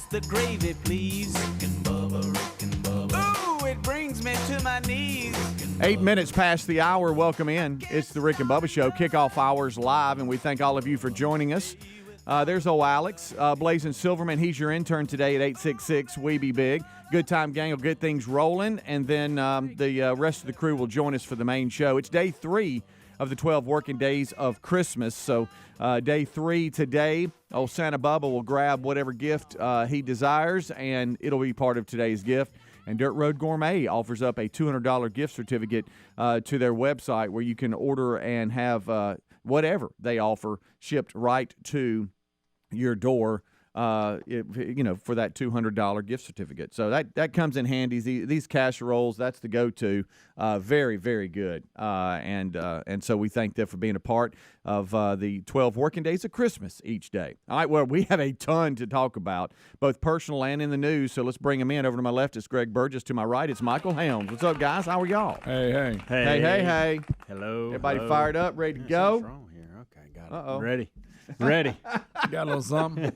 the gravy, please. Rick and Bubba. Ooh, it brings me to my knees. 8 minutes past the hour. Welcome in. It's the Rick and Bubba Show. Kickoff hours live, and we thank all of you for joining us. There's old Alex, Blazing Silverman. He's your intern today at 866 We Be Big. Good time gang will get things rolling, and then the rest of the crew will join us for the main show. It's day 3 of the 12 working days of Christmas. So day 3 today, old Santa Bubba will grab whatever gift he desires, and it'll be part of today's gift. And Dirt Road Gourmet offers up a $200 gift certificate to their website where you can order and have whatever they offer shipped right to your door, for that $200 gift certificate. So that comes in handy. These casseroles, that's the go-to. Very, very good. And so we thank them for being a part of the 12 working days of Christmas each day. All right, well, we have a ton to talk about, both personal and in the news, so let's bring them in. Over to my left is Greg Burgess. To my right, it's Michael Helms. What's up, guys? How are y'all? Hey. Hey. Hello. Everybody fired up, ready to go? What's wrong here? Okay, got it. Uh-oh. Ready. Got a little something.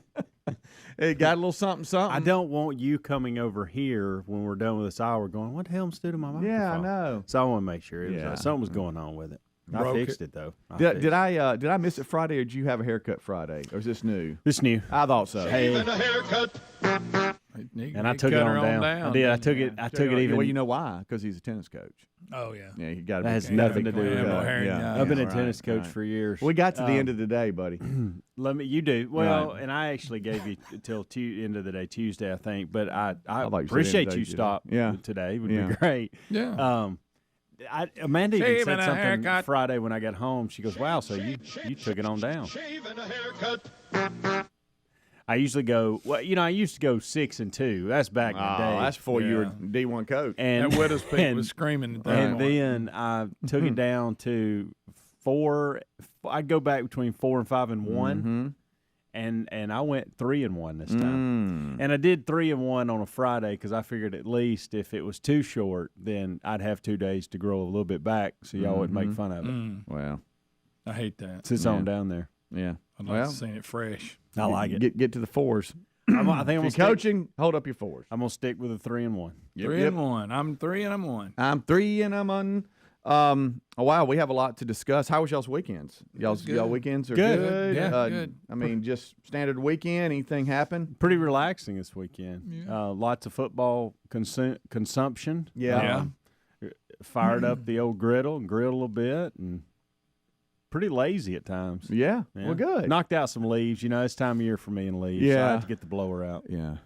It got a little something. I don't want you coming over here when we're done with this hour going, what the hell stood in my microphone? Yeah, I know. So I want to make sure something was going on with it. I fixed it, though. Did I miss it Friday, or did you have a haircut Friday? Or is this new? This new. I thought so. Hey. Even a haircut. And I took it on down. I did. I took it even. Well, you know why? Because he's a tennis coach. Oh, yeah. Yeah, you got. That has nothing to do with that. I've been a tennis coach for years. We got to the end of the day, buddy. You do well, and I actually gave you till end of the day Tuesday, I think. But I appreciate you stopped today. Would be great. Yeah. Amanda even said something haircut. Friday when I got home. She goes, "Wow, so you took it on down." Shaving a haircut. I usually go. Well, I used to go 6 and 2. That's back in the day. That's before you were D1 coach. And that Widows Peak was screaming. And then I took it down to 4. I'd go back between 4 and 5 and 1. And I went 3 and 1 this time. And I did 3 and 1 on a Friday because I figured at least if it was too short, then I'd have 2 days to grow a little bit back, so y'all wouldn't make fun of it. Well, I hate that. It's on down there. Yeah. I'd like to see it fresh. I like it. Get to the 4s. I think I'm coaching. Hold up your 4s. I'm gonna stick with a 3 and 1. 3 and 1. I'm 3 and I'm 1. I'm 3 and I'm 1. Wow, we have a lot to discuss. How was y'all's weekends? Y'all weekends are good. Yeah, good. I mean, just standard weekend. Anything happen? Pretty relaxing this weekend. Yeah. Lots of football consumption. Yeah. Fired up the old griddle and grilled a little bit and. Pretty lazy at times. Yeah. Well, good. Knocked out some leaves. It's time of year for me and leaves. Yeah. So I had to get the blower out. Yeah.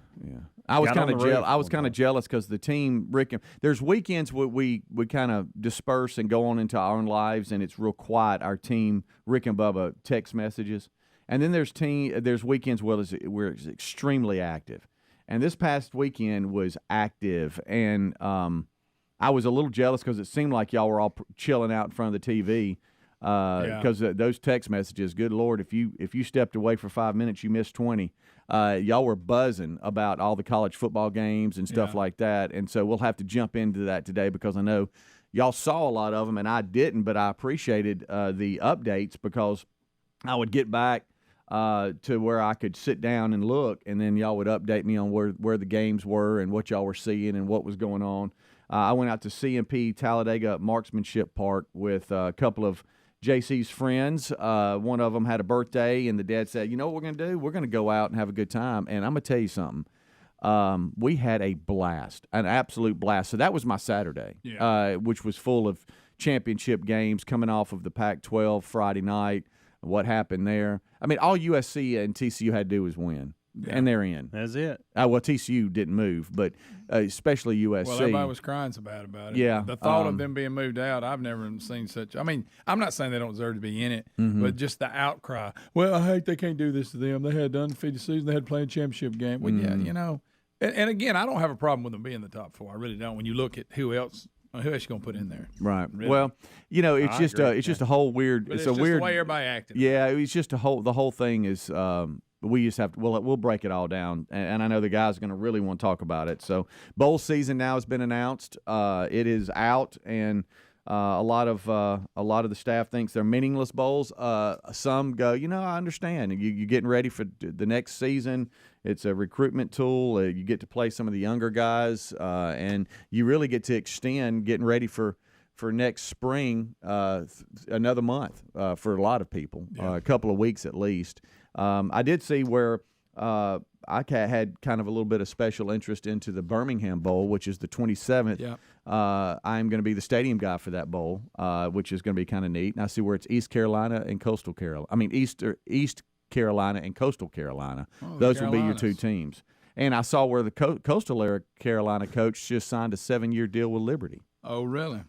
I was kind of jealous because the team, there's weekends where we kind of disperse and go on into our own lives, and it's real quiet. Our team, Rick and Bubba, text messages, and then there's weekends where it's extremely active. And this past weekend was active, and I was a little jealous because it seemed like y'all were all chilling out in front of the TV. Because those text messages, good Lord, if you stepped away for 5 minutes, you missed 20. Y'all were buzzing about all the college football games and stuff like that, and so we'll have to jump into that today because I know y'all saw a lot of them and I didn't, but I appreciated the updates because I would get back to where I could sit down and look, and then y'all would update me on where the games were and what y'all were seeing and what was going on. I went out to CMP Talladega Marksmanship Park with a couple of JC's friends. One of them had a birthday, and the dad said, you know what we're going to do? We're going to go out and have a good time. And I'm going to tell you something. We had a blast, an absolute blast. So that was my Saturday, which was full of championship games coming off of the Pac-12 Friday night, what happened there. I mean, all USC and TCU had to do was win. And they're in. That's it. Well, TCU didn't move, but especially USC. Well, everybody was crying so bad about it. Yeah. The thought of them being moved out, I've never seen such. I mean, I'm not saying they don't deserve to be in it, but just the outcry. Well, I hate they can't do this to them. They had the undefeated season. They had playing championship game. Well, yeah, And again, I don't have a problem with them being in the top 4. I really don't. When you look at who else you going to put in there? Right. Really? Well, it's just a whole weird. But it's just weird the way everybody acted. Yeah, it's just the whole thing is. We just have to. We'll break it all down, and I know the guys are going to really want to talk about it. So, bowl season now has been announced. It is out, and A lot of the staff thinks they're meaningless bowls. Some go, I understand. You're getting ready for the next season. It's a recruitment tool. You get to play some of the younger guys, and you really get to extend getting ready for next spring another month for a lot of people, a couple of weeks at least. I did see where I had kind of a little bit of special interest into the Birmingham Bowl, which is the 27th. Yeah. I'm going to be the stadium guy for that bowl, which is going to be kind of neat. And I see where it's East Carolina and Coastal Carolina. I mean, East Carolina and Coastal Carolina. Oh, those will be your two teams. And I saw where the Coastal Carolina coach just signed a 7-year deal with Liberty. Oh, really?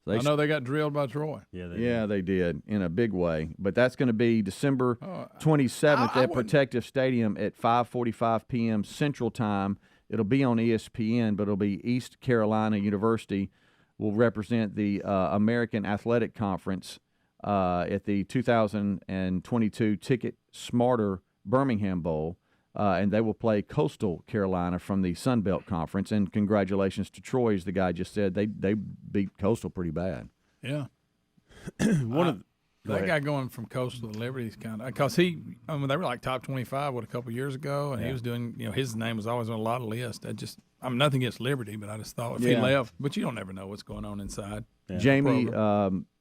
So I know they got drilled by Troy. Yeah, they did in a big way. But that's going to be December 27th at Protective Stadium at 5:45 p.m. Central Time. It'll be on ESPN, but it'll be East Carolina University will represent the American Athletic Conference at the 2022 Ticket Smarter Birmingham Bowl, and they will play Coastal Carolina from the Sun Belt Conference. And congratulations to Troy, as the guy just said. They beat Coastal pretty bad. Yeah. That guy going from Coastal to Liberty is kind of – because they were like top 25, a couple years ago, and he was doing – his name was always on a lot of lists. Nothing against Liberty, but I just thought if he left – but you don't ever know what's going on inside. Yeah. Jamie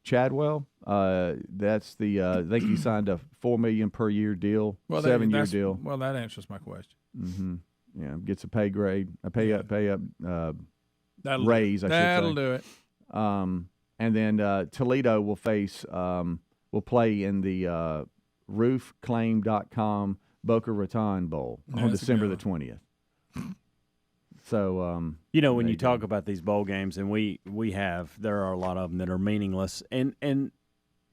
Chadwell, that's the I think he signed a $4 million per year deal, 7-year deal. Well, that answers my question. Mm-hmm. Yeah, gets a pay grade, a pay up raise. That'll do it. And then Toledo will face will play in the roofclaim.com Boca Raton Bowl on December the 20th. So when you talk about these bowl games, and there are a lot of them that are meaningless, and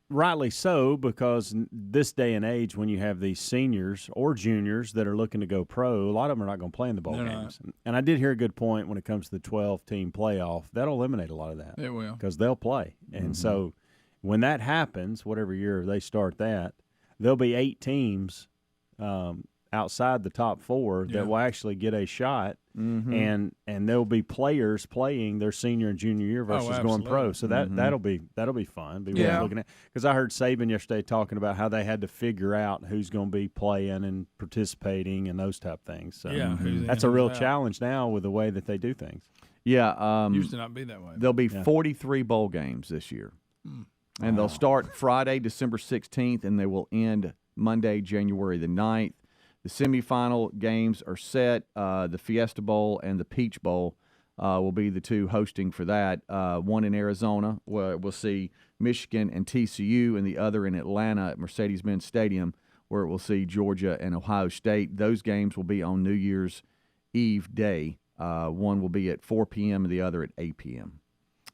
rightly so, because this day and age, when you have these seniors or juniors that are looking to go pro, a lot of them are not going to play in the bowl games. Not. And I did hear a good point when it comes to the 12-team playoff. That'll eliminate a lot of that. It will, because they'll play, and so when that happens, whatever year they start that, there'll be 8 teams outside the top 4 that will actually get a shot. And there'll be players playing their senior and junior year versus going pro. So that'll be fun. Be worth looking at, because I heard Saban yesterday talking about how they had to figure out who's going to be playing and participating and those type things. So that's a real challenge now with the way that they do things. Yeah, used to not be that way. There'll be 43 bowl games this year, and they'll start Friday, December 16th, and they will end Monday, January the 9th. The semifinal games are set. The Fiesta Bowl and the Peach Bowl will be the two hosting for that. One in Arizona, where we'll see Michigan and TCU, and the other in Atlanta at Mercedes-Benz Stadium, where it will see Georgia and Ohio State. Those games will be on New Year's Eve day. One will be at 4 p.m. and the other at 8 p.m.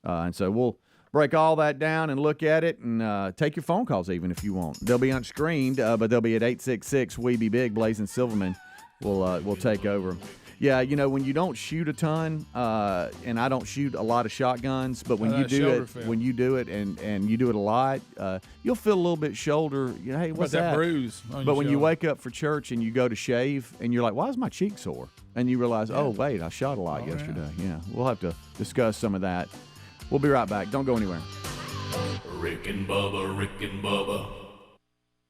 And so we'll break all that down and look at it, and take your phone calls even if you want. They'll be unscreened, but they'll be at 866-WE-BE-BIG. Blazing Silverman will take over. Yeah, when you don't shoot a ton, and I don't shoot a lot of shotguns, but when you do it and you do it a lot, you'll feel a little bit shoulder. Hey, what's that bruise? But when you wake up for church and you go to shave, and you're like, why is my cheek sore? And you realize, oh wait, I shot a lot yesterday. Yeah, we'll have to discuss some of that. We'll be right back. Don't go anywhere. Rick and Bubba.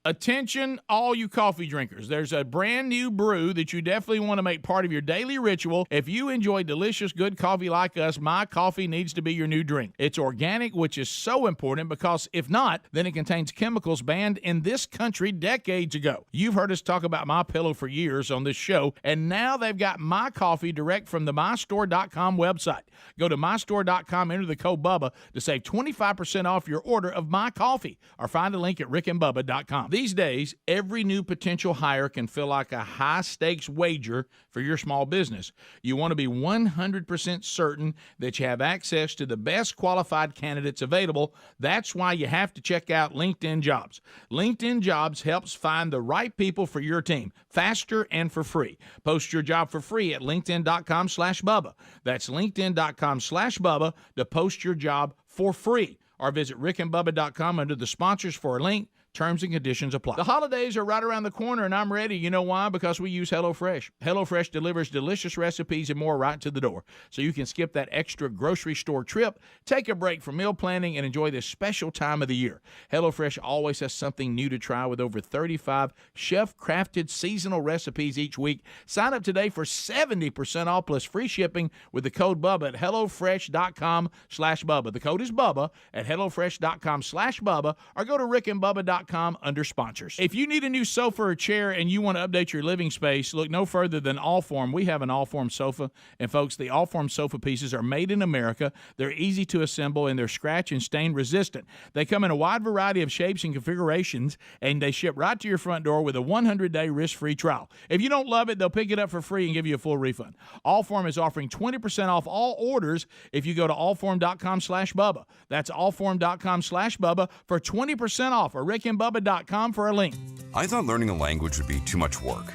Attention, all you coffee drinkers. There's a brand new brew that you definitely want to make part of your daily ritual. If you enjoy delicious, good coffee like us, My Coffee needs to be your new drink. It's organic, which is so important because if not, then it contains chemicals banned in this country decades ago. You've heard us talk about MyPillow for years on this show, and now they've got My Coffee direct from the mystore.com website. Go to mystore.com, enter the code BUBBA to save 25% off your order of My Coffee, or find a link at rickandbubba.com. These days, every new potential hire can feel like a high-stakes wager for your small business. You want to be 100% certain that you have access to the best qualified candidates available. That's why you have to check out LinkedIn Jobs. LinkedIn Jobs helps find the right people for your team faster and for free. Post your job for free at linkedin.com/Bubba. That's linkedin.com/Bubba to post your job for free. Or visit rickandbubba.com under the sponsors for a link Terms and conditions apply. The holidays are right around the corner, and I'm ready. You know why? Because we use HelloFresh. HelloFresh delivers delicious recipes and more right to the door, so you can skip that extra grocery store trip, take a break from meal planning, and enjoy this special time of the year. HelloFresh always has something new to try with over 35 chef-crafted seasonal recipes each week. Sign up today for 70% off plus free shipping with the code BUBBA at HelloFresh.com/Bubba. The code is BUBBA at HelloFresh.com/Bubba, or go to RickandBubba.com under sponsors. If you need a new sofa or chair and you want to update your living space, look no further than Allform. We have an Allform sofa, and folks, the Allform sofa pieces are made in America. They're easy to assemble, and they're scratch and stain resistant. They come in a wide variety of shapes and configurations, and they ship right to your front door with a 100-day risk-free trial. If you don't love it, they'll pick it up for free and give you a full refund. Allform is offering 20% off all orders if you go to allform.com/Bubba. That's allform.com/Bubba for 20% off, or rickandbubba.com for a link. I thought learning a language would be too much work.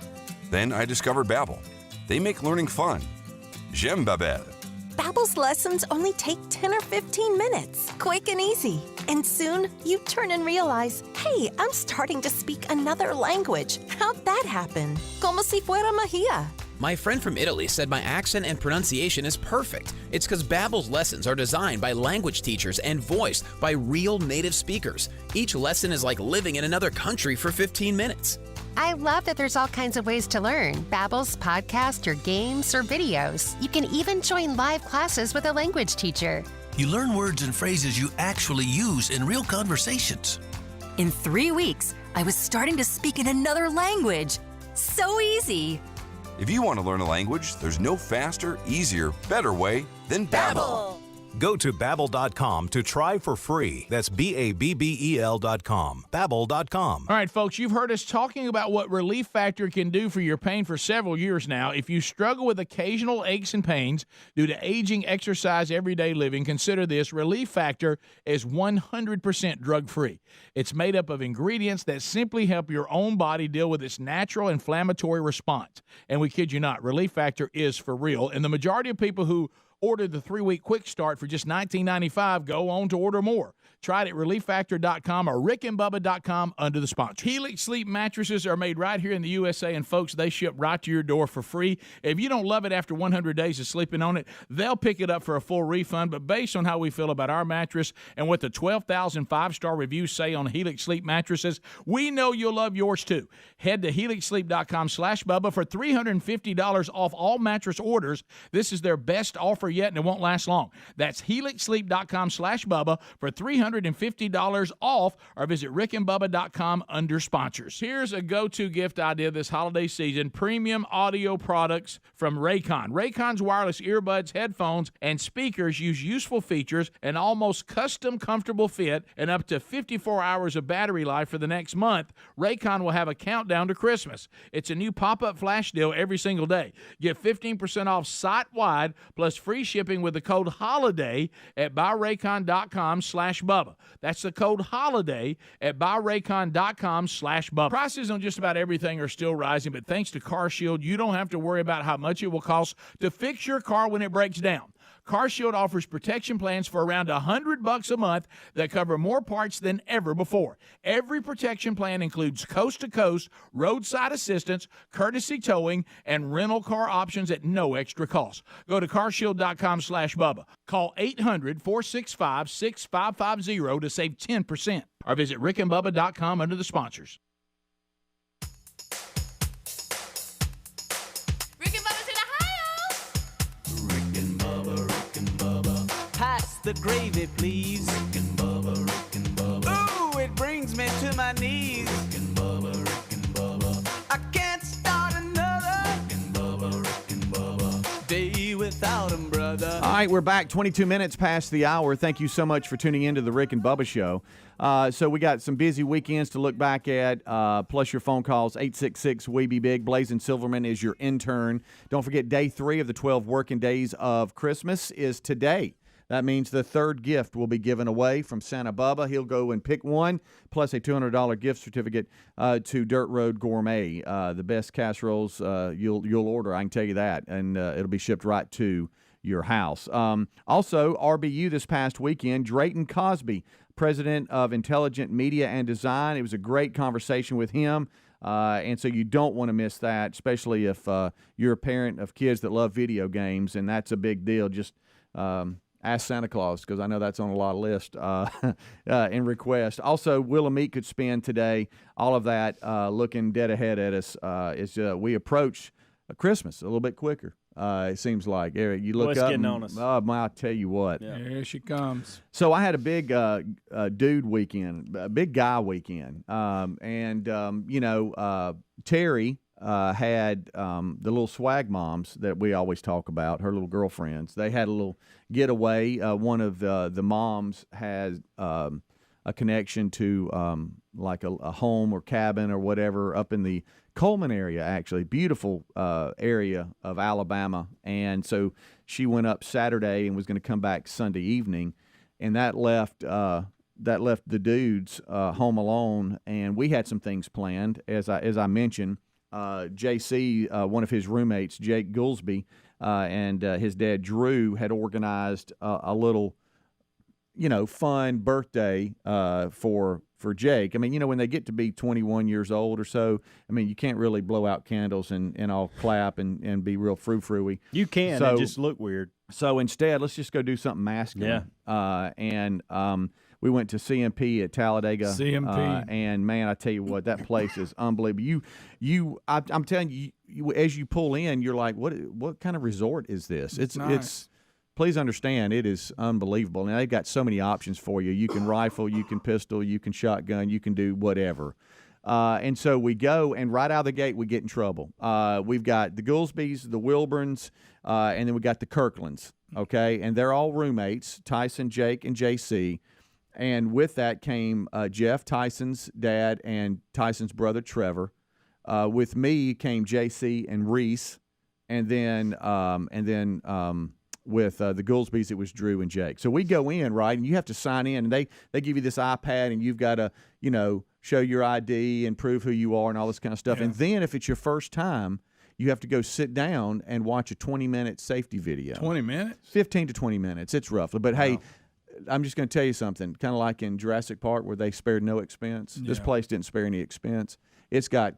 Then I discovered Babbel. They make learning fun. J'aime Babbel. Babbel's lessons only take 10 or 15 minutes, quick and easy. And soon, you turn and realize, hey, I'm starting to speak another language. How'd that happen? Como si fuera magia. My friend from Italy said my accent and pronunciation is perfect. It's because Babbel's lessons are designed by language teachers and voiced by real native speakers. Each lesson is like living in another country for 15 minutes. I love that there's all kinds of ways to learn. Babbel's podcast or games or videos. You can even join live classes with a language teacher. You learn words and phrases you actually use in real conversations. In 3 weeks, I was starting to speak in another language. So easy. If you want to learn a language, there's no faster, easier, better way than Babbel. Go to Babbel.com to try for free. That's Babbel.com. Babbel.com. All right, folks, you've heard us talking about what Relief Factor can do for your pain for several years now. If you struggle with occasional aches and pains due to aging, exercise, everyday living, consider this. Relief Factor is 100% drug-free. It's made up of ingredients that simply help your own body deal with its natural inflammatory response. And we kid you not, Relief Factor is for real. And the majority of people who order the 3-week quick start for just $19.95. Go on to order more. Try it at ReliefFactor.com or RickandBubba.com under the sponsor. Helix Sleep mattresses are made right here in the USA, and folks, they ship right to your door for free. If you don't love it after 100 days of sleeping on it, they'll pick it up for a full refund. But based on how we feel about our mattress and what the 12,000 5-star reviews say on Helix Sleep mattresses, we know you'll love yours too. Head to HelixSleep.com/Bubba for $350 off all mattress orders. This is their best offer yet, and it won't last long. That's HelixSleep.com/Bubba for $350 off, or visit rickandbubba.com under sponsors. Here's a go-to gift idea this holiday season: premium audio products from Raycon. Raycon's wireless earbuds, headphones, and speakers use useful features, an almost custom comfortable fit, and up to 54 hours of battery life for the next month. Raycon will have a countdown to Christmas. It's a new pop-up flash deal every single day. Get 15% off site-wide plus free shipping with the code HOLIDAY at buyraycon.com/Bubba. That's the code HOLIDAY at buyraycon.com/Bubba. Prices on just about everything are still rising, but thanks to CarShield, you don't have to worry about how much it will cost to fix your car when it breaks down. CarShield offers protection plans for around $100 a month that cover more parts than ever before. Every protection plan includes coast-to-coast roadside assistance, courtesy towing, and rental car options at no extra cost. Go to carshield.com/Bubba. Call 800-465-6550 to save 10%, or visit rickandbubba.com under the sponsors. The gravy, please. Rick and Bubba. Ooh, it brings me to my knees. Rick and Bubba. I can't start another Rick and Bubba. Day without him, brother. All right, we're back 22 minutes past the hour. Thank you so much for tuning into the Rick and Bubba Show. So we got some busy weekends to look back at, plus your phone calls, 866-WE-BE-BIG. Blazing Silverman is your intern. Don't forget, day 3 of the 12 working days of Christmas is today. That means the third gift will be given away from Santa Bubba. He'll go and pick one, plus a $200 gift certificate to Dirt Road Gourmet. The best casseroles you'll order, I can tell you that, and it'll be shipped right to your house. Also, RBU this past weekend, Drayton Cosby president of Intelligent Media and Design. It was a great conversation with him. And so you don't want to miss that, especially if you're a parent of kids that love video games, and that's a big deal. Just ask Santa Claus, because I know that's on a lot of lists in request. Also, Will and Meat could spin today. All of that looking dead ahead at us as we approach Christmas a little bit quicker. It seems like, Eric, you look up. Getting on us. I'll tell you what. Yeah. Here she comes. So I had a big dude weekend, a big guy weekend, Terry had the little swag moms that we always talk about, her little girlfriends. They had a little getaway. One of the moms has a connection to like a home or cabin or whatever up in the Coleman area, actually. Beautiful area of Alabama. And so she went up Saturday and was going to come back Sunday evening, and that left the dudes home alone. And we had some things planned, as I mentioned. JC, one of his roommates, Jake Goolsby, and his dad Drew had organized a little, fun birthday for Jake. I mean, when they get to be 21 years old or so, I mean, you can't really blow out candles and all clap and be real frou-frou-y. You can, and just look weird. So instead, let's just go do something masculine. Yeah. We went to CMP at Talladega. CMP. And, man, I tell you what, that place is unbelievable. I'm telling you, as you pull in, you're like, what kind of resort is this? It's nice. Please understand, it is unbelievable. Now, they've got so many options for you. You can rifle, you can pistol, you can shotgun, you can do whatever. And so we go, and right out of the gate, we get in trouble. We've got the Goolsbys, the Wilburns, and then we got the Kirklands, okay? And they're all roommates, Tyson, Jake, and JC. And with that came Jeff, Tyson's dad, and Tyson's brother, Trevor. With me came JC and Reese, and then with the Goolsbys, it was Drew and Jake. So we go in, right, and you have to sign in, and they give you this iPad, and you've got to, show your ID and prove who you are and all this kind of stuff. Yeah. And then if it's your first time, you have to go sit down and watch a 20-minute safety video. 20 minutes? 15 to 20 minutes. It's roughly. But, hey, I'm just going to tell you something, kind of like in Jurassic Park where they spared no expense. Yeah. This place didn't spare any expense. It's got,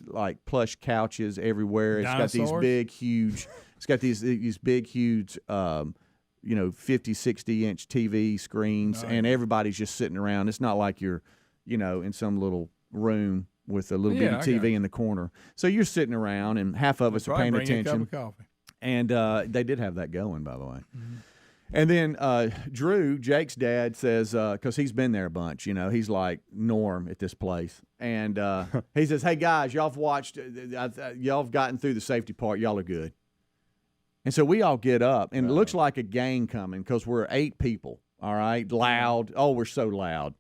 like, plush couches everywhere. It's got these big, huge – it's got these big, huge 50, 60-inch TV screens, and everybody's just sitting around. It's not like you're, in some little room with a little bitty TV in the corner. So you're sitting around, and half of us are paying attention. A cup of coffee. And they did have that going, by the way. Mm-hmm. And then Drew, Jake's dad, says, because he's been there a bunch, he's like Norm at this place. And he says, hey, guys, y'all have watched, y'all have gotten through the safety part. Y'all are good. And so we all get up, and it looks like a gang coming because we're 8 people, all right, loud. Oh, we're so loud.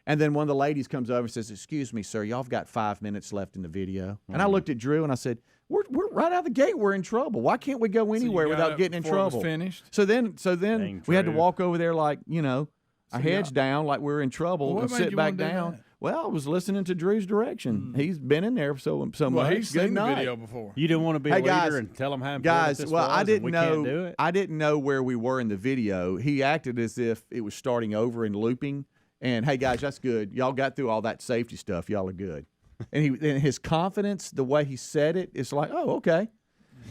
And then one of the ladies comes over and says, excuse me, sir, y'all have got 5 minutes left in the video. Mm-hmm. And I looked at Drew, and I said, we're right out of the gate. We're in trouble. Why can't we go anywhere without getting in trouble? It was finished? So then we had to walk over there like, our heads down like we're in trouble and sit back down. Well, I was listening to Drew's direction. He's been in there so much. He's seen the video before. You didn't want to be a leader and tell him how important this was. I didn't know. Can't do it. I didn't know where we were in the video. He acted as if it was starting over and looping. And hey, guys, that's good. Y'all got through all that safety stuff. Y'all are good. And his confidence, the way he said it, it's like, oh, okay.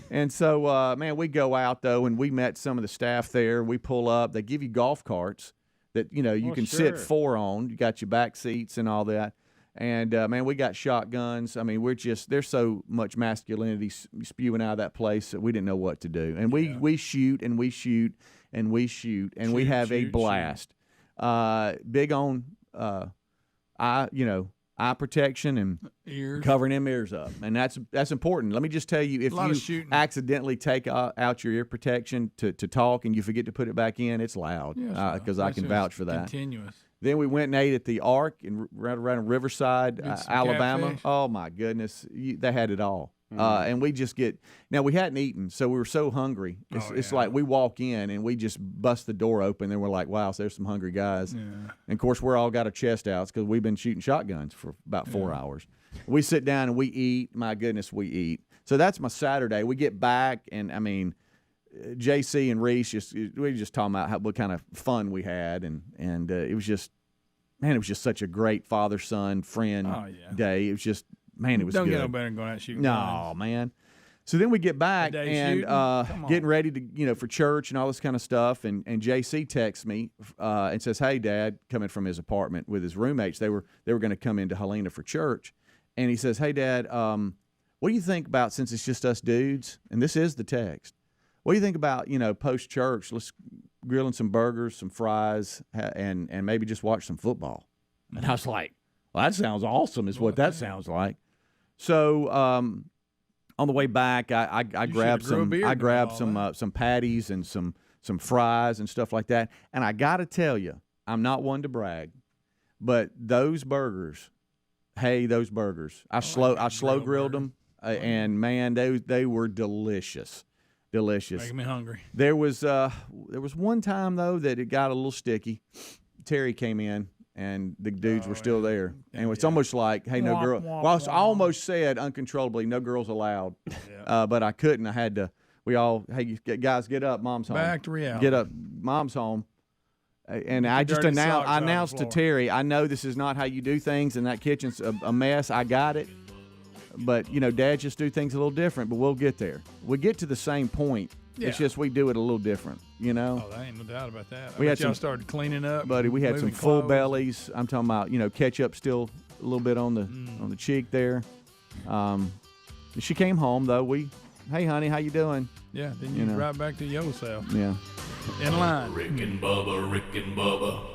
And so, man, we go out though, and we met some of the staff there. We pull up. They give you golf carts that you can sit 4 on. You got your back seats and all that. And man, we got shotguns. I mean, there's so much masculinity spewing out of that place that we didn't know what to do. And we shoot and we shoot and we shoot and we have a blast. Big on eye protection and ears. Covering them ears up, and that's important. Let me just tell you, if you accidentally take out your ear protection to talk and you forget to put it back in, it's loud, because I can vouch for that. Continuous. Then we went and ate at the Ark right around Riverside, Alabama. Catfish. Oh my goodness, they had it all. And we just now we hadn't eaten, so we were so hungry. It's like we walk in and we just bust the door open, and we're like, wow, so there's some hungry guys. Yeah. And of course, we're all got our chest outs because we've been shooting shotguns for about 4 hours. We sit down and we eat. My goodness, we eat. So that's my Saturday. We get back, and I mean, JC and Reese we just talking about what kind of fun we had, and it was just man, it was just such a great father-son friend day. It was just, man, it was Don't good. get no better than going out shooting. No, man. So then we get back and getting ready to, for church and all this kind of stuff. And JC texts me and says, "Hey, Dad," coming from his apartment with his roommates. They were going to come into Helena for church. And he says, "Hey, Dad, what do you think about, since it's just us dudes?" And this is the text. "What do you think about, post-church, let's grilling some burgers, some fries, and maybe just watch some football?" And I was like, well, that sounds awesome is what that sounds like. So on the way back, I grabbed some patties and some fries and stuff like that. And I got to tell you, I'm not one to brag, but those burgers, I slow grilled them, and man, they were delicious. Delicious. Making me hungry. There was one time though that it got a little sticky. Terry came in and the dudes were still there, and it's almost like, hey, no girl. Well, I almost said uncontrollably, no girls allowed, but I couldn't. I had to. We all, hey, guys, get up. Mom's home. Back to reality. Get up. Mom's home. And I just announced to Terry, I know this is not how you do things, and that kitchen's a mess. I got it. But, Dad just do things a little different, but we'll get there. We get to the same point. Yeah. It's just we do it a little different, Oh, there ain't no doubt about that. We had y'all started cleaning up. Buddy, we had some full bellies. I'm talking about, ketchup still a little bit on the cheek there. She came home, though. Hey, honey, how you doing? Yeah, then you right back to yourself. Yeah. In line. Rick and Bubba.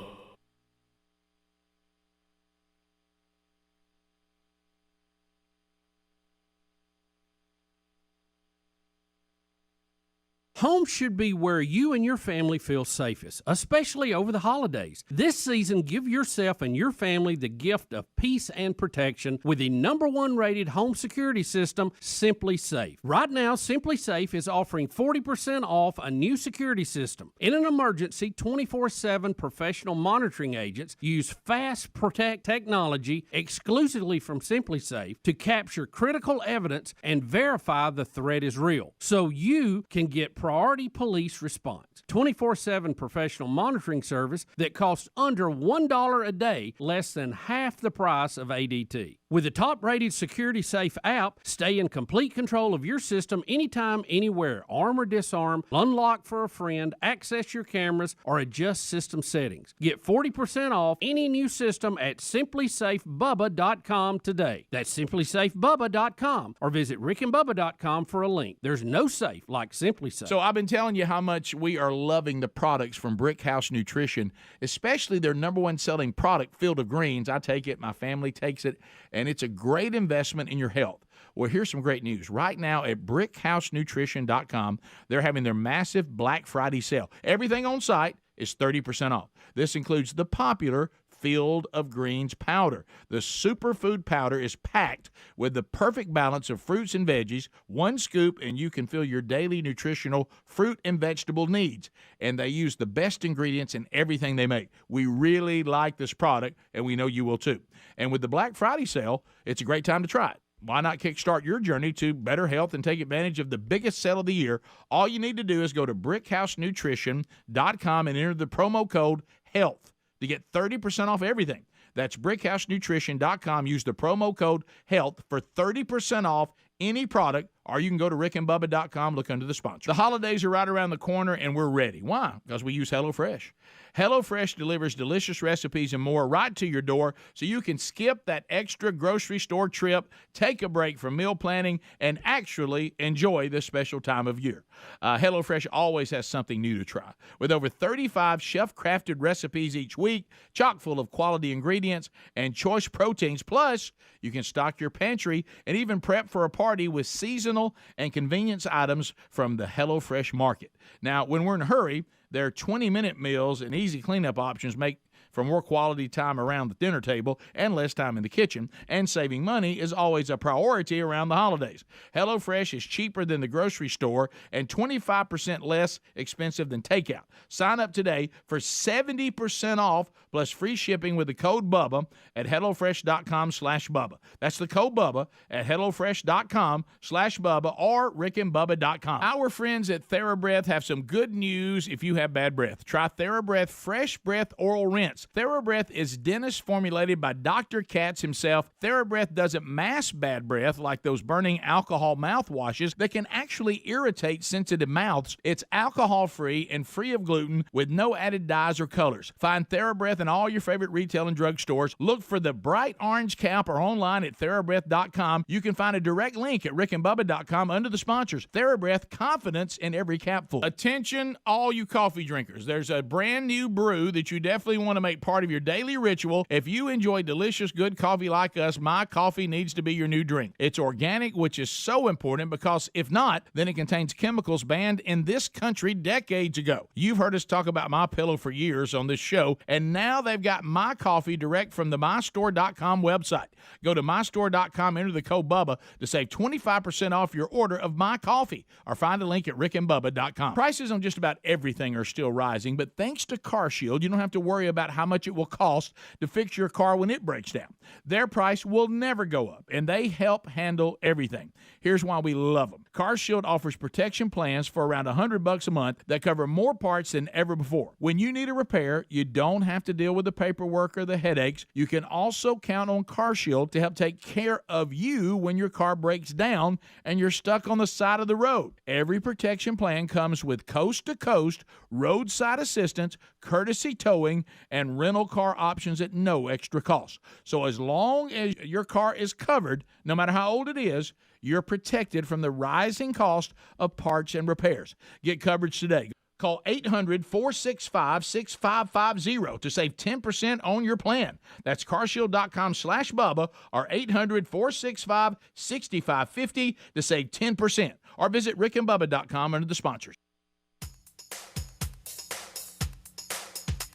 Home should be where you and your family feel safest, especially over the holidays. This season, give yourself and your family the gift of peace and protection with the #1 rated home security system, Simply Safe. Right now, Simply Safe is offering 40% off a new security system. In an emergency, 24/7 professional monitoring agents use Fast Protect technology exclusively from Simply Safe to capture critical evidence and verify the threat is real, so you can get priority police response. 24/7 professional monitoring service that costs under $1 a day, less than half the price of ADT. With the top-rated Security Safe app, stay in complete control of your system anytime, anywhere. Arm or disarm, unlock for a friend, access your cameras, or adjust system settings. Get 40% off any new system at simplysafebubba.com today. That's simplysafebubba.com, or visit rickandbubba.com for a link. There's no safe like Simply Safe. So I've been telling you how much we are loving the products from Brick House Nutrition, especially their #1 selling product, Field of Greens. I take it, my family takes it, and it's a great investment in your health. Well, here's some great news. Right now at brickhousenutrition.com, they're having their massive Black Friday sale. Everything on site is 30% off. This includes the popular Field of Greens powder. The superfood powder is packed with the perfect balance of fruits and veggies, 1 scoop, and you can fill your daily nutritional fruit and vegetable needs. And they use the best ingredients in everything they make. We really like this product, and we know you will too. And with the Black Friday sale, it's a great time to try it. Why not kickstart your journey to better health and take advantage of the biggest sale of the year? All you need to do is go to brickhousenutrition.com and enter the promo code HEALTH to get 30% off everything. That's brickhousenutrition.com. Use the promo code HEALTH for 30% off any product, or you can go to rickandbubba.com, look under the sponsor. The holidays are right around the corner, and we're ready. Why? Because we use HelloFresh. HelloFresh delivers delicious recipes and more right to your door, so you can skip that extra grocery store trip, take a break from meal planning, and actually enjoy this special time of year. HelloFresh always has something new to try. With over 35 chef-crafted recipes each week, chock full of quality ingredients and choice proteins, plus you can stock your pantry and even prep for a party with seasonal and convenience items from the HelloFresh market. Now, when we're in a hurry, their 20-minute meals and easy cleanup options make for more quality time around the dinner table and less time in the kitchen, and saving money is always a priority around the holidays. HelloFresh is cheaper than the grocery store and 25% less expensive than takeout. Sign up today for 70% off plus free shipping with the code BUBBA at HelloFresh.com/Bubba. That's the code BUBBA at HelloFresh.com/Bubba or RickandBubba.com. Our friends at TheraBreath have some good news if you have bad breath. Try TheraBreath Fresh Breath Oral Rinse. TheraBreath is dentist formulated by Dr. Katz himself. TheraBreath doesn't mask bad breath like those burning alcohol mouthwashes that can actually irritate sensitive mouths. It's alcohol-free and free of gluten with no added dyes or colors. Find TheraBreath in all your favorite retail and drug stores. Look for the bright orange cap or online at TheraBreath.com. You can find a direct link at rickandbubba.com under the sponsors. TheraBreath, confidence in every capful. Attention, all you coffee drinkers. There's a brand new brew that you definitely want to make part of your daily ritual. If you enjoy delicious, good coffee like us, my coffee needs to be your new drink. It's organic, which is so important because if not, then it contains chemicals banned in this country decades ago. You've heard us talk about MyPillow for years on this show, and now they've got My Coffee direct from the mystore.com website. Go to mystore.com, enter the code BUBBA to save 25% off your order of My Coffee, or find a link at rickandbubba.com. Prices on just about everything are still rising, but thanks to CarShield, you don't have to worry about how much it will cost to fix your car when it breaks down. Their price will never go up, and they help handle everything. Here's why we love them. CarShield offers protection plans for around $100 a month that cover more parts than ever before. When you need a repair, you don't have to deal with the paperwork or the headaches. You can also count on CarShield to help take care of you when your car breaks down and you're stuck on the side of the road. Every protection plan comes with coast-to-coast roadside assistance, courtesy towing, and rental car options at no extra cost. So as long as your car is covered, no matter how old it is, you're protected from the rising cost of parts and repairs. Get coverage today. Call 800-465-6550 to save 10% on your plan. That's carshield.com/Bubba or 800-465-6550 to save 10%. Or visit rickandbubba.com under the sponsors.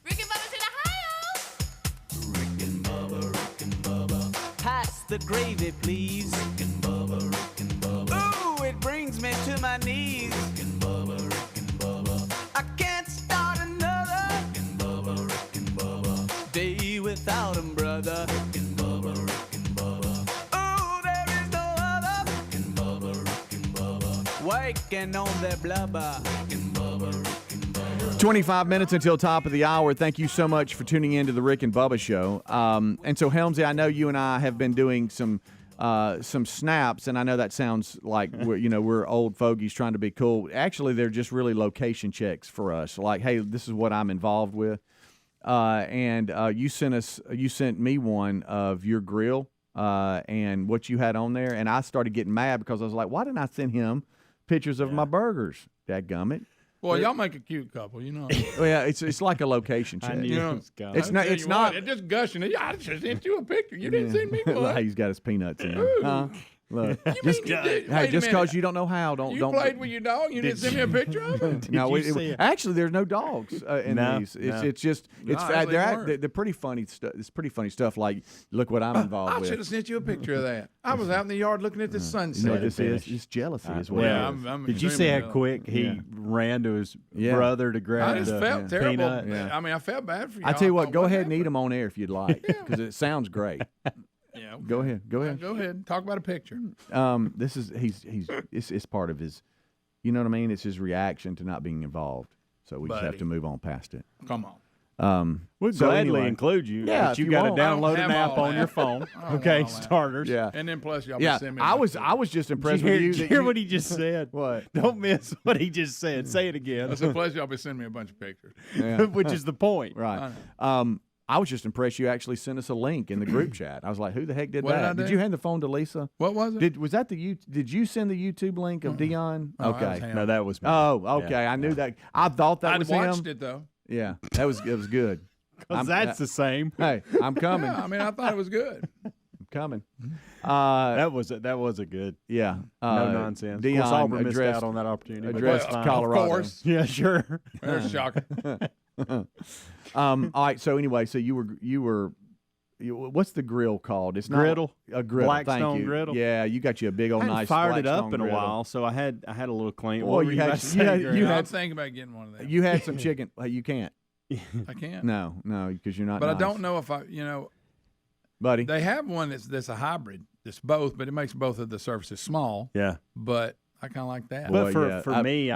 Rick and Bubba. Pass the gravy, please. Rick and Bubba. Ooh, it brings me to my knees. Rick and Bubba. I can't start another Rick and Bubba. Day without 'em, brother. Rick and Bubba. Ooh, there is no other Rick and Bubba. Waking on their blubber. Rick and Bubba. 25 minutes until top of the hour. Thank you so much for tuning in to the Rick and Bubba Show. And so, Helmsy, I know you and I have been doing some snaps, and I know that sounds like we're old fogies trying to be cool. Actually, they're just really location checks for us. Like, hey, this is what I'm involved with. And you sent me one of your grill and what you had on there, and I started getting mad because I was like, why didn't I send him pictures of my burgers? Dadgummit. Well, y'all make a cute couple, you know. Well, yeah, it's like a location check. I knew it was coming. It's not. It's not. It's just gushing. I just sent you a picture. You didn't send me one. He's got his peanuts in there. Huh? Look, just because you don't know how, don't. You played with your dog. You didn't send me a picture of it. No, actually, there's no dogs in these. It's just they're pretty funny stuff. It's pretty funny stuff. Like, look what I'm involved with. I should have sent you a picture of that. I was out in the yard looking at the sunset. You know what this is? It's jealousy as well. Yeah. Did you see how quick he ran to his brother to grab? I just felt terrible. Peanut? I mean, I felt bad for you. I tell you what, go ahead and eat them on air if you'd like, because it sounds great. Yeah. Okay. Go ahead. Go ahead. Talk about a picture. This is it's part of his, you know what I mean? It's his reaction to not being involved. So we just have to move on past it. Come on. We'll gladly include you. Yeah, but you got to download an app on your phone. Okay, starters. Yeah, and then plus y'all send me. I was just impressed with you. Did you hear what he just said? What? Don't miss what he just said. Say it again. I said, plus y'all be sending me a bunch of pictures. Yeah. Which is the point, right? I was just impressed you actually sent us a link in the group chat. I was like, who the heck did what that? Did you hand the phone to Lisa? What was it? Was that did you send the YouTube link of Dion? Okay. No, that was me. Oh, okay. Yeah. I knew that. I thought that was him. I watched it though. Yeah, it was good. Because that's the same. Hey, I'm coming. Yeah, I mean, I thought it was good. I'm coming. That was a good. Yeah. No nonsense. Dion of course, Auburn missed out on that opportunity. Addressed Colorado. Of course. Yeah, sure. That's shocking. All right. So anyway, so you were. What's the grill called? It's griddle. Not a griddle. Blackstone griddle. Yeah, you got you a big old nice. Fired it up in griddle. a while, so I had a little clean. Well, you had I'm thinking about getting one of them. You had some chicken. You can't. I can't. No, because you're not. But nice. I don't know if buddy. They have one that's a hybrid. It's both, but it makes both of the surfaces small. Yeah. But I kind of like that. But for me,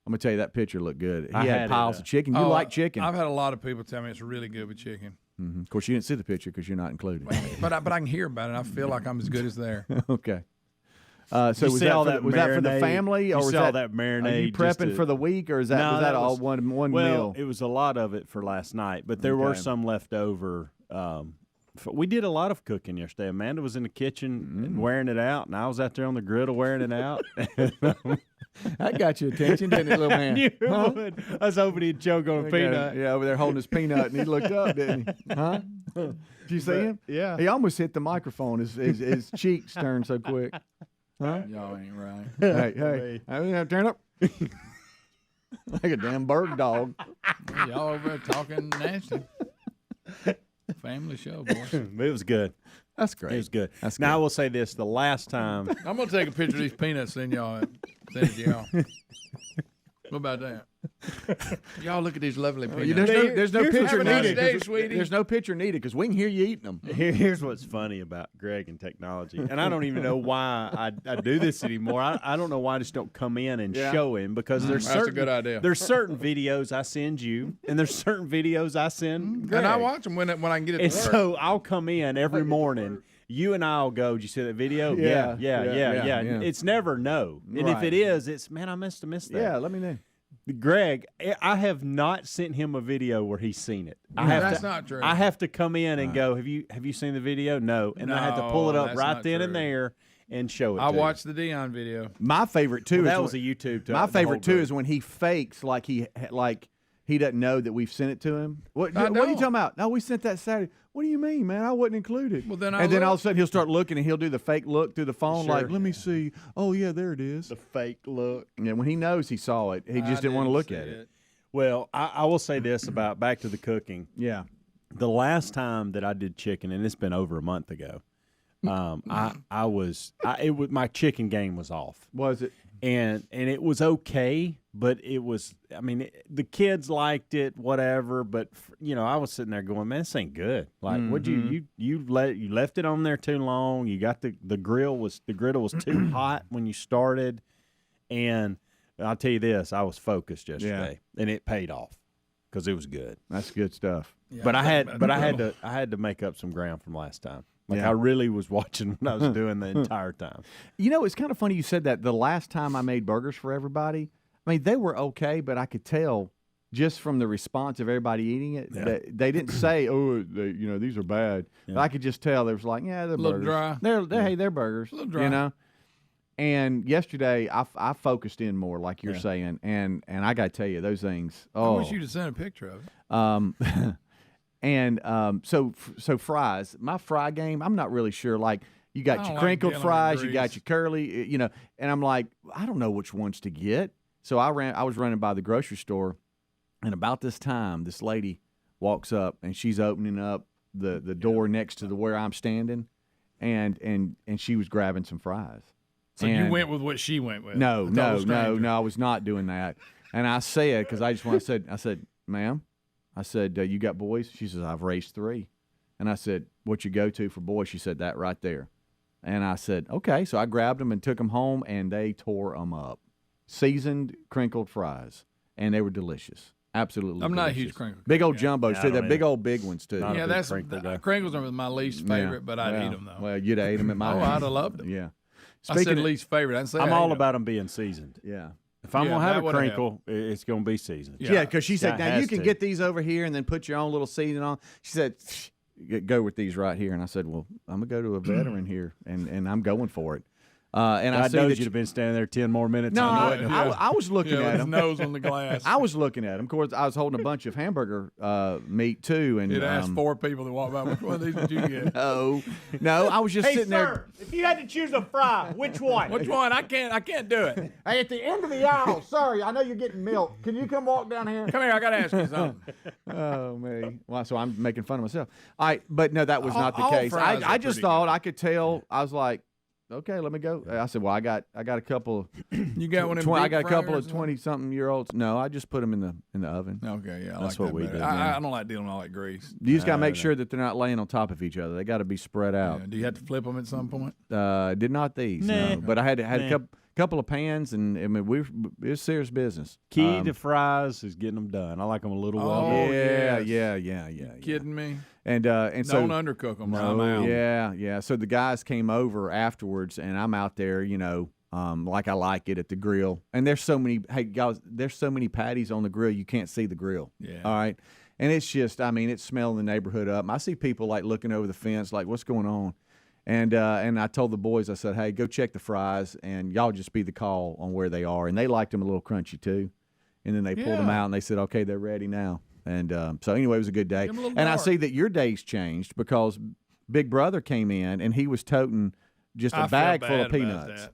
I'm gonna tell you that picture looked good. He I had had piles it, of chicken. You like chicken? I've had a lot of people tell me it's really good with chicken. Mm-hmm. Of course, you didn't see the picture because you're not included. But I can hear about it. I feel like I'm as good as there. Okay. So was that for the family, or was that marinade? Are you prepping for the week, or was that all one meal? It was a lot of it for last night, but there were some left over. We did a lot of cooking yesterday. Amanda was in the kitchen and wearing it out, and I was out there on the griddle wearing it out. That got your attention, didn't it, little man? I was hoping he'd choke on a peanut. Yeah, over there holding his peanut, and he looked up, didn't he? Huh? Did you see him? Yeah. He almost hit the microphone. His cheeks turned so quick. Huh? Y'all ain't right. Hey, turn up. Like a damn bird dog. Y'all over there talking nasty. Family show, boys. It was good. That's great. It was good. That's now good. I will say this: the last time I'm gonna take a picture of these peanuts and send it to y'all. What about that? Y'all look at these lovely peanuts. There's no picture Have a nice needed. day, sweetie. There's no picture needed because we can hear you eating them. Here's what's funny about Greg and technology, and I don't even know why I do this anymore. I don't know why I just don't come in and show him, because there's That's certain a good idea. There's certain videos I send you, and there's certain videos I send Greg. And I watch them when I can get it. And to work. so I'll come in every morning. You and I'll go, did you see that video? Yeah. It's never no. And if it is, it's, man, I must have missed that. Yeah, let me know. Greg, I have not sent him a video where he's seen it. That's not true. I have to come in and go, have you seen the video? No. And I have to pull it up that's right not then true. and there and show it I to watched the Dion video. My favorite too. that is was a YouTube. My favorite too is when he fakes like he doesn't know that we've sent it to him. What are you talking about? No, we sent that Saturday. What do you mean, man? I wasn't included. Well, then then all of a sudden he'll start looking and he'll do the fake look through the phone, Sure. like, let me see. Oh yeah, there it is. the fake look. Yeah, when he knows he saw it, he just didn't want to look at it. Well, I will say this about back to the cooking. Yeah. The last time that I did chicken, and it's been over a month ago, my chicken game was off. Was it? And it was okay, but it was. I mean, the kids liked it, whatever. But I was sitting there going, "Man, this ain't good." Like, what you left it on there too long. You got the griddle was too hot when you started, and I'll tell you this: I was focused yesterday, and it paid off because it was good. That's good stuff. Yeah, but I had to make up some ground from last time. Like I really was watching what I was doing the entire time. It's kind of funny you said that. The last time I made burgers for everybody, I mean, they were okay, but I could tell just from the response of everybody eating it that they didn't say, "Oh, these are bad." Yeah. But I could just tell there was like, "Yeah, they're burgers. Dry. They're burgers." A little dry. And yesterday I focused in more, like you're saying, and I got to tell you those things. Oh, I wish you'd have sent a picture of it. And so fries, my fry game, I'm not really sure. Like you got your crinkled fries, you got your curly, and I'm like, I don't know which ones to get. So I was running by the grocery store, and about this time, this lady walks up and she's opening up the door next to where I'm standing, and she was grabbing some fries. So you went with what she went with? No, I was not doing that. And I said, because I just want to say, I said, ma'am. I said, you got boys? She says, I've raised 3. And I said, what you go to for boys? She said, that right there. And I said, okay. So I grabbed them and took them home, and they tore them up. Seasoned, crinkled fries. And they were delicious. Absolutely I'm delicious. not a huge crinkle. Big old jumbos, too. They're big old big ones, too. Yeah, that's crinkles are my least favorite, but I'd eat them, though. Well, you'd have ate them at my house. I'd have loved them. Yeah. I said least favorite. I didn't say I'm all about them being seasoned. Yeah. If I'm going to have a crinkle, it's going to be seasoned. Yeah, because she said, now you can get these over here and then put your own little seasoning on. She said, go with these right here. And I said, well, I'm going to go to a veteran here, and I'm going for it. And I know you'd have been standing there 10 more minutes. No, I was looking at him. His nose on the glass. I was looking at him. Of course, I was holding a bunch of hamburger meat, too. And it asked 4 people to walk by. Which one of these did you get? No, I was just sitting there. If you had to choose a fry, which one? Which one? I can't do it. Hey, at the end of the aisle, sorry, I know you're getting milk. Can you come walk down here? Come here, I got to ask you something. Oh, me. Well, so I'm making fun of myself. All right, but no, that was not the case. I just thought I could tell. I was like, okay, let me go. I said, well, I got a couple. You got one of I got a couple of 20-something-year-olds. No, I just put them in the oven. Okay, yeah, that's like what we better. did. I don't like dealing with all that grease. You just got to make sure that they're not laying on top of each other. They got to be spread out. Yeah. Do you have to flip them at some point? Did not these. No. But I had a couple of pans, and I mean, it's serious business. Key to fries is getting them done. I like them a little well. Oh, yes. yeah. Kidding me? And so don't undercook them. I'm out. Yeah. So the guys came over afterwards, and I'm out there, like I like it at the grill. And there's so many. Hey guys, there's so many patties on the grill, you can't see the grill. Yeah. All right. And it's just, I mean, it's smelling the neighborhood up. I see people like looking over the fence, like, what's going on? And I told the boys, I said, hey, go check the fries, and y'all just be the call on where they are. And they liked them a little crunchy too. And then they pulled them out, and they said, okay, they're ready now. And so anyway, it was a good day. And I see that your day's changed because Big Brother came in, and he was toting just a bag full of peanuts.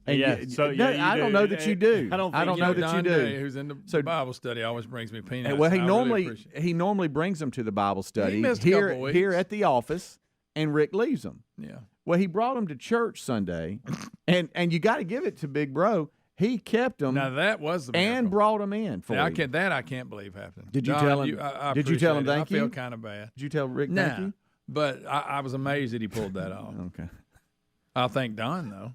And I don't know that you do. I don't know that you do. Who's in the Bible study always brings me peanuts. Well, he normally brings them to the Bible study He missed a couple weeks. here at the office, and Rick leaves them. Yeah. Well, he brought them to church Sunday, and you got to give it to Big Bro. He kept them. Now that was the miracle. And brought them in for you. I can't believe happened. Did you tell him? Did you tell him thank you? I feel kind of bad. Did you tell Rick thank you? But I was amazed that he pulled that off. Okay. I'll thank Don though.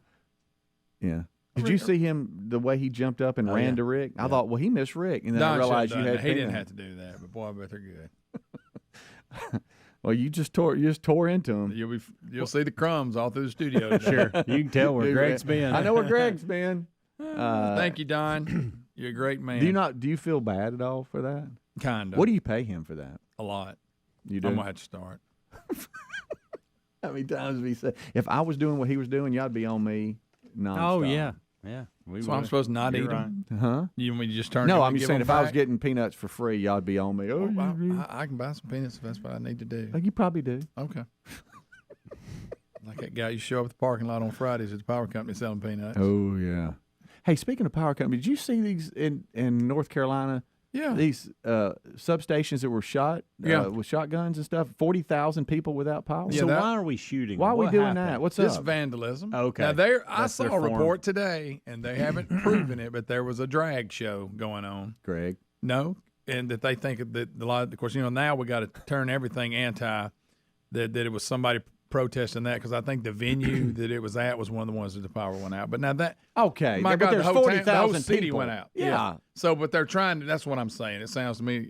Yeah. Did you see him the way he jumped up and ran to Rick? I thought, well, he missed Rick, and then Don I realized you had. He didn't have to do that, but boy, I bet they're good. Well, you just tore into him. You'll see the crumbs all through the studio. Sure, you can tell where Greg's been. I know where Greg's been. Thank you, Don. You're a great man. Do you feel bad at all for that? Kind of. What do you pay him for that? A lot. You do? I'm gonna have to start. How many times have he said, if I was doing what he was doing, y'all'd be on me nonstop? Oh, yeah. So I'm supposed to not eat them? Huh? You want me to just turn? No, them I'm and just give saying them if I was back? getting peanuts for free, y'all'd be on me. Oh, I can buy some peanuts if that's what I need to do. You probably do. Okay. Like that guy, you show up at the parking lot on Fridays at the power company selling peanuts. Oh yeah. Hey, speaking of power company, did you see these in North Carolina? Yeah. These substations that were shot with shotguns and stuff. 40,000 people without power. So why are we shooting? Why are we doing happened? that? What's This up? vandalism. Okay. Now I That's saw their a form. report today, and they haven't proven it, but there was a drag show going on. Greg. No, and that they think that a lot. Of course, now we got to turn everything anti. That it was somebody protesting that because I think the venue that it was at was one of the ones that the power went out. But now that okay, my but God, there's the whole 40,000 city people. went out. Yeah. So, but they're trying to. That's what I'm saying. It sounds to me,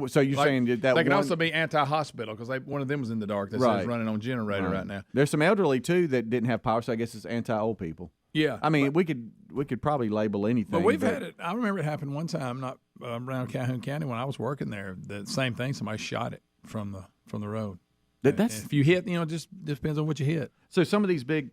So you're saying that they one, could also be anti-hospital because one of them was in the dark. That says running on generator right now. There's some elderly too that didn't have power, so I guess it's anti-old people. Yeah, I mean we could probably label anything. But we've had it. I remember it happened one time, not around Calhoun County when I was working there. The same thing. Somebody shot it from the road. That's if you hit, just depends on what you hit. So some of these big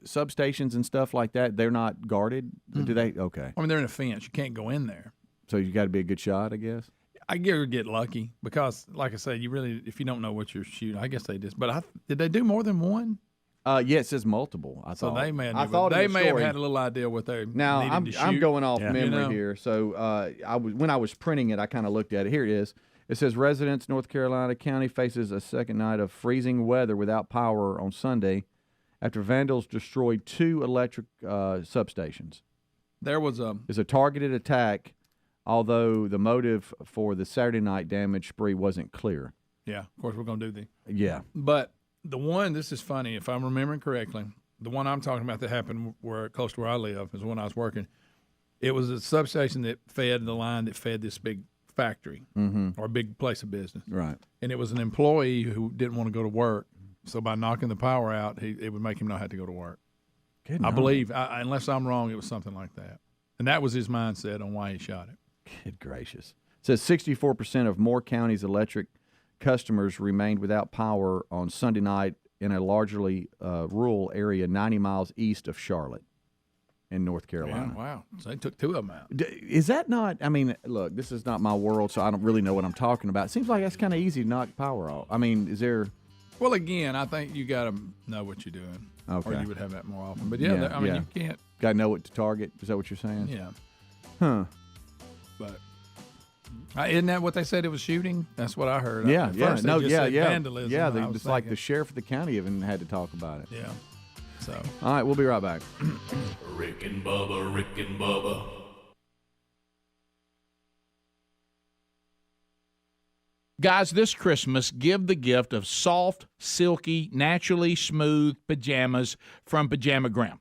substations and stuff like that, they're not guarded. Do they? Okay. I mean, they're in a fence. You can't go in there. So you got to be a good shot, I guess. I get lucky because, like I said, if you don't know what you're shooting, I guess they just. But did they do more than one? Yeah, it says multiple. I thought. So they may have. They may have had a little idea what they now. needed to shoot. I'm going off memory here. So when I was printing it, I kind of looked at it. Here it is. It says residents North Carolina County faces a second night of freezing weather without power on Sunday after vandals destroyed 2 electric substations. There was It's a targeted attack, although the motive for the Saturday night damage spree wasn't clear. Yeah, of course we're going to do But the one, this is funny, if I'm remembering correctly, the one I'm talking about that happened close to where I live is when I was working. It was a substation that fed the line that fed this big factory or a big place of business. Right. And it was an employee who didn't want to go to work. So by knocking the power out, it would make him not have to go to work. Good I believe, unless I'm wrong, it was something like that. And that was his mindset on why he shot it. Good gracious. It says 64% of Moore County's electric customers remained without power on Sunday night in a largely rural area 90 miles east of Charlotte in North Carolina. Yeah, wow. So they took 2 of them out. Is that not, I mean, look, this is not my world, so I don't really know what I'm talking about. It seems like that's kind of easy to knock power off. I mean, is there... Well, again, I think you got to know what you're doing. Okay. Or you would have that more often. But, I mean, you can't... Got to know what to target. Is that what you're saying? Yeah. Huh. But... isn't that what they said it was shooting? That's what I heard. Yeah, First they just said vandalism. Yeah, it's like the sheriff of the county even had to talk about it. Yeah. So. All right, we'll be right back. Rick and Bubba, Rick and Bubba. Guys, this Christmas, give the gift of soft, silky, naturally smooth pajamas from Pajamagram.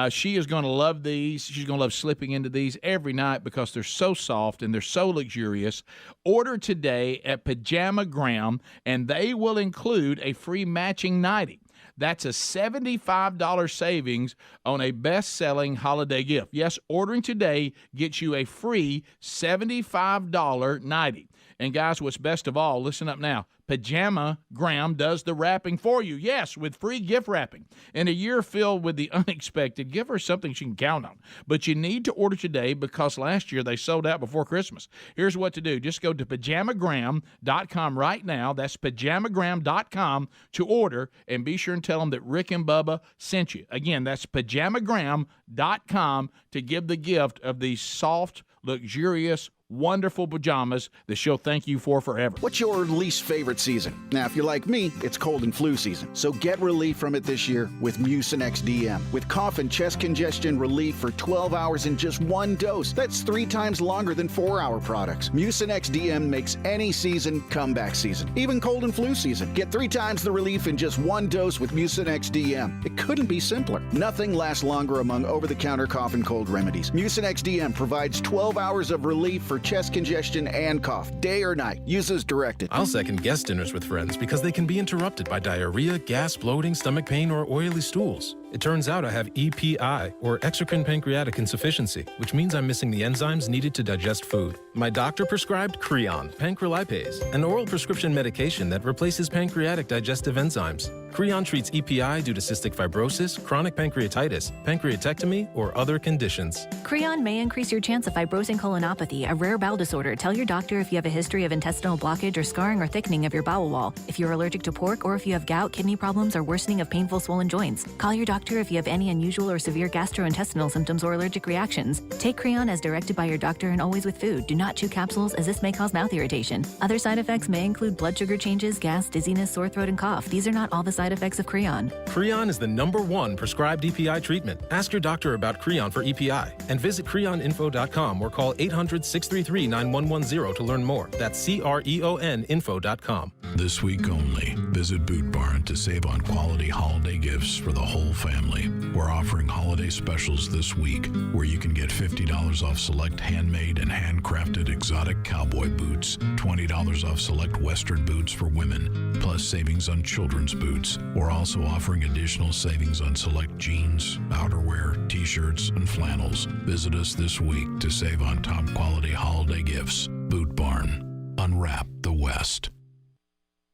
She is going to love these. She's going to love slipping into these every night because they're so soft and they're so luxurious. Order today at Pajamagram, and they will include a free matching nightie. That's a $75 savings on a best-selling holiday gift. Yes, ordering today gets you a free $75 nightie. And guys, what's best of all, listen up now. Pajamagram does the wrapping for you. Yes, with free gift wrapping. In a year filled with the unexpected, give her something she can count on. But you need to order today because last year they sold out before Christmas. Here's what to do. Just go to Pajamagram.com right now. That's Pajamagram.com to order, and be sure and tell them that Rick and Bubba sent you. Again, that's Pajamagram.com to give the gift of these soft, luxurious, wonderful pajamas that she'll thank you for forever. What's your least favorite season? Now, if you're like me, it's cold and flu season. So get relief from it this year with Mucinex DM. With cough and chest congestion relief for 12 hours in just one dose. That's 3 times longer than 4-hour products. Mucinex DM makes any season comeback season. Even cold and flu season. Get 3 times the relief in just one dose with Mucinex DM. It couldn't be simpler. Nothing lasts longer among over-the-counter cough and cold remedies. Mucinex DM provides 12 hours of relief for chest congestion and cough, day or night. Use as directed. I'll second guest dinners with friends because they can be interrupted by diarrhea, gas, bloating, stomach pain, or oily stools. It turns out I have EPI, or exocrine pancreatic insufficiency, which means I'm missing the enzymes needed to digest food. My doctor prescribed Creon, pancrelipase, an oral prescription medication that replaces pancreatic digestive enzymes. Creon treats EPI due to cystic fibrosis, chronic pancreatitis, pancreatectomy, or other conditions. Creon may increase your chance of fibrosing colonopathy, a rare bowel disorder. Tell your doctor if you have a history of intestinal blockage or scarring or thickening of your bowel wall, if you're allergic to pork, or if you have gout, kidney problems, or worsening of painful swollen joints. Call your doctor if you have any unusual or severe gastrointestinal symptoms or allergic reactions. Take Creon as directed by your doctor and always with food. Do not chew capsules, as this may cause mouth irritation. Other side effects may include blood sugar changes, gas, dizziness, sore throat, and cough. These are not all the side effects of Creon. Creon is the #1 prescribed EPI treatment. Ask your doctor about Creon for EPI and visit creoninfo.com or call 800-633-9110 to learn more. That's CREONinfo.com. This week only, visit Boot Barn to save on quality holiday gifts for the whole family. We're offering holiday specials this week where you can get $50 off select handmade and handcrafted exotic cowboy boots, $20 off select Western boots for women, plus savings on children's boots. We're also offering additional savings on select jeans, outerwear, t-shirts, and flannels. Visit us this week to save on top quality holiday gifts. Boot Barn. Unwrap the West.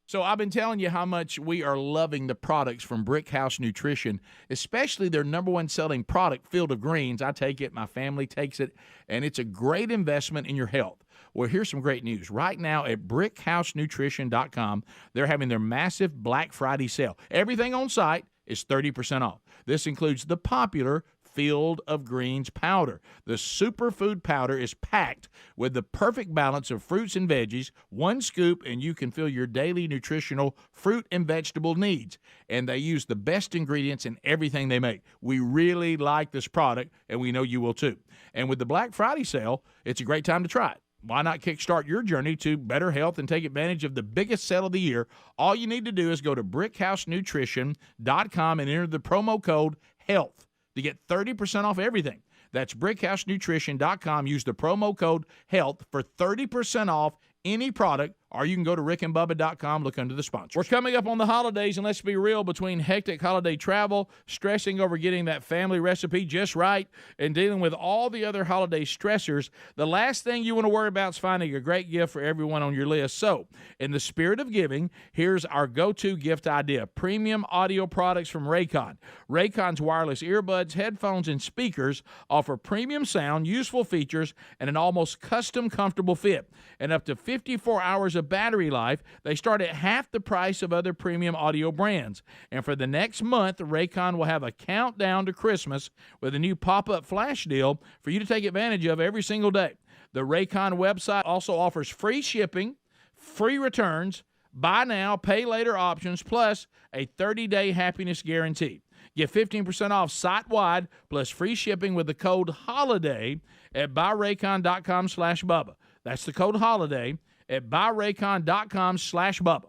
So I've been telling you how much we are loving the products from Brick House Nutrition, especially their #1 selling product, Field of Greens. I take it, my family takes it, and it's a great investment in your health. Well, here's some great news. Right now at brickhousenutrition.com, they're having their massive Black Friday sale. Everything on site is 30% off. This includes the popular Field of Greens powder. The superfood powder is packed with the perfect balance of fruits and veggies, 1 scoop, and you can fill your daily nutritional fruit and vegetable needs. And they use the best ingredients in everything they make. We really like this product, and we know you will too. And with the Black Friday sale, it's a great time to try it. Why not kickstart your journey to better health and take advantage of the biggest sale of the year? All you need to do is go to brickhousenutrition.com and enter the promo code HEALTH to get 30% off everything. That's brickhousenutrition.com. Use the promo code HEALTH for 30% off any product, or you can go to rickandbubba.com, look under the sponsors. We're coming up on the holidays, and let's be real, between hectic holiday travel, stressing over getting that family recipe just right, and dealing with all the other holiday stressors, the last thing you want to worry about is finding a great gift for everyone on your list. So, in the spirit of giving, here's our go-to gift idea: premium audio products from Raycon. Raycon's wireless earbuds, headphones, and speakers offer premium sound, useful features, and an almost custom comfortable fit. And up to 54 hours of battery life. They start at half the price of other premium audio brands. And for the next month, Raycon will have a countdown to Christmas with a new pop-up flash deal for you to take advantage of every single day. The Raycon website also offers free shipping, free returns, buy now, pay later options, plus a 30-day happiness guarantee. Get 15% off site-wide plus free shipping with the code HOLIDAY at buyraycon.com/Bubba. That's the code HOLIDAY at buyraycon.com/Bubba.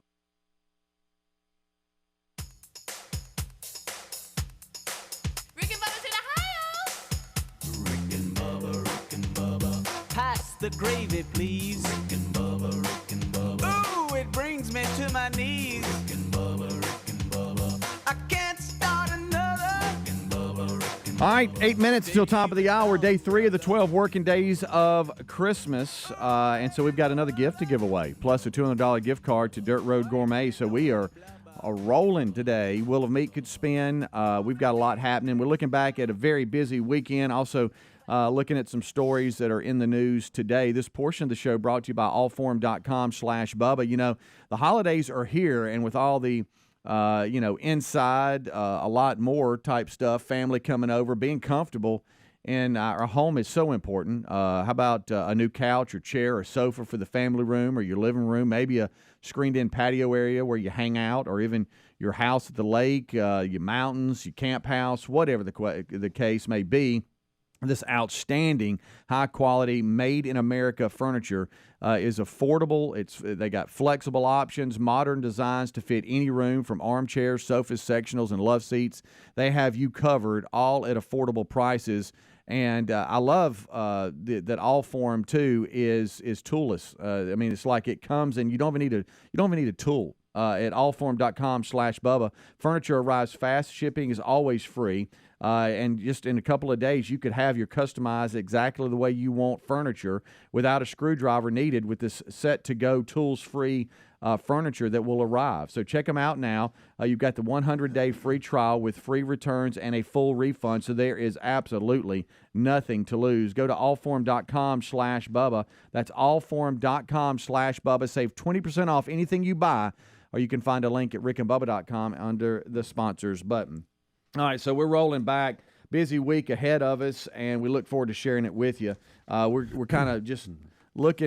Pass the gravy, please. Rick and Bubba, Rick and Bubba. Ooh, it brings me to my knees. Rick and Bubba, Rick and Bubba. I can't start another. Rick and Bubba, Rick and Bubba. All right, 8 minutes till top of the hour, day 3 of the 12 working days of Christmas. And so we've got another gift to give away, plus a $200 gift card to Dirt Road Gourmet. So we are rolling today. Wheel of Meat could spin. We've got a lot happening. We're looking back at a very busy weekend. Also, looking at some stories that are in the news today. This portion of the show brought to you by allforum.com/Bubba. You know, the holidays are here, and with all the, inside, a lot more type stuff, family coming over, being comfortable in our home is so important. How about a new couch or chair or sofa for the family room or your living room, maybe a screened-in patio area where you hang out, or even your house at the lake, your mountains, your camp house, whatever the case may be. This outstanding, high-quality, made-in-America furniture is affordable. They got flexible options, modern designs to fit any room, from armchairs, sofas, sectionals, and love seats. They have you covered, all at affordable prices. And I love that All Forum too is toolless. I mean, it's like it comes and you don't even need a tool. At allforum.com/Bubba, furniture arrives fast. Shipping is always free. And just in a couple of days, you could have your customized exactly the way you want furniture without a screwdriver needed, with this set-to-go, tools-free furniture that will arrive. So check them out now. You've got the 100-day free trial with free returns and a full refund, so there is absolutely nothing to lose. Go to allforum.com/Bubba. That's allforum.com/Bubba. Save 20% off anything you buy, or you can find a link at rickandbubba.com under the sponsors button. All right, so we're rolling back. Busy week ahead of us, and we look forward to sharing it with you. We're kind of just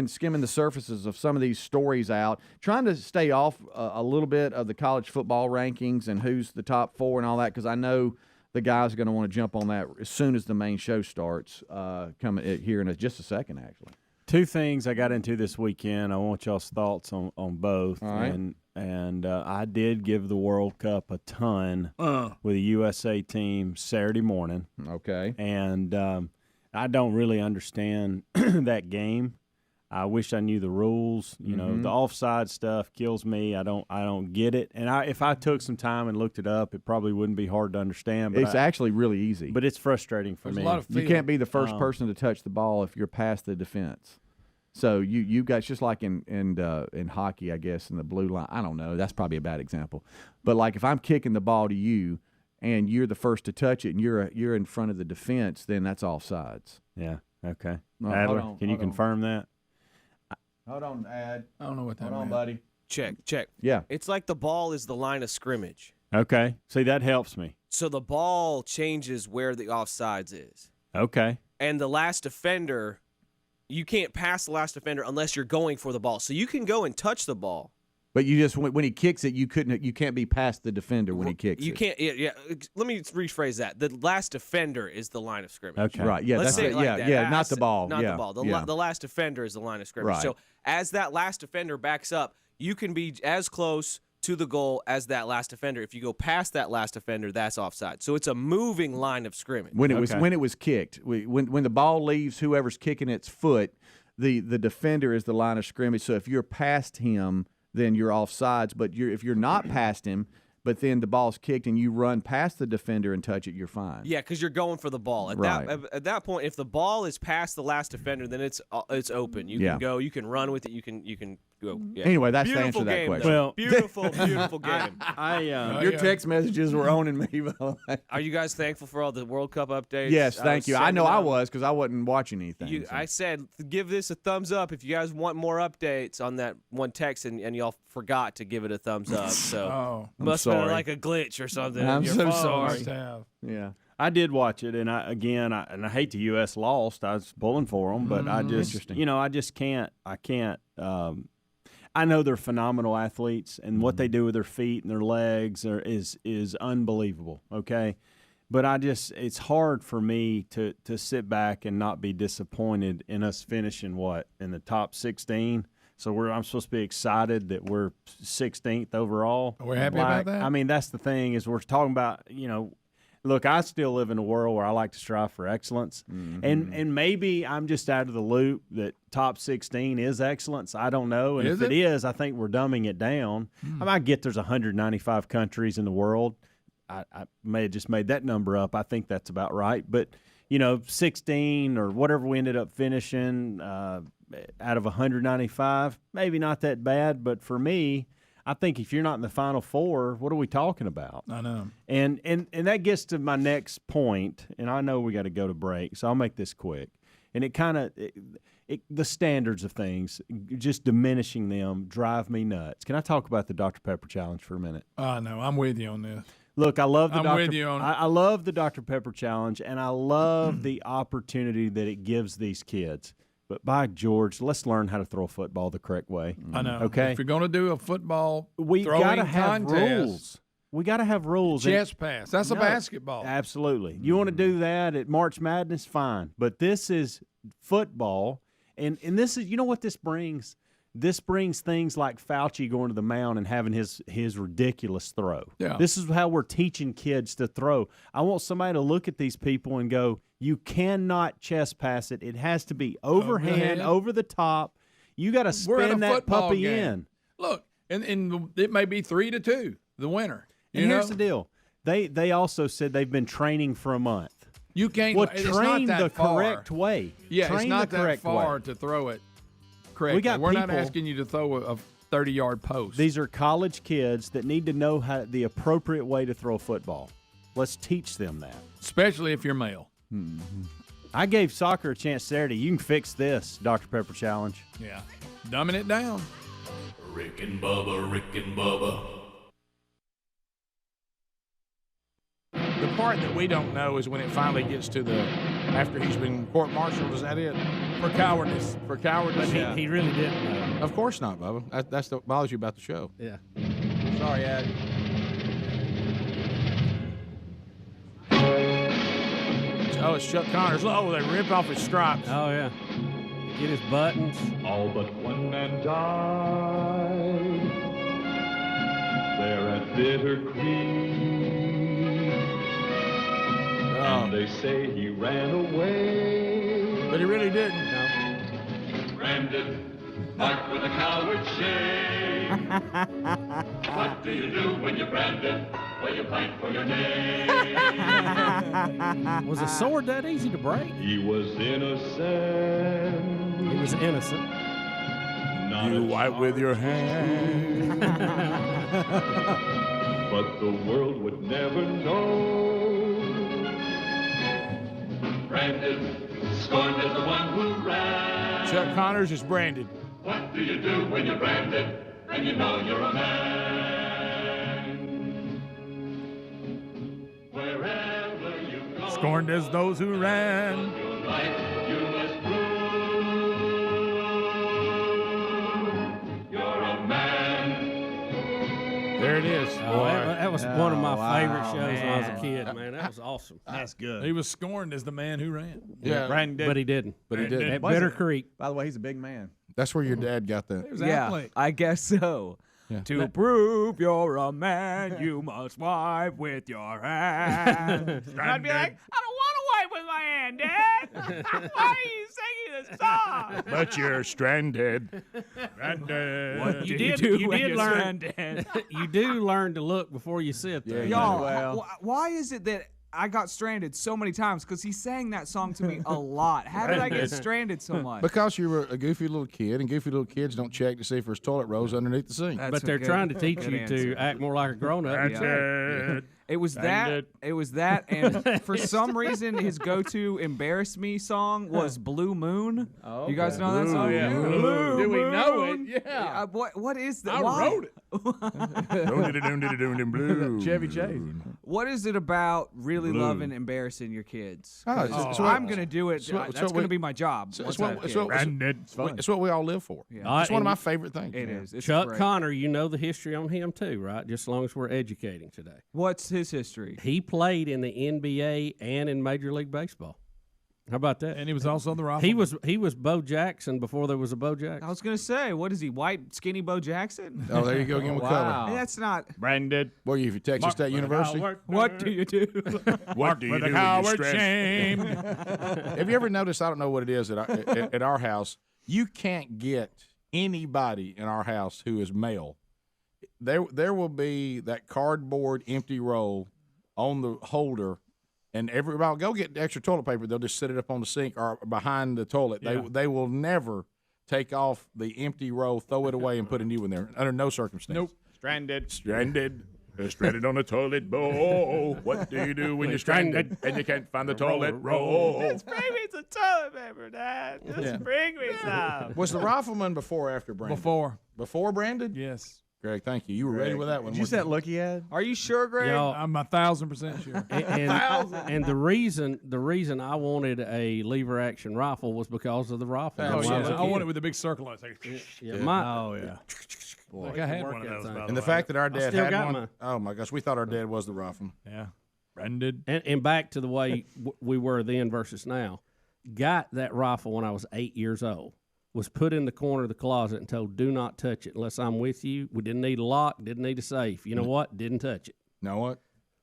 skimming the surfaces of some of these stories out, trying to stay off a little bit of the college football rankings and who's the top 4 and all that, because I know the guys are going to want to jump on that as soon as the main show starts, coming here in just a second, actually. 2 things I got into this weekend. I want y'all's thoughts on both. All right. And I did give the World Cup a ton with the USA team Saturday morning. Okay. And I don't really understand that game. I wish I knew the rules. You know, the offside stuff kills me. I don't get it. And if I took some time and looked it up, it probably wouldn't be hard to understand. But it's actually really easy. But it's frustrating for me. A lot of you can't be the first person to touch the ball if you're past the defense. So you guys, just like in hockey, I guess, in the blue line. I don't know. That's probably a bad example. But like if I'm kicking the ball to you and you're the first to touch it and you're in front of the defense, then that's offsides. Yeah. Okay. No, Adler, can you confirm that? Hold on, Ad. I don't know what that means. Hold on, buddy. Check. Yeah. It's like the ball is the line of scrimmage. Okay. See, that helps me. So the ball changes where the offsides is. Okay. And the last defender, you can't pass the last defender unless you're going for the ball. So you can go and touch the ball. But you just when he kicks it, you can't be past the defender when he kicks it. You can't. Yeah. Let me rephrase that. The last defender is the line of scrimmage. Okay. Right. Yeah. Let's that's say it like that. Yeah. Not the ball. Not yeah. the ball. Yeah. The last defender is the line of scrimmage. Right. So as that last defender backs up, you can be as close to the goal as that last defender. If you go past that last defender, that's offside. So it's a moving line of scrimmage. When it was kicked, when the ball leaves whoever's kicking its foot, the defender is the line of scrimmage. So if you're past him, then you're offsides. But if you're not past him, but then the ball's kicked and you run past the defender and touch it, you're fine. Yeah, because you're going for the ball. At that point, if the ball is past the last defender, then it's open. You can go. You can run with it. You can go. Yeah. Anyway, that's beautiful the answer to that game, question. Well, beautiful game. Your text messages were owning me. Are you guys thankful for all the World Cup updates? Yes, thank you. I know I was, because I wasn't watching anything. I said give this a thumbs up if you guys want more updates on that one text, and y'all forgot to give it a thumbs up. So must have been like a glitch or something. I'm so sorry. Yeah. I did watch it, and I hate the U.S. lost. I was pulling for them, but I just can't. I know they're phenomenal athletes, and what they do with their feet and their legs is unbelievable. Okay, but it's hard for me to sit back and not be disappointed in us finishing in the top 16. So I'm supposed to be excited that we're 16th overall. We're happy about that. I mean, that's the thing is we're talking about, look, I still live in a world where I like to strive for excellence. And maybe I'm just out of the loop that top 16 is excellence. I don't know. And if it is, I think we're dumbing it down. I mean, I get there's 195 countries in the world. I may have just made that number up. I think that's about right. But, 16 or whatever we ended up finishing out of 195, maybe not that bad. But for me, I think if you're not in the Final Four, what are we talking about? I know. And that gets to my next point, and I know we got to go to break, so I'll make this quick. And it kind of the standards of things, just diminishing them, drive me nuts. Can I talk about the Dr. Pepper Challenge for a minute? No, I'm with you on this. Look, I love the I love the Dr. Pepper Challenge, and I love the opportunity that it gives these kids. But by George, let's learn how to throw a football the correct way. I know. Okay. If you're going to do a football we throwing gotta have contest, rules. We got to have rules. Chess pass. That's a basketball. Absolutely. You want to do that at March Madness? Fine. But this is football, and this is, what this brings? This brings things like Fauci going to the mound and having his ridiculous throw. Yeah. This is how we're teaching kids to throw. I want somebody to look at these people and go, you cannot chest pass it. It has to be overhand, over the top. You got to spin that puppy in. Look, and it may be 3-2, the winner. And here's the deal. They also said they've been training for a month. You can't train the correct way. Yeah, train it's not the that correct far way. to throw it correctly. We're not asking you to throw a 30-yard post. These are college kids that need to know the appropriate way to throw a football. Let's teach them that. Especially if you're male. I gave soccer a chance Saturday. You can fix this, Dr. Pepper Challenge. Yeah. Dumbing it down. Rick and Bubba, Rick and Bubba. The part that we don't know is when it finally gets to after he's been court-martialed. Is that it? For cowardice. For cowardice. But he really didn't know. Of course not, Bubba. That's what bothers you about the show. Yeah. Sorry, Ad. Oh, it's Chuck Connors. Oh, they rip off his stripes. Oh, yeah. Get his buttons. All but one man died there at Bitter Creek. And they say he ran away. But he really didn't. No. Branded, marked with a coward shame. What do you do when you're branded? Well, you fight for your name. Was a sword that easy to break? He was innocent. He was innocent. You wipe with your hand. But the world would never know. Branded, scorned as the one who ran. Chuck Connors is branded. What do you do when you're branded and you know you're a man? Wherever you go, Scorned as those who ran. your life you must prove you're a man. There it is. Oh, that was one of my favorite shows when I was a man. kid, man. That was awesome. That's good. He was scorned as the man who ran. Yeah, But he didn't. But he didn't. At Bitter Creek. By the way, he's a big man. That's where your dad got that. Yeah, I guess so. Yeah. To prove you're a man, you must wipe with your hand. I'd be like, I don't want to wipe with my hand, Dad. Why are you singing this song? But you're stranded. Stranded. What You do did, do you when did you're learn. stranded? You do learn to look before you sit there. Y'all, why is it that I got stranded so many times? Because he sang that song to me a lot. How did I get stranded so much? Because you were a goofy little kid, and goofy little kids don't check to see if there's toilet rolls underneath the sink. But they're trying to teach you to act more like a grown-up. That's it. It was that. It was that, and for some reason, his go-to "Embarrass Me" song was "Blue Moon." Oh, you guys know that song? Yeah. Blue Do we know it? Moon. Yeah. What is that? I Why? wrote it. Blue. Chevy Chase. What is it about really loving embarrassing your kids? I'm gonna do it. That's gonna be my job. It's what we all live for. Yeah. It's one of my favorite things. It is. It's Chuck great. Connor, you know the history on him too, right? Just as long as we're educating today. What's his history? He played in the NBA and in Major League Baseball. How about that? And he was also the He was Bo Jackson before there was a Bo Jackson. I was gonna say, what is he? White, skinny Bo Jackson? Oh, there you go again with color. Hey, that's not. Branded. What are you, Texas State University? What do you do? What do you do when you're stressed? Have you ever noticed, I don't know what it is at our house, you can't get anybody in our house who is male. There will be that cardboard empty roll on the holder, and everybody go get extra toilet paper. They'll just set it up on the sink or behind the toilet. Yeah. They will never take off the empty roll, throw it away, and put a new one there under no circumstance. Nope. Stranded. Stranded on the toilet bowl. What do you do when you're stranded and you can't find the toilet roll? Just bring me some toilet paper, Dad. Just bring me some. Was the rifleman before or after Brandon? Before. Before Brandon? Yes. Greg, thank you. You were ready with that one. Did you see that look he had? Are you sure, Greg? I'm 1,000% sure. And the reason I wanted a lever action rifle was because of the rifle. Oh, yeah. I want it with a big circle on it. Yeah. Boy, like I had one of those. And the fact that our dad had one. Oh my gosh, we thought our dad was the rifleman. Yeah. Branded. And back to the way we were then versus now. Got that rifle when I was 8 years old. Was put in the corner of the closet and told, do not touch it unless I'm with you. We didn't need a lock, didn't need a safe. You know what? Didn't touch it. Know what?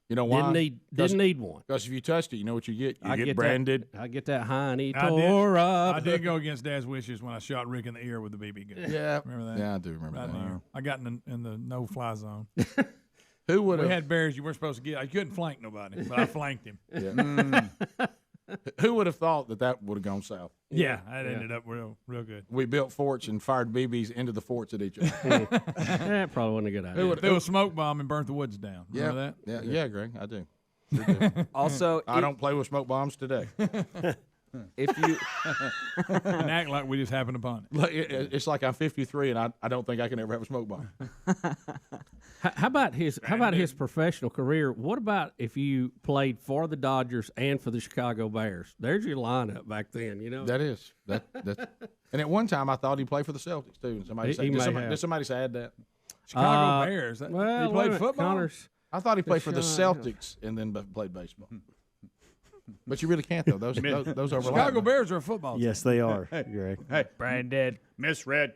You know why? Didn't need one. Because if you touched it, you know what you get? You get branded. I get that hiney I tore up. I did go against Dad's wishes when I shot Rick in the ear with the BB gun. Yeah. Remember that? Yeah, I do remember that. I got in the no-fly zone. Who would have? We had bears you weren't supposed to get. I couldn't flank nobody, but I flanked him. Yeah. Who would have thought that would have gone south? Yeah, that ended up real good. We built forts and fired BBs into the forts at each other. That probably wasn't a good idea. Threw a smoke bomb and burnt the woods down. Remember that? Yeah, Greg, I do. Also, I don't play with smoke bombs today. If you and act like we just happened upon it. It's like I'm 53 and I don't think I can ever have a smoke bomb. How about his professional career? What about if you played for the Dodgers and for the Chicago Bears? There's your lineup back then, you know. That is that. And at one time I thought he played for the Celtics too. And did somebody say that? Chicago Bears. He played football. Connors, I thought he played for the Celtics and then played baseball. But you really can't though. Those overlap. Chicago Bears are a football team. Yes, they are, Greg. Hey, Branded. misread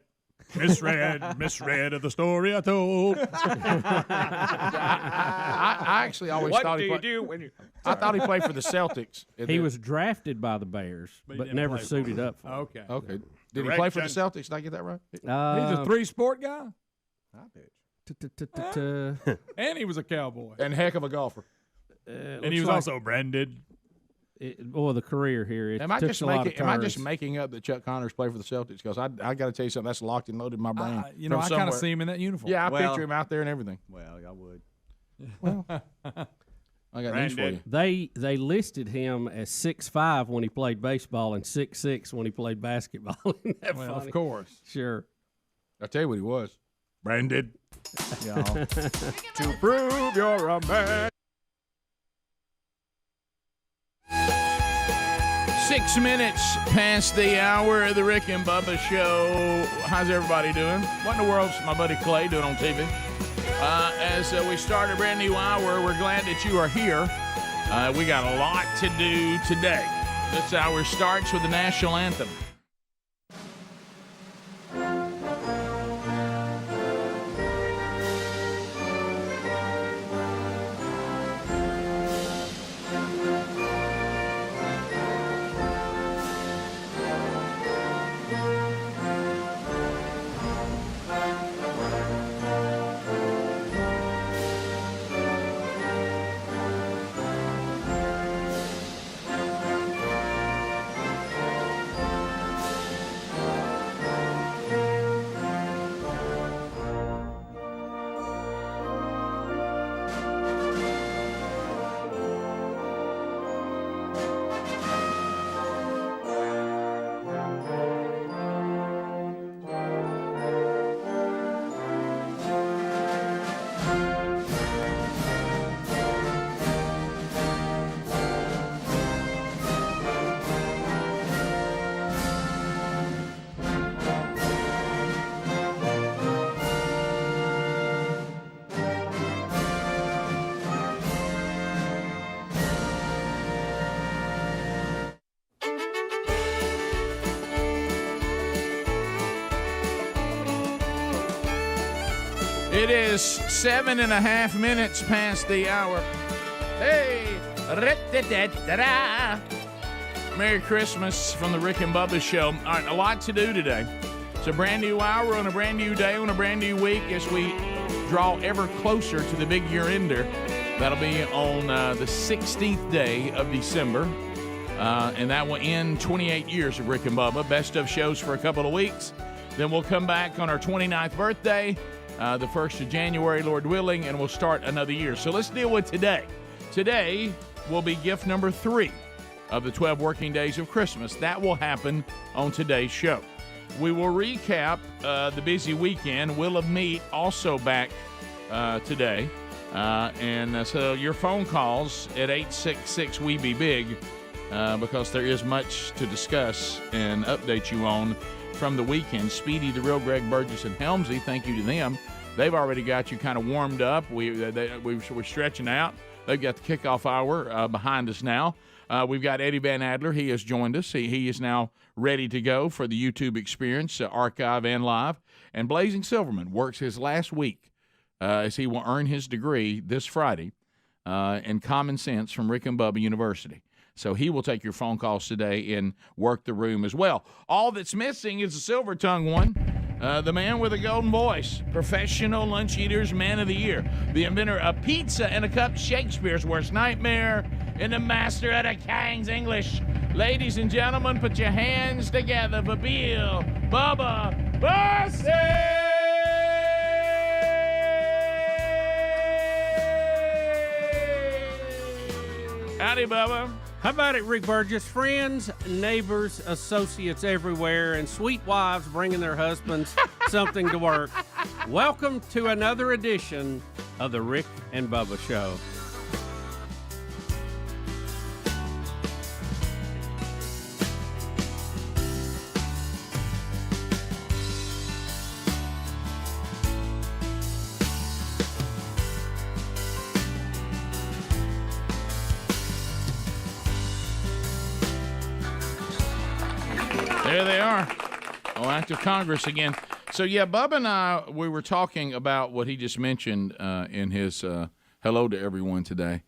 of the story I told. I actually always thought he played. I thought he played for the Celtics. He was drafted by the Bears, but never suited up for them. Okay. Did he play for the Celtics? Did I get that right? He's a three-sport guy. I bet. And he was a cowboy. And heck of a golfer. And he was also branded. The career here. Am I just making up that Chuck Connors played for the Celtics? Because I got to tell you something that's locked and loaded in my brain. I kind of see him in that uniform. Yeah, I picture him out there and everything. Well, I would. Well, I got news for you. They listed him as 6'5" when he played baseball and 6'6" when he played basketball. Isn't that funny? Of course. Sure. I'll tell you what he was. Branded. To prove you're a man. 6 minutes past the hour of the Rick and Bubba Show. How's everybody doing? What in the world's my buddy Clay doing on TV? As we start a brand new hour, we're glad that you are here. We got a lot to do today. This hour starts with the national anthem. It is 7.5 minutes past the hour. Hey, Merry Christmas from the Rick and Bubba Show. All right, a lot to do today. It's a brand new hour on a brand new day on a brand new week as we draw ever closer to the big year-ender. That'll be on the 16th day of December, and that will end 28 years of Rick and Bubba. Best of shows for a couple of weeks. Then we'll come back on our 29th birthday, the 1st of January, Lord willing, and we'll start another year. So let's deal with today. Today will be gift number 3 of the 12 working days of Christmas. That will happen on today's show. We will recap the busy weekend. Will of Meat also back today. So your phone calls at 866-WE-BE-BIG because there is much to discuss and update you on from the weekend. Speedy, the real Greg, Burgess, and Helmsy, thank you to them. They've already got you kind of warmed up. We're stretching out. They've got the kickoff hour behind us now. We've got Eddie Van Adler. He has joined us. He is now ready to go for the YouTube experience, archive and live. And Blazing Silverman works his last week as he will earn his degree this Friday in Common Sense from Rick and Bubba University. So he will take your phone calls today and work the room as well. All that's missing is the silver-tongued one, the man with a golden voice, professional lunch eater's man of the year, the inventor of pizza and a cup, Shakespeare's worst nightmare, and the master of the King's English. Ladies and gentlemen, put your hands together for Bill Bubba Bussey! Howdy, Bubba. How about it, Rick Burgess? Friends, neighbors, associates everywhere, and sweet wives bringing their husbands something to work. Welcome to another edition of the Rick and Bubba Show. There they are. Oh, act of Congress again. So, yeah, Bubba and I, we were talking about what he just mentioned in his hello to everyone today.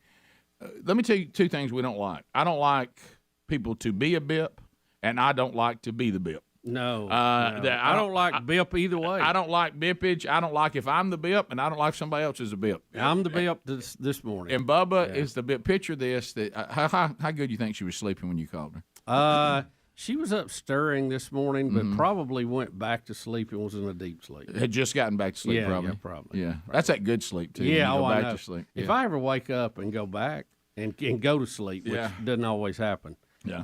Let me tell you 2 things we don't like. I don't like people to be a bip, and I don't like to be the bip. No. I don't like bip either way. I don't like bippage. I don't like if I'm the bip, and I don't like if somebody else is a bip. I'm the bip this morning. And Bubba is the bip. Picture this. How good do you think she was sleeping when you called her? She was up stirring this morning, but probably went back to sleep and was in a deep sleep. Had just gotten back to sleep, probably. Yeah, probably. Yeah, that's that good sleep, too. Yeah, I know. To sleep. If I ever wake up and go back and go to sleep, which doesn't always happen,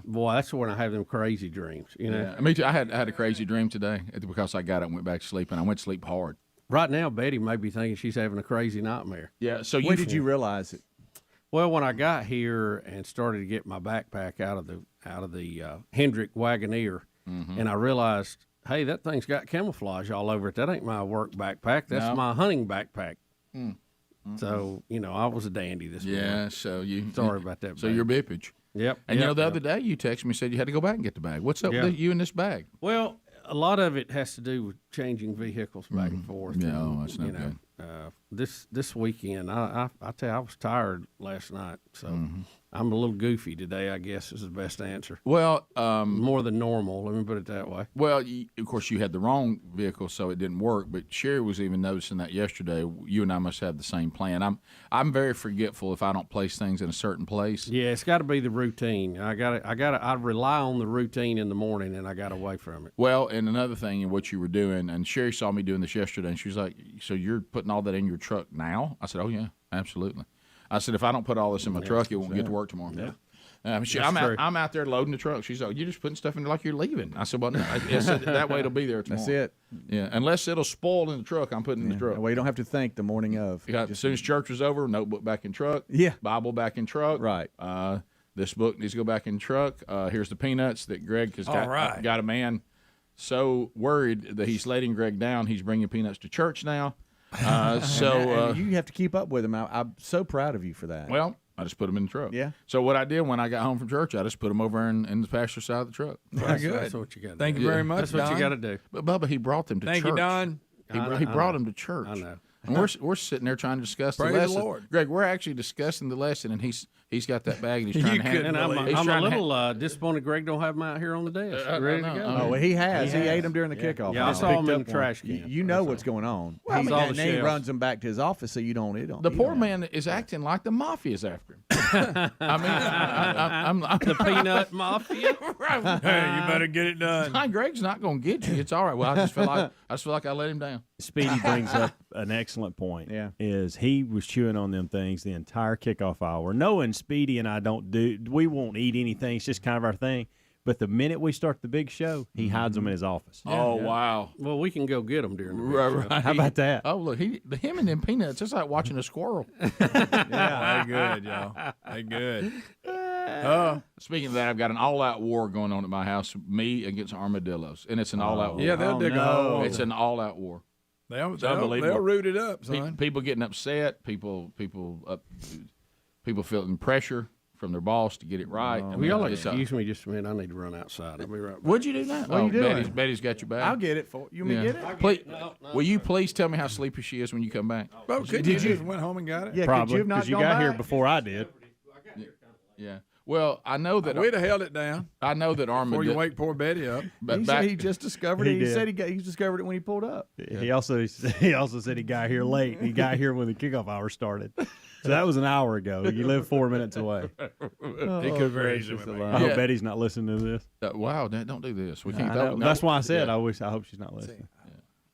boy, that's when I have them crazy dreams, you know? Yeah. Me too. I had a crazy dream today because I got up and went back to sleep, and I went to sleep hard. Right now, Betty may be thinking she's having a crazy nightmare. Yeah, so when did you realize it? Well, when I got here and started to get my backpack out of the Hendrick Wagoneer, and I realized, hey, that thing's got camouflage all over it. That ain't my work backpack. That's my hunting backpack. So, I was a dandy this morning. Yeah, so sorry about that. So you're bippage. Yep. And the other day you texted me and said you had to go back and get the bag. What's up with you and this bag? Well, a lot of it has to do with changing vehicles back and forth. Yeah, that's not good. This weekend, I tell you, I was tired last night, so I'm a little goofy today, I guess is the best answer. Well, more than normal, let me put it that way. Well, of course, you had the wrong vehicle, so it didn't work, but Sherry was even noticing that yesterday. You and I must have the same plan. I'm very forgetful if I don't place things in a certain place. Yeah, it's got to be the routine. I rely on the routine in the morning, and I got away from it. Well, and another thing in what you were doing, and Sherry saw me doing this yesterday, and she was like, so you're putting all that in your truck now? I said, oh, yeah, absolutely. I said, if I don't put all this in my truck, it won't get to work tomorrow. Yeah. I'm out there loading the truck. She's like, you're just putting stuff in like you're leaving. I said, well, no. I said, that way it'll be there tomorrow. That's it. Yeah, unless it'll spoil in the truck, I'm putting it in the truck. Well, you don't have to think the morning of. As soon as church was over, notebook back in truck. Yeah. Bible back in truck. Right. This book needs to go back in truck. Here's the peanuts that Greg has got a man so worried that he's letting Greg down. He's bringing peanuts to church now. And you have to keep up with him. I'm so proud of you for that. Well, I just put them in the truck. Yeah. So what I did when I got home from church, I just put them over in the passenger side of the truck. Very good. That's what you got to do. Thank you very much, That's what Don. you got to do. But Bubba, he brought them to church. Thank you, Don. He brought them to church. I know. And we're sitting there trying to discuss Praise the lesson. the Lord. Greg, we're actually discussing the lesson, and he's got that bag and he's trying to hand it. And I'm a little disappointed Greg don't have him out here on the desk ready to go. Oh, well, he has. He ate them during the kickoff. Yeah, I saw him in the trash can. You know what's going on. Well, And then he runs them back to his office so you don't eat them. The poor man is acting like the mafia's after him. I mean, I'm the peanut mafia. Hey, you better get it done. Greg's not going to get you. It's all right. Well, I just feel like I let him down. Speedy brings up an excellent point. Yeah. Is he was chewing on them things the entire kickoff hour, knowing Speedy and I we won't eat anything. It's just kind of our thing. But the minute we start the big show, he hides them in his office. Wow. Well, we can go get them during the big show. How about that? Oh, look, him and them peanuts, it's like watching a squirrel. Yeah, they good, y'all. They good. Speaking of that, I've got an all-out war going on at my house, me against armadillos, and it's an all-out war. Yeah, they'll dig a hole. It's an all-out war. They'll unbelievable. root it up, son. People getting upset, people feeling pressure from their boss to get it right. Will y'all excuse me just a minute? I need to run outside. I'll be right back. Would you do that? What are you doing? Betty's got your back. I'll get it for you. Want me to get it? Please, will you please tell me how sleepy she is when you come back? Well, did you just went home and got it? Yeah, Probably, because you got here before I did. Yeah. Well, I know that we'd have held it down. I know that armadillo. Before you wake poor Betty up. But He said he just discovered it. He He did. said he discovered it when he pulled up. He also said he got here late. He got here when the kickoff hour started. So that was an hour ago. You live 4 minutes away. He could very easily. I hope Betty's not listening to this. Wow, Dad, don't do this. We can't. I know. No. That's why I said I hope she's not listening.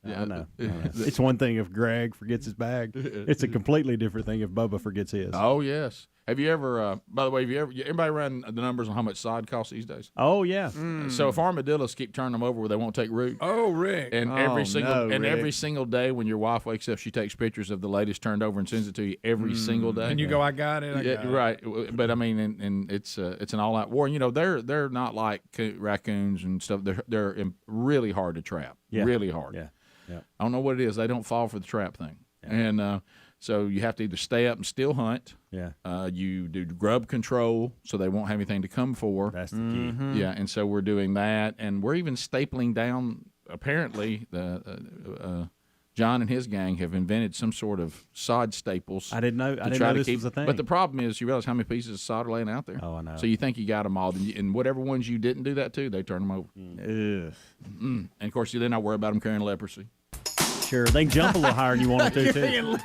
Yeah, I know. It's one thing if Greg forgets his bag. It's a completely different thing if Bubba forgets his. Oh yes. Have you ever? By the way, everybody run the numbers on how much sod costs these days? Oh yeah. So if armadillos keep turning them over where they won't take root. Oh, Rick. And Rick. every single day when your wife wakes up, she takes pictures of the latest turned over and sends it to you every single day. And you go, I got it. I got it. Right. But I mean, and it's an all-out war. And, you know, they're not like raccoons and stuff. They're really hard to trap. Yeah. Really hard. Yeah. I don't know what it is. They don't fall for the trap thing. Yeah. And so you have to either stay up and still hunt. Yeah. You do grub control so they won't have anything to come for. That's the key. Yeah, and so we're doing that, and we're even stapling down. Apparently, John and his gang have invented some sort of sod staples. I didn't know this was a thing. But the problem is, you realize how many pieces of sod are laying out there. Oh, I know. So you think you got them all, and whatever ones you didn't do that to, they turn them over. And of course, you then not worry about them carrying leprosy. Sure, they can jump a little higher than you want them to too.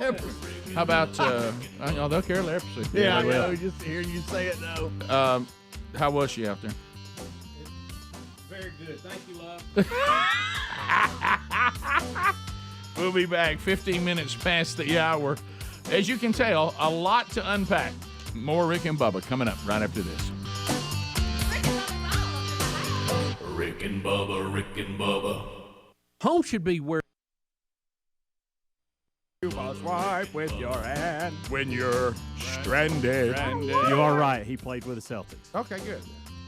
How about they'll carry leprosy? Yeah, I know. Just hearing you say it though. How was she out there? Very good. Thank you, love. We'll be back 15 minutes past the hour. As you can tell, a lot to unpack. More Rick and Bubba coming up right after this. Rick and Bubba, Rick and Bubba. Home should be where You must wipe with your hand. When you're stranded. You are right. He played with the Celtics. Okay, good.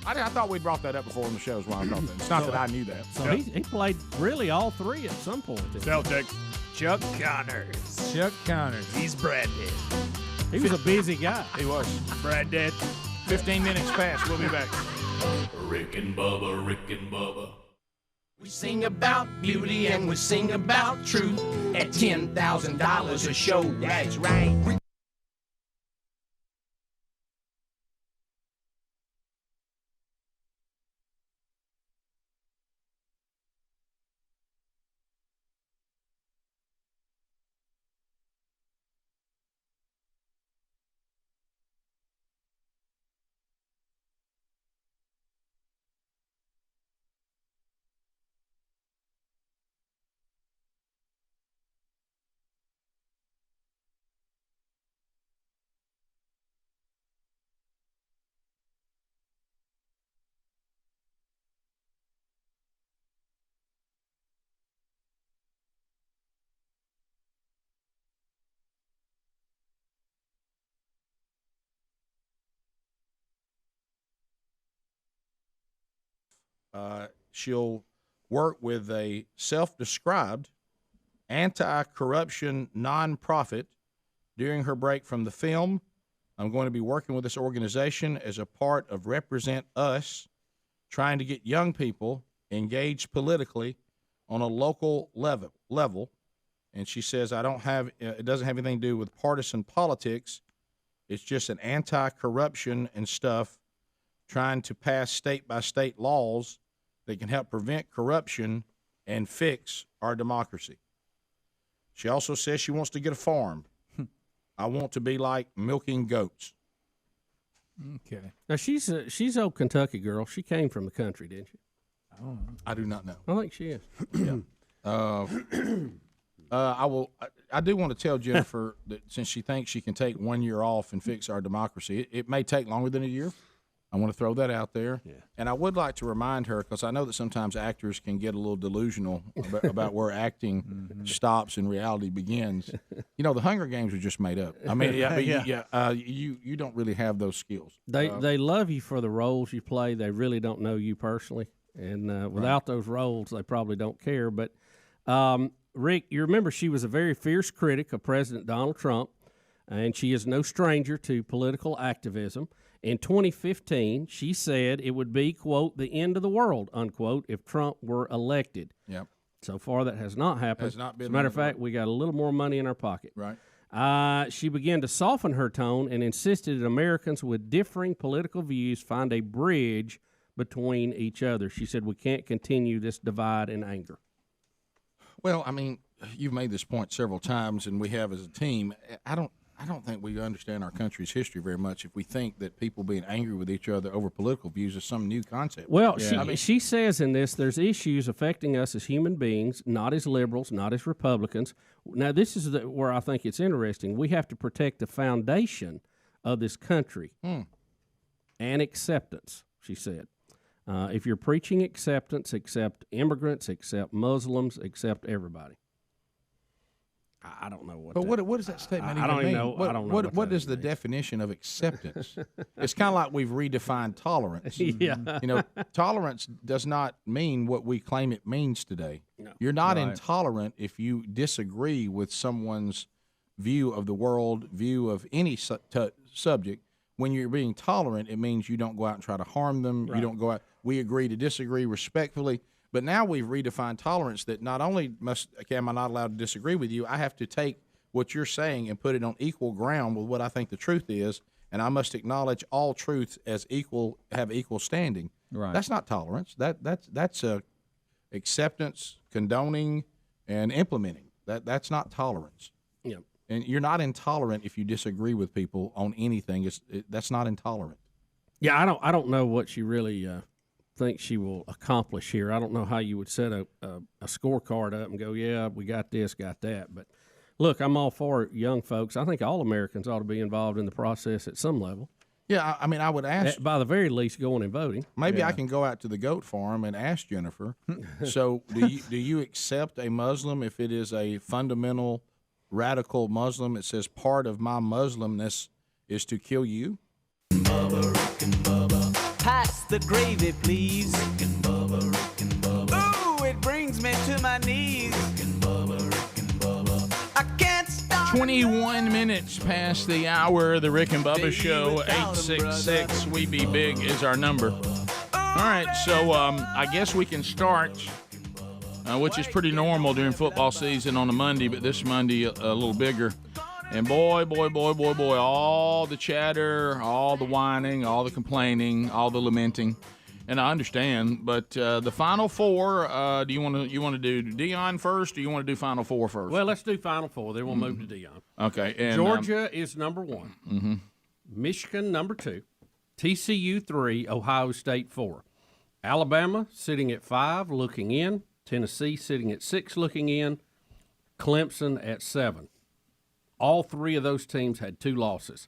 I thought we brought that up before on the show. Is why I brought that. It's not that I knew that. So he played really all three at some point. Celtics. Chuck Connors. Chuck Connors. He's branded. He was a busy guy. He was. Branded. 15 minutes past. We'll be back. Rick and Bubba, Rick and Bubba. We sing about beauty and we sing about truth at $10,000 a show. That's right. She'll work with a self-described anti-corruption nonprofit during her break from the film. I'm going to be working with this organization as a part of Represent Us, trying to get young people engaged politically on a local level. And she says, I don't have it doesn't have anything to do with partisan politics. It's just an anti-corruption and stuff, trying to pass state-by-state laws that can help prevent corruption and fix our democracy. She also says she wants to get a farm. I want to be like milking goats. Okay. Now she's old Kentucky girl. She came from the country, didn't she? Oh, I do not know. I think she is. Yeah. I do want to tell Jennifer that since she thinks she can take 1 year off and fix our democracy, it may take longer than a year. I want to throw that out there. Yeah. And I would like to remind her, because I know that sometimes actors can get a little delusional about where acting stops and reality begins. You know, the Hunger Games are just made up. I mean, you don't really have those skills. They love you for the roles you play. They really don't know you personally. And without those roles, they probably don't care. But, Rick, you remember she was a very fierce critic of President Donald Trump, and she is no stranger to political activism. In 2015, she said it would be, quote, the end of the world, unquote, if Trump were elected. Yep. So far, that has not happened. Has not been. As a matter of fact, we got a little more money in our pocket. Right. She began to soften her tone and insisted that Americans with differing political views find a bridge between each other. She said, we can't continue this divide and anger. Well, I mean, you've made this point several times, and we have as a team. I don't think we understand our country's history very much if we think that people being angry with each other over political views is some new concept. Well, she says in this, there's issues affecting us as human beings, not as liberals, not as Republicans. Now, this is where I think it's interesting. We have to protect the foundation of this country and acceptance, she said. If you're preaching acceptance, accept immigrants, accept Muslims, accept everybody. I don't know what. But what does that statement I don't even mean? know. I don't know. What is the definition of acceptance? It's kind of like we've redefined tolerance. Yeah. You know, tolerance does not mean what we claim it means today. No. You're not intolerant if you disagree with someone's view of the world, view of any subject. When you're being tolerant, it means you don't go out and try to harm them. Right. You don't go out. We agree to disagree respectfully. But now we've redefined tolerance that not only am I not allowed to disagree with you, I have to take what you're saying and put it on equal ground with what I think the truth is, and I must acknowledge all truths as equal, have equal standing. Right. That's not tolerance. That's acceptance, condoning, and implementing. That's not tolerance. Yep. And you're not intolerant if you disagree with people on anything. That's not intolerant. Yeah, I don't know what she really think she will accomplish here. I don't know how you would set a scorecard up and go, yeah, we got this, got that. But look, I'm all for young folks. I think all Americans ought to be involved in the process at some level. Yeah, I mean, I would ask. By the very least, going and voting. Maybe I can go out to the goat farm and ask Jennifer. So, do you accept a Muslim if it is a fundamental, radical Muslim? It says part of my Muslimness is to kill you. Pass the gravy, please. Rick and Bubba, Rick and Bubba. Ooh, it brings me to my knees. Rick and Bubba, Rick and Bubba. I can't stop. 21 minutes past the hour of the Rick and Bubba Show. 866 We Be Big is our number. All right, so I guess we can start, which is pretty normal during football season on a Monday, but this Monday a little bigger. And boy, all the chatter, all the whining, all the complaining, all the lamenting, and I understand. But the Final Four, do you want to do Dion first, or you want to do Final Four first? Well, let's do Final Four. Then we'll move to Dion. Okay. And, Georgia is number 1. Mm-hmm. Michigan number 2. TCU 3. Ohio State 4. Alabama sitting at 5, looking in. Tennessee sitting at 6, looking in. Clemson at 7. All 3 of those teams had 2 losses.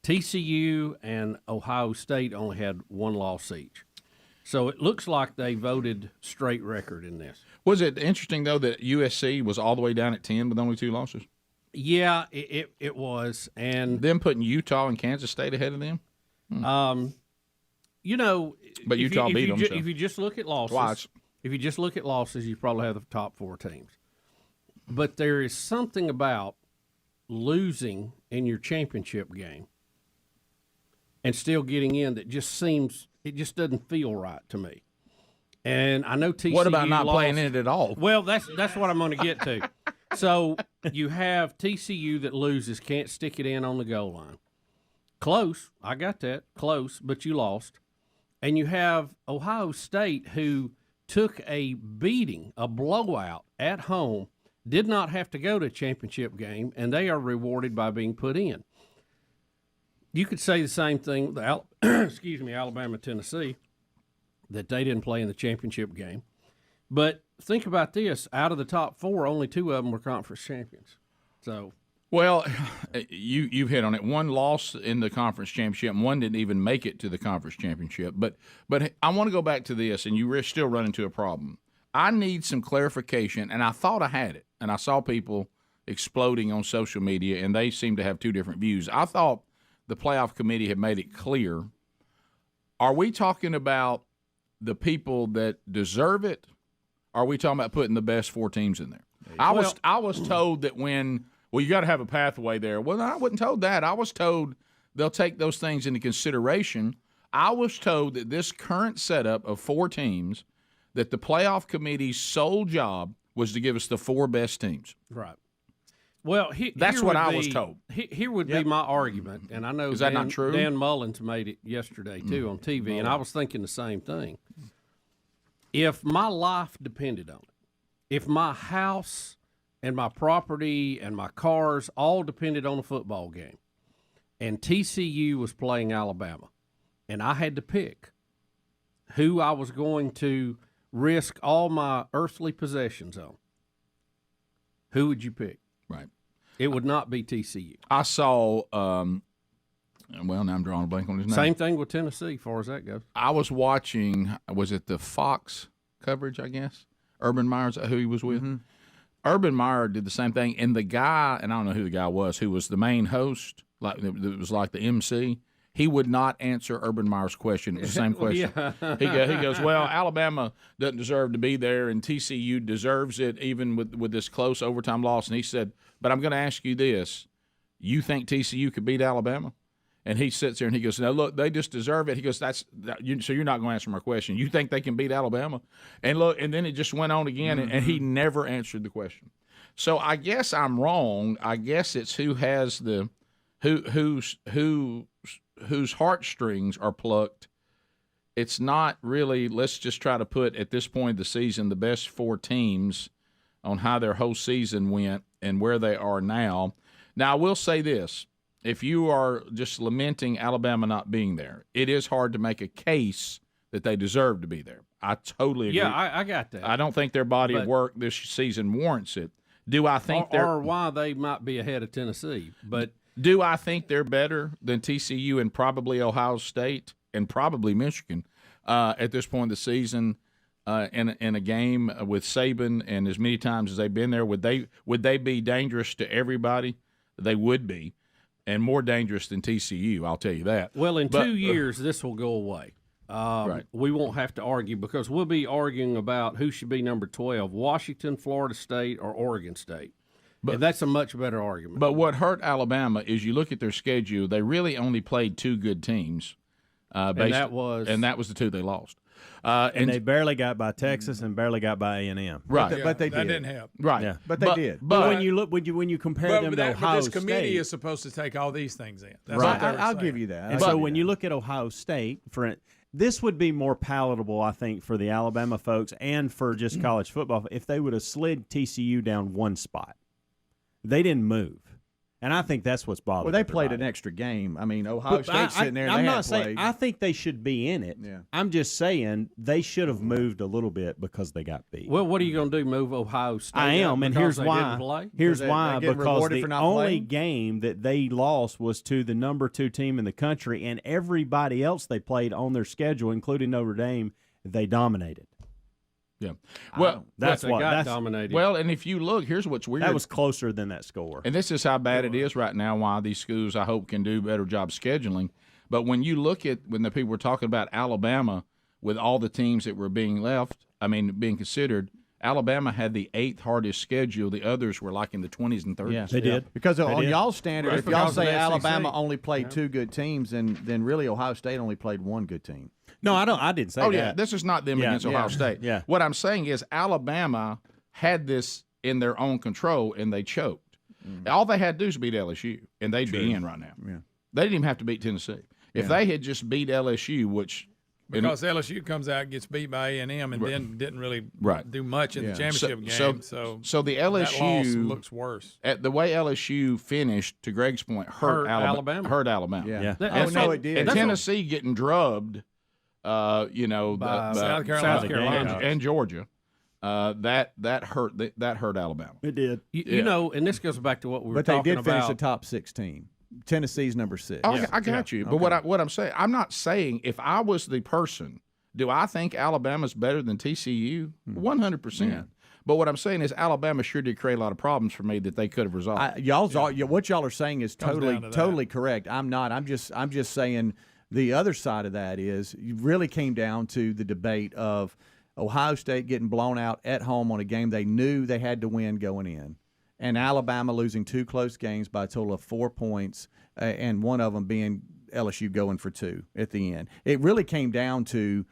TCU and Ohio State only had 1 loss each. So it looks like they voted straight record in this. Was it interesting, though, that USC was all the way down at 10 with only 2 losses? Yeah, it was. And them putting Utah and Kansas State ahead of them? You know, but Utah beat them. If you just look at losses, you probably have the top 4 teams. But there is something about losing in your championship game and still getting in that just doesn't feel right to me. And I know TCU What about not lost. playing in it at all? Well, that's what I'm going to get to. So you have TCU that loses, can't stick it in on the goal line. Close, I got that, close, but you lost. And you have Ohio State, who took a beating, a blowout at home, did not have to go to a championship game, and they are rewarded by being put in. You could say the same thing with Alabama, Tennessee, that they didn't play in the championship game. But think about this: out of the top four, only two of them were conference champions. So, well, you hit on it. One lost in the conference championship, and one didn't even make it to the conference championship. But I want to go back to this, and you still run into a problem. I need some clarification, and I thought I had it, and I saw people exploding on social media, and they seem to have two different views. I thought the playoff committee had made it clear. Are we talking about the people that deserve it? Or are we talking about putting the best four teams in there? I was told that you got to have a pathway there. Well, I wasn't told that. I was told they'll take those things into consideration. I was told that this current setup of four teams, that the playoff committee's sole job was to give us the four best teams. Right. Well, that's what I was told. Here would be my argument, and I know is that not true? Dan Mullins made it yesterday too on TV, and I was thinking the same thing. If my life depended on it, if my house and my property and my cars all depended on a football game, and TCU was playing Alabama, and I had to pick who I was going to risk all my earthly possessions on, who would you pick? Right. It would not be TCU. I saw, well, now I'm drawing a blank on his name. Same thing with Tennessee, as far as that goes. I was watching, was it the Fox coverage, I guess? Urban Meyer, is that who he was with? Mm-hmm. Urban Meyer did the same thing, and the guy, and I don't know who the guy was, who was the main host, like it was like the MC, he would not answer Urban Meyer's question. It was the same question. Yeah. He goes, well, Alabama doesn't deserve to be there, and TCU deserves it even with this close overtime loss. And he said, but I'm going to ask you this. You think TCU could beat Alabama? And he sits there and he goes, no, look, they just deserve it. He goes, so you're not going to answer my question. You think they can beat Alabama? And look, and then it just went on again, and he never answered the question. So I guess I'm wrong. I guess it's who has the whose heartstrings are plucked. It's not really, let's just try to put, at this point of the season, the best four teams on how their whole season went and where they are now. Now, I will say this. If you are just lamenting Alabama not being there, it is hard to make a case that they deserve to be there. I totally agree. Yeah, I got that. I don't think their body of work this season warrants it. Do I think or why they might be ahead of Tennessee, but do I think they're better than TCU and probably Ohio State and probably Michigan at this point in the season in a game with Saban and as many times as they've been there? Would they be dangerous to everybody? They would be, and more dangerous than TCU, I'll tell you that. Well, in 2 years, this will go away. Right. We won't have to argue because we'll be arguing about who should be number 12, Washington, Florida State, or Oregon State. But that's a much better argument. But what hurt Alabama is you look at their schedule, they really only played two good teams. And that was the two they lost. And they barely got by Texas and barely got by A&M. Right, but they did. That didn't help. Right, yeah. But they did. But when you look, when you compare them to Ohio State, this committee State, is supposed to take all these things in. That's right. what I'll give you that. And so when you look at Ohio State, this would be more palatable, I think, for the Alabama folks and for just college football if they would have slid TCU down one spot. They didn't move. And I think that's what's bothering. Well, they played an extra game. I mean, Ohio State's sitting there. I'm they not had saying played. I think they should be in it. Yeah. I'm just saying they should have moved a little bit because they got beat. Well, what are you going to do? Move Ohio State? I am, and here's why. Here's why. Because the only game that they lost was to the number 2 team in the country, and everybody else they played on their schedule, including Notre Dame, they dominated. Yeah, well, that's dominated. Well, and if you look, here's what's weird. That was closer than that score. And this is how bad it is right now. Why these schools, I hope, can do a better job scheduling. But when you look at when the people were talking about Alabama with all the teams that were being being considered, Alabama had the 8th hardest schedule. The others were like in the 20s and 30s. Yes, they did. Because on y'all's standard, Right. if y'all say Because of the Alabama SEC. only played two good teams, then really Ohio State only played one good team. No, I didn't say that. Oh, yeah, this is not them against Ohio State. Yeah. What I'm saying is Alabama had this in their own control, and they choked. All they had to do is beat LSU, and they'd be in right now. Yeah. They didn't even have to beat Tennessee. If they had just beat LSU, which because LSU comes out, gets beat by A&M, and then didn't really do much in the championship game. So the LSU that loss looks worse. At the way LSU finished, to Greg's point, hurt Alabama. Hurt Alabama. Yeah. It did. And Tennessee getting drubbed, by South Carolina and Georgia. That hurt. That hurt Alabama. It did. You know, and this goes back to what we were talking about. But they did finish about. the top 16. Tennessee's number 6. Oh, I got you. But what I'm saying, I'm not saying if I was the person, do I think Alabama's better than TCU? 100%. But what I'm saying is Alabama sure did create a lot of problems for me that they could have resolved. What y'all are saying is totally correct. I'm not. I'm just saying the other side of that is you really came down to the debate of Ohio State getting blown out at home on a game they knew they had to win going in, and Alabama losing 2 close games by a total of 4 points, and one of them being LSU going for 2 at the end. It really came down to,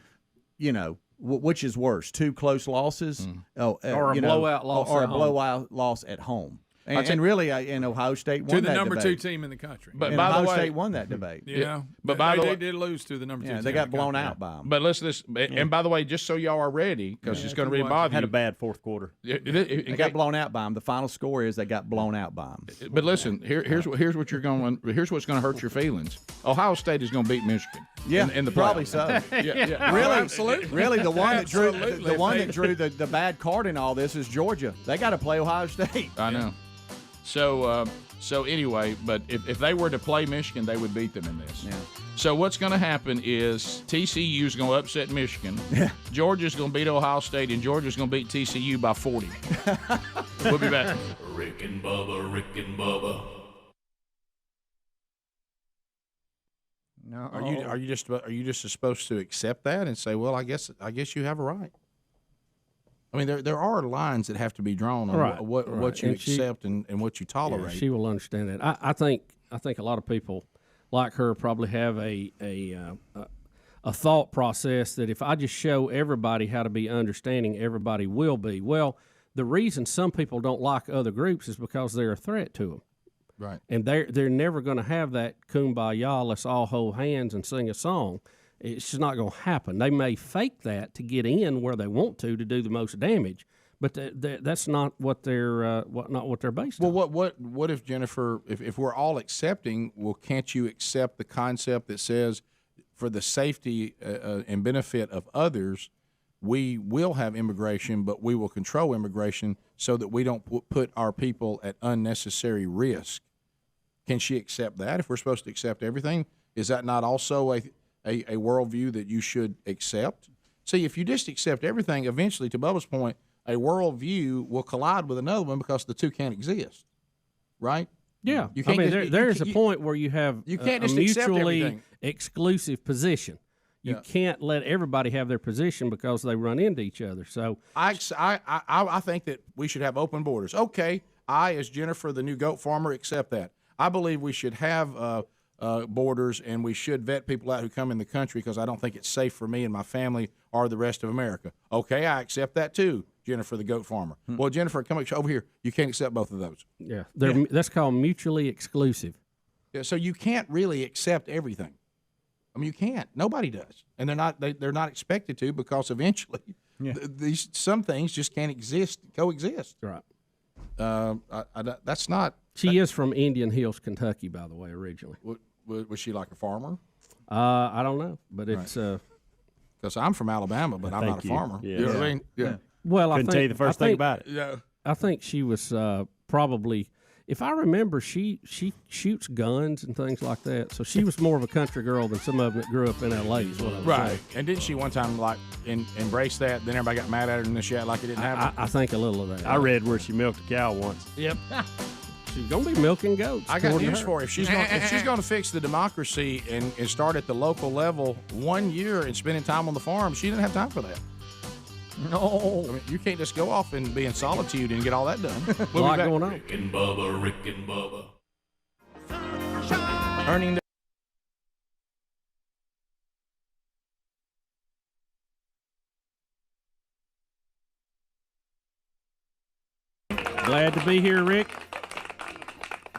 which is worse, 2 close losses or a blowout loss or at a home. blowout loss at home. And really, Ohio State won that to the number debate. 2 team in the country. But by Ohio State won that debate. But by the way, they did lose to the number 2 team. They got blown out by them. But and by the way, just so y'all are ready, because it's going to really bother you. Had a bad fourth quarter. They got blown out by them. The final score is they got blown out by them. But listen, here's what's going to hurt your feelings. Ohio State is going to beat Michigan. Yeah, in the probably playoffs. so. Really, absolutely. Really, the one that drew the bad card in all this is Georgia. They got to play Ohio State. I know. So anyway, but if they were to play Michigan, they would beat them in this. Yeah. So what's going to happen is TCU is going to upset Michigan. Georgia's going to beat Ohio State, and Georgia's going to beat TCU by 40. We'll be back. Rick and Bubba, Rick and Bubba. No. Are you just supposed to accept that and say, well, I guess you have a right? I mean, there are lines that have to be drawn on what you accept and what you tolerate. Yeah, she will understand that. I think a lot of people like her probably have a thought process that if I just show everybody how to be understanding, everybody will be. Well, the reason some people don't like other groups is because they're a threat to them. Right. And they're never going to have that kumbaya, let's all hold hands and sing a song. It's just not going to happen. They may fake that to get in where they want to do the most damage, but that's not what they're based on. Well, what if, Jennifer, if we're all accepting, well, can't you accept the concept that says for the safety and benefit of others, we will have immigration, but we will control immigration so that we don't put our people at unnecessary risk? Can she accept that? If we're supposed to accept everything, is that not also a worldview that you should accept? See, if you just accept everything, eventually, to Bubba's point, a worldview will collide with another one because the two can't exist, right? Yeah. You can't there's a point where you have you can't a just accept mutually everything. Exclusive position. You can't let everybody have their position because they run into each other. So I think that we should have open borders. Okay, I, as Jennifer, the new goat farmer, accept that. I believe we should have borders, and we should vet people out who come in the country because I don't think it's safe for me and my family or the rest of America. Okay, I accept that too, Jennifer, the goat farmer. Well, Jennifer, come over here. You can't accept both of those. Yeah, that's called mutually exclusive. Yeah, so you can't really accept everything. I mean, you can't. Nobody does, and they're not expected to because eventually, some things just can't coexist. Right. That's not. She is from Indian Hills, Kentucky, by the way, originally. Was she like a farmer? I don't know, but it's because I'm from Alabama, but I'm not a farmer. Yeah. You know what I mean? Yeah. Well, Couldn't tell you the first thing about it. Yeah. I think she was probably, if I remember, she shoots guns and things like that. So she was more of a country girl than some of them that grew up in L.A. is what I'm saying. And didn't she one time embrace that? Then everybody got mad at her and she acted like it didn't happen. I think a little of that. I read where she milked a cow once. Yep. She's gonna be milking goats. I got news for her. If she's going to fix the democracy and start at the local level 1 year and spending time on the farm, she didn't have time for that. No. I mean, you can't just go off and be in solitude and get all that done. A lot going on. Rick and Bubba, Rick and Bubba. Earning Glad to be here, Rick.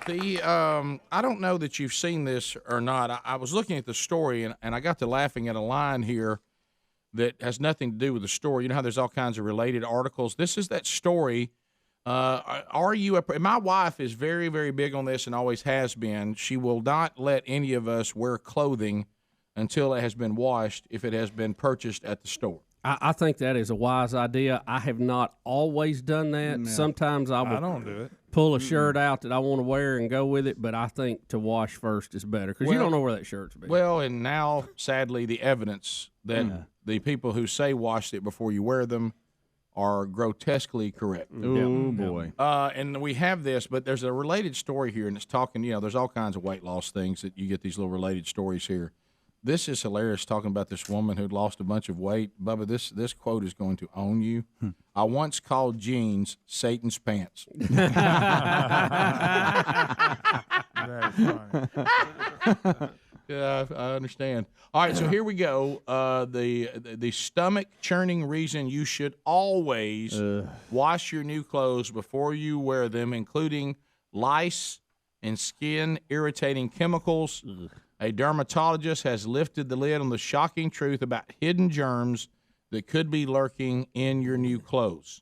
I don't know that you've seen this or not. I was looking at the story, and I got to laughing at a line here that has nothing to do with the story. You know how there's all kinds of related articles? This is that story. Are you my wife is very, very big on this and always has been. She will not let any of us wear clothing until it has been washed if it has been purchased at the store. I think that is a wise idea. I have not always done that. No. Sometimes I don't do it. Pull a shirt out that I want to wear and go with it, but I think to wash first is better because you don't know where that shirt's been. Well, and now, sadly, the evidence that the people who say wash it before you wear them are grotesquely correct. Oh, boy. And we have this, but there's a related story here, and it's talking, there's all kinds of weight loss things that you get these little related stories here. This is hilarious, talking about this woman who'd lost a bunch of weight. Bubba, this quote is going to own you. I once called jeans Satan's pants. That's funny. Yeah, I understand. All right, so here we go. The stomach churning reason you should always wash your new clothes before you wear them, including lice and skin irritating chemicals. A dermatologist has lifted the lid on the shocking truth about hidden germs that could be lurking in your new clothes.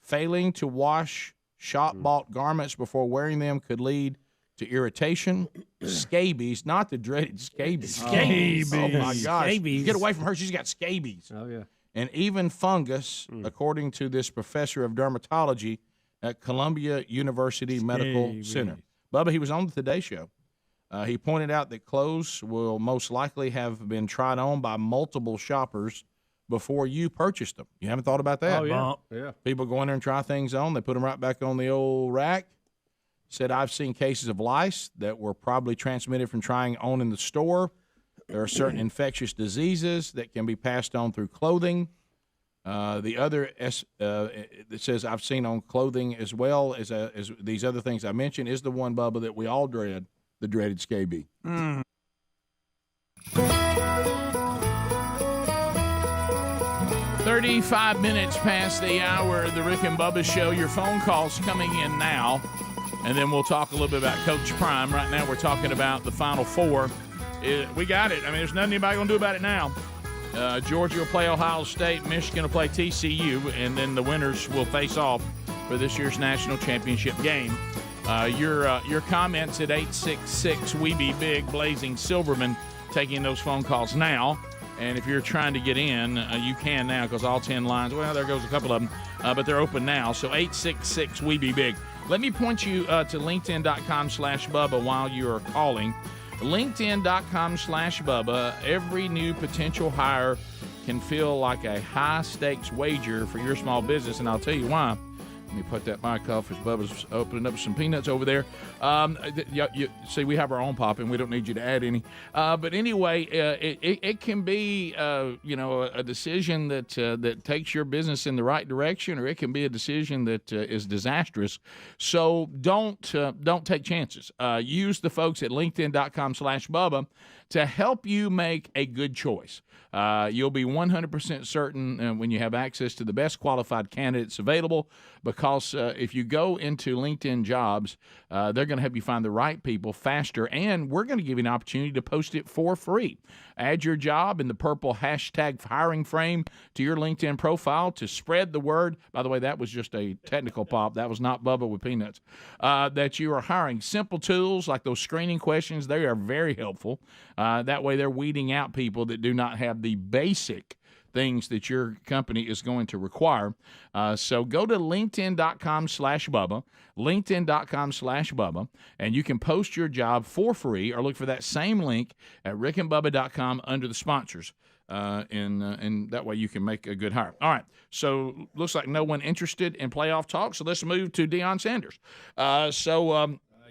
Failing to wash shop-bought garments before wearing them could lead to irritation, scabies, not the dreaded scabies. Scabies. Oh, my gosh. Scabies. Get away from her. She's got scabies. Oh, yeah. And even fungus, according to this professor of dermatology at Columbia University Medical Center. Bubba, he was on the Today Show. He pointed out that clothes will most likely have been tried on by multiple shoppers before you purchased them. You haven't thought about that? Oh, yeah. People go in there and try things on. They put them right back on the old rack. Said, I've seen cases of lice that were probably transmitted from trying on in the store. There are certain infectious diseases that can be passed on through clothing. The other that says I've seen on clothing as well as these other things I mentioned is the one, Bubba, that we all dread. The dreaded scabies. 35 minutes past the hour of the Rick and Bubba Show. Your phone call's coming in now, and then we'll talk a little bit about Coach Prime. Right now we're talking about the Final Four. We got it. I mean, there's nothing anybody going to do about it now. Georgia will play Ohio State. Michigan will play TCU, and then the winners will face off for this year's national championship game. Your comments at 866-WE-BE-BIG, Blazing Silverman, taking those phone calls now. And if you're trying to get in, you can now because all 10 lines, well, there goes a couple of them, but they're open now. So 866-WE-BE-BIG. Let me point you to LinkedIn.com/Bubba while you're calling. LinkedIn.com/Bubba. Every new potential hire can feel like a high-stakes wager for your small business, and I'll tell you why. Let me put that mic off as Bubba's opening up some peanuts over there. You see, we have our own pop, and we don't need you to add any. But anyway, it can be, a decision that takes your business in the right direction, or it can be a decision that is disastrous. So don't take chances. Use the folks at LinkedIn.com/Bubba to help you make a good choice. You'll be 100% certain when you have access to the best qualified candidates available, because if you go into LinkedIn Jobs, they're going to help you find the right people faster, and we're going to give you an opportunity to post it for free. Add your job in the purple hashtag hiring frame to your LinkedIn profile to spread the word. By the way, that was just a technical pop. That was not Bubba with peanuts. That you are hiring. Simple tools like those screening questions, they are very helpful. That way they're weeding out people that do not have the basic things that your company is going to require. So go to LinkedIn.com/Bubba, LinkedIn.com/Bubba, and you can post your job for free, or look for that same link at rickandbubba.com under the sponsors. And that way you can make a good hire. All right, so looks like no one interested in playoff talk, so let's move to Deion Sanders.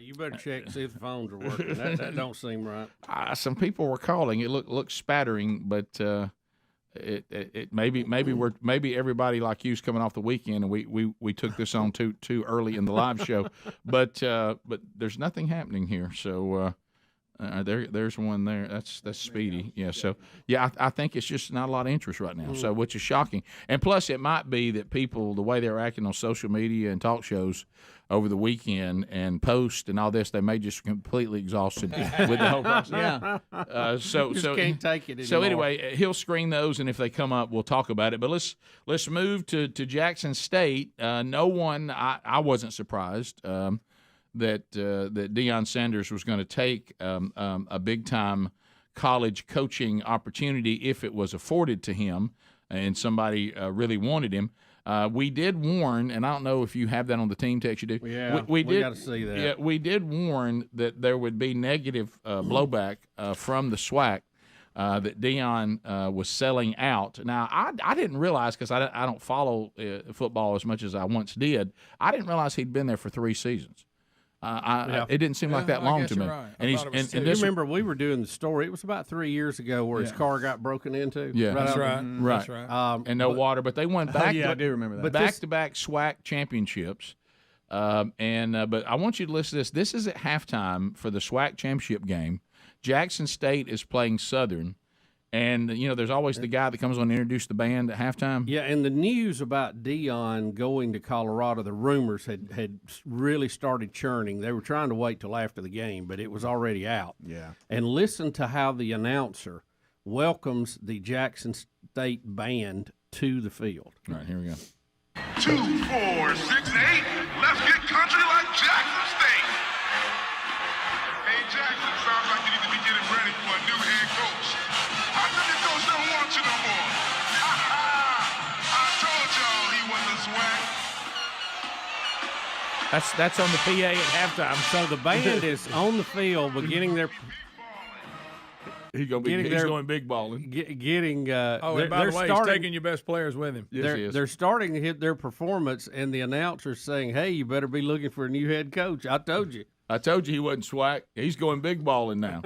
You better check and see if the phones are working. That don't seem right. Some people were calling. It looked spattering, but maybe everybody like you's coming off the weekend, and we took this on too early in the live show. But there's nothing happening here. So There's one there. That's Speedy. Yeah. So I think it's just not a lot of interest right now. So which is shocking. And plus, it might be that people, the way they're acting on social media and talk shows over the weekend and post and all this, they may just completely exhausted with the whole process. Yeah. So can't take it anymore. So anyway, he'll screen those, and if they come up, we'll talk about it. But let's move to Jackson State. No one, I wasn't surprised. That Deion Sanders was going to take a big-time college coaching opportunity if it was afforded to him and somebody really wanted him. We did warn, and I don't know if you have that on the team text. You do? Yeah, we did. Got to see that. Yeah, we did warn that there would be negative blowback from the SWAC. That Deion was selling out. Now, I didn't realize, because I don't follow football as much as I once did, I didn't realize he'd been there for 3 seasons. It didn't seem like that long to me. Right. And you remember we were doing the story. It was about 3 years ago where his car got broken into. Yeah, That's right. Right. That's right. And no water, but they won back. I do remember that. Back-to-back SWAC championships. But I want you to listen to this. This is at halftime for the SWAC championship game. Jackson State is playing Southern. And, there's always the guy that comes on to introduce the band at halftime. Yeah, and the news about Deion going to Colorado, the rumors had really started churning. They were trying to wait till after the game, but it was already out. Yeah. And listen to how the announcer welcomes the Jackson State band to the field. All right, here we go. 2, 4, 6, 8. Let's get country like Jackson State. Hey, Jackson, sounds like you need to be getting ready for a new head coach. How come your coach don't want you no more? I told y'all he wasn't swag. That's on the PA at halftime. So the band is on the field beginning their. He's going big balling. Getting. And by the way, he's taking your best players with him. Yes, they're starting to hit their performance, and the announcer's saying, "Hey, you better be looking for a new head coach." I told you. I told you he wasn't swag. He's going big balling now.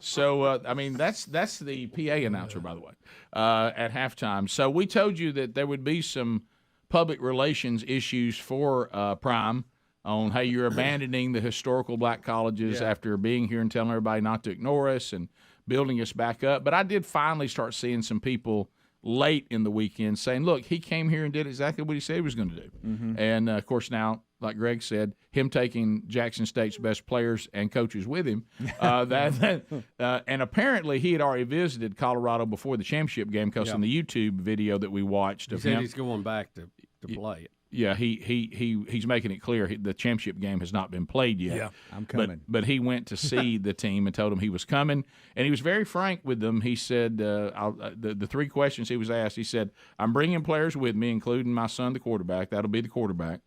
So, that's the PA announcer, by the way, at halftime. So we told you that there would be some public relations issues for Prime on, hey, you're abandoning the historical black colleges after being here and telling everybody not to ignore us and building us back up. But I did finally start seeing some people late in the weekend saying, look, he came here and did exactly what he said he was going to do. Mm-hmm. And, of course, now, like Greg said, him taking Jackson State's best players and coaches with him, and apparently he had already visited Colorado before the championship game because in the YouTube video that we watched of him. He's going back to play it. Yeah, he's making it clear the championship game has not been played yet. Yeah, I'm coming. But he went to see the team and told them he was coming, and he was very frank with them. He said the 3 questions he was asked. He said, "I'm bringing players with me, including my son, the quarterback. That'll be the quarterback.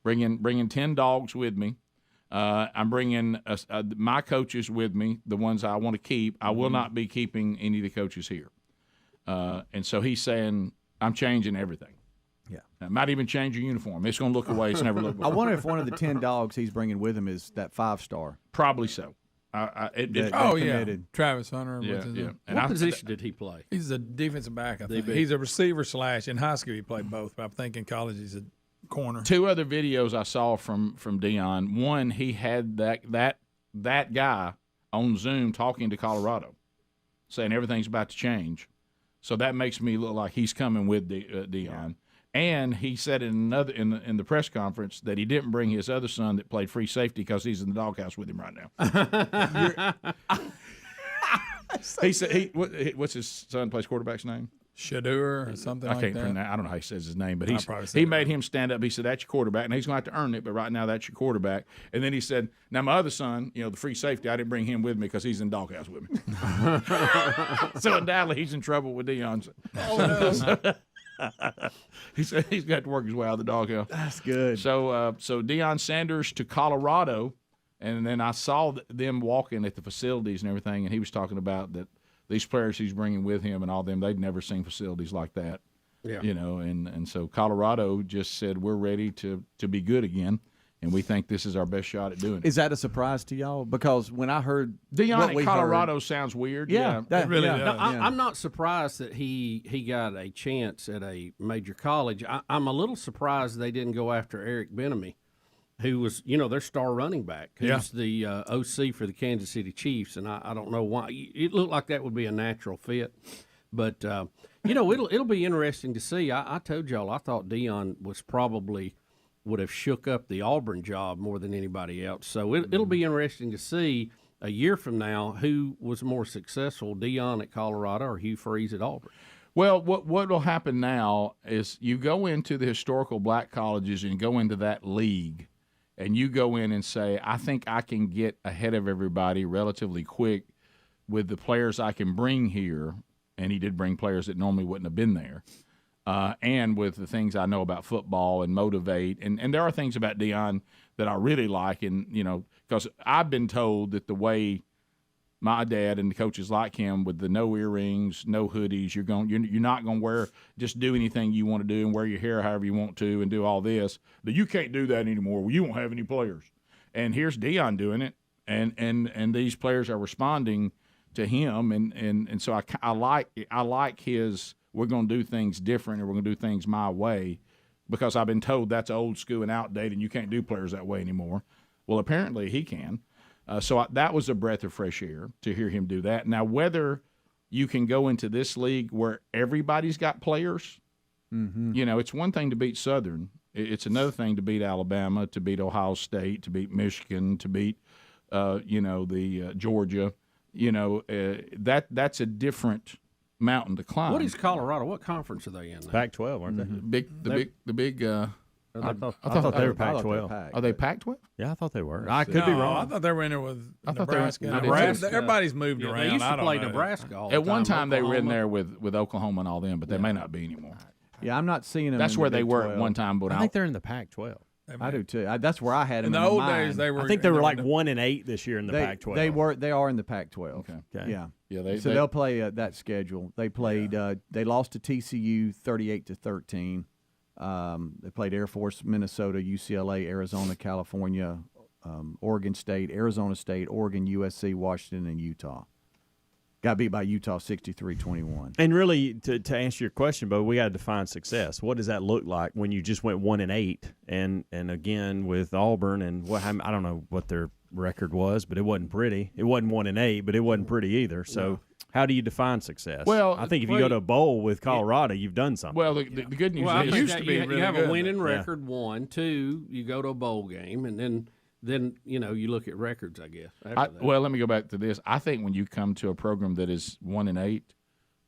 Bringing 10 dogs with me. I'm bringing my coaches with me, the ones I want to keep. I will not be keeping any of the coaches here." And so he's saying, "I'm changing everything." Yeah. I might even change your uniform. It's going to look away. It's never looked before. I wonder if one of the 10 dogs he's bringing with him is that 5-star. Probably so. Travis Hunter. Yeah. What position did he play? He's a defensive back, I think. He's a receiver / in high school he played both, but I think in college he's a corner. 2 other videos I saw from Deion. One, he had that guy on Zoom talking to Colorado, saying everything's about to change. So that makes me look like he's coming with Deion. Yeah. And he said in the press conference that he didn't bring his other son that played free safety because he's in the doghouse with him right now. He said what's his son plays quarterback's name? Shadur or something like that. I don't know how he says his name, but he made him stand up. He said, "That's your quarterback," and he's going to have to earn it, but right now that's your quarterback. And then he said, "Now my other son, the free safety, I didn't bring him with me because he's in the doghouse with me." So undoubtedly he's in trouble with Deion. Oh, no. He said he's got to work his way out of the doghouse. That's good. So Deion Sanders to Colorado, and then I saw them walking at the facilities and everything, and he was talking about that these players he's bringing with him and all them, they'd never seen facilities like that. Yeah. And so Colorado just said, we're ready to be good again, and we think this is our best shot at doing it. Is that a surprise to y'all? Because when I heard Deion in Colorado sounds weird. Yeah, it really does. No, I'm not surprised that he got a chance at a major college. I'm a little surprised they didn't go after Eric Bieniemy who was, their star running back, who's the OC for the Kansas City Chiefs, and I don't know why. It looked like that would be a natural fit. But, it'll be interesting to see. I told y'all I thought Deion would have shook up the Auburn job more than anybody else. So it'll be interesting to see a year from now who was more successful, Deion at Colorado or Hugh Freeze at Auburn. Well, what will happen now is you go into the historical black colleges and go into that league, and you go in and say, I think I can get ahead of everybody relatively quick with the players I can bring here. And he did bring players that normally wouldn't have been there. And with the things I know about football and motivate. And there are things about Deion that I really like. And, because I've been told that the way my dad and the coaches like him with the no earrings, no hoodies, you're not going to do anything you want to do and wear your hair however you want to and do all this. But you can't do that anymore. Well, you won't have any players. And here's Deion doing it. And these players are responding to him. And so I like his we're going to do things different and we're going to do things my way because I've been told that's old school and outdated and you can't do players that way anymore. Well, apparently he can. That was a breath of fresh air to hear him do that. Now, whether you can go into this league where everybody's got players, it's one thing to beat Southern. It's another thing to beat Alabama, to beat Ohio State, to beat Michigan, to beat, Georgia. That's a different mountain to climb. What is Colorado? What conference are they in now? Pac-12, aren't they? The big. I thought they were Pac-12. Are they Pac-12? Yeah, I thought they were. I could be wrong. I thought they were in there with Nebraska. Nebraska. Everybody's moved around. They used to play know. Nebraska all the At time. one time, they were in Oklahoma. there with Oklahoma and all them, but they may not be anymore. Yeah, I'm not seeing them. That's in where the they Big were 12. at one time. But I think they're in the Pac-12. I do too. That's where I had them. In the old my days, they were. I think they were like 1-8 this year in the Pac-12. They are in the Pac-12. Okay. Yeah. Yeah. They'll play that schedule. They played. They lost to TCU 38-13. They played Air Force, Minnesota, UCLA, Arizona, California, Oregon State, Arizona State, Oregon, USC, Washington, and Utah. Got beat by Utah 63-21. And really, to answer your question, Bo, we got to define success. What does that look like when you just went 1-8? And again, with Auburn and I don't know what their record was, but it wasn't pretty. It wasn't 1-8, but it wasn't pretty either. So how do you define success? Well, I think if you go to a bowl with Colorado, you've done something. Well, the good news Well, is it used to be you really have good. a winning record, 1, 2, you go to a bowl game, and then you look at records, I guess. Well, let me go back to this. I think when you come to a program that is 1-8,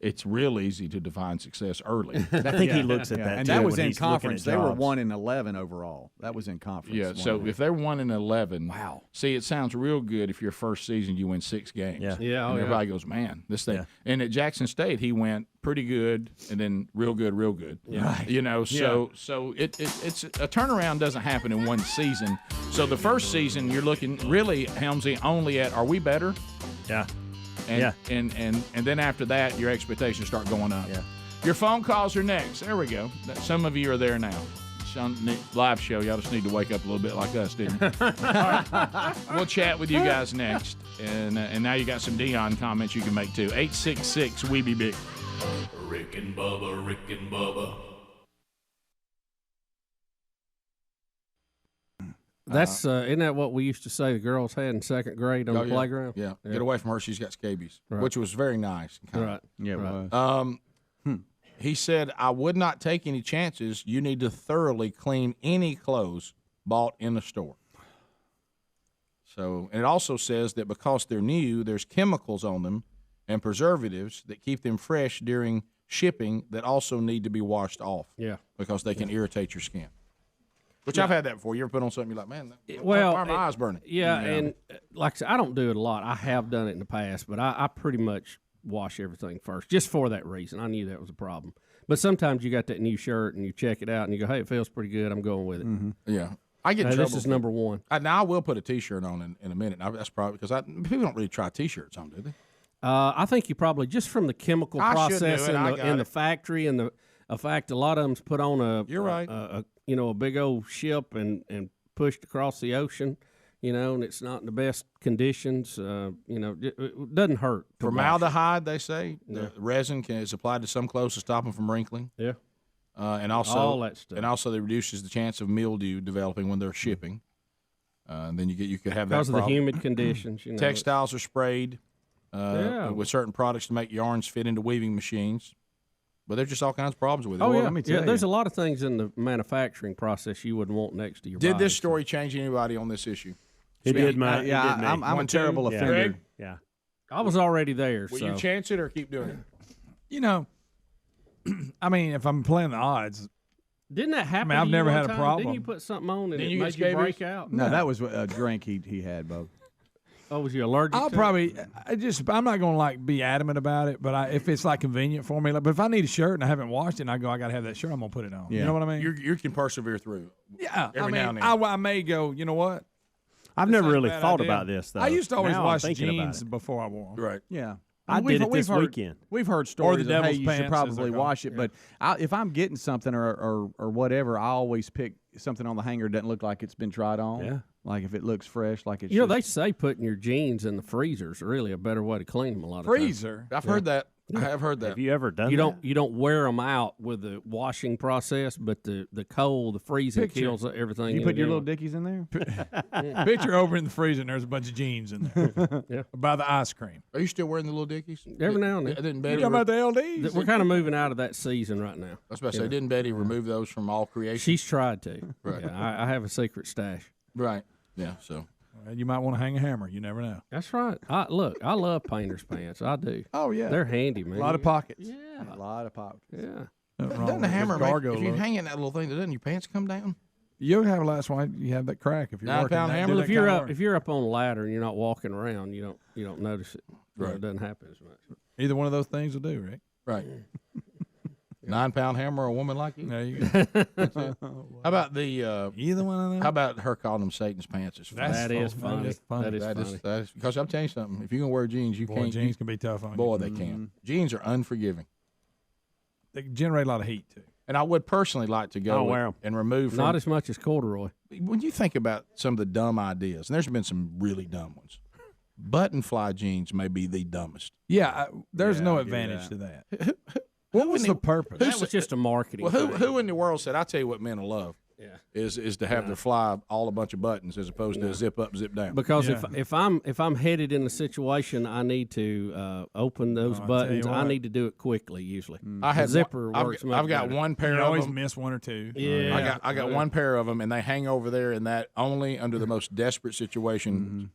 it's real easy to define success early. I think he looks at that, and too, that was when in he's looking conference. at They were jobs. 1-11 overall. That was in conference. Yeah, so if they're 1-11, wow. See, it sounds real good if your first season you win 6 games. Yeah. And everybody goes, man, this thing. Yeah. And at Jackson State, he went pretty good and then real good, real good. Yeah. Right. So it's a turnaround doesn't happen in one season. So the first season you're looking really, Helmsy, only at are we better? Yeah. And then after that, your expectations start going up. Yeah. Your phone calls are next. There we go. Some of you are there now. Live show, y'all just need to wake up a little bit like us, didn't you? All right. We'll chat with you guys next. And now you got some Deion comments you can make too. 866 We Be Big. Rick and Bubba, Rick and Bubba. That's isn't that what we used to say the girls had in second grade on the playground? Yeah. Get away from her. She's got scabies, Right. which was very nice. Right. Yeah, it Right. was. He said, I would not take any chances. You need to thoroughly clean any clothes bought in the store. So, and it also says that because they're new, there's chemicals on them and preservatives that keep them fresh during shipping that also need to be washed off. Yeah. Because they can irritate your skin. Which I've had that before. You ever put on something, you're like, man, Well, why are my eyes burning? Yeah, and like I said, I don't do it a lot. I have done it in the past, but I pretty much wash everything first, just for that reason. I knew that was a problem. But sometimes you got that new shirt and you check it out and you go, hey, it feels pretty good. I'm going with it. Yeah. I get in trouble. This is number one. Now, I will put a T-shirt on in a minute. That's probably because people don't really try T-shirts on, do they? I think you probably, just from the chemical process in the factory and the fact a lot of them's put on You're right. a big old ship and pushed across the ocean, and it's not in the best conditions. It doesn't hurt. Formaldehyde, they say, the resin is applied to some clothes to stop them from wrinkling. Yeah. And also all that stuff. And also, it reduces the chance of mildew developing when they're shipping. And then you could have that because of the problem. humid conditions. You know, Textiles are sprayed with certain products to make yarns fit into weaving machines. But there's just all kinds of problems with it. Oh, Well, yeah. let me tell There's you. a lot of things in the manufacturing process you wouldn't want next to your Did body. this story change anybody on this issue? It did me. I'm a terrible offender. Greg? Yeah. I was already there. Will so. you chance it or keep doing it? You know, I mean, if I'm playing the odds, Didn't that happen? I've to you never one had a time? problem. Didn't you put something on and Didn't it you made get you break scabies? out? No, that was a drink he had, Bo. Oh, was you allergic? I'll to probably. I'm not going to like be adamant about it, but if it's like convenient for me, but if I need a shirt and I haven't washed it, and I got to have that shirt, I'm gonna put it on. Yeah. You know what I mean? You can persevere through. Yeah. Every now and then. I may go. You know what? I've This never ain't a really bad thought idea. about this though. I used to always Now I'm wash thinking about jeans it. before I wore them. Right. Yeah. I did it this weekend. We've heard stories the of, hey, devil's you pants, should as probably they're called. wash it. But if I'm getting something or whatever, I always pick something on the hanger that doesn't look like it's been tried on. Yeah. Like if it looks fresh, like it's You know, they say putting your jeans in the freezer is really a better way to clean them a lot of times. Freezer. I've heard that. I have heard that. Have you ever done You that? don't wear them out with the washing process, but the cold, the freezing Picture. kills everything. You in put it your anyway. little dickies in there? Picture over in the freezer, and there's a bunch of jeans in there. Yeah. By the ice cream. Are you still wearing the little dickies? Every now and then. Didn't You Betty talking about the LDs? We're kind of moving out of that season right now. I was about to say, didn't Betty remove those from all creation? She's tried to. Right. Yeah, I have a secret stash. Right. Yeah. So. Well, you might want to hang a hammer. You never know. That's right. I love painter's pants. I do. Oh yeah, They're handy, man. a lot of pockets. Yeah. A lot of pockets. Yeah. Doesn't the hammer make, cargo if you look. hang in that little thing, doesn't your pants come down? You'll have last one. You have that crack if you're 9-pound working. hammer? Well, Well, if you're up on a ladder and you're not walking around, you don't notice it. Right. It doesn't happen as much. Either one of those things will do, Rick. Right. 9-pound hammer, a woman like you. There you go. How about the? Either one of them. How about her calling them Satan's pants? Is funny. That is funny. That is funny. That is That funny. is that is because I'm telling you something. If you're gonna wear jeans, you Boy, can't. jeans can be tough on Boy, you. they can. Jeans are unforgiving. They generate a lot of heat too. And I would personally like to go I'll wear 'em. and remove. From, Not as much as corduroy. when you think about some of the dumb ideas, and there's been some really dumb ones. Button fly jeans may be the dumbest. Yeah, there's Yeah, no I'll give you advantage that. to that. What was the purpose? That was just a marketing. Well, thing. who in the world said? I tell you what, men will love. Yeah. Is to have their fly all a bunch of buttons as opposed to a zip up, zip down. Because Yeah. if I'm headed in a situation, I need to open those I'll buttons. tell you I what. need to do it quickly. Usually, I had the zipper I've, works. I've got better. one pair You of always them. miss one or two. Yeah, I got one pair of them, and they hang over there in that only under the most desperate situation.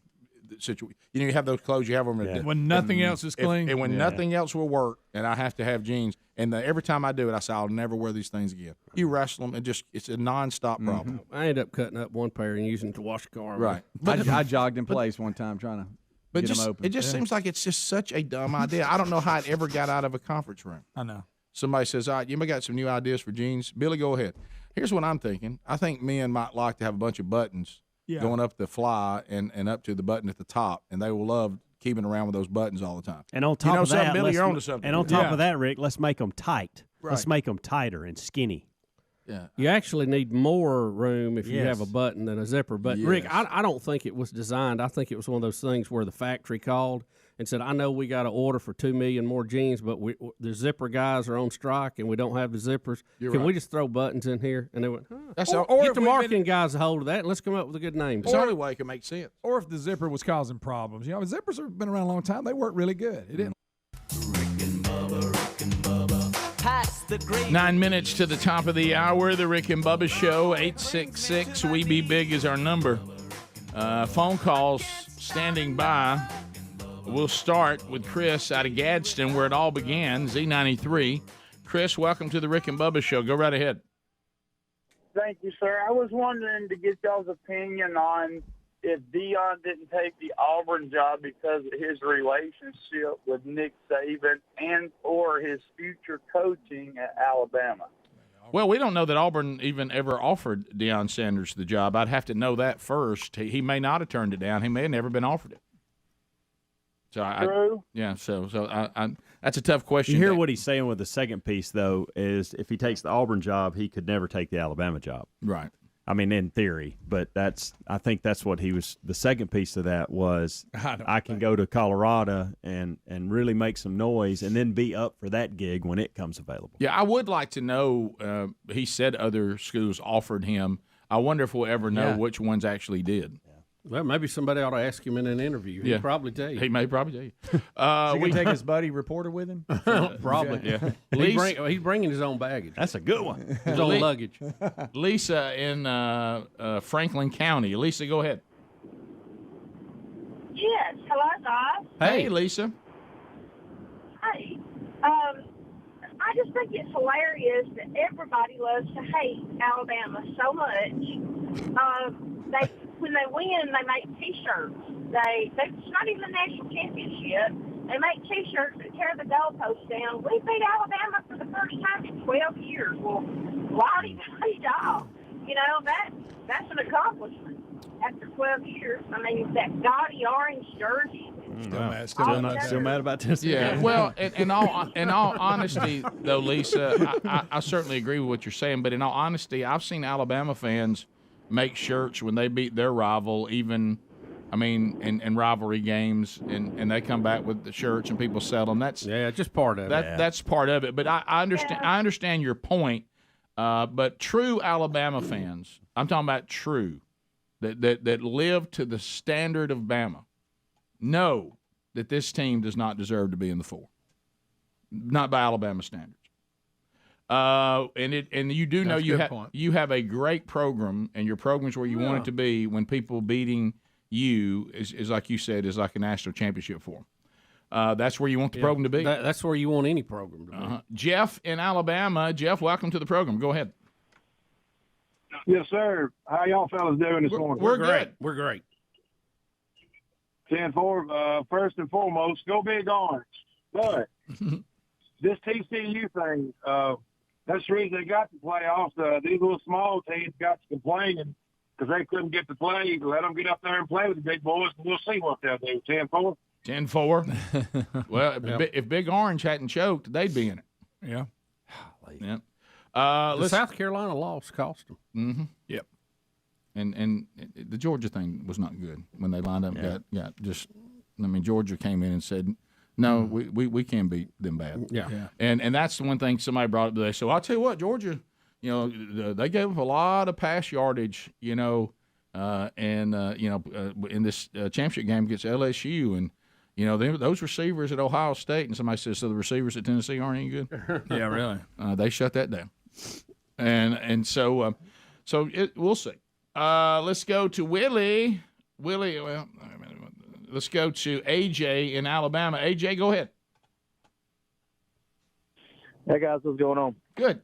You have those clothes. You have them When nothing else is clean. and when nothing else will work, and I have to have jeans. And every time I do it, I say I'll never wear these things again. You wrestle them, and it's a nonstop problem. I end up cutting up one pair and using it to wash the car. Right. I jogged in place one time trying to But get just, them open. it just seems like it's just such a dumb idea. I don't know how it ever got out of a conference room. I know. Somebody says, all right, you may got some new ideas for jeans. Billy, go ahead. Here's what I'm thinking. I think men might like to have a bunch of buttons going up the fly and up to the button at the top, and they will love keeping around with those buttons all the time. And on top of something, that, Billy, you're let's- onto something. And on top of that, Rick, let's make them tight. Let's Right. make them tighter and skinny. Yeah. You actually need more room if you Yes. have a button than a zipper. But Rick, I don't think it was designed. I think it was one of those things where the factory called and said, "I know we got to order for 2 million more jeans, but the zipper guys are on strike and we don't have the zippers. You're Can right. we just throw buttons in here?" And they went, huh. That's or or get if the we've marketing guys a hold of that and let's come up with a good name. It's the only way it can make sense. Or if the zipper was causing problems. You know, zippers have been around a long time. They work really good. It didn't. Pass the gravy. 9 minutes to the top of the hour. The Rick and Bubba Show. 866-WE-BE-BIG is our number. Phone calls standing by. We'll start with Chris out of Gadsden, where it all began, Z93. Chris, welcome to the Rick and Bubba Show. Go right ahead. Thank you, sir. I was wondering to get y'all's opinion on if Deion didn't take the Auburn job because of his relationship with Nick Saban and or his future coaching at Alabama. Well, we don't know that Auburn even ever offered Deion Sanders the job. I'd have to know that first. He may not have turned it down. He may have never been offered it. So True. I that's a tough question. You hear what he's saying with the second piece, though, is if he takes the Auburn job, he could never take the Alabama job. Right. I mean, in theory, but I think that's what he was. The second piece of that was I can go to Colorado and really make some noise and then be up for that gig when it comes available. Yeah, I would like to know. He said other schools offered him. I wonder if we'll ever know which ones actually did. Well, maybe somebody ought to ask him in an interview. He'll probably tell you. He may probably tell you. Is he going to take his buddy reporter with him? Probably. Yeah. He's bringing his own baggage. That's a good one. His own luggage. Lisa in Franklin County. Lisa, go ahead. Yes. Hello, guys. Hey, Lisa. Hey. I just think it's hilarious that everybody loves to hate Alabama so much. When they win, they make T-shirts. It's not even a national championship. They make T-shirts that tear the goalposts down. We beat Alabama for the first time in 12 years. Well, la-di-da-di-da. You know, that's an accomplishment after 12 years. I mean, that gaudy orange jersey. Still mad about this. Yeah. Well, in all honesty, though, Lisa, I certainly agree with what you're saying. But in all honesty, I've seen Alabama fans make shirts when they beat their rival, even, in rivalry games, and they come back with the shirts and people sell them. That's just part of it. That's part of it. But I understand. I understand your point. But true Alabama fans, I'm talking about true, that live to the standard of Bama, know that this team does not deserve to be in the 4, not by Alabama standards. And you do know you have a great program, and your program's where you want it to be. When people beating you is like you said, is like a national championship for them. That's where you want the program to be. That's where you want any program to be. Jeff in Alabama. Jeff, welcome to the program. Go ahead. Yes, sir. How y'all fellas doing this morning? We're good. We're great. 10-4, first and foremost, go Big Orange. But this TCU thing, that's the reason they got the playoffs. These little small teams got to complaining because they couldn't get to play. Let them get up there and play with the big boys, and we'll see what they'll do. 10-4. 10-4. Well, if Big Orange hadn't choked, they'd be in it. Yeah. Yeah. The South Carolina loss cost them. Mm-hmm. Yep. And the Georgia thing was not good when they lined up. Got just. Georgia came in and said, "No, we can't beat them bad." Yeah. And that's the one thing somebody brought up today. So I'll tell you what, Georgia, they gave up a lot of pass yardage, in this championship game against LSU, and those receivers at Ohio State, and somebody says, so the receivers at Tennessee aren't any good. Yeah, really. They shut that down, and so we'll see. Let's go to Willie. Well, let's go to AJ in Alabama. AJ, go ahead. Hey, guys, what's going on? Good.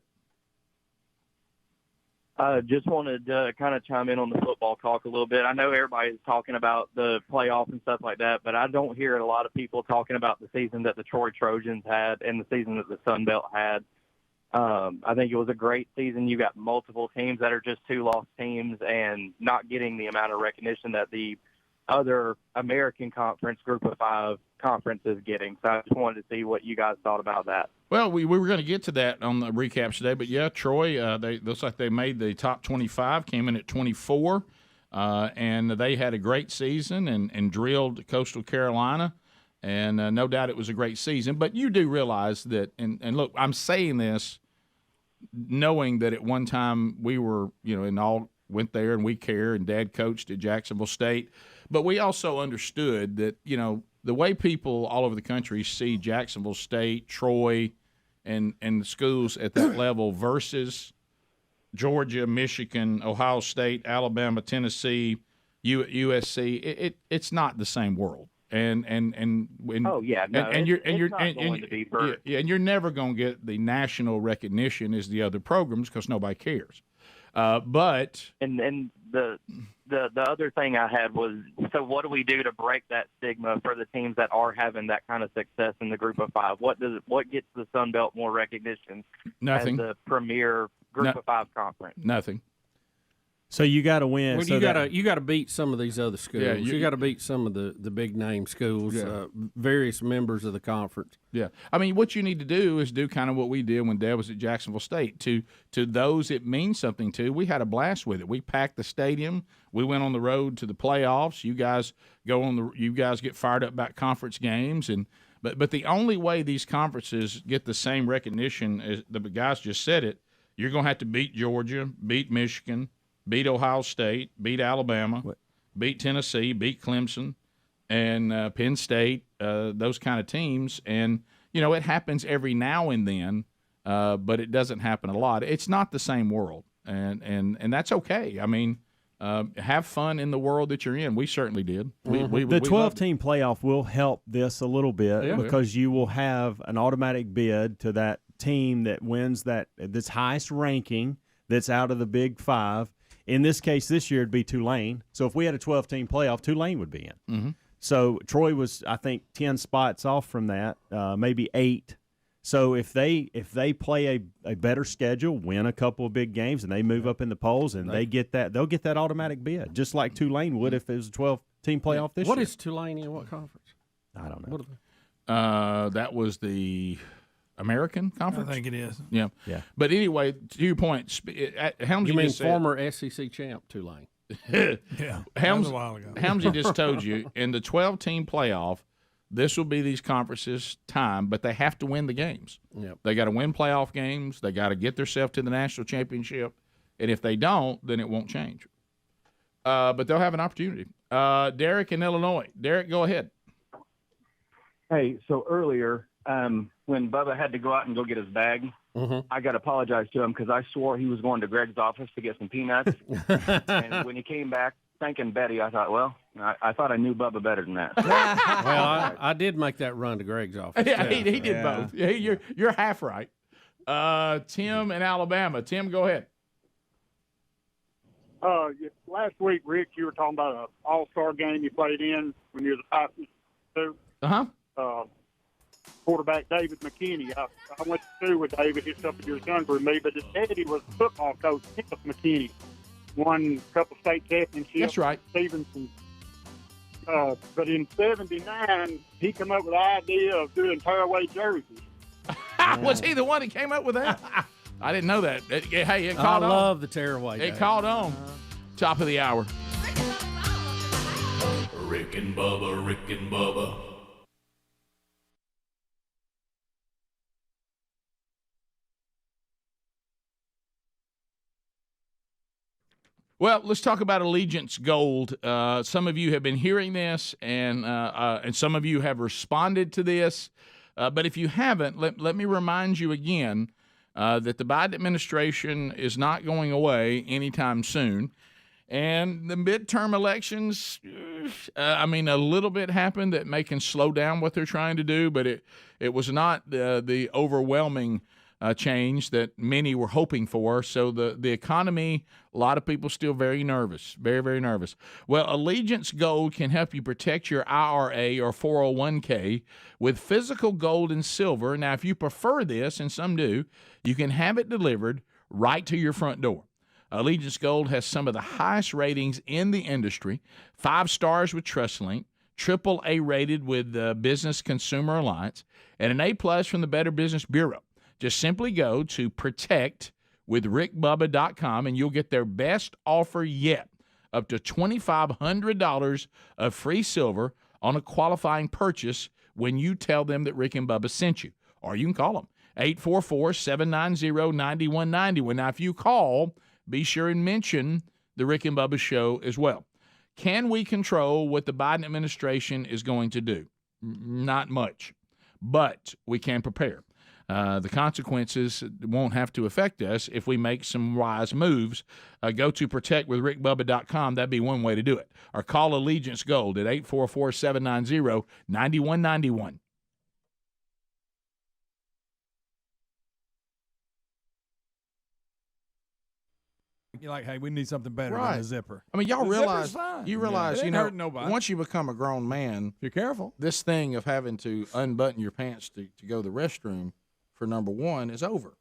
Just wanted to kind of chime in on the football talk a little bit. I know everybody's talking about the playoff and stuff like that, but I don't hear a lot of people talking about the season that the Troy Trojans had and the season that the Sun Belt had. I think it was a great season. You got multiple teams that are just 2 lost teams and not getting the amount of recognition that the other American Conference Group of 5 conference is getting. So I just wanted to see what you guys thought about that. Well, we were going to get to that on the recaps today, but yeah, Troy, they looks like they made the top 25, came in at 24, and they had a great season and drilled Coastal Carolina, and no doubt it was a great season. But you do realize that, and look, I'm saying this knowing that at one time we were, and all went there and we care, and Dad coached at Jacksonville State, but we also understood that, the way people all over the country see Jacksonville State, Troy, and the schools at that level versus Georgia, Michigan, Ohio State, Alabama, Tennessee, USC, it's not the same world. And you're never going to get the national recognition as the other programs because nobody cares. But the other thing I had was, so what do we do to break that stigma for the teams that are having that kind of success in the Group of 5? What gets the Sun Belt more recognition? Nothing. As the premier Group of 5 conference? Nothing. So you got to win. Well, so you got to beat some of these other schools. Yeah, you got to beat some of the big name schools, various members of the conference. Yeah, what you need to do is do kind of what we did when Dad was at Jacksonville State. To those it means something to, we had a blast with it. We packed the stadium. We went on the road to the playoffs. You guys get fired up about conference games, but the only way these conferences get the same recognition as the guys just said it, you're going to have to beat Georgia, beat Michigan, beat Ohio State, beat Alabama, beat Tennessee, beat Clemson, and Penn State, those kind of teams. And, it happens every now and then, but it doesn't happen a lot. It's not the same world, and that's okay. I mean, have fun in the world that you're in. We certainly did. The 12-team playoff will help this a little bit because you will have an automatic bid to that team that wins this highest ranking that's out of the Big Five. In this case, this year it'd be Tulane. So if we had a 12-team playoff, Tulane would be in. Mm-hmm. So Troy was, I think, 10 spots off from that, maybe 8. So if they play a better schedule, win a couple of big games, and they move up in the polls, and they'll get that automatic bid, just like Tulane would if it was a 12-team playoff this year. What is Tulane in what conference? I don't know. That was the American Conference? I think it is. Yeah. But anyway, to your point, Helmsy you mean just said, former SEC champ Tulane? Yeah, that was a while ago. Helmsy just told you, in the 12-team playoff, this will be these conferences' time, but they have to win the games. Yep. They got to win playoff games. They got to get themselves to the national championship. And if they don't, then it won't change. But they'll have an opportunity. Derek in Illinois. Derek, go ahead. Hey, so earlier, when Bubba had to go out and go get his bag, I got to apologize to him because I swore he was going to Greg's office to get some peanuts. And when he came back thanking Betty, I thought, well, I thought I knew Bubba better than that. Well, I did make that run to Greg's office. Yeah, he did both. Yeah, you're half right. Tim in Alabama. Tim, go ahead. Last week, Rick, you were talking about an all-star game you played in when you were the 5-2. Quarterback David McKinney. I went to school with David. He's a couple years younger than me, but his daddy was a football coach, Steph McKinney. Won a couple state championships. That's right. Stevenson. But in '79, he came up with the idea of doing tearaway jerseys. Was he the one that came up with that? I didn't know that. Hey, it caught on. I love the tearaway. It caught on. Top of the hour. Rick and Bubba, Rick and Bubba. Well, let's talk about Allegiance Gold. Some of you have been hearing this, and some of you have responded to this. But if you haven't, let me remind you again that the Biden administration is not going away anytime soon. And the midterm elections, a little bit happened that can slow down what they're trying to do, but it was not the overwhelming change that many were hoping for. So the economy, a lot of people still very nervous, very, very nervous. Well, Allegiance Gold can help you protect your IRA or 401k with physical gold and silver. Now, if you prefer this, and some do, you can have it delivered right to your front door. Allegiance Gold has some of the highest ratings in the industry, 5 stars with TrustLink, AAA rated with the Business Consumer Alliance, and an A+ from the Better Business Bureau. Just simply go to protectwithrickbubba.com and you'll get their best offer yet, up to $2,500 of free silver on a qualifying purchase when you tell them that Rick and Bubba sent you. Or you can call them, 844-790-9190. Now, if you call, be sure and mention the Rick and Bubba show as well. Can we control what the Biden administration is going to do? Not much, but we can prepare. The consequences won't have to affect us if we make some wise moves. Go to protectwithrickbubba.com. That'd be one way to do it. Or call Allegiance Gold at 844-790-9191. You're like, hey, we need something better than a zipper. I mean, y'all The realize, zipper's fine. you realize, It ain't hurting nobody. once you become a grown man, you're careful. This thing of having to unbutton your pants to go to the restroom for number one is over.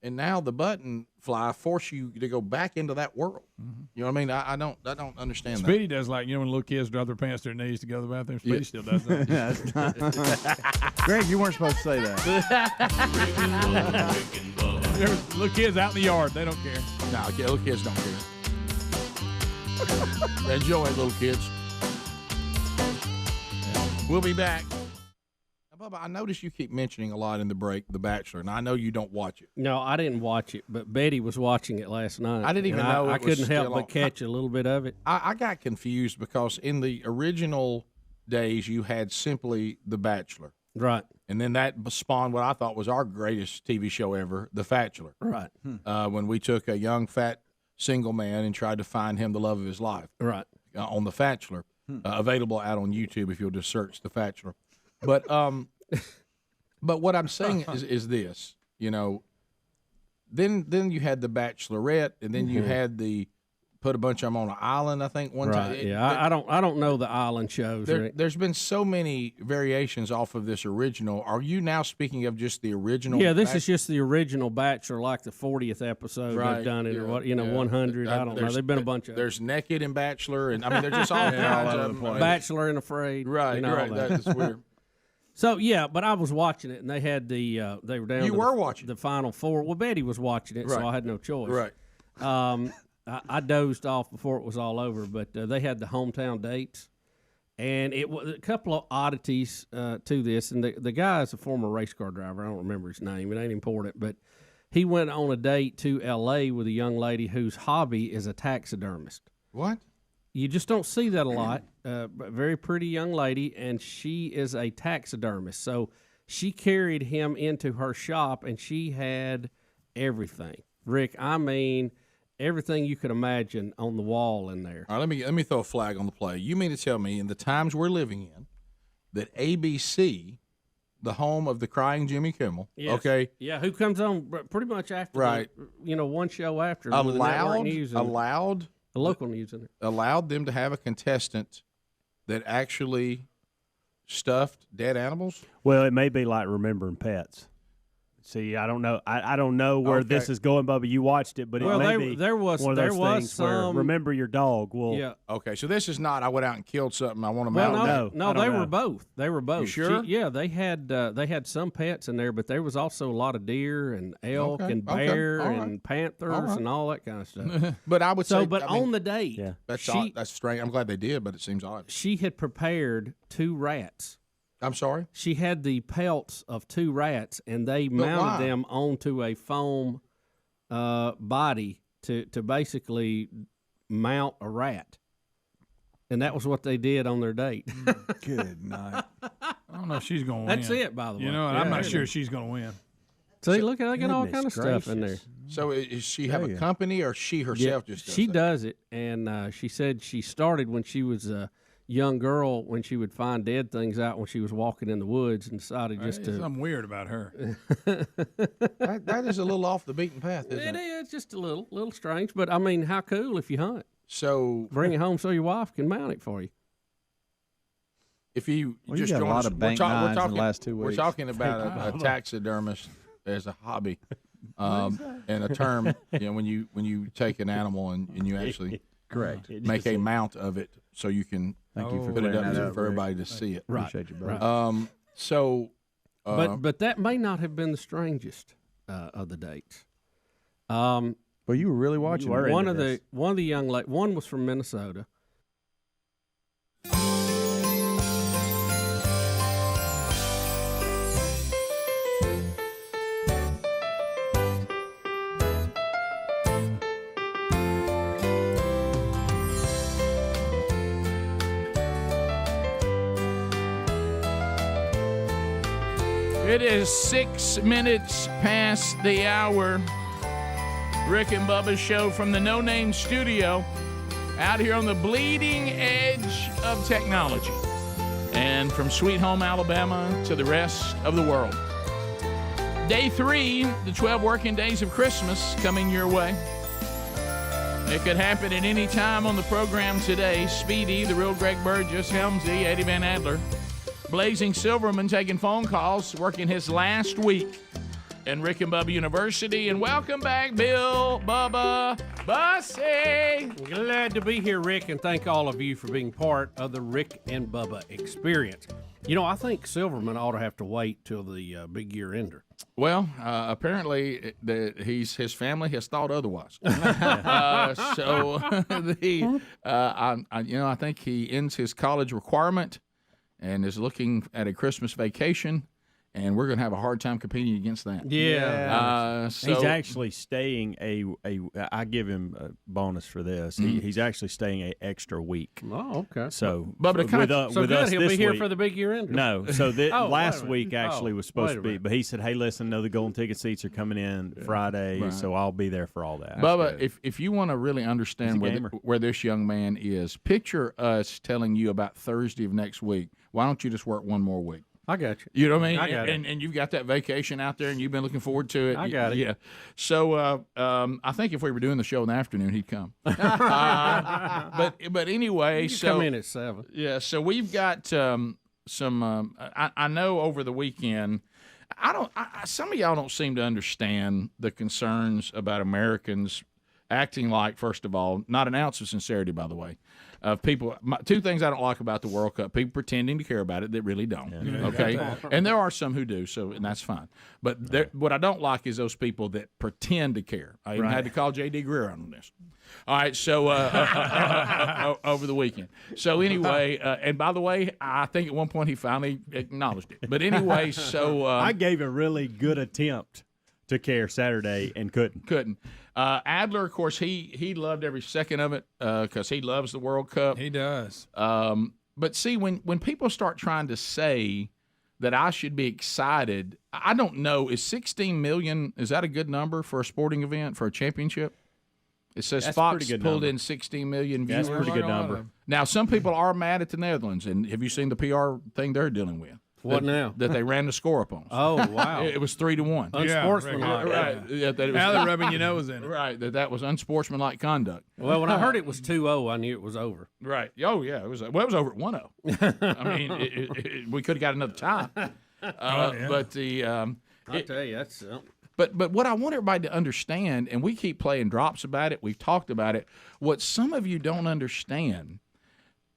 And now the button fly force you to go back into that world. Mm-hmm. You know what I mean? I don't understand Speedy does when little kids drop their pants to their knees to go to the bathroom. Speedy still does that. Greg, you weren't supposed to say that. There's little kids out in the yard. They don't care. No, little kids don't care. Enjoy it, little kids. We'll be back. Bubba, Bubba, I noticed you keep mentioning a lot in the break, The Bachelor, and I know you don't watch it. No, I didn't watch it, but Betty was watching it last night. I didn't even know I it was couldn't help still but on. catch a little bit of it. I got confused because in the original days you had simply The Bachelor. Right. And then that spawned what I thought was our greatest TV show ever, The Bachelor. Right. When we took a young, fat, single man and tried to find him the love of his life. Right. On The Bachelor. Available out on YouTube if you'll just search The Bachelor. But what I'm saying is this, you know, then you had The Bachelorette, and then you had put a bunch of them on an island, I think, one time. Yeah, I don't know the island shows. There's been so many variations off of this original. Are you now speaking of just the original? Yeah, this is just the original Bachelor, like the 40th episode they've done it, or what, 100. I don't know. There've been a bunch of. There's Naked and Bachelor, and I mean, they're just all kinds of them. Bachelor and Afraid. Right, right. That's weird. So yeah, but I was watching it, and they had they were down. You were watching the Final Four. Well, Betty was watching it, so I had no choice. Right. I dozed off before it was all over, but they had the hometown dates, and it was a couple of oddities to this. And the guy is a former race car driver. I don't remember his name. It ain't important, but he went on a date to L.A. with a young lady whose hobby is a taxidermist. What? You just don't see that a lot. Very pretty young lady, and she is a taxidermist. So she carried him into her shop, and she had everything. Rick, I mean, everything you could imagine on the wall in there. All right, let me throw a flag on the play. You mean to tell me, in the times we're living in, that ABC, the home of the crying Jimmy Kimmel, Yes. okay, Yeah, who comes on pretty much after, Right. One show after. with the network news and the local news in it. allowed them to have a contestant that actually stuffed dead animals? Well, it may be like Remembering Pets. See, I don't know. I don't know where this is going, Bubba. You watched it, but it may be there was one of those things where some. remember your dog. Well, Yeah. Okay, so this is not I went out and killed something. I want to Well, mount. no, they were both. They were both. You sure? They had some pets in there, but there was also a lot of deer and elk Okay, and okay, bear all right. and panthers All right. and all that kind of stuff. But I would say, But I mean, on the date, that's odd, that's strange. I'm glad they did, but it seems odd. she had prepared 2 rats. I'm sorry? She had the pelts of 2 rats, and they But mounted why? them onto a foam body to basically mount a rat. And that was what they did on their date. Good night. I don't know if she's going to win. That's it, by the way. You know, and I'm not sure she's going to win. See, look, they got all kind of stuff in there. So does she have a company, or she herself just does she that? does it, and she said she started when she was a young girl, when she would find dead things out when she was walking in the woods, and decided just There's to. something weird about her. that is a little off the beaten path, isn't It it? is just a little strange, but I mean, how cool if you hunt? So Bring it home so your wife can mount it for you. if you Well, you just got a join lot us, of bank nines in the last 2 We're weeks. talking about a taxidermist as a hobby, and a term. When you take an animal and you actually Correct. make a mount of it, so you can Thank you for put it clearing up that up, for Rick. everybody to see it. Right. Appreciate you, brother. Right. So, But that may not have been the strangest of the dates. Well, you were really watching. One of the young ladies. One was from Minnesota. It is 6 minutes past the hour. Rick and Bubba's show from the No Name Studio out here on the bleeding edge of technology. And from Sweet Home, Alabama to the rest of the world. Day 3, the 12 working days of Christmas coming your way. It could happen at any time on the program today. Speedy, the real Greg Burgess, Helmsy, Eddie Van Adler. Blazing Silverman taking phone calls, working his last week in Rick and Bubba University. And welcome back, Bill, Bubba, Bussy. Glad to be here, Rick, and thank all of you for being part of the Rick and Bubba experience. You know, I think Silverman ought to have to wait till the big year ender. Well, apparently his family has thought otherwise. I think he ends his college requirement and is looking at a Christmas vacation. and we're going to have a hard time competing against that. So he's actually staying I give him a bonus for this. He's actually staying an extra week. Oh, okay. So, but with us he'll this be here week, for the big year end. No, so last week actually Oh, was supposed wait to a be, minute. but he said, "Hey, listen, know the golden ticket seats are coming in Friday, Right. so I'll be there for all that." Bubba, if you want to really understand He's a where this young man is, picture us telling you about Thursday of next week. Why don't you just work one more week? I got you. You know what I mean? I got it. And you've got that vacation out there, and you've been looking forward to it. I got it. Yeah. So I think if we were doing the show in the afternoon, he'd come. But anyway, You come in at 7. Yeah. So we've got some. I know over the weekend. Some of y'all don't seem to understand the concerns about Americans acting like, first of all, not an ounce of sincerity, by the way, of people. Two things I don't like about the World Cup: people pretending to care about it that really don't. Yeah, Okay, got that. and there are some who do, and that's fine. But what I don't like is those people that pretend to care. I even had to call J.D. Greer on this. All right, so over the weekend. So anyway, and by the way, I think at one point he finally acknowledged it. But anyway, so I gave a really good attempt to care Saturday and couldn't. Adler, of course, he loved every second of it because he loves the World Cup. He does. But see, when people start trying to say that I should be excited, I don't know. Is 16 million, is that a good number for a sporting event, for a championship? It says That's Fox pretty good pulled number. in 16 million That's viewers. a pretty good number. Now, some people are mad at the Netherlands, and have you seen the PR thing they're dealing with? What now? That they ran the score up on us. Oh, wow. It was 3-1. Unsportsmanlike. Right. Yeah, that it was, Now they're rubbing your nose in it. Right. That was unsportsmanlike conduct. Well, when I heard it was 2-0, I knew it was over. Right. Oh, yeah. It was over at 1-0. I mean, we could have got another tie. Yeah. But the I tell you, that's But what I want everybody to understand, and we keep playing drops about it, we've talked about it, what some of you don't understand,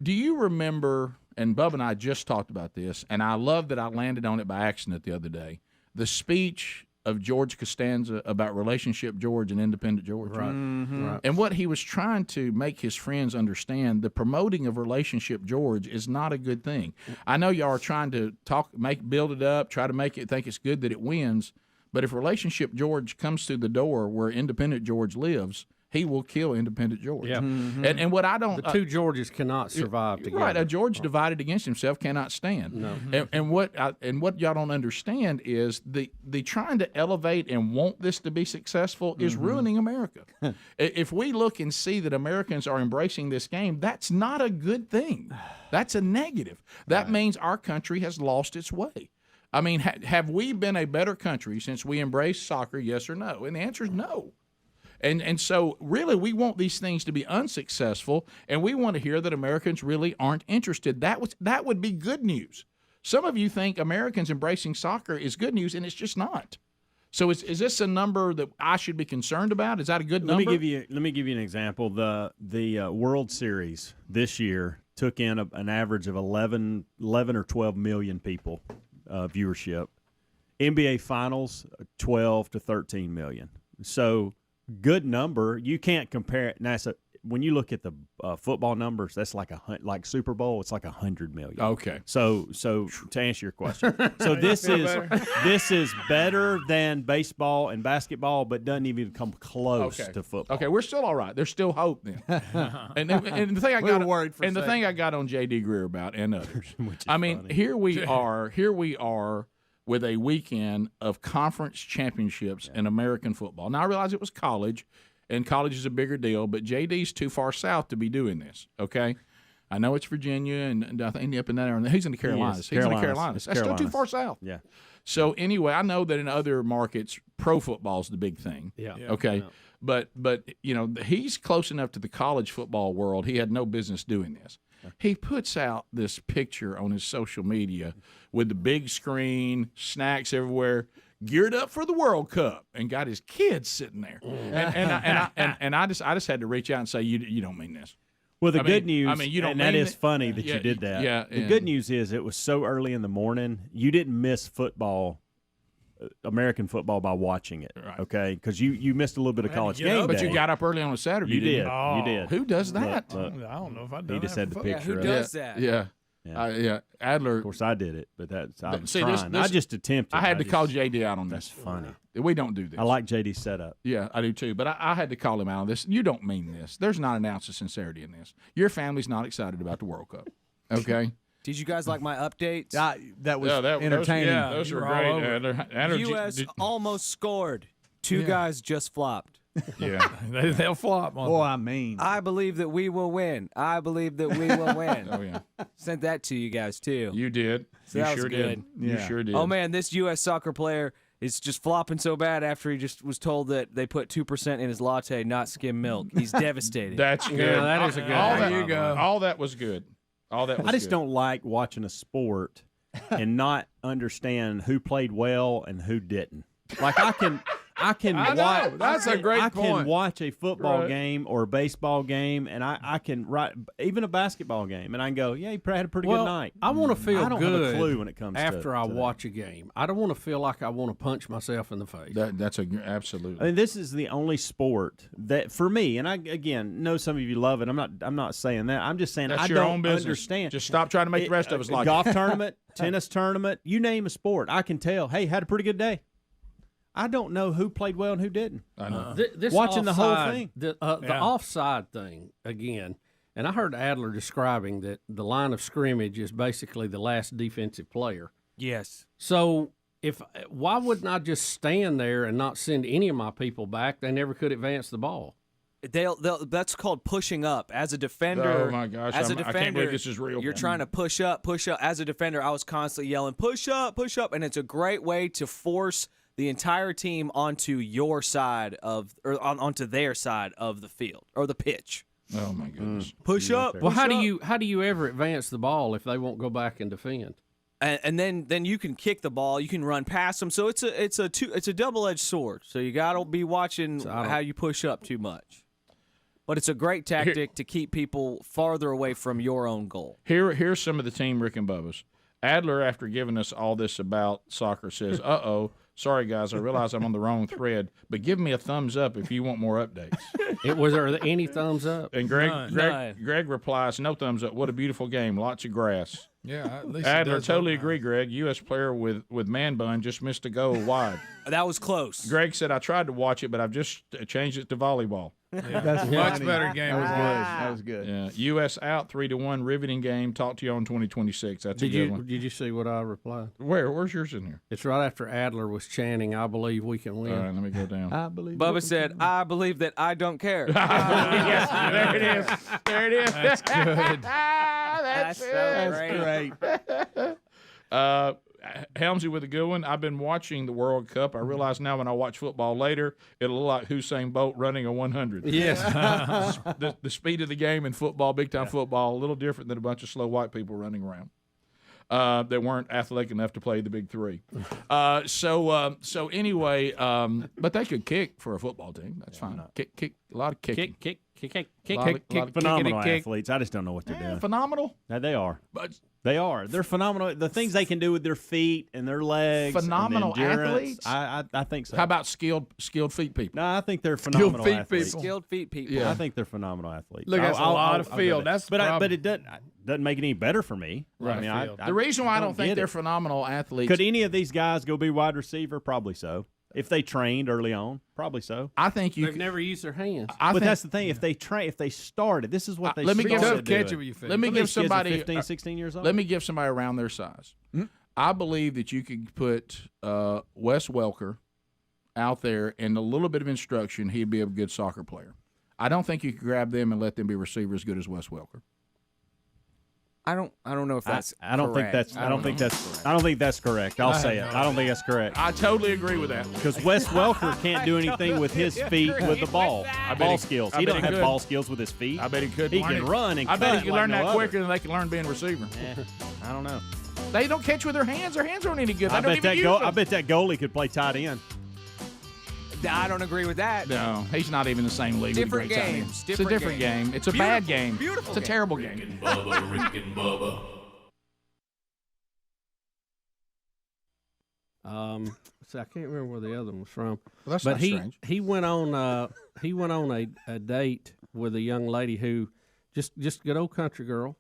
do you remember, and Bubba and I just talked about this, and I love that I landed on it by accident the other day, the speech of George Costanza about Relationship George and Independent George. Right. Mm-hmm. Right. And what he was trying to make his friends understand, the promoting of Relationship George is not a good thing. I know y'all are trying to build it up, try to make it think it's good that it wins, but if Relationship George comes through the door where Independent George lives, he will kill Independent George. Yeah. Mm-hmm. And what I don't... The two Georges cannot survive together. Right, a George divided against himself cannot stand. No. And what y'all don't understand is the trying to elevate and want this to be successful is ruining America. If we look and see that Americans are embracing this game, that's not a good thing. That's a negative. That means our country has lost its way. I mean, have we been a better country since we embraced soccer, yes or no? And the answer is no. And so, really, we want these things to be unsuccessful, and we want to hear that Americans really aren't interested. That would be good news. Some of you think Americans embracing soccer is good news, and it's just not. So is this a number that I should be concerned about? Is that a good number? Let me give you an example. The World Series this year took in an average of 11 or 12 million people viewership. NBA Finals, 12 to 13 million. So good number. You can't compare it. Now, when you look at the football numbers, that's like Super Bowl. It's like 100 million. Okay. So to answer your question, so this is better than baseball and basketball, but doesn't even come close to football. Okay, we're still all right. There's still hope then. and the thing I We got were worried for a and the second. thing I got on J.D. Greer about and others. I mean, here we are with a weekend of conference championships in American football. Now I realize it was college. And college is a bigger deal, but JD's too far south to be doing this, okay? I know it's Virginia, and I think up in that area. He's in the Carolinas. He's in the Carolinas. That's still too far south. Yeah. So, anyway, I know that in other markets, pro football is the big thing. Yeah. Okay? Yeah. But you know, he's close enough to the college football world, he had no business doing this. He puts out this picture on his social media with the big screen, snacks everywhere, geared up for the World Cup, and got his kids sitting there. And I just had to reach out and say, you don't mean this. Well, the good news, you don't and that mean is funny that you did that. Yeah. The good news is it was so early in the morning, you didn't miss football, American football, by watching it. Right. Okay, because you missed a little bit of college game But day. you got up early on a Saturday. You didn't did. You? You did. Who does that? Look, I don't know if I do. He just had the picture. Who of does it. that? Yeah. Yeah, Adler. Of course, I did it, but I was See, trying. I just attempted. I had to call JD out on That's this. funny. We don't do this. I like JD's setup. Yeah, I do too. But I had to call him out on this. You don't mean this. There's not an ounce of sincerity in this. Your family's not excited about the World Cup. Okay. Did you guys like my updates? That was entertaining. Those were great. Adler, U.S. almost scored. Two guys just flopped. Yeah, they'll flop. I believe that we will win. I believe that we will win. Oh yeah, sent that to you guys too. You did. So you that sure was did. good. You sure did. Oh man, this U.S. soccer player is just flopping so bad after he just was told that they put 2% in his latte, not skim milk. He's devastated. That's good. Yeah, that is a good. There you go. All that was good. All that was I just good. don't like watching a sport and not understand who played well and who didn't. Like I can I know. watch. That's a great I point. can watch a football Right. game or a baseball game, and I can even a basketball game, and I can go, yeah, he probably had a pretty good night. I want to feel I don't good have a clue when it comes after to I that. watch a game. I don't want to feel like I want to punch myself in the face. That's absolutely. I mean, this is the only sport that, for me, and I again know some of you love it. I'm not saying that. I'm just saying That's I your don't own business. understand. Just stop trying to make the rest of us like golf it. tournament, tennis tournament, you name a sport. I can tell. Hey, had a pretty good day. I don't know who played well and who didn't. I know. This Watching the whole offside- thing. The offside thing again, and I heard Adler describing that the line of scrimmage is basically the last defensive player. Yes. So why wouldn't I just stand there and not send any of my people back? They never could advance the ball. They'll that's called pushing up. As a defender, Oh, my gosh. As a I defender, can't believe this is real. You're trying to push up. As a defender, I was constantly yelling, push up, and it's a great way to force the entire team onto your side onto their side of the field or the pitch. Oh my goodness! Push up. Well, how push do you ever advance the ball if they won't go back and defend? And then you can kick the ball, you can run past them. So it's a double-edged sword. So you got to be watching how you push up too much. But it's a great tactic to keep people farther away from your own goal. Here's some of the team Rick and Bubba's. Adler, after giving us all this about soccer, says, "Uh-oh, sorry guys, I realize I'm on the wrong thread, but give me a thumbs up if you want more updates." Was there any thumbs up? And Greg replies, "No thumbs up. What a beautiful game. Lots of grass." Yeah, at least Adler, totally agree, Greg. U.S. player with man bun just missed a goal wide. That was close. Greg said, "I tried to watch it, but I've just changed it to volleyball." Yeah. That's much better game. That was good. Yeah, U.S. out 3-1, riveting game. Talk to you on 2026. That's a good one. Did you see what I replied? Where's yours in here? It's right after Adler was chanting, "I believe we can win." All right, let me go down. I believe. Bubba said, "I believe that I don't care." Yes, there it is. There it is. That's good. That's so great. Helmsy with a good one. I've been watching the World Cup. I realize now when I watch football later, it'll look like Usain Bolt running a 100. Yes. the speed of the game in football, big-time football, a little different than a bunch of slow white people running around that weren't athletic enough to play the big three. So anyway, but they could kick for a football team. That's fine. Kick, a lot of kicking. Kick. Phenomenal athletes. I just don't know what they're doing. Phenomenal. Yeah, they are. But they are. They're phenomenal. The things they can do with their feet and their legs. Phenomenal and the endurance, athletes. I think so. How about skilled feet people? No, I think they're phenomenal athletes. Skilled feet people. Yeah. I think they're phenomenal athletes. Look, that's a lot of field. That's the problem. But it doesn't make it any better for me. Right. I mean, the reason why I don't think they're it. phenomenal athletes. Could any of these guys go be wide receiver? Probably so. If they trained early on, probably so. I think They've never used their hands. But that's the thing. If they started, this is what they let me give started catch doing. it with your feet. Let me give somebody 15, 16 years old. Let me give somebody around their size. Mm-hmm. I believe that you could put Wes Welker out there and a little bit of instruction, he'd be a good soccer player. I don't think you could grab them and let them be receivers as good as Wes Welker. I don't know if that's I don't think correct. that's I don't think that's correct. I'll say it. I don't think that's correct. I totally agree with that. Because Wes Welker can't do anything with his feet with the ball. Ball skills. He don't have ball skills with his feet. I bet he could. He can run and I bet he cut can like learn no that other. quicker than they can learn being a receiver. I don't know. They don't catch with their hands. Their hands aren't any good. They I don't bet even use them. I bet that goalie could play tight end. I don't agree with that. No, he's not even the same league. Different with a great tight end. games. It's a different game. It's a bad game. Beautiful. It's a terrible game. Rick and Bubba, Rick and Bubba. So I can't remember where the other one was from. Well, that's but not strange. he went on a date with a young lady who just good old country girl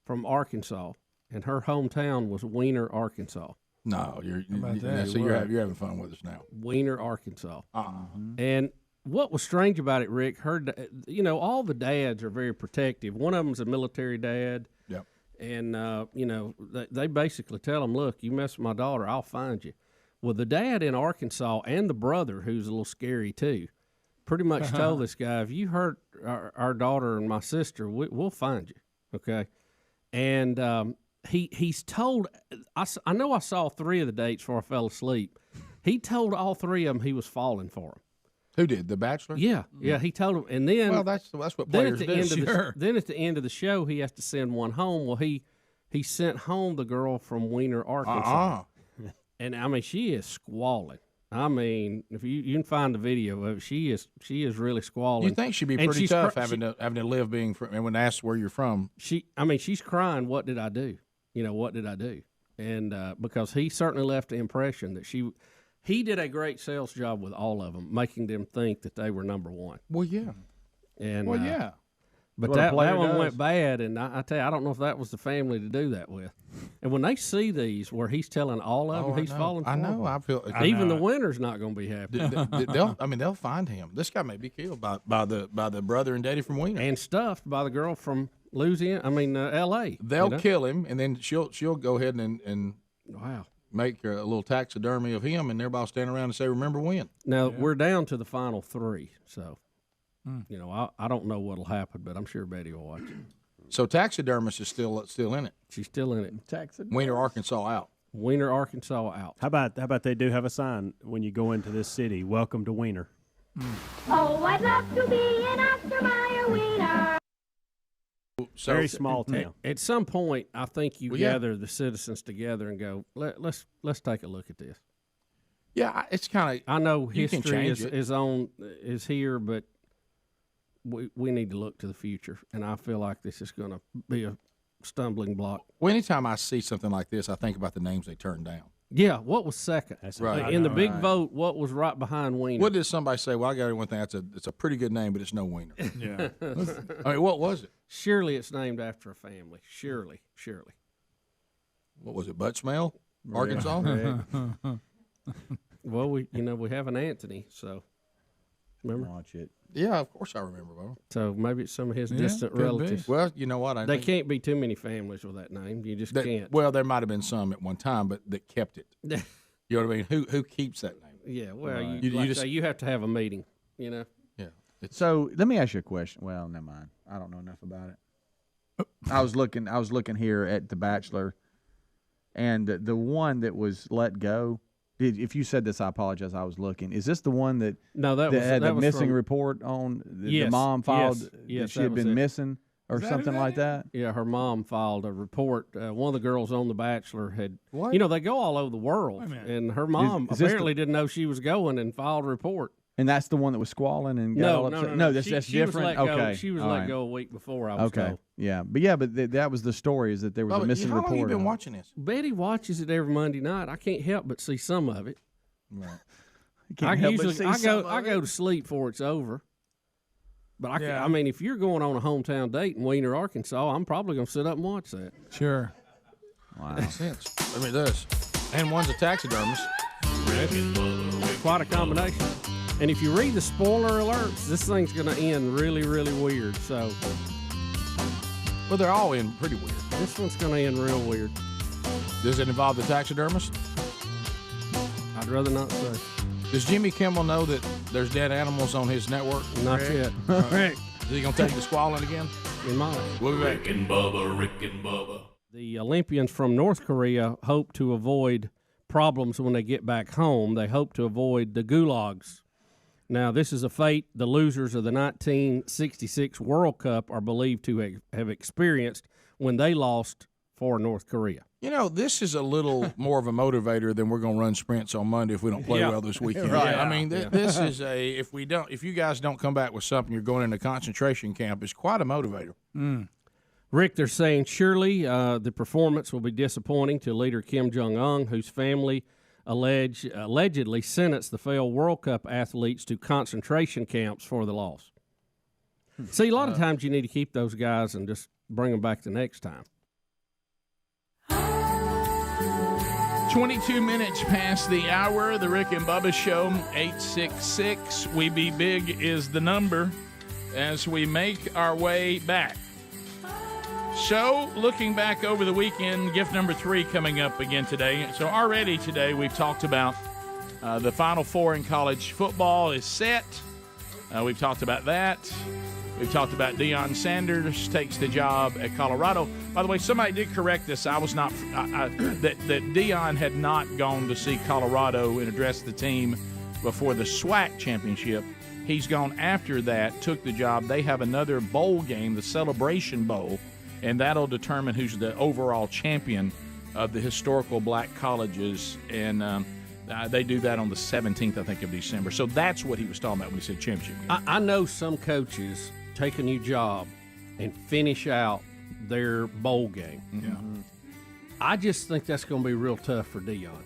from Arkansas, and her hometown was Weiner, Arkansas. No, you're having fun with us now. Weiner, Arkansas. And what was strange about it, Rick, all the dads are very protective. One of them's a military dad. Yep. And, they basically tell him, look, you mess with my daughter, I'll find you. Well, the dad in Arkansas and the brother, who's a little scary too, pretty much told this guy, if you hurt our daughter and my sister, we'll find you, okay? And he's told, I know I saw 3 of the dates before I fell asleep. He told all 3 of them he was falling for them. Who did? The Bachelor? Yeah, he told him. And then, that's what players do. Then at the end of the show, he has to send one home. Well, he sent home the girl from Weiner, Arkansas. And I mean, she is squalling. I mean, if you can find the video of it, she is really squalling. You think she'd be pretty tough having to live being from, and when asked where you're from. She's crying. What did I do? What did I do? And because he certainly left the impression that he did a great sales job with all of them, making them think that they were number one. Well, yeah. And yeah. But that one went bad, and I tell you, I don't know if that was the family to do that with. And when they see these where he's telling all of them he's falling for them, I feel even the winner's not going to be happy. They'll find him. This guy may be killed by the brother and daddy from Weiner, and stuffed by the girl from Louisiana. I mean, L.A. They'll kill him, and then she'll go ahead and wow. Make a little taxidermy of him, and everybody will stand around and say, "Remember when?" Now we're down to the final 3, so I don't know what'll happen, but I'm sure Betty will watch it. So taxidermist is still in it. She's still in it. Weiner, Arkansas out. Weiner, Arkansas out. How about they do have a sign when you go into this city? Welcome to Weiner. Oh, I'd love to be an Oscar Mayer Weiner. Very small town. At some point, I think you gather the citizens together and go, let's take a look at this. Yeah, it's kind of. I know history is here, but we need to look to the future, and I feel like this is going to be a stumbling block. Well, anytime I see something like this, I think about the names they turned down. Yeah, what was second? Right. In the big vote, what was right behind Weiner? What did somebody say? Well, I got one thing. It's a pretty good name, but it's no Weiner. Yeah. I mean, what was it? Surely it's named after a family. Surely. What was it? Butt smell? Arkansas? Well, we have an Anthony, so remember? Watch it. Yeah, of course I remember, Bubba. So maybe it's some of his distant relatives. Well, you know what? They can't be too many families with that name. You just can't. Well, there might have been some at one time, but that kept it. You know what I mean? Who keeps that name? Yeah, well, you have to have a meeting, Yeah. So let me ask you a question. Well, never mind. I don't know enough about it. I was looking here at The Bachelor, and the one that was let go. If you said this, I apologize. I was looking. Is this the one that had the missing report on? The mom filed that she had been missing or something like that? Yeah, her mom filed a report. One of the girls on The Bachelor had. What? They go all over the world, and her mom apparently didn't know she was going and filed a report. And that's the one that was squalling and got all upset? No, that's different. Okay, she was let go a week before I was told. Yeah, but that was the story, is that there was a missing report. How long have you been watching this? Betty watches it every Monday night. I can't help but see some of it. Right. I go to sleep before it's over. But I mean, if you're going on a hometown date in Weiner, Arkansas, I'm probably going to sit up and watch that. Sure. Wow. Makes sense. I mean, it does. And one's a taxidermist. Quite a combination. And if you read the spoiler alerts, this thing's going to end really, really weird. So, well, they're all in pretty weird. This one's going to end real weird. Does it involve the taxidermist? I'd rather not say. Does Jimmy Kimmel know that there's dead animals on his network? Not yet. Is he going to take the squalling again? He might. We'll be back. Rick and Bubba. The Olympians from North Korea hope to avoid problems when they get back home. They hope to avoid the gulags. Now, this is a fate the losers of the 1966 World Cup are believed to have experienced when they lost for North Korea. This is a little more of a motivator than we're going to run sprints on Monday if we don't play well this weekend. Right. I mean, this is if you guys don't come back with something, you're going into concentration camp. It's quite a motivator. Rick, they're saying surely the performance will be disappointing to leader Kim Jong-un, whose family allegedly sentenced the failed World Cup athletes to concentration camps for the loss. See, a lot of times you need to keep those guys and just bring them back the next time. 22 minutes past the hour, the Rick and Bubba Show, 866 We Be Big is the number as we make our way back. So, looking back over the weekend, gift number 3 coming up again today. So already today we've talked about the Final Four in college football is set. We've talked about that. We've talked about Deion Sanders takes the job at Colorado. By the way, somebody did correct this. I was not that Deion had not gone to see Colorado and address the team before the SWAC championship. He's gone after that, took the job. They have another bowl game, the Celebration Bowl, and that'll determine who's the overall champion of the historical black colleges. And they do that on the 17th, I think, of December. So that's what he was talking about when he said championship game. I know some coaches take a new job and finish out their bowl game. Yeah. I just think that's going to be real tough for Deion,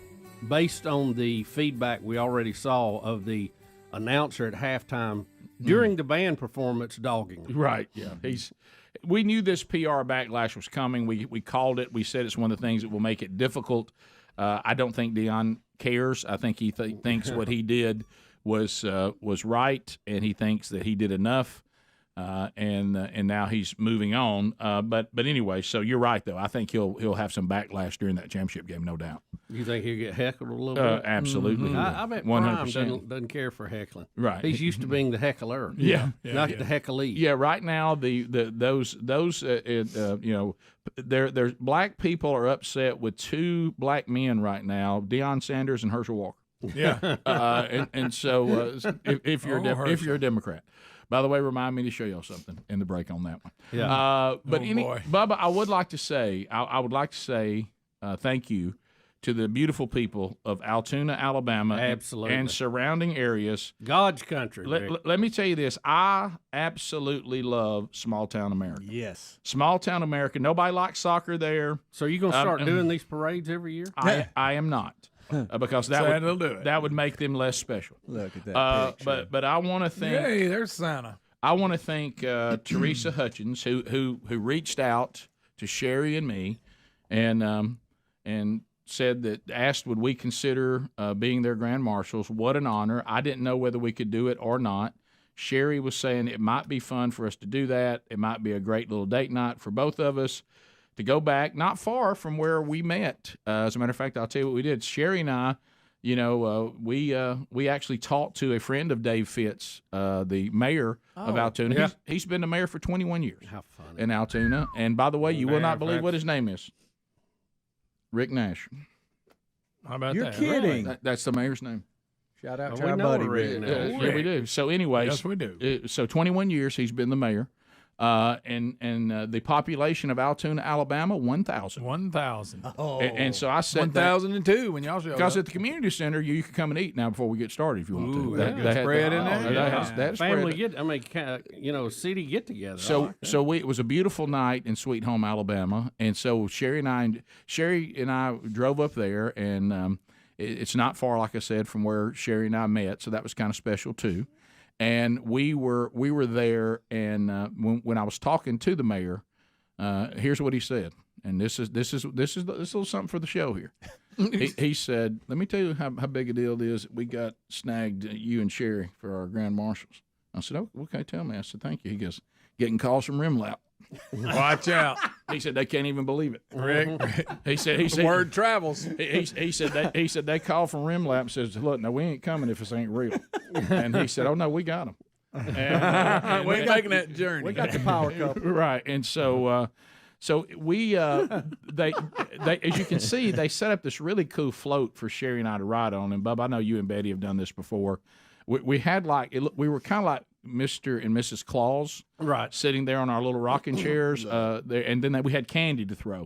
based on the feedback we already saw of the announcer at halftime during the band performance dogging him. Right, yeah. We knew this PR backlash was coming. We called it. We said it's one of the things that will make it difficult. I don't think Deion cares. I think he thinks what he did was right, and he thinks that he did enough. And now he's moving on. But anyway, so you're right though. I think he'll have some backlash during that championship game, no doubt. You think he'll get heckled a little bit? Absolutely. I bet 100%. Prime doesn't care for heckling. Right. He's used to being the heckler. Yeah. Not the hecklee. Yeah. Right now, those there's black people are upset with 2 black men right now, Deion Sanders and Herschel Walker. Yeah. And so if you're a Democrat. By the way, remind me to show y'all something in the break on that one. Yeah. Bubba, I would like to say, thank you to the beautiful people of Altoona, Alabama, Absolutely. And surrounding areas. God's country. Let me tell you this: I absolutely love small town America. Yes, small town America. Nobody likes soccer there. So you're going to start doing these parades every year? I am not. Because that would make them less special. Look at that picture. But I want to thank. Hey, there's Santa. I want to thank Teresa Hutchins who reached out to Sherry and me, and said that asked would we consider being their grand marshals. What an honor! I didn't know whether we could do it or not. Sherry was saying it might be fun for us to do that. It might be a great little date night for both of us. To go back, not far from where we met. As a matter of fact, I'll tell you what we did. Sherry and I, we actually talked to a friend of Dave Fitz, the mayor of Altoona. Yeah. He's been the mayor for 21 years. How funny. In Altoona. And by the way, you will not believe what his name is. Rick Nash. How about You're that? kidding. Really? That's the mayor's name. Shout out We to our know buddy Rick. Rick. Yeah, we do. So anyways. Yes, we do. So 21 years he's been the mayor. And the population of Altoona, Alabama, 1,000. 1,000. Oh. And so I said 1,002 when y'all showed because up. at the community center, you can come and eat now before we get started if you want to. That good spread in there. That Family city get together. So it was a beautiful night in Sweet Home, Alabama, and so Sherry and I drove up there, and it's not far, like I said, from where Sherry and I met, so that was kind of special too. And we were there, and when I was talking to the mayor, here's what he said, and this is a little something for the show here. he said, "Let me tell you how big a deal it is that we got snagged, you and Sherry, for our grand marshals." I said, "Oh, okay, tell me." I said, "Thank you." He goes, "Getting calls from Rimlap." Watch out. He said they can't even believe it. Rick. He said word travels. He said they call from Rimlap and says, "Look, now we ain't coming if this ain't real." And he said, "Oh no, we got them. We ain't making that journey. We got the power couple. Right." And so we they as you can see, they set up this really cool float for Sherry and I to ride on. And Bub, I know you and Betty have done this before. We had we were kind of like Mr. and Mrs. Claus, right, sitting there on our little rocking chairs, there, and then we had candy to throw,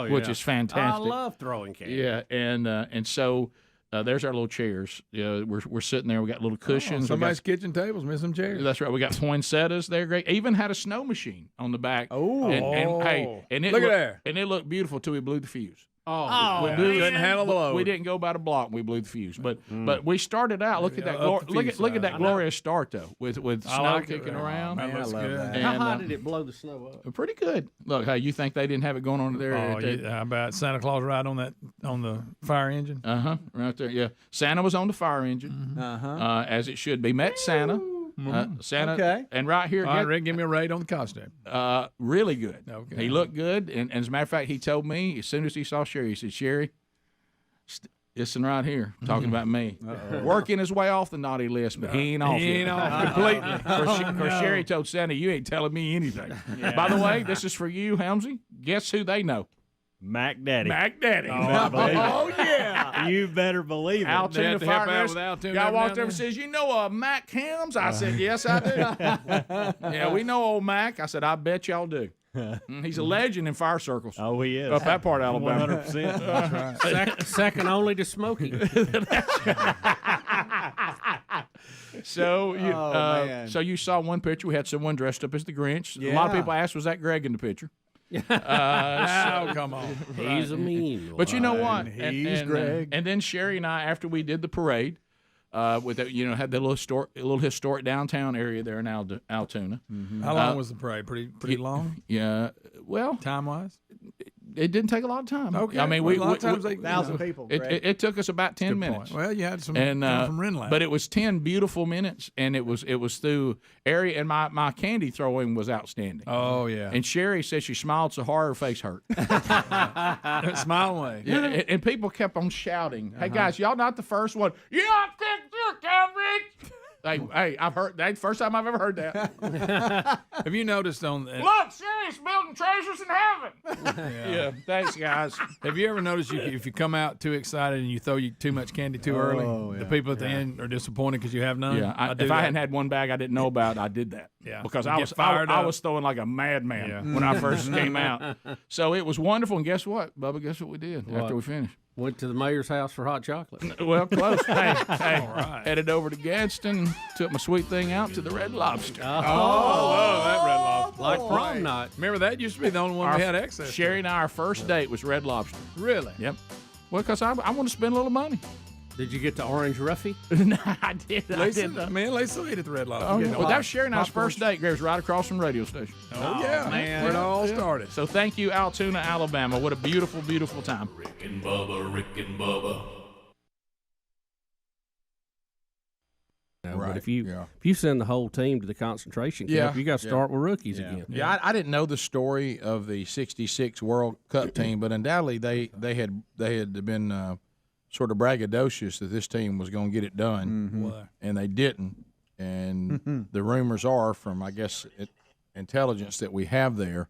which is fantastic. I love throwing candy. Yeah, and so there's our little chairs. We're sitting there. We got little cushions. Somebody's kitchen table's missing chairs. That's right. We got poinsettias. They're great. Even had a snow machine on the back. Oh, and look at there. And it looked beautiful till we blew the fuse. Oh, we couldn't handle the load. We didn't go about a block. We blew the fuse, but we started out. Look at that. Look at that glorious start though, with snow kicking around. That looks good. And, How high did it blow the snow up? Pretty good. Look, hey, you think they didn't have it going on there? Oh, how about Santa Claus ride on the fire engine? Right there. Yeah, Santa was on the fire engine. As it should be. Met Santa. Santa. Okay. And right here, All right, Rick, give me a rate on the costume. really good. Okay. He looked good, and as a matter of fact, he told me as soon as he saw Sherry, he said, "Sherry, this one right here, talking about me, working his way off the naughty list, but he ain't off He ain't yet. off completely." Oh, Because no. Sherry told Santa, "You ain't telling me anything." By the way, this is for you, Helmsy. Guess who they know? Mac Daddy. Mac Daddy. Oh, yeah. You better believe it. Altoona to help Fire out Rescue. with Altoona Guy every walked now over and and says, "You know Mac Helms?" I said, "Yes, I do." Yeah, we know old Mac. I said, "I bet y'all do." He's a legend in fire circles. Oh, he is. Up that part of Alabama. 100%. That's right. Second only to Smokey. So you saw one picture. We had someone dressed up as the Grinch. A lot of Yeah. people asked, "Was that Greg in the picture?" Oh, come on. He's a mean one. But you know what? He's Greg. And then Sherry and I, after we did the parade, with the, had the little historic downtown area there in Altoona. How long was the parade? Pretty long? Yeah. Well, time-wise? it didn't take a lot of time. Okay. I mean, Well, we a lot of times they- 1,000 people. It took us about 10 Good minutes. point. Well, you had some And coming from Renland. but it was 10 beautiful minutes, and it was through area, and my candy throwing was outstanding. Oh, yeah. And Sherry said she smiled so hard her face hurt. Smile away. Yeah, and people kept on shouting, "Hey guys, y'all not the first one? Yeah, I think you're Cambridge." Hey, I've heard that. First time I've ever heard that. Have you noticed on Look, Sherry's building treasures in heaven. Yeah, thanks, guys. Have you ever noticed if you come out too excited and you throw too much candy too early, the people at the end are disappointed because you have none? Yeah, if I hadn't had one bag I didn't know about, I did that. Yeah. Because You I get was fired I up. was throwing like a madman Yeah. when I first came out. So it was wonderful. And guess what, Bubba? Guess what we did after we finished? Went to the mayor's house for hot chocolate. Well, close. hey, right. Headed over to Gadsden, took my sweet thing out to the Red Lobster. Oh, I love that Red Lobster. Like prom night. Remember, that used to be the only one we had access Sherry and I, our first date was Red Lobster. to. Really? Yep. Well, because I want to spend a little money. Did you get the orange roughy? No, I did. Lisa, me and Lisa ate at the Red Lobster. Oh, Getting well, a that lot was Sherry and I's popcorn. first date. It was right across from the radio station. Oh, yeah. man. Where it all started. So thank you, Altoona, Alabama. What a beautiful, beautiful time. Rick and Bubba. But if you send the whole team to the concentration camp, you got to start with rookies again. Yeah, I didn't know the story of the '66 World Cup team, but undoubtedly they had been sort of braggadocious that this team was going to get it done, and they didn't. And the rumors are from, I guess, intelligence that we have there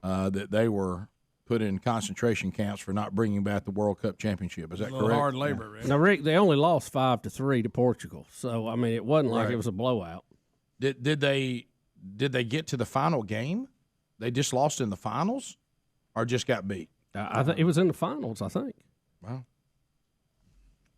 that they were put in concentration camps for not bringing back the World Cup championship. Is that correct? Hard labor, Rick. Now, Rick, they only lost 5-3 to Portugal, so I mean, it wasn't like it was a blowout. Did they get to the final game? They just lost in the finals, or just got beat? I think it was in the finals. I think. Wow.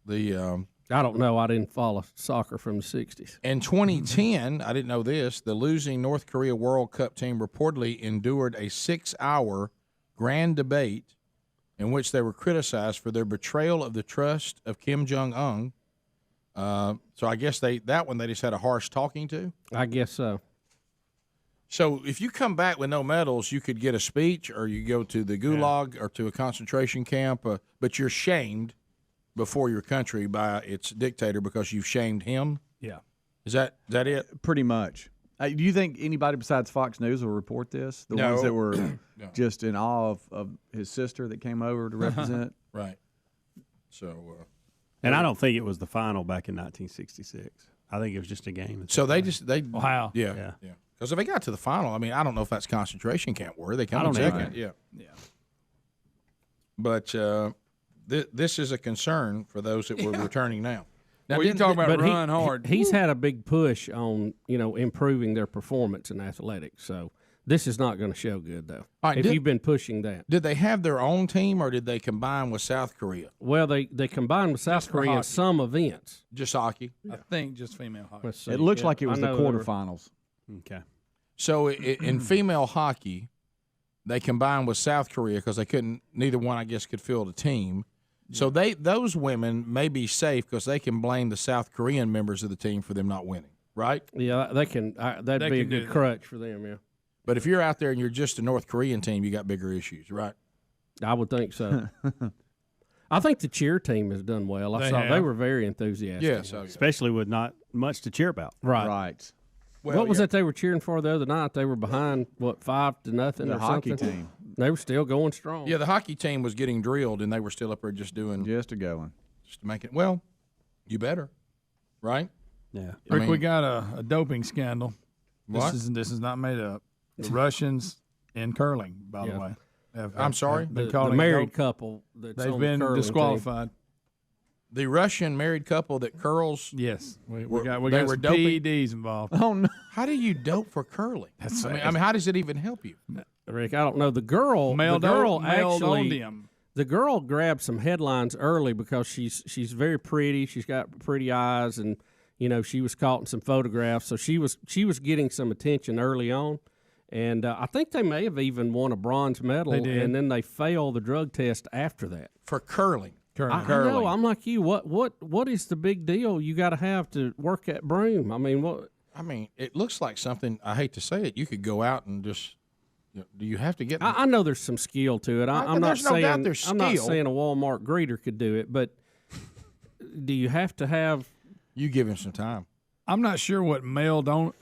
The I don't know. I didn't follow soccer from the 60s. In 2010, I didn't know this, the losing North Korea World Cup team reportedly endured a 6-hour grand debate in which they were criticized for their betrayal of the trust of Kim Jong-un. So I guess they just had a harsh talking to? I guess so. So if you come back with no medals, you could get a speech, or you go to the gulag or to a concentration camp, but you're shamed before your country by its dictator because you've shamed him? Yeah. Is that it? Pretty much. Do you think anybody besides Fox News will report this? The ones that were just in awe of his sister that came over to represent? Right. So. And I don't think it was the final back in 1966. I think it was just a game. So they Wow. Yeah. Because if they got to the final, I mean, I don't know if that's concentration camp where they come in second. Yeah. But this is a concern for those that were returning now. Now, you talk about run hard. He's had a big push on improving their performance in athletics. So this is not going to show good though. Right, if you've been pushing that. Did they have their own team, or did they combine with South Korea? Well, they combined with South Korea in some events. Just hockey. I think just female hockey. Let's see. It looks like it was I the know they were- quarterfinals. Okay. So in female hockey, they combined with South Korea because they couldn't. Neither one, I guess, could field a team. So those women may be safe because they can blame the South Korean members of the team for them not winning, right? Yeah, they can. That'd be a good crutch for them. Yeah. But if you're out there and you're just a North Korean team, you got bigger issues, right? I would think so. I think the cheer team has done well. They were very enthusiastic. Yes, especially with not much to cheer about. Right. Well, what was that they were cheering for the other night? They were behind 5-0 the or hockey something. Team. They were still going strong. Yeah, the hockey team was getting drilled, and they were still up there just to make it. Well, you better, right? Yeah. Rick, we got a doping scandal. What? This is not made up. The Russians in curling, by the way. I'm sorry? The married couple that's they've on been the curling disqualified. Team. The Russian married couple that curls. Yes, we were got some doping? PEDs involved. Oh no! How do you dope for curling? I mean, how does it even help you? Rick, I don't know. The girl grabbed some headlines early because she's very pretty. She's got pretty eyes, and she was caught in some photographs, so she was getting some attention early on. And I think they may have even won a bronze medal, and then they failed the drug test after that for curling. I know. I'm like you. What is the big deal? You got to have to work at broom. I mean, what? I mean, it looks like something. I hate to say it. You could go out and just. Do you have to get? I know there's some skill to it. I'm not saying a Walmart greeter could do it, but do you have to have? You give him some time. I'm not sure what meldonium,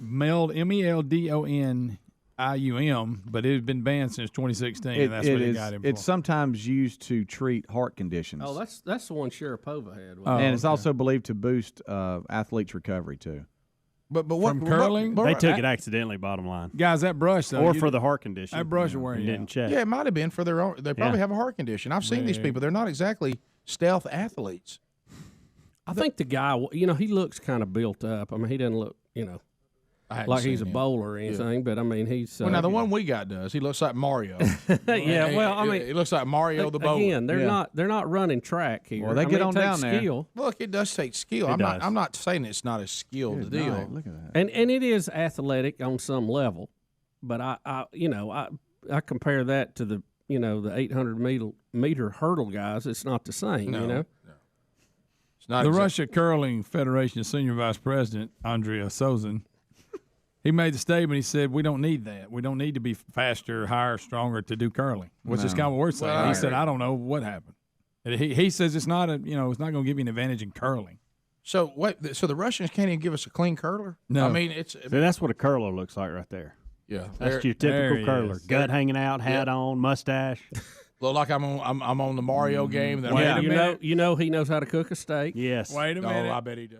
but it has been banned since 2016, and that's what it got him for. It's sometimes used to treat heart conditions. Oh, that's the one Sharapova had. And it's also believed to boost athletes' recovery too. But what from curling? They took it accidentally. Bottom line, guys, that brush though, or for the heart condition. That brush where you didn't check. Yeah, it might have been for their own. They probably have a heart condition. I've seen these people. They're not exactly stealth athletes. I think the guy, he looks kind of built up. I mean, he doesn't look, like he's a bowler or anything, but I mean, he's. Well, now the one we got does. He looks like Mario. Yeah, well, I mean, he looks like Mario the bowler. Again, they're not running track here. Well, they get on down skill. there. Look, it does take skill. I'm not saying it's not a skilled deal. Night. Look at that. And it is athletic on some level, but I compare that to the 800 meter hurdle guys. It's not the same. No. It's not the Russia Curling Federation Senior Vice President Andrea Sozin. He made the statement. He said, "We don't need that. We don't need to be faster, higher, stronger to do curling." Which is kind of what we're saying. He said, "I don't know what happened." And he says it's not it's not going to give you an advantage in curling. So what? So the Russians can't even give us a clean curler? No, I mean So that's what a curler looks like right there. Yeah, that's your typical curler. Gut hanging out, hat on, mustache. Look like I'm on the Mario game. That he knows how to cook a steak. Yes. Wait a minute. Oh, I bet he does.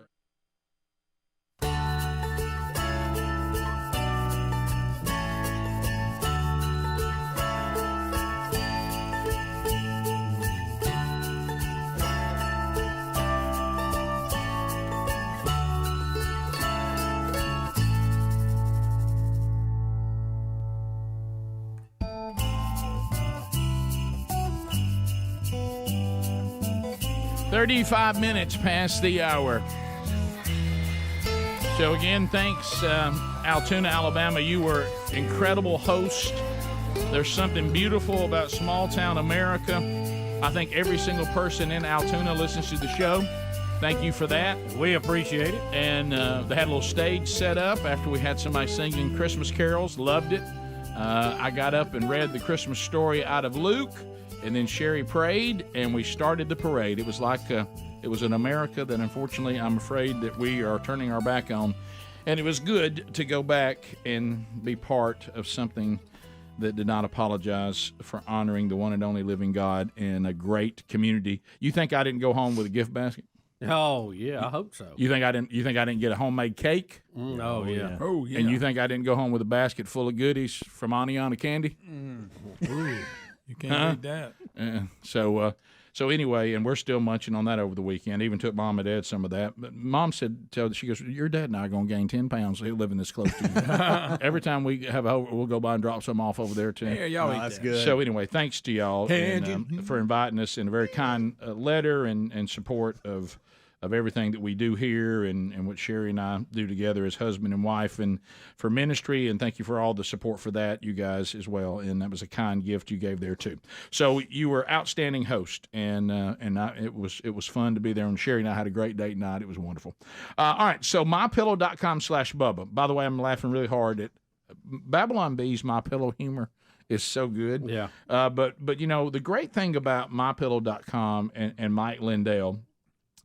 35 minutes past the hour. So again, thanks, Altoona, Alabama. You were incredible host. There's something beautiful about small-town America. I think every single person in Altoona listens to the show. Thank you for that. We appreciate it. And they had a little stage set up after we had somebody singing Christmas carols. Loved it. I got up and read the Christmas story out of Luke, and then Sherry prayed, and we started the parade. It was like it was an America that, unfortunately, I'm afraid that we are turning our back on. And it was good to go back and be part of something that did not apologize for honoring the one and only living God in a great community. You think I didn't go home with a gift basket? Oh yeah, I hope so. You think I didn't get a homemade cake? Oh yeah. Oh yeah. And you think I didn't go home with a basket full of goodies from Aniana Candy? You can't beat that. So anyway, and we're still munching on that over the weekend. Even took Mom and Dad some of that. But Mom said, she goes, your dad and I are going to gain 10 pounds, so he'll live in this close to you. Every time we have we'll go by and drop some off over there, too. Yeah, y'all eat that's that. good. So anyway, thanks to y'all for inviting us in a very kind letter and support of of everything that we do here and what Sherry and I do together as husband and wife and for ministry. And thank you for all the support for that, you guys, as well. And that was a kind gift you gave there, too. So you were outstanding host, and it was fun to be there. And Sherry and I had a great date night. It was wonderful. All right, so MyPillow.com/Bubba. By the way, I'm laughing really hard at Babylon Bee's MyPillow humor. Is so good. Yeah. But you know, the great thing about MyPillow.com and Mike Lindell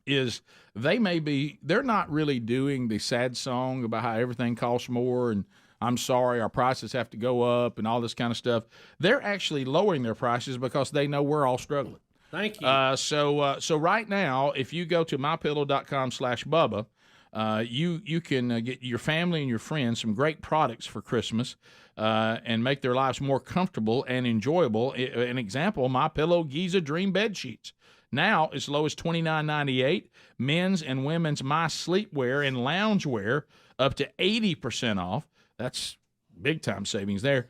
is they're not really doing the sad song about how everything costs more and I'm sorry, our prices have to go up and all this kind of stuff. They're actually lowering their prices because they know we're all struggling. Thank you. So right now, if you go to MyPillow.com/Bubba, you can get your family and your friends some great products for Christmas and make their lives more comfortable and enjoyable. An example, MyPillow Giza Dream Bed Sheets. Now as low as $29.98. Men's and women's My Sleepwear and Loungewear up to 80% off. That's big-time savings there.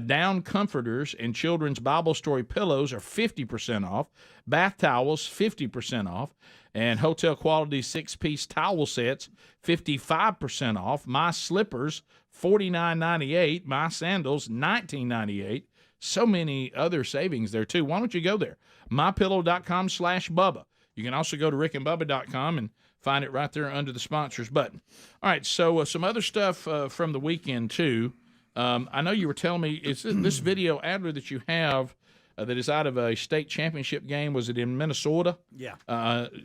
Down comforters and children's Bible story pillows are 50% off. Bath towels, 50% off. And hotel-quality 6-piece towel sets, 55% off. My slippers, $49.98. My sandals, $19.98. So many other savings there, too. Why don't you go there? MyPillow.com/Bubba. You can also go to rickandbubba.com and find it right there under the sponsors button. All right, so some other stuff from the weekend, too. I know you were telling me, it's this video adler that you have that is out of a state championship game. Was it in Minnesota? Yeah.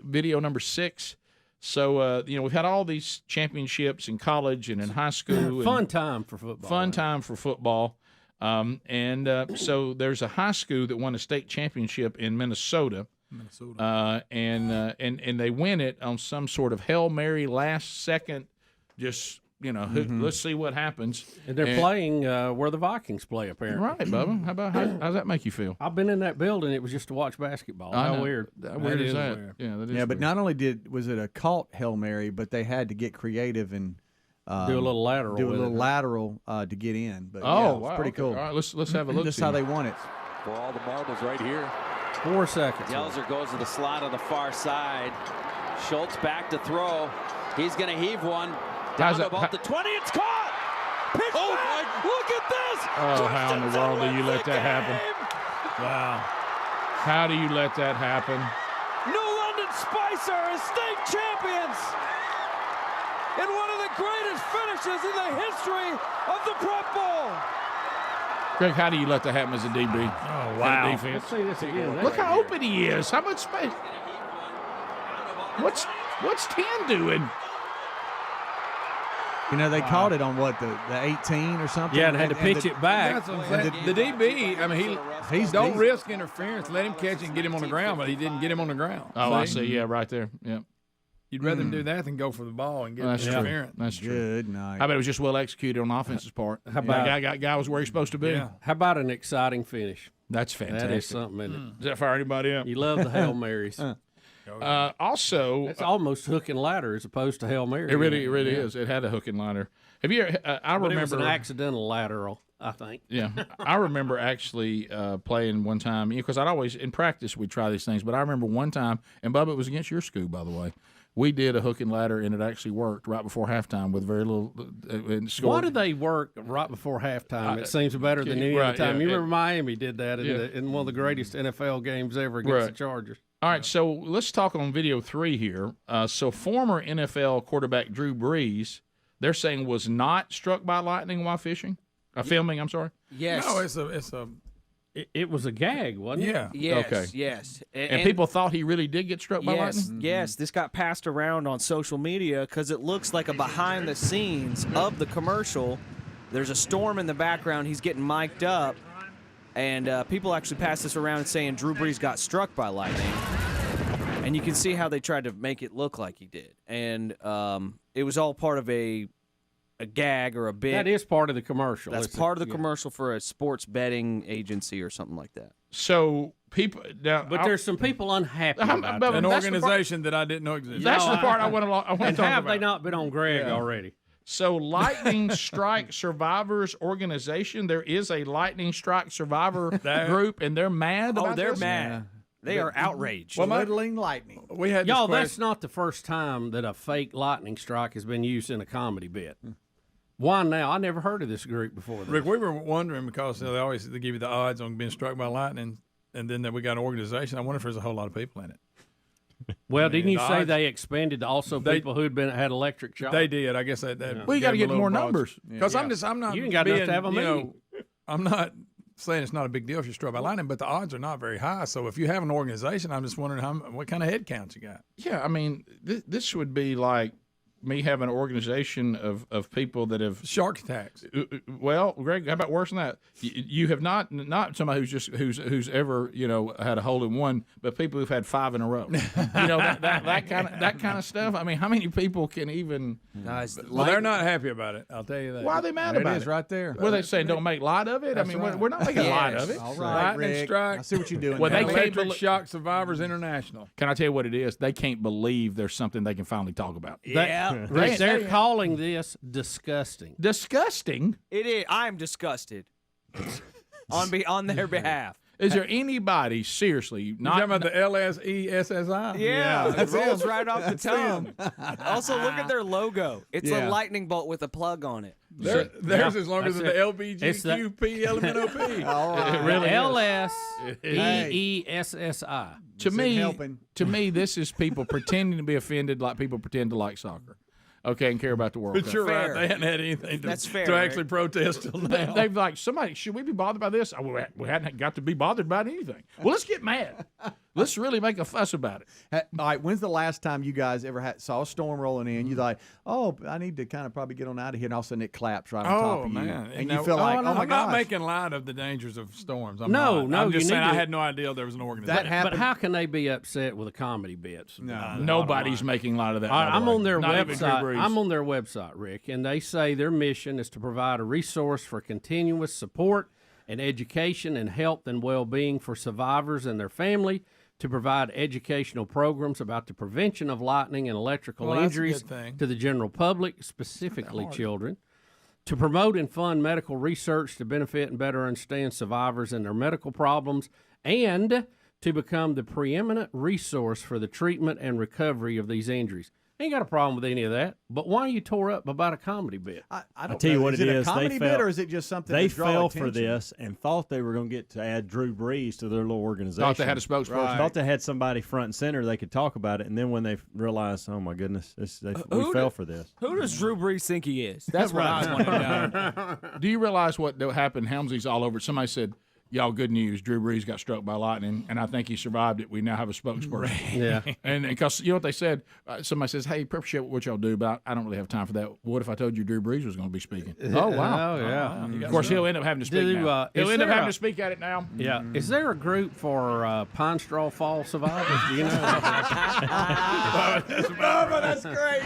Video number 6. So, we've had all these championships in college and in high school. Fun time for football. Fun time for football. So there's a high school that won a state championship in Minnesota. And they win it on some sort of Hail Mary last second, just, let's see what happens. And they're playing where the Vikings play, apparently. Right, Bubba. How's that make you feel? I've been in that building. It was just to watch basketball. How weird. How weird is that? Weird. Yeah, that is but weird. not only was it a caught Hail Mary, but they had to get creative and do a little lateral. To get in. But wow, it was pretty cool. All right, let's have a look. That's how they won it. For all the marbles right here. 4 seconds. Yelzer goes to the slot on the far side. Schultz back to throw. He's going to heave one. Down to about the 20. It's caught. Pitch back. Look at this. Oh, how in the world do you let that happen? Wow. How do you let that happen? New London Spicer is state champions in one of the greatest finishes in the history of the Prep Bowl. Greg, how do you let that happen as a DB? Oh, wow. Defense? Let's see this again. Look how open he is. How much space? What's 10 doing? They caught it on the 18 or something. Yeah, and had to pitch it back. The DB, I mean, he's don't risk interference. Let him catch it and get him on the ground, but he didn't get him on the ground. Oh, I see. Yeah, right there. Yeah. You'd rather him do that than go for the ball and get interference. That's true. Good night. I bet it was just well executed on the offense's part. How about guy was where he's supposed to be? Yeah. How about an exciting finish? That's fantastic. That is something, isn't it? Does that fire anybody up? You love the Hail Marys. Also, it's almost hook and ladder as opposed to Hail Mary. It really is. It had a hook and ladder. Have you? I remember it was an accidental lateral, I think. Yeah, I remember actually playing one time because I'd always in practice we'd try these things, but I remember one time, and Bubba, it was against your school, by the way. We did a hook and ladder, and it actually worked right before halftime with very little. Why do they work right before halftime? It seems better than any other time. You remember Miami did that in one of the greatest NFL games ever against the Chargers. All right, so let's talk on video 3 here. So former NFL quarterback Drew Brees, they're saying was not struck by lightning while filming. I'm sorry. Yes. No, it was a gag, wasn't it? Yeah. Yes. Okay. Yes. And people thought he really did get struck by lightning? Yes. This got passed around on social media because it looks like a behind the scenes of the commercial. There's a storm in the background. He's getting mic'd up. And people actually passed this around saying Drew Brees got struck by lightning. And you can see how they tried to make it look like he did. And it was all part of a gag or a bit. That is part of the commercial. That's part of the commercial for a sports betting agency or something like that. So people now, but there's some people unhappy about that. An organization that I didn't know existed. That's the part I want to talk and about. have they not been on Greg already? So Lightning Strike Survivors Organization, there is a Lightning Strike Survivor group, and they're mad about they're this? mad. They are outraged. Whittling lightning. We had y'all. That's not the first time that a fake lightning strike has been used in a comedy bit. Why now? I never heard of this group before. Rick, we were wondering because they always give you the odds on being struck by lightning, and then that we got an organization. I wonder if there's a whole lot of people in it. Well, didn't you say they expanded to also people who'd had electric shock? They did. I guess that. Well, you got to get more numbers because I'm not. You ain't got enough to have a meeting. I'm not saying it's not a big deal if you're struck by lightning, but the odds are not very high. So if you have an organization, I'm just wondering what kind of head count you got. Yeah, I mean, this would be like me having an organization of people that have shark attacks. Well, Greg, how about worse than that? You have not somebody who's ever had a hole in one, but people who've had 5 in a row. that kind of stuff. I mean, how many people can even? Well, they're not happy about it. I'll tell you that. Why are they mad about it? It is right there. What are they saying? Don't make light of it. That's I mean, right. we're not making light of it. All right, Lightning Rick. strike. I see what you're doing. Well, now. they Electric Shock Survivors International. Can I tell you what it is? They can't believe there's something they can finally talk about. They're calling this disgusting. Disgusting? It is. I'm disgusted on their behalf. Is there anybody seriously Not talking about the LSESSI? Yeah, it rolls right off the tongue. Also, look at their logo. It's a lightning bolt with a plug on it. There's as long as the LBGQP LMNOP. All right. It really LSEESSI. To me, this is people pretending to be offended like people pretend to like soccer. Okay, and care about the World But Cup. you're right. They hadn't had anything to actually protest till now. They've like, somebody, should we be bothered by this? Oh, we hadn't got to be bothered about anything. Well, let's get mad. Let's really make a fuss about it. All right, when's the last time you guys ever saw a storm rolling in? You're like, oh, I need to kind of probably get on out of here, and all of a sudden it claps right on top of you. And you feel like, oh, my I'm not gosh. making light of the dangers of storms. I'm No, I'm just you saying need I to- had no idea there was an organization. But how can they be upset with a comedy bits? Nobody's making light of that. All right, I'm on their Not even Drew website. Brees. I'm on their website, Rick, and they say their mission is to provide a resource for continuous support and education and health and well-being for survivors and their family, to provide educational programs about the prevention of lightning and electrical Well, that's a injuries good thing. to the general public, specifically children, to promote and fund medical research to benefit and better understand survivors and their medical problems, and to become the preeminent resource for the treatment and recovery of these injuries. Ain't got a problem with any of that, but why are you tore up about a comedy bit? I I'll don't tell you know. what is it it is. a comedy They bit, fell- or is it just something They to draw fell attention? for this and thought they were going to get to add Drew Brees to their little organization. Thought they had a spokesperson. Right. Thought they had somebody front and center they could talk about it, and then when they realized, oh my goodness, we fell for this. Who does Drew Brees think he is? That's what I want to know. Do you realize what happened? Helmsley's all over it. Somebody said, y'all, good news. Drew Brees got struck by lightning, and I think he survived it. We now have a spokesperson. Yeah. And because you know what they said? Somebody says, hey, appreciate what y'all do, but I don't really have time for that. What if I told you Drew Brees was going to be speaking? Oh, wow. Oh, yeah. Of course, he'll end up having to speak now. He'll is end up there having a- to speak at it now. Yeah. Is there a group for Pine Straw Fall survivors? Do you know? Bubba, that's great.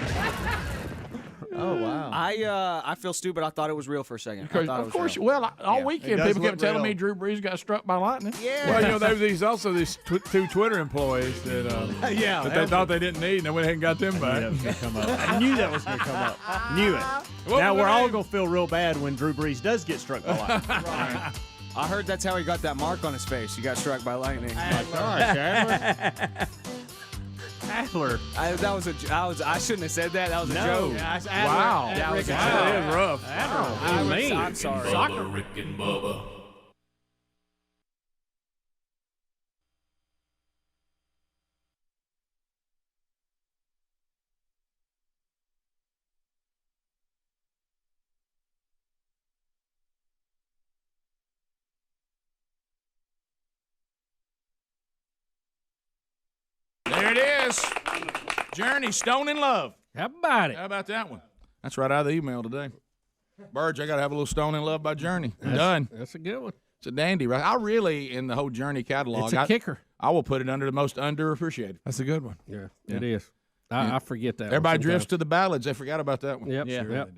Oh, wow. I feel stupid. I thought it was real for a second. I thought it Of was course, real. well, all It weekend does people look kept telling real. me Drew Brees got struck by lightning. Yeah. Well, there was also these two Twitter employees that Yeah, that they thought they didn't need, and they went ahead and got them back. That was going to come up. I knew that was going to come up. Knew it. What Now was we're the all name? going to feel real bad when Drew Brees does get struck by lightning. I heard that's how he got that mark on his face. He got struck by lightning. Adler. I shouldn't have said that. That was a joke. Wow. That was a That joke. is rough. I'm sorry. Bubba, Rick and Bubba. There it is. Journey, Stone in Love. How about it? How about that one? That's right out of the email today. Burge, I got to have a little Stone in Love by Journey. Done. That's a good one. It's a dandy, right? I really, in the whole Journey catalog, It's a kicker. I will put it under the most underappreciated. That's a good one. Yeah, it is. I forget that. Everybody one drifts sometimes. to the ballads. They forgot about that one. Yep. Yeah. Yep.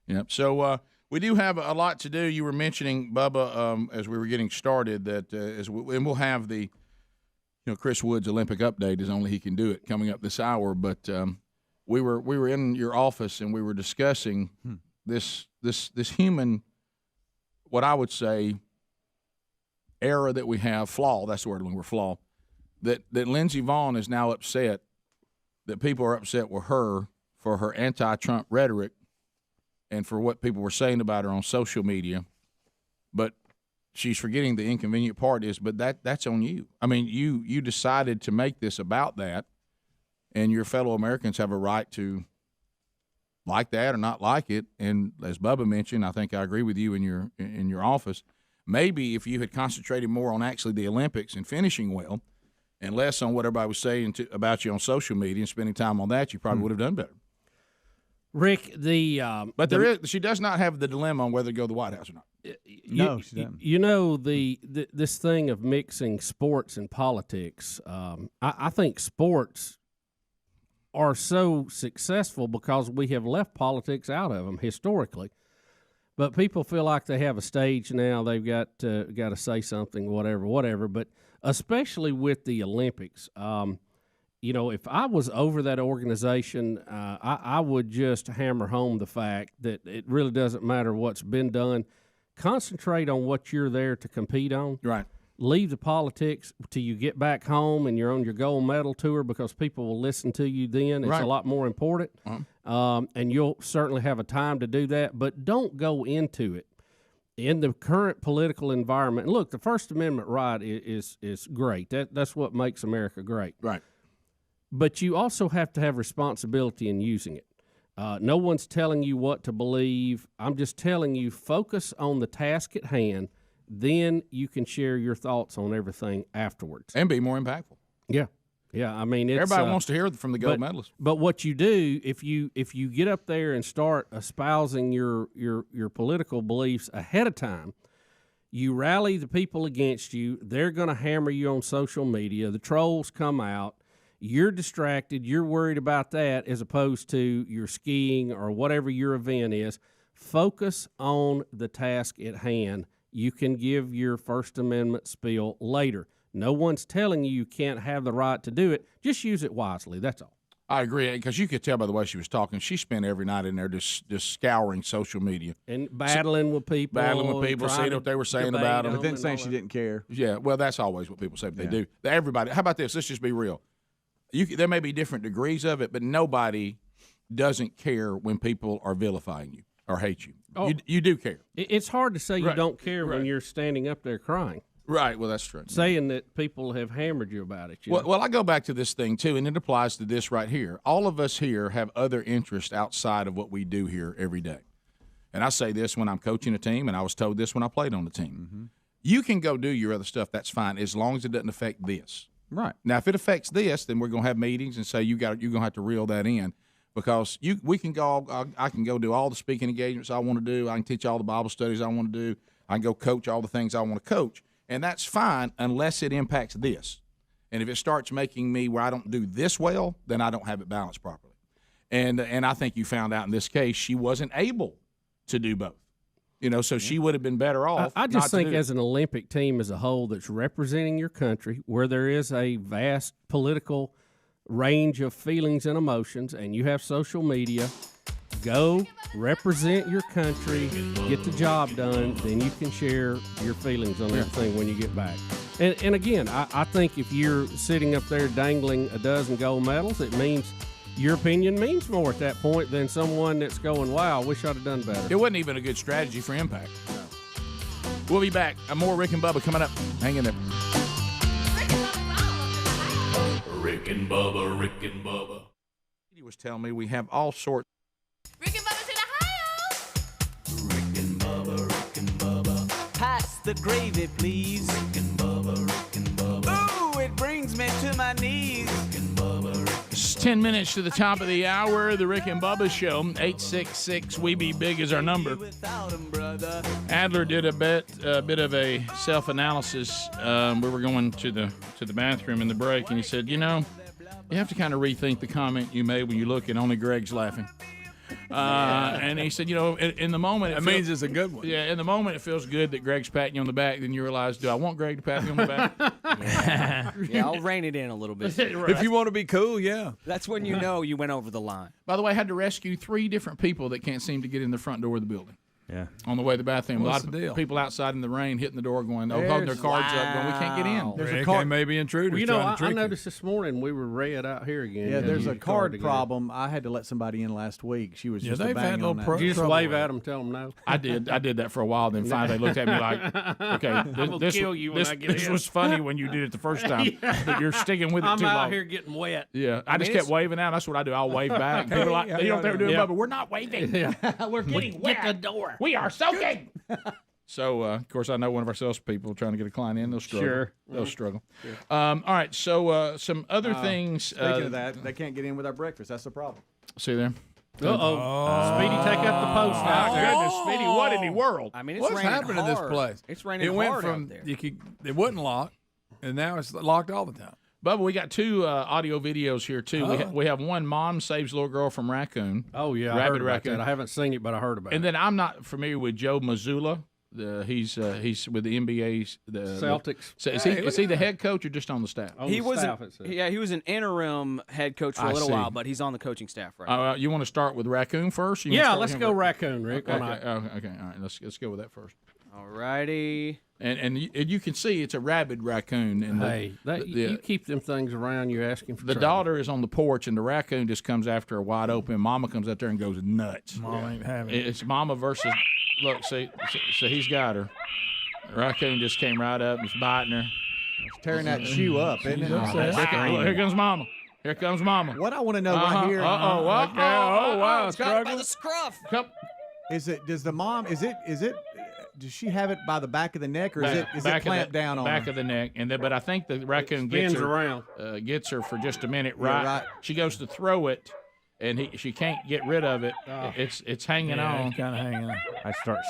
Yep. So we do have a lot to do. You were mentioning, Bubba, as we were getting started, that and we'll have the, Chris Wood's Olympic update as only he can do it coming up this hour. But we were in your office and we were discussing this human, what I would say, error that we have, flaw. That's the word when we're flaw. that Lindsey Vaughn is now upset that people are upset with her for her anti-Trump rhetoric and for what people were saying about her on social media. But she's forgetting the inconvenient part is, but that's on you. I mean, you decided to make this about that, and your fellow Americans have a right to like that or not like it. And as Bubba mentioned, I think I agree with you in your office. Maybe if you had concentrated more on actually the Olympics and finishing well, and less on what everybody was saying about you on social media and spending time on that, you probably would have done better. Rick, but she does not have the dilemma on whether to go to the White House or not. No, she doesn't. You know, this thing of mixing sports and politics, I think sports are so successful because we have left politics out of them historically. But people feel like they have a stage now. They've got to say something, whatever. But especially with the Olympics, if I was over that organization, I would just hammer home the fact that it really doesn't matter what's been done. Concentrate on what you're there to compete on. Right. Leave the politics till you get back home and you're on your gold medal tour because people will listen to you then. It's a lot more important. And you'll certainly have a time to do that. But don't go into it in the current political environment. Look, the First Amendment right is great. That's what makes America great. Right. But you also have to have responsibility in using it. No one's telling you what to believe. I'm just telling you, focus on the task at hand. Then you can share your thoughts on everything afterwards. And be more impactful. Yeah. I mean, everybody wants to hear from the gold medalists. But what you do, if you get up there and start espousing your political beliefs ahead of time, you rally the people against you. They're going to hammer you on social media. The trolls come out. You're distracted. You're worried about that as opposed to your skiing or whatever your event is. Focus on the task at hand. You can give your First Amendment spiel later. No one's telling you can't have the right to do it. Just use it wisely. That's all. I agree, because you could tell by the way she was talking. She spent every night in there just scouring social media. And battling with people. Seeing what they were saying about them. But then saying she didn't care. Yeah, well, that's always what people say, but they do. Everybody, how about this? Let's just be real. There may be different degrees of it, but nobody doesn't care when people are vilifying you or hate you. Oh, you do care. It's hard to say you don't care when you're standing up there crying. Right, well, that's true. Saying that people have hammered you about it. Well, I go back to this thing, too, and it applies to this right here. All of us here have other interests outside of what we do here every day. And I say this when I'm coaching a team, and I was told this when I played on the team. Mm-hmm. You can go do your other stuff, that's fine, as long as it doesn't affect this. Right. Now, if it affects this, then we're going to have meetings and say you're going to have to reel that in. Because we can go, I can go do all the speaking engagements I want to do. I can teach all the Bible studies I want to do. I can go coach all the things I want to coach. And that's fine unless it impacts this. And if it starts making me where I don't do this well, then I don't have it balanced properly. And I think you found out in this case she wasn't able to do both. So she would have been better off. I just think as an Olympic team as a whole that's representing your country, where there is a vast political range of feelings and emotions, and you have social media, go represent your country, get the job done, then you can share your feelings on everything when you get back. And again, I think if you're sitting up there dangling a dozen gold medals, it means your opinion means more at that point than someone that's going, wow, I wish I'd have done better. It wasn't even a good strategy for impact. No. We'll be back. More Rick and Bubba coming up. Hang in there. Rick and Bubba, Rick and Bubba. He was telling me we have all sorts. Rick and Bubba's in Ohio. Rick and Bubba, Rick and Bubba. Pass the gravy, please. Rick and Bubba, Rick and Bubba. Ooh, it brings me to my knees. Rick and Bubba, Rick and It's 10 minutes to the top of the hour. The Rick and Bubba Show. 866 We Be Big is our number. Adler did a bit of a self-analysis. We were going to the bathroom in the break, and he said, you have to kind of rethink the comment you made when you look and only Greg's laughing. And he said, in the moment, that means it's a good one. Yeah, in the moment, it feels good that Greg's patting you on the back. Then you realize, do I want Greg to pat me on the back? Yeah, I'll rein it in a little bit. Right. If you want to be cool, yeah. That's when you know you went over the line. By the way, I had to rescue 3 different people that can't seem to get in the front door of the building. Yeah. On the way to the bathroom. What's a lot the of deal? people outside in the rain hitting the door going, holding their cards up going, we can't get in. There's a card. Maybe intruders. Well, you know, trying to trick I noticed this morning we were red out here again. Yeah, there's a card to get problem. I had to let somebody in last week. She was just a they've had bang little on that. Did you just wave at them, tell them no? I did that for a while. Then finally they looked at me like, okay, gonna kill you when I get this in. was funny when you did it the first time, but you're sticking with it I'm too out long. here getting wet. Yeah, I just kept waving out. That's what I do. I'll wave back. People are like, you know what they were doing, Yeah. Bubba? We're not waving. We're getting wet. Get the door. We are soaking. So, of course, I know one of our salespeople trying to get a client in. They'll struggle. Sure. They'll struggle. All right. So, some other things. Speaking of that, they can't get in with our breakfast. That's the problem. See there? Uh-oh. Speedy, take up the post out there. Goodness, Speedy, what in the world? I mean, it's What's raining happening in hard. this place? It's raining It went hard from out there. it wasn't locked, and now it's locked all the time. Bubba, we got two audio videos here, too. We have one, Mom Saves Little Girl from Raccoon. Oh, yeah. I heard about that. I haven't seen it, but I heard about it. And then I'm not familiar with Joe Mazzulla. He's with the NBA. Celtics. So is he the head coach or just on the staff? He was an interim head coach for a little while, but he's on the coaching staff right now. You want to start with Raccoon first? Yeah, let's go Raccoon, Rick. Okay, all right. Let's go with that first. All righty. And you can see it's a rabid raccoon. And you keep them things around. You're asking for the trouble. daughter is on the porch, and the raccoon just comes after her wide open. Mama comes out there and goes nuts. Mom ain't having it. It's Mama versus. Look, see, so he's got her. The raccoon just came right up and was biting her. It's tearing that shoe up, isn't it? Here comes Mama. Here comes Mama. What I want to know right here. Oh wow, Got by the scruff. Is it? Does the mom? Is it? Does she have it by the back of the neck, or is it clamped down on back her? of the neck? And then, but I think the raccoon gets her around, gets her for just a minute. Yeah, right. She goes to throw it, and she can't get rid of it. It's hanging on. It's kind of hanging on. I start.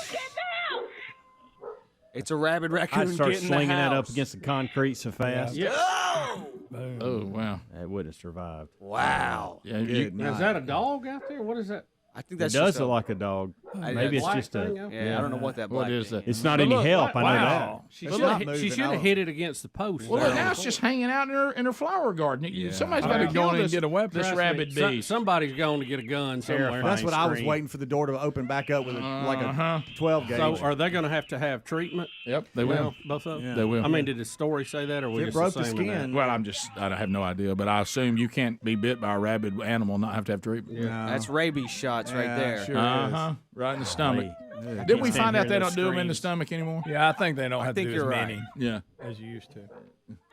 It's a rabid raccoon. I start getting slinging the it up house. against the concrete so fast. Yeah. Oh wow! It wouldn't have survived. Wow. Yeah, Is that a dog out there? What is that? I think It that's does just look like a dog. Maybe it's black just thing a. out Yeah, I don't know what that black What is thing that? It's not any help. I know that. She It's should not have moving. hit it against the post. Well, look, now it's just hanging out in her flower garden. Somebody's got to I'd go kill in and this, get a weapon. this rabid beast. Somebody's going to get a gun somewhere. That's what I was screen. waiting for the door to open back up with like a 12 gauge. So are they going to have treatment? Yep, they will. Both of them? Yeah. They will. I mean, did the story say that, or we It just broke the assuming that? skin. Well, I have no idea, but I assume you can't be bit by a rabid animal and not have to have treatment. No. That's rabies shots right Yeah, there. sure Uh-huh. Right in the stomach. I Didn't we can't find out stand they hearing don't do them in the screams. stomach anymore? Yeah, I think they don't have to think do as you're right. many Yeah. as you used to.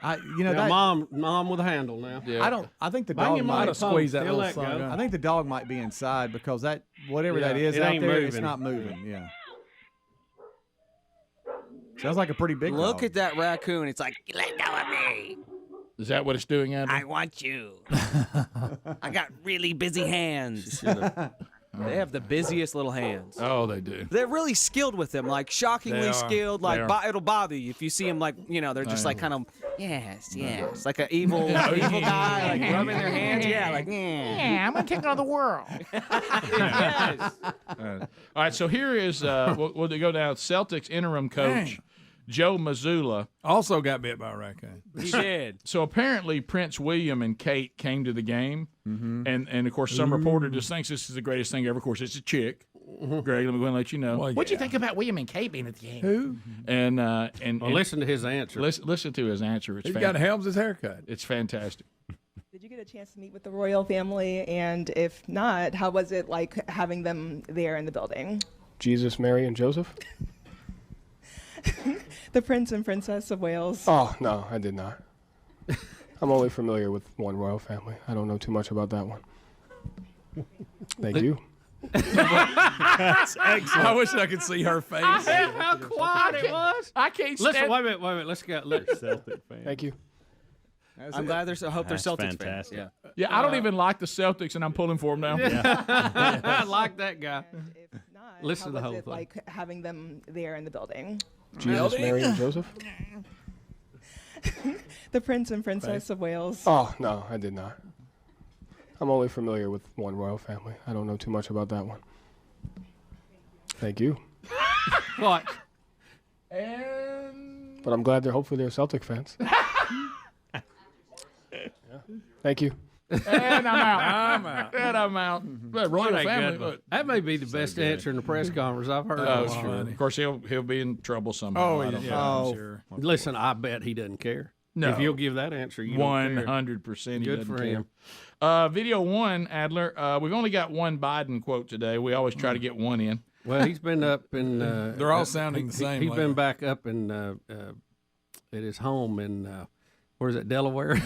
Now, mom with a handle now. Yeah. I think the Bang dog him on might the squeeze that post. He'll little let thing go. out. I think the dog might be inside because that whatever Yeah, that is it out ain't there, it's moving. not moving. Yeah. Sounds like a pretty big Look dog. at that raccoon. It's like, let go of me. Is that what it's doing, Adam? I want you. I got really busy hands. They have the busiest little hands. Oh, they do. They're really skilled with them, like shockingly They are. skilled. Like They are. it'll bother you if you see them. Like they're just like kind of yes, like an evil Yeah. evil guy, like rubbing their hands. Yeah, like Yeah, I'm gonna take on the world. yes. All right, so here is we'll go down. Celtics interim coach Joe Mazzulla Also got bit by a raccoon. He did. So apparently Prince William and Kate came to the game, and of course some reporter just thinks this is the greatest thing ever. Of course, it's a chick. Greg, let me go and let you know. Well, What'd you think about William and Kate being at the game? Who? And listen to his answer. Listen to his answer. It's He's got Helms' haircut. It's fantastic. Did you get a chance to meet with the royal family? And if not, how was it like having them there in the building? Jesus, Mary, and Joseph? The Prince and Princess of Wales. Oh, no, I did not. I'm only familiar with one royal family. I don't know too much about that one. Thank you. That's excellent. I wish I could see her face. How quiet it was. I can't Listen, stand- wait a minute. Let's go. Celtic fan. Thank you. I'm glad there's. I hope they're That's Celtics fantastic. fans. Yeah. Yeah, I don't even like the Celtics, and I'm pulling for them now. I like that guy. If not, Listen how to the was whole it thing. like having them there in the building? Jesus, Mary, and Joseph? The Prince and Princess of Wales. Oh, no, I did not. I'm only familiar with one royal family. I don't know too much about that one. Thank you. What? And But I'm glad hopefully they're Celtic fans. Yeah. Thank you. And I'm out. And I'm out. But royal What a family. good one. Look. That may be the best answer in the press conference I've heard. Oh, in a sure. while. Of course, he'll be in trouble somehow. I don't know. I'm sure. Listen, I bet he doesn't care. No. If you'll give that answer, you don't care. 100%. Good for him. Video one, Adler. We've only got one Biden quote today. We always try to get one in. Well, he's been up in. They're all sounding the same. He's been back up in at his home in. Where's it, Delaware?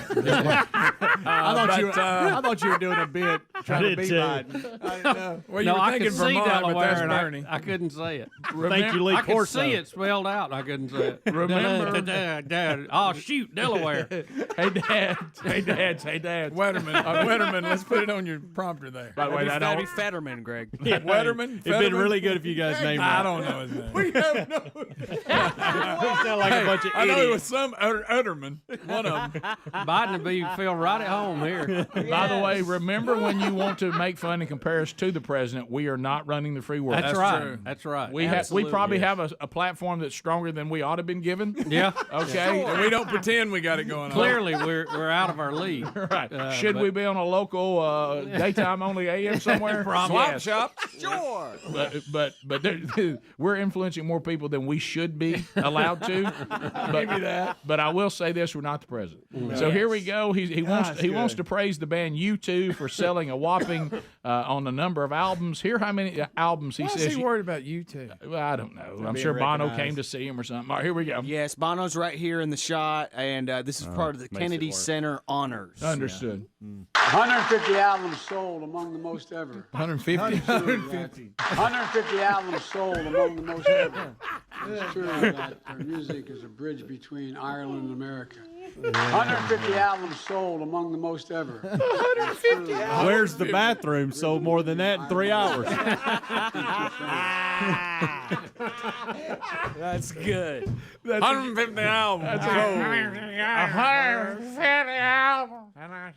I thought you were doing a bit trying to be Biden. I didn't know. Well, you were I thinking could see Vermont, but Delaware, that's and Bernie. I couldn't say it. Thank you, I could see it spelled out, and I couldn't say it. Remember- Dad. Oh, shoot, Delaware. Hey, Dad. Hey, Dad. Hey, Dad. Wetterman, let's put it on your prompter there. By the way, That'd be Fetterman, Greg. Wetterman? It'd been really good if you guys named I that. don't know his name. We have no. We sound like a bunch of I know it idiots. was some Utterman, one of them. Biden would feel right at home here. By the way, remember when you want to make fun and compare us to the president, we are not running the free world. That's right. True. That's right. We probably have a platform that's stronger than we ought to have been given. Yeah. Okay. And we don't pretend we got it going on. Clearly, we're out of our league. Right. Should we be on a local daytime only AM somewhere? Swap shop. Sure. But we're influencing more people than we should be allowed to. Give me that. But I will say this: we're not the president. So here we go. He wants to praise the band U2 for selling a whopping on a number of albums. Here, how many albums he Why says? is he worried about U2? Well, I don't know. I'm sure Bono came to see him or something. All right, here we go. Yes, Bono's right here in the shot, and this is part of the Kennedy Center honors. Understood. 150 albums sold, among the most ever. 150. 150 albums sold, among the most ever. It's true that their music is a bridge between Ireland and America. 150 albums sold, among the most ever. 150 albums. Where's the bathroom? Sold more than that in 3 hours. That's good. 150 albums. That's 150 albums.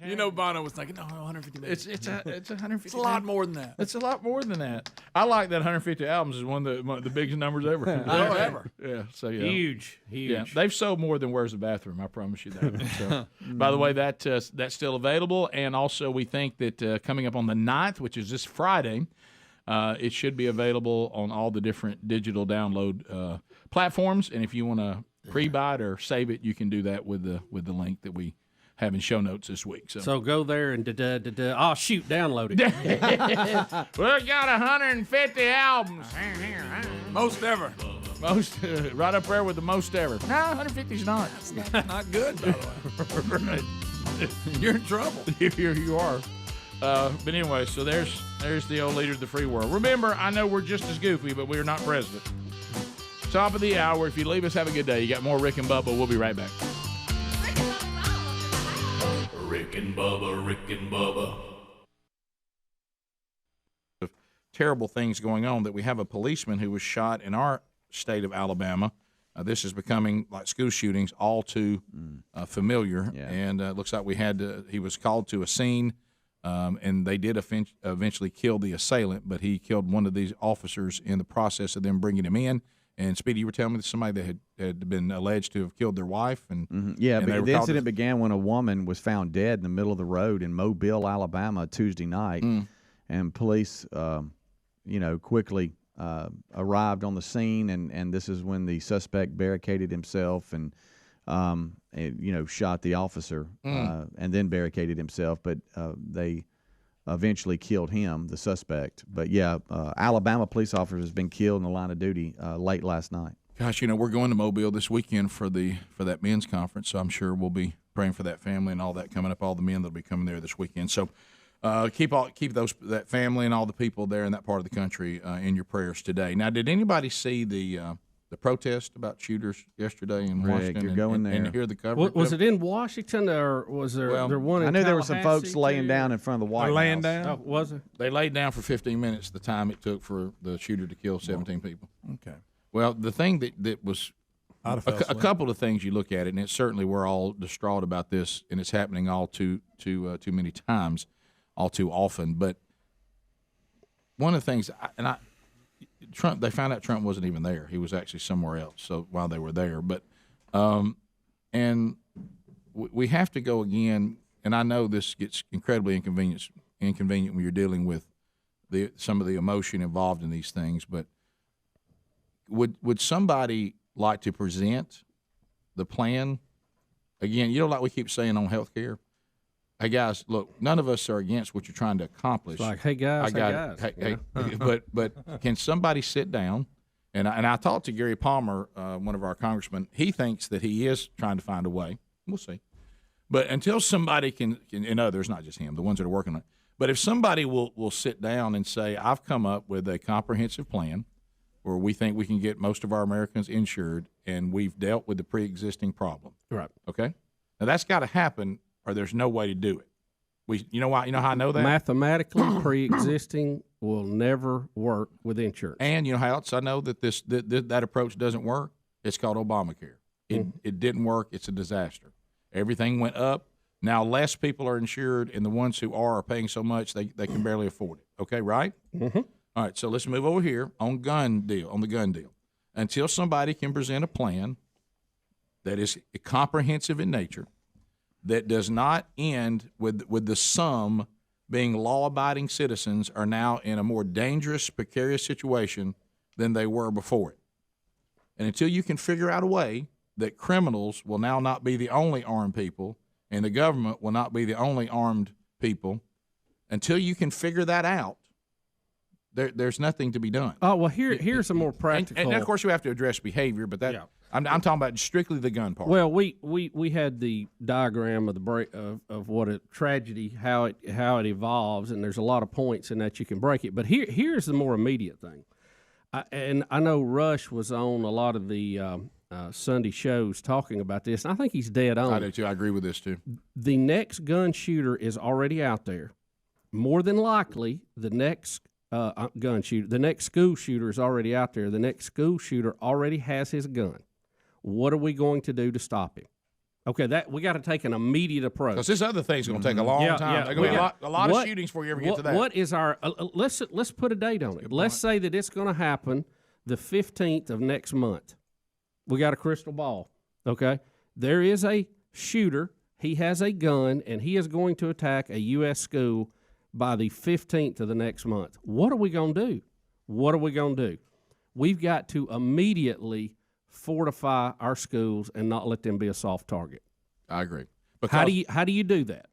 You know, Bono was thinking, no, 150 million. It's 150. It's a lot more than that. It's a lot more than that. I like that 150 albums is one of the biggest numbers ever. Ever. Yeah. So yeah. Huge. Yeah, they've sold more than Where's the Bathroom. I promise you that. So, by the way, that's still available, and also we think that coming up on the 9th, which is this Friday, it should be available on all the different digital download platforms. And if you want to pre-buy it or save it, you can do that with the link that we have in show notes this week. So go there and oh shoot, download it. We got 150 albums, Most ever. most right up there with the most ever. No, 150 is not. Not good, by the way. You're in trouble. You are. But anyway, so there's the old leader of the free world. Remember, I know we're just as goofy, but we're not president. Top of the hour. If you leave us, have a good day. You got more Rick and Bubba. We'll be right back. Rick and Bubba, Rick and Bubba. Terrible things going on that we have a policeman who was shot in our state of Alabama. This is becoming, like school shootings, all too familiar. Yeah. And it looks like he was called to a scene, and they did eventually kill the assailant, but he killed one of these officers in the process of them bringing him in. And Speedy, you were telling me that somebody that had been alleged to have killed their wife, and yeah, and but the incident began when a woman was found dead in the middle of the road in Mobile, Alabama, Tuesday night, and police, quickly arrived on the scene, and this is when the suspect barricaded himself and shot the officer, and then barricaded himself, but they eventually killed him, the suspect. But yeah, Alabama police officer has been killed in the line of duty late last night. Gosh, we're going to Mobile this weekend for that men's conference, so I'm sure we'll be praying for that family and all that coming up, all the men that'll be coming there this weekend. So keep that family and all the people there in that part of the country in your prayers today. Now, did anybody see the protest about shooters yesterday in Washington? You're going there. And hear the coverage? Was it in Washington, or was there one in I knew there were some Tallahassee, folks laying down in front of the White House. Laying down? Oh, was it? They laid down for 15 minutes, the time it took for the shooter to kill 17 people. Okay. Well, the thing that was a couple of things you look at it, and it's certainly we're all distraught about this, and it's happening all too many times, all too often. But one of the things, Trump, they found out Trump wasn't even there. He was actually somewhere else. So while they were there, but and we have to go again. and I know this gets incredibly inconvenient when you're dealing with some of the emotion involved in these things, but would somebody like to present the plan? Again, like we keep saying on health care, hey guys, look, none of us are against what you're trying to accomplish. It's like, hey guys, but can somebody sit down? And I talked to Gary Palmer, one of our congressmen. He thinks that he is trying to find a way. We'll see. But until somebody can, and others, not just him, the ones that are working on it. But if somebody will sit down and say, I've come up with a comprehensive plan where we think we can get most of our Americans insured, and we've dealt with the pre-existing problem. Right. Okay? Now, that's got to happen, or there's no way to do it. You know why? You know how I know that? Mathematically, pre-existing will never work with insurance. And you know how else I know that that approach doesn't work? It's called Obamacare. It didn't work. It's a disaster. Everything went up. Now less people are insured, and the ones who are paying so much they can barely afford it. Okay, right? Mm-hmm. All right, so let's move over here on the gun deal. Until somebody can present a plan that is comprehensive in nature, that does not end with the sum being law-abiding citizens are now in a more dangerous, precarious situation than they were before it. And until you can figure out a way that criminals will now not be the only armed people and the government will not be the only armed people, until you can figure that out, there's nothing to be done. Oh, well, here's a more practical. And of course, you have to address behavior, but I'm talking about strictly the gun part. Well, we had the diagram of the of what a tragedy, how it evolves, and there's a lot of points in that you can break it. But here's the more immediate thing, and I know Rush was on a lot of the Sunday shows talking about this, and I think he's dead on. I do too. I agree with this too. The next gun shooter is already out there. More than likely, the next gun shooter, the next school shooter is already out there. The next school shooter already has his gun. What are we going to do to stop him? Okay, that we got to take an immediate approach. Because this other thing's going to take a long time. There's going to be a lot of shootings before you ever get to that. What is our? Let's put a date on it. Let's say that it's going to happen the 15th of next month. We got a crystal ball. Okay, there is a shooter. He has a gun, and he is going to attack a U.S. school by the 15th of the next month. What are we going to do? What are we going to do? We've got to immediately fortify our schools and not let them be a soft target. I agree. How do you do that?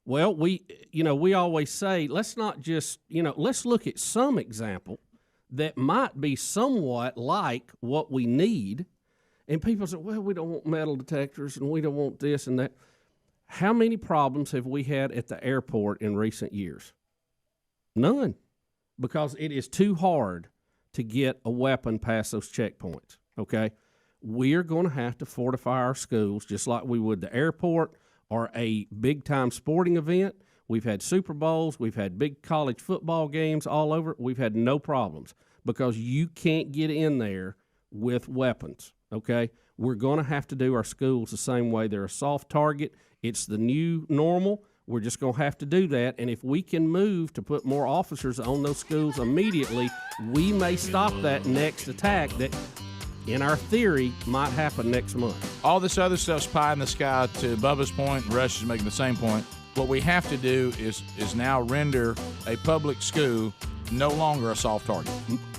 Well, we always say, let's not just, let's look at some example that might be somewhat like what we need. And people say, well, we don't want metal detectors and we don't want this and that. How many problems have we had at the airport in recent years? None, because it is too hard to get a weapon past those checkpoints, okay? We're going to have to fortify our schools just like we would the airport or a big-time sporting event. We've had Super Bowls. We've had big college football games all over. We've had no problems because you can't get in there with weapons, okay? We're going to have to do our schools the same way. They're a soft target. It's the new normal. We're just going to have to do that. And if we can move to put more officers on those schools immediately, we may stop that next attack that, in our theory, might happen next month. All this other stuff's pie in the sky. To Bubba's point, and Rush is making the same point. What we have to do is now render a public school no longer a soft target.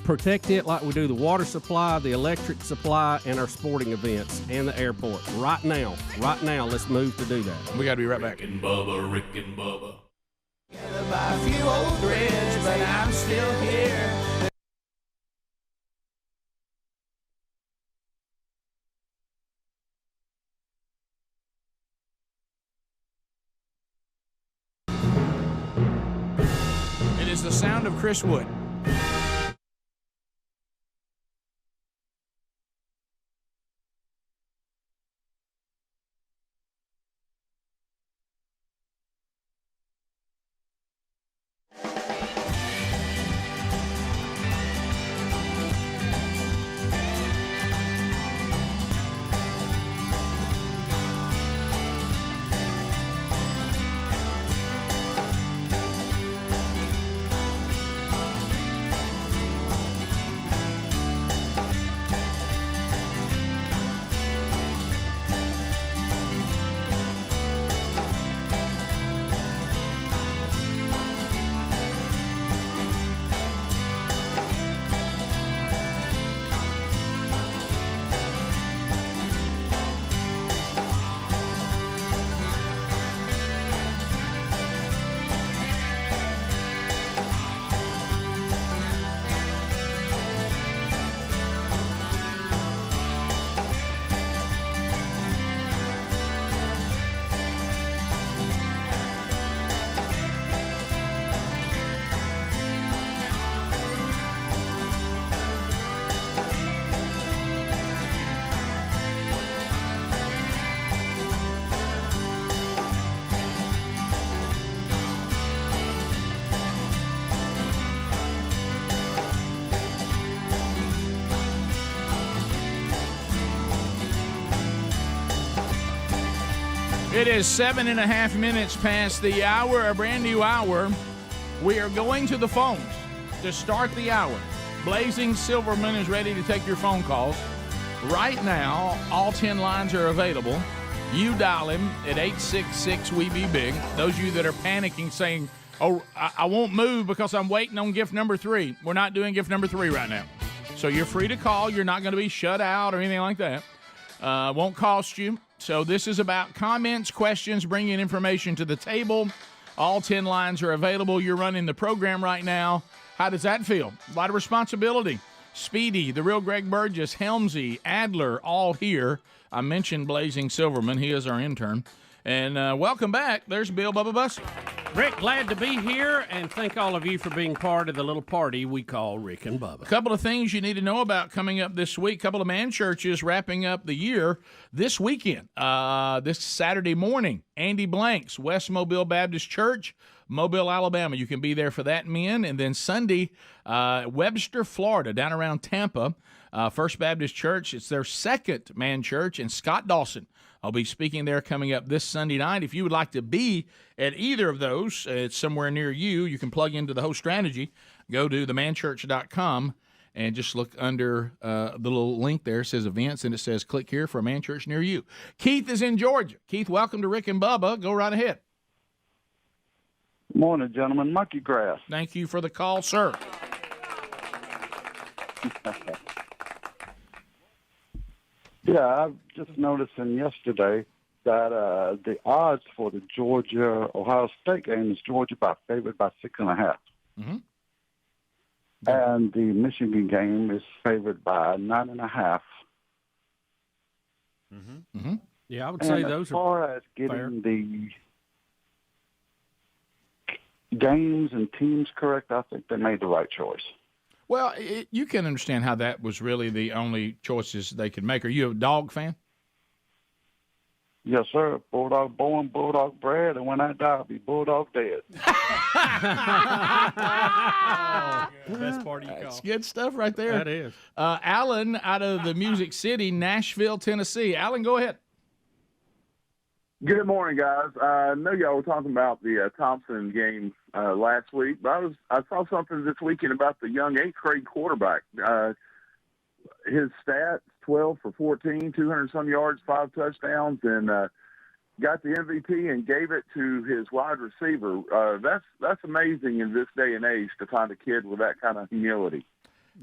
Protect it like we do the water supply, the electric supply, and our sporting events and the airport. Right now, let's move to do that. We got to be right back. Rick and Bubba, Rick and Bubba. Together by a few old threads, but I'm still here. It is the sound of Chris Wood. It is 7.5 minutes past the hour, a brand new hour. We are going to the phones to start the hour. Blazing Silverman is ready to take your phone calls. Right now, all 10 lines are available. You dial him at 866-WE-BE-BIG. Those of you that are panicking saying, oh, I won't move because I'm waiting on gift number 3. We're not doing gift number 3 right now. So you're free to call. You're not going to be shut out or anything like that. Won't cost you. So this is about comments, questions, bringing information to the table. All 10 lines are available. You're running the program right now. How does that feel? A lot of responsibility. Speedy, the real Greg Burgess, Helmsy, Adler, all here. I mentioned Blazing Silverman. He is our intern. And welcome back. There's Bill Bubba Bussey. Rick, glad to be here, and thank all of you for being part of the little party we call Rick and Bubba. A couple of things you need to know about coming up this week. A couple of man churches wrapping up the year this weekend. This Saturday morning, Andy Blank's West Mobile Baptist Church, Mobile, Alabama. You can be there for that, men. And then Sunday, Webster, Florida, down around Tampa, First Baptist Church. It's their second man church, and Scott Dawson. I'll be speaking there coming up this Sunday night. If you would like to be at either of those, it's somewhere near you. You can plug into the host strategy. Go to themanchurch.com and just look under the little link there. It says events, and it says click here for a man church near you. Keith is in Georgia. Keith, welcome to Rick and Bubba. Go right ahead. Morning, gentlemen. Monkey grass. Thank you for the call, sir. Yeah, I've just noticing yesterday that the odds for the Georgia-Ohio State game is Georgia favored by 6.5. Mm-hmm. And the Michigan game is favored by 9.5. Mm-hmm. Mm-hmm. Yeah, I would say those are as far as getting fair. The games and teams correct, I think they made the right choice. Well, you can understand how that was really the only choices they could make. Are you a dog fan? Yes, sir. Bulldog born, bulldog bred, and when I die, I'll be bulldog dead. Best part of you call. That's good stuff right there. That is. Alan out of the Music City, Nashville, Tennessee. Alan, go ahead. Good morning, guys. I know y'all were talking about the Thompson game last week, but I saw something this weekend about the young 8th grade quarterback. His stats, 12 for 14, 200-some yards, 5 touchdowns, and got the MVP and gave it to his wide receiver. That's amazing in this day and age to find a kid with that kind of humility.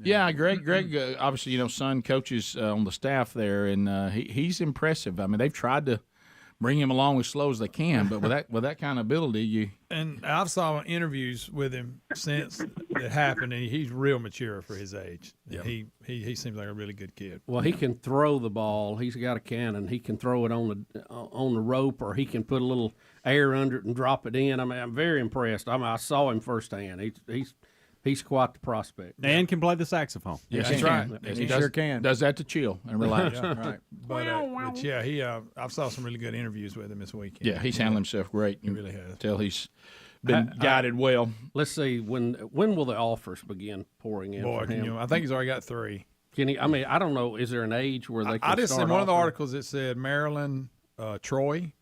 Yeah, Greg, obviously, son coaches on the staff there, and he's impressive. I mean, they've tried to bring him along as slow as they can, but with that kind of ability, you. And I've saw interviews with him since that happened, and he's real mature for his age. Yeah. He seems like a really good kid. Well, he can throw the ball. He's got a cannon. He can throw it on the rope, or he can put a little air under it and drop it in. I mean, I'm very impressed. I saw him firsthand. He's quite the prospect. And can play the saxophone. Yes, that's right. Yes, he sure can. Does that to chill and relax. Yeah, right. But yeah, I've saw some really good interviews with him this weekend. Yeah, he's handled himself great. He really has. Tell he's been guided well. Let's see, when will the offers begin pouring in for him? I think he's already got 3. Can he? I mean, I don't know. Is there an age where they can I just start seen one of the offering? articles that said Maryland, Troy,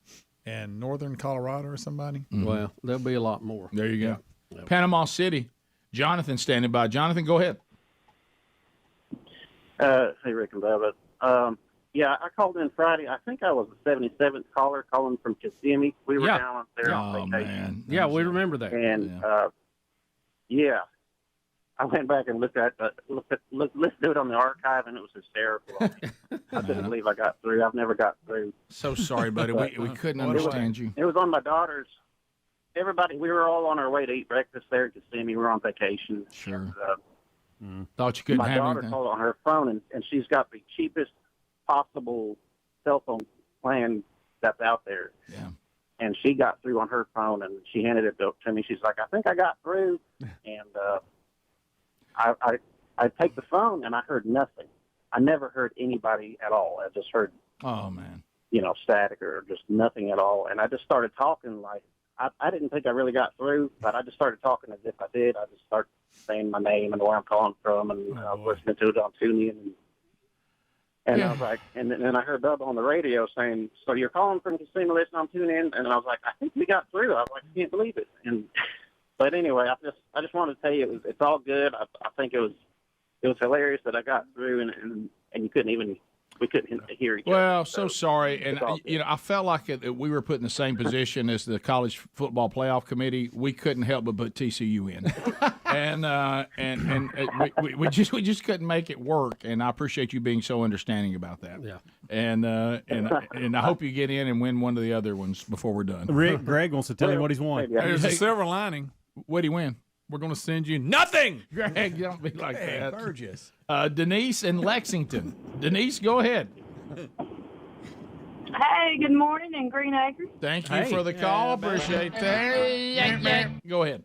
and Northern Colorado or somebody. Mm-hmm. Well, there'll be a lot more. There you go. Yeah. Panama City. Jonathan standing by. Jonathan, go ahead. Hey, Rick and Bubba. Yeah, I called in Friday. I think I was the 77th caller calling from Kissimmee. We were down there on vacation. Man. Yeah, we remember that. And I went back and listened to it on the archive, and it was hysterical. I couldn't believe I got through. I've never got through. So sorry, buddy. We couldn't understand you. It was on my daughter's. Everybody, we were all on our way to eat breakfast there at Kissimmee. We were on vacation. Sure. Thought you couldn't my have daughter anything. called on her phone, and she's got the cheapest possible cell phone plan that's out there. Yeah. And she got through on her phone, and she handed it to me. She's like, I think I got through. And I take the phone, and I heard nothing. I never heard anybody at all. I just heard, oh, man, static or just nothing at all. And I just started talking like, I didn't think I really got through, but I just started talking as if I did. I just started saying my name and where I'm calling from, and I was listening to it on TuneIn. And I was like, and then I heard Bubba on the radio saying, "So you're calling from Casino List? I'm tuning in." And I was like, "I think we got through." I was like, "I can't believe it." But anyway, I just wanted to tell you it's all good. I think it was hilarious that I got through, and we couldn't hear each other. Well, so sorry, and I felt like we were put in the same position as the college football playoff committee. We couldn't help but put TCU in, and we just couldn't make it work. And I appreciate you being so understanding about that. Yeah, and I hope you get in and win one of the other ones before we're done. Rick, Greg wants to tell him what he's won. There's a silver lining. What'd he win? We're going to send you nothing. Greg, don't be like that. Burgess. Denise in Lexington. Denise, go ahead. Hey, good morning in Green Acres. Thank you for the call. Appreciate that. Go ahead.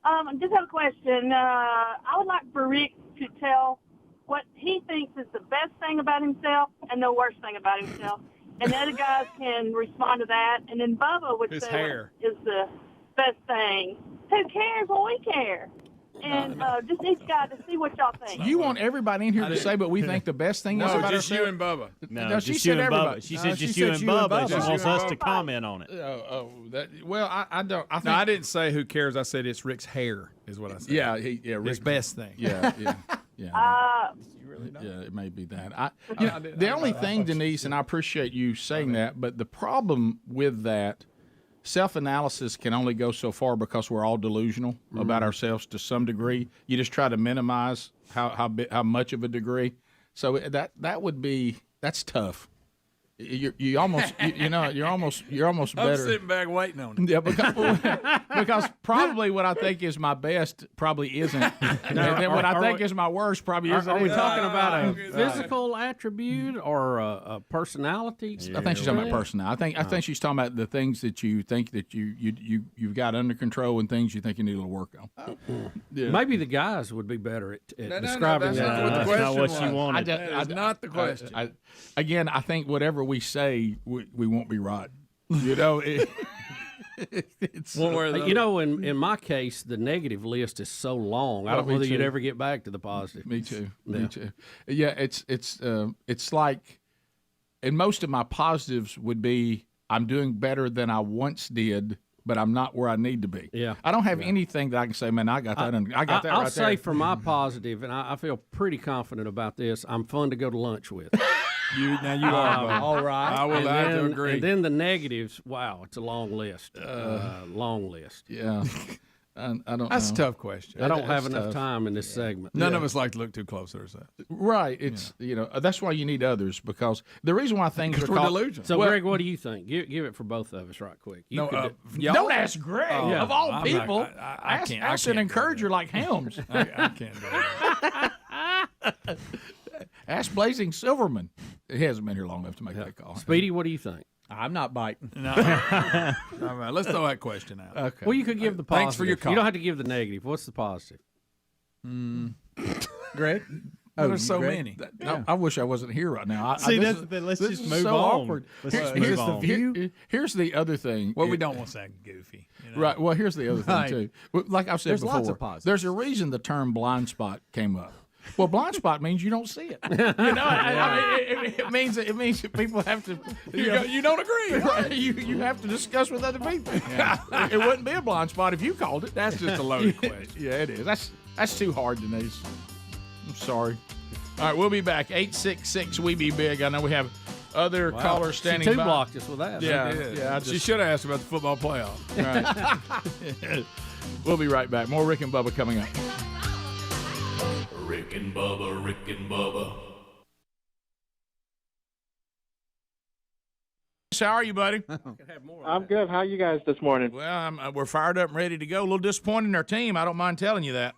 I just have a question. I would like for Rick to tell what he thinks is the best thing about himself and the worst thing about himself. And the other guys can respond to that. And then Bubba would His say hair. what is the best thing. Who cares? Well, we care. And just each guy to see what y'all think. You want everybody in here to say, but we think the best thing is No, about just you ourselves? and Bubba. No, she said everybody. She said just you and Bubba. She wants us to comment on it. I don't. I think No, I didn't say who cares. I said it's Rick's hair is what I said. Yeah, his Rick's best thing. Yeah. Yeah, it may be that. The only thing, Denise, and I appreciate you saying that, but the problem with that, self-analysis can only go so far because we're all delusional about ourselves to some degree. You just try to minimize how much of a degree. So that's tough. You're almost better. I'm sitting back waiting on it. Yeah, because probably what I think is my best probably isn't. And then what I think is my worst probably isn't. Are we either. talking about a physical attribute or a personality? I think she's talking about personality. I think she's talking about the things that you think that you've got under control and things you think you need a little work on. Maybe the guys would be better at describing that's that. not what she wanted. That's not the question. Again, I think whatever we say, we won't be right. You know, it's one way or the other. You know, in my case, the negative list is so long. I don't know whether you'd ever get back to the positive. Me too. Me too. Yeah, it's like, and most of my positives would be I'm doing better than I once did, but I'm not where I need to be. Yeah, I don't have anything that I can say, man, I got that. I'll say for my positive, and I feel pretty confident about this. I'm fun to go to lunch with. You are. All right. I will have to agree. And then the negatives, wow, it's a long list. Long list. Yeah. I don't That's know. a tough question. I don't have enough time in this segment. None of us like to look too close at ourselves. Right. It's that's why you need others, because the reason why things are called delusional. So, Greg, what do you think? Give it for both of us right quick. Don't ask Greg of all people. Ask an encourager like Helms. I can't do that. Ask Blazing Silverman. He hasn't been here long enough to make that call. Speedy, what do you think? I'm not biting. No. All right, let's throw that question out. Okay. Well, you could give the positive. Thanks for your call. You don't have to give the negative. What's the positive? Greg? There's so many. I wish I wasn't here right now. See, that's the thing. Let's just move so on. Awkward. Move on. Here's the other thing. Well, we don't want to sound goofy. You know? Right. Well, here's the other thing, too. Like I've said There's before, lots of positives. there's a reason the term blind spot came up. Well, blind spot means you don't see it. It means that people have to. You don't agree. Right? You have to discuss with other people. Yeah. It wouldn't be a blind spot if you called it. That's just a loaded question. Yeah, it is. That's too hard, Denise. I'm sorry. All right, we'll be back. 866 We Be Big. I know we have other callers standing She by. blocked us with that. Yeah. She should have asked about the football playoff. Right. We'll be right back. More Rick and Bubba coming up. Rick and Bubba, Rick and Bubba. How are you, buddy? I'm good. How are you guys this morning? Well, we're fired up and ready to go. A little disappointed in our team. I don't mind telling you that.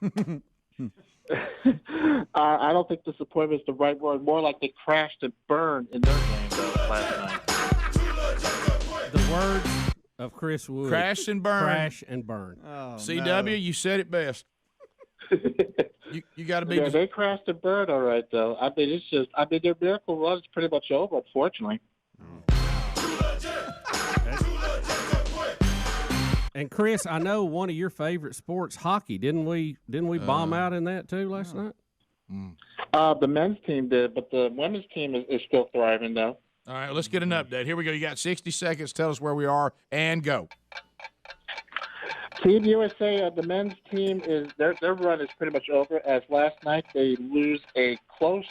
I don't think disappointment is the right word. More like they crashed and burned in their game last night. The words of Chris Wood. Crash and burn. Crash and burn. Oh, CW, no. you said it best. You got to be. Yeah, they crashed and burned all right, though. I mean, their miracle run is pretty much over, unfortunately. And Chris, I know one of your favorite sports, hockey. Didn't we bomb out in that too last night? The men's team did, but the women's team is still thriving, though. All right, let's get an update. Here we go. You got 60 seconds. Tell us where we are, and go. Team USA, the men's team is their run is pretty much over. As last night they lose a close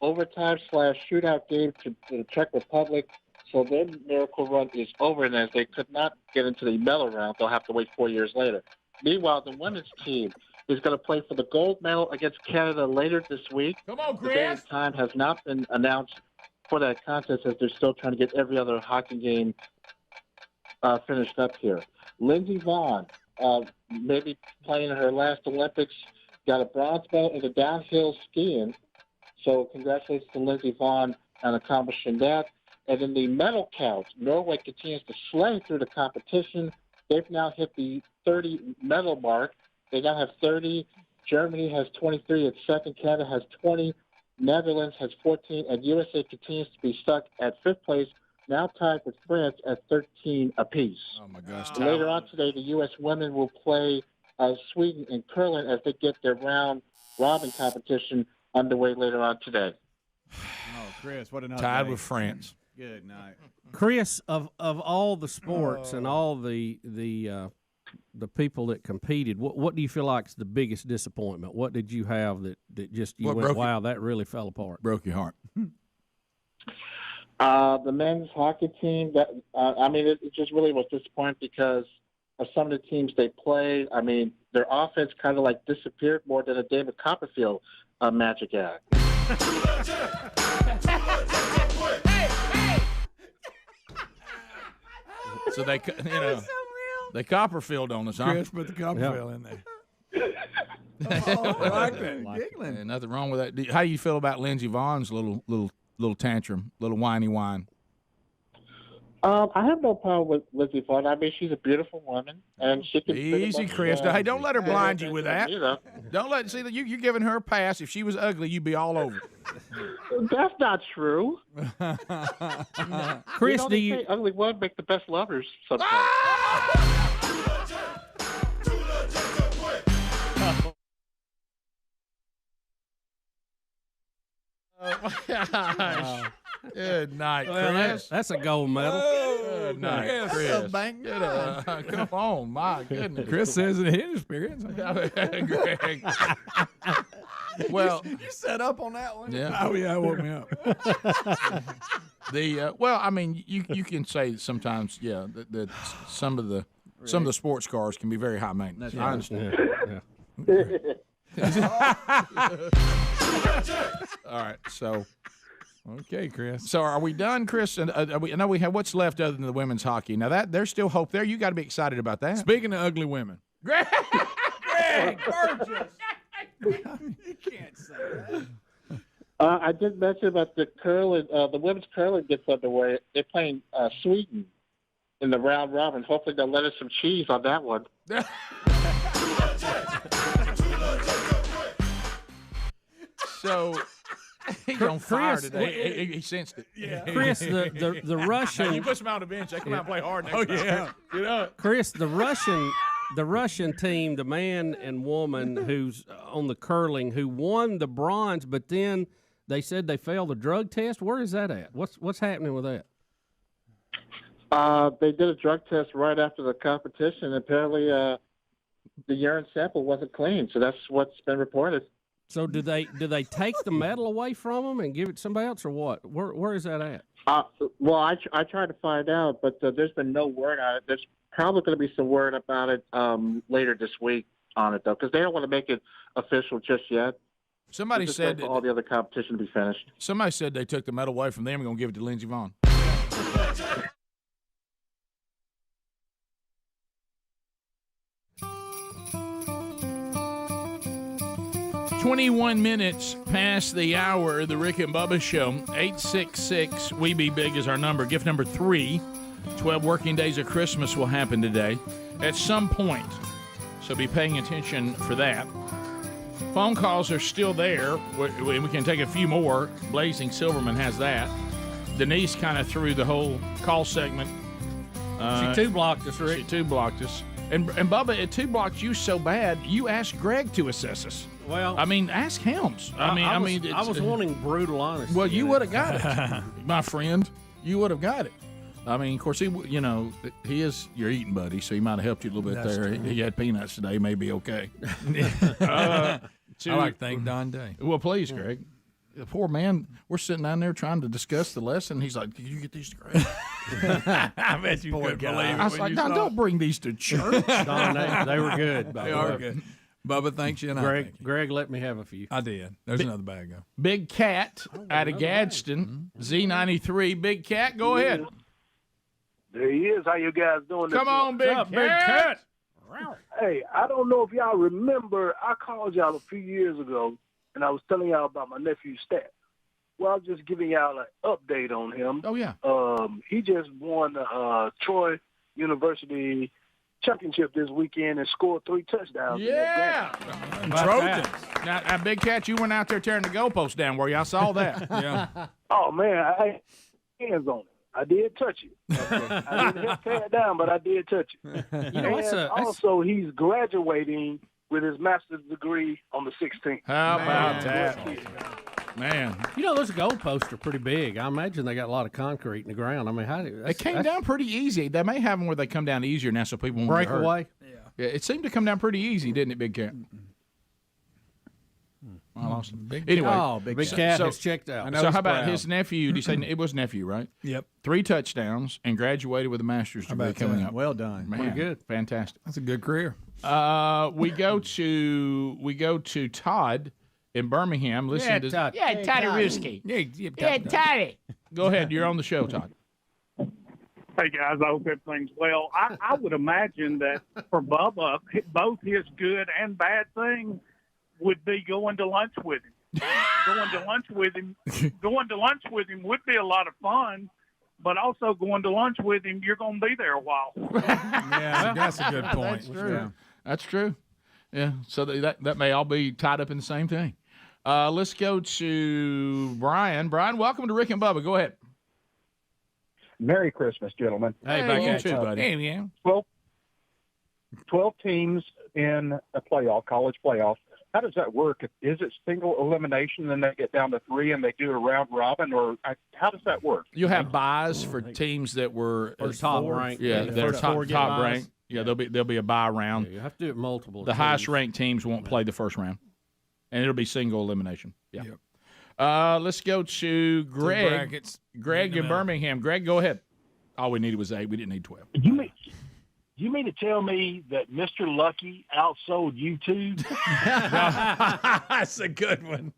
overtime / shootout game to the Czech Republic, so their miracle run is over. And as they could not get into the medal round, they'll have to wait 4 years later. Meanwhile, the women's team is going to play for the gold medal against Canada later this week. Come on, Chris! The day and time has not been announced for that contest, as they're still trying to get every other hockey game finished up here. Lindsey Vonn, maybe playing in her last Olympics, got a bronze medal in the downhill skiing. So congratulations to Lindsey Vonn on accomplishing that. And in the medal count, Norway continues to slay through the competition. They've now hit the 30 medal mark. They now have 30. Germany has 23 at second. Canada has 20. Netherlands has 14. And USA continues to be stuck at fifth place, now tied with France at 13 apiece. Oh, my gosh. Later on today, the U.S. women will play Sweden in curling as they get their round-robin competition underway later on today. Oh, Chris, what another Tied day. with France. Good night. Chris, of all the sports and all the people that competed, what do you feel like is the biggest disappointment? What did you have that just you went, wow, that really fell apart? Broke your heart. The men's hockey team, it just really was disappointing because of some of the teams they played. I mean, their offense kind of like disappeared more than a David Copperfield magic act. So they Copperfield on us, huh? Chris put the Copperfield in there. I like that. Giggling. Nothing wrong with that. How do you feel about Lindsey Vonn's little tantrum, little whiny whine? I have no problem with Lindsey Vonn. I mean, she's a beautiful woman, and she can. Easy, Chris. Hey, don't let her blind you with that. Don't let see that you're giving her a pass. If she was ugly, you'd be all over. That's not true. Chris, do you? Say ugly women make the best lovers sometimes. Oh my gosh. Good night, Well, Chris. that's a gold medal. Good night, Chris. Come on, my goodness. Chris says it in his experience. Greg. Well, you set up on that one. Yeah. Oh yeah, it woke me up. Well, I mean, you can say sometimes, yeah, that some of the sports cars can be very high maintenance. I understand. All right, so. Okay, Chris. So are we done, Chris? And I know we have what's left other than the women's hockey. Now there's still hope there. You got to be excited about that. Speaking of ugly women, Greg Burgess. You can't say that. I did mention about the curling. The women's curling gets underway. They're playing Sweden in the round robin. Hopefully they'll let us some cheese on that one. So he's on fire today. He sensed it. Yeah. Chris, the Russian. You push him out on the bench. They come out and play hard next time. Yeah. You know. Chris, the Russian team, the man and woman who's on the curling, who won the bronze, but then they said they failed the drug test. Where is that at? What's happening with that? They did a drug test right after the competition. Apparently, the urine sample wasn't clean, so that's what's been reported. So do they take the medal away from them and give it to somebody else, or what? Where is that at? Well, I tried to find out, but there's been no word on it. There's probably going to be some word about it later this week on it, though, because they don't want to make it official just yet. Somebody said for all the other competition to be finished. Somebody said they took the medal away from them and going to give it to Lindsey Vonn. 21 minutes past the hour, the Rick and Bubba Show. 866 We Be Big is our number. Gift number 3. 12 working days of Christmas will happen today at some point. So be paying attention for that. Phone calls are still there. We can take a few more. Blazing Silverman has that. Denise kind of threw the whole call segment. She two-blocked us, Rick. She two-blocked us. And Bubba, it two-blocked you so bad, you asked Greg to assess us. Well, I mean, ask Helms. I was wanting brutal honesty. Well, you would have got it, my friend. You would have got it. I mean, of course, he is your eating buddy, so he might have helped you a little bit That's there. true. He had peanuts today, may be okay. I like to thank Don Day. Well, please, Greg. The poor man, we're sitting down there trying to discuss the lesson. He's like, "Did you get these to Greg?" I bet you couldn't believe it. I was like, "Don, don't bring these to church." Don, they were good. They are good. Bubba, thanks you. And Greg, I thank you. Greg, let me have a few. I did. There's another bag, though. Big Cat out of Gadsden, Z93. Big Cat, go ahead. There he is. How you guys doing? Come on, Big Cat. Hey, I don't know if y'all remember, I called y'all a few years ago, and I was telling y'all about my nephew's stats. Well, I'm just giving y'all an update on him. Oh, yeah. He just won the Troy University championship this weekend and scored 3 touchdowns. Yeah. Trojans. Now, Big Cat, you went out there tearing the goalpost down, were you? I saw that. Yeah. Oh, man, I had hands on it. I did touch it. I didn't help tear it down, but I did touch it. Also, he's graduating with his master's degree on the 16th. How about that? Man. Those goalposts are pretty big. I imagine they got a lot of concrete in the ground. I mean, They came down pretty easy. They may have them where they come down easier now so people won't break get hurt. away. Yeah, it seemed to come down pretty easy, didn't it, Big Cat? I lost him. Anyway, Big Cat has checked out. So how about his nephew? Did you say it was nephew, right? Yep. 3 touchdowns and graduated with a master's degree coming up. Well done. Man, pretty good. Fantastic. That's a good career. We go to Todd in Birmingham. Listen to Todd. Yeah, Toddy Risky. Yeah, Toddy. Go ahead. You're on the show, Todd. Hey, guys, I hope everything's well. I would imagine that for Bubba, both his good and bad things would be going to lunch with him. Going to lunch with him would be a lot of fun, but also going to lunch with him, you're going to be there a while. Yeah, that's a good point. That's true. Yeah. That's true. Yeah, so that may all be tied up in the same thing. Let's go to Brian. Brian, welcome to Rick and Bubba. Go ahead. Merry Christmas, gentlemen. Hey, back at you, buddy. Hey, man. 12 teams in a college playoff. How does that work? Is it single elimination, then they get down to 3 and they do a round robin, or how does that work? You'll have buys for teams that were top ranked. Yeah, they're top ranked. Yeah, there'll be a bye round. Yeah, you have to do it multiple. The highest ranked teams won't play the first round, and it'll be single elimination. Yeah. Yep. Let's go to Greg. Brackets. Greg in Birmingham. Greg, go ahead. All we needed was 8. We didn't need 12. You mean to tell me that Mr. Lucky outsold YouTube? That's a good one.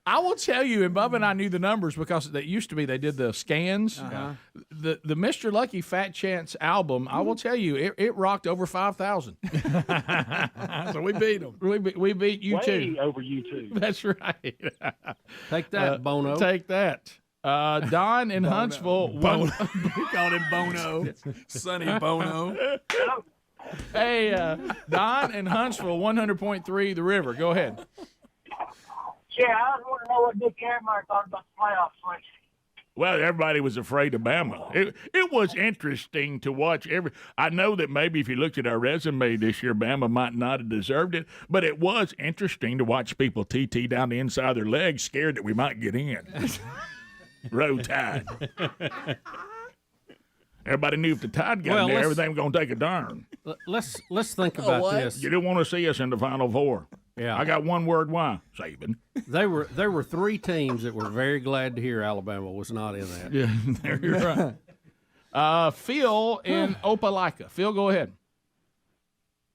I will tell you, and Bubba and I knew the numbers because they used to be. They did the scans. Uh-huh. The Mr. Lucky Fat Chance album. I will tell you, it rocked over 5,000. So we beat them. We beat you too. Way over YouTube. That's right. Take that, Bono. Take that. Don in Huntsville. We called him Bono. Sonny Bono. Hey, Don in Huntsville, 100.3 The River. Go ahead. Yeah, I want to know what Nick Amar thought about the playoffs. Well, everybody was afraid of Bama. It was interesting to watch I know that maybe if you looked at our resume this year, Bama might not have deserved it, but it was interesting to watch people TT down the inside of their legs, scared that we might get in. Row Tide. Everybody knew if the Tide got in there, everything was going to take a darn. Let's think about this. You didn't want to see us in the Final Four. Yeah, I got one word why. Saban. There were 3 teams that were very glad to hear Alabama was not in that. Yeah, you're right. Phil in Opelika. Phil, go ahead.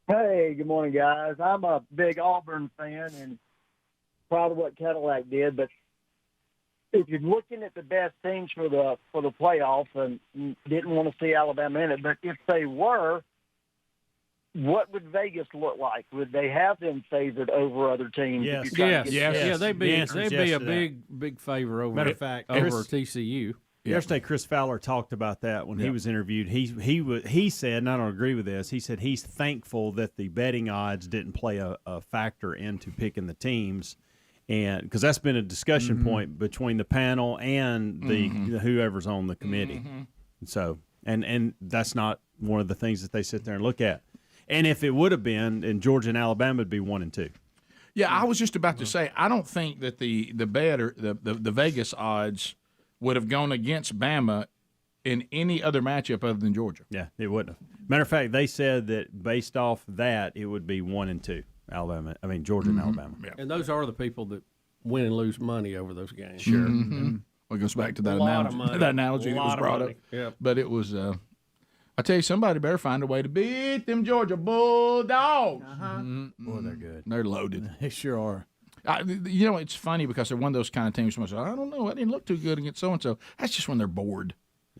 Hey, good morning, guys. I'm a big Auburn fan and proud of what Cadillac did, but if you're looking at the best teams for the playoff and didn't want to see Alabama in it, but if they were, what would Vegas look like? Would they have them favored over other teams? Yes. They'd be a big favor over. Matter of fact, over TCU. Yesterday, Chris Fowler talked about that when he was interviewed. He said, and I don't agree with this. He said he's thankful that the betting odds didn't play a factor into picking the teams, and because that's been a discussion point between the panel and the whoever's on the committee. So, and that's not one of the things that they sit there and look at. And if it would have been, and Georgia and Alabama would be 1 and 2. Yeah, I was just about to say, I don't think that the bet or the Vegas odds would have gone against Bama in any other matchup other than Georgia. Yeah, it wouldn't have. Matter of fact, they said that based off that, it would be 1-2. Georgia and Alabama. Yeah. And those are the people that win and lose money over those games. Sure. Mm-hmm. Well, it goes back to that analogy that was brought up. Yep. But it was, I tell you, somebody better find a way to beat them Georgia Bulldogs. Boy, they're good. They're loaded. They sure are. It's funny because they're one of those kind of teams. Someone says, I don't know, I didn't look too good against so and so. That's just when they're bored.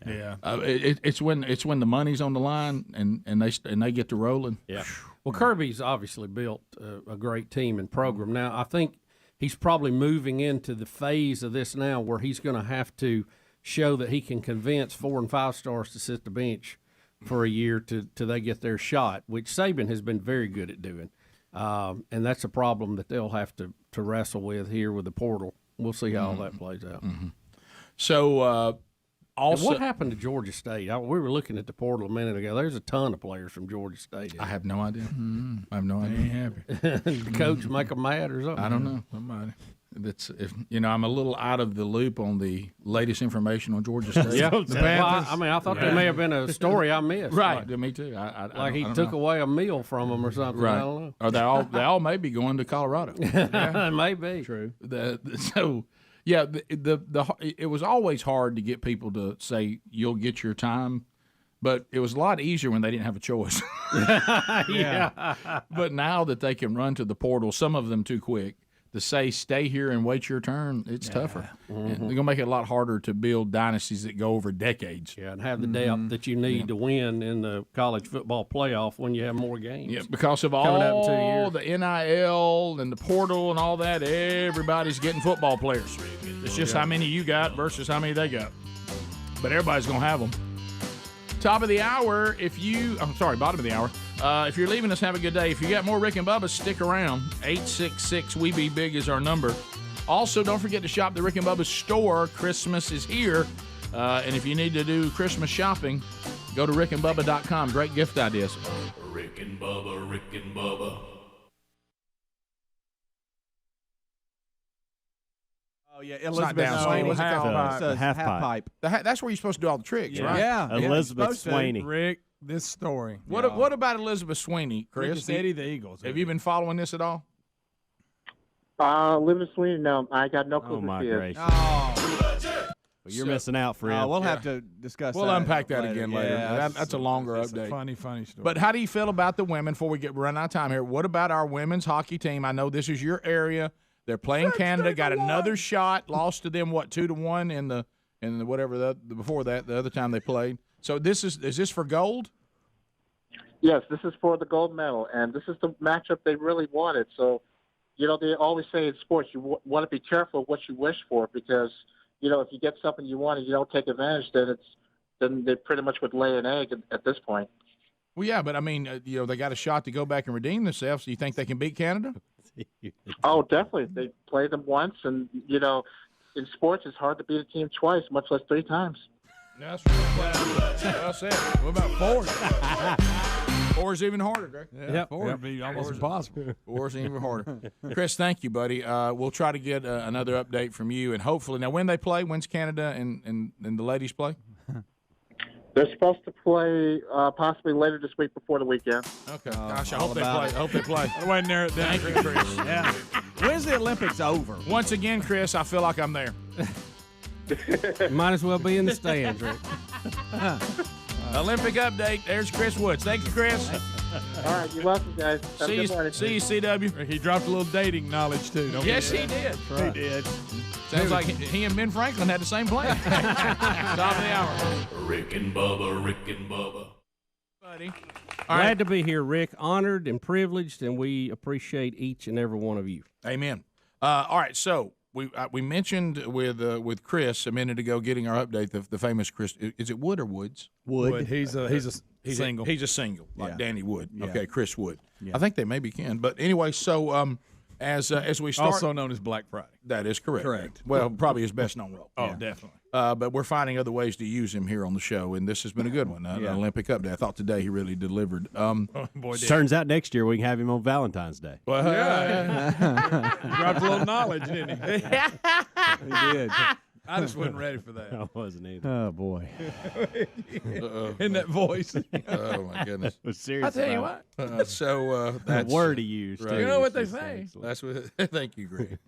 Yeah. It's when the money's on the line and they get to rolling. Yeah. Well, Kirby's obviously built a great team and program. Now, I think he's probably moving into the phase of this now where he's going to have to show that he can convince 4 and 5 stars to sit the bench for a year till they get their shot, which Saban has been very good at doing. And that's a problem that they'll have to wrestle with here with the portal. We'll see how all that plays out. Mm-hmm. So, also, what happened to Georgia State? We were looking at the portal a minute ago. There's a ton of players from Georgia State. I have no idea. Mm-hmm. I have no idea. Ain't happy. The coach make them mad or something? I don't know. Somebody. I'm a little out of the loop on the latest information on Georgia State. Yeah, I thought there may have been a story I missed. Right, me too. I he took away a meal from them or something. Right. I don't know. Or they all may be going to Colorado. Yeah. Maybe. True. It was always hard to get people to say you'll get your time, but it was a lot easier when they didn't have a choice. Yeah. But now that they can run to the portal, some of them too quick, to say stay here and wait your turn, it's tougher. Mm-hmm. They're going to make it a lot harder to build dynasties that go over decades. Yeah, and have the depth that you need to win in the college football playoff when you have more games. Yeah, because of Coming up in 2 all years. the NIL and the portal and all that, everybody's getting football players. It's just how many you got versus how many they got. But everybody's going to have them. Top of the hour, bottom of the hour. If you're leaving us, have a good day. If you got more Rick and Bubba, stick around. 866-WE-BE-BIG is our number. Also, don't forget to shop the Rick and Bubba store. Christmas is here. And if you need to do Christmas shopping, go to rickandbubba.com. Great gift ideas. Rick and Bubba, Rick and Bubba. Oh, yeah, It's not Elizabeth down. Sweeney. What's it called? The half pipe. That's where you're supposed to do all the tricks, right? Yeah. Elizabeth Sweeney. Rick, this story. What about Elizabeth Sweeney, Chris? Rick is Eddie the Eagles. Have you been following this at all? Living in Sweden, no. I got no clue Oh, who my she is. gracious. Oh, You're missing out, friend. we'll have to discuss We'll that. unpack that again later. Yeah, That's a longer It's update. a funny story. But how do you feel about the women before we run out of time here? What about our women's hockey team? I know this is your area. They're playing Canada. Got another shot. Lost to them 2-1 in the whatever before that the other time they played. So is this for gold? Yes, this is for the gold medal, and this is the matchup they really wanted. So, they always say in sports you want to be careful of what you wish for because, if you get something you want and you don't take advantage, then they pretty much would lay an egg at this point. Well, yeah, but I mean, they got a shot to go back and redeem themselves. Do you think they can beat Canada? Oh, definitely. They played them once, and, in sports it's hard to beat a team twice, much less 3 times. That's right. Well said. What about 4? 4 is even harder, Greg. Yeah, 4 would be almost impossible. 4 is even harder. Chris, thank you, buddy. We'll try to get another update from you, and hopefully, now when they play, when's Canada and the ladies play? They're supposed to play possibly later this week before the weekend. Okay. Gosh, I hope they play. I went there. Thank you, Chris. Yeah. When's the Olympics over? Once again, Chris, I feel like I'm there. Might as well be in the stands, Rick. Olympic update. There's Chris Woods. Thank you, Chris. All right, you're welcome, guys. Have a good morning. See you, CW. He dropped a little dating knowledge, too. Yes, he did. He did. Sounds like he and Ben Franklin had the same plan. Top of the hour. Rick and Bubba, Rick and Bubba. Buddy. Glad to be here, Rick. Honored and privileged, and we appreciate each and every one of you. Amen. All right, so we mentioned with Chris a minute ago getting our update, the famous Chris. Is it Wood or Woods? Wood. He's a single. He's a single, like Yeah. Danny Wood. Yeah. Okay, Chris Wood. Yeah. I think they maybe can. But anyway, so As we start, also known as Black Friday. That is correct. Correct. Well, probably his best known role. Oh, definitely. But we're finding other ways to use him here on the show, and this has been a good one. An Olympic update. I thought today he really delivered. Turns out next year we can have him on Valentine's Day. Well, dropped a little knowledge, didn't he? He did. I just wasn't ready for that. I wasn't either. Oh boy. In that voice. Oh my goodness. Was serious. I tell you what. That's the word he used. Right. You know what they say. That's what. Thank you, Greg.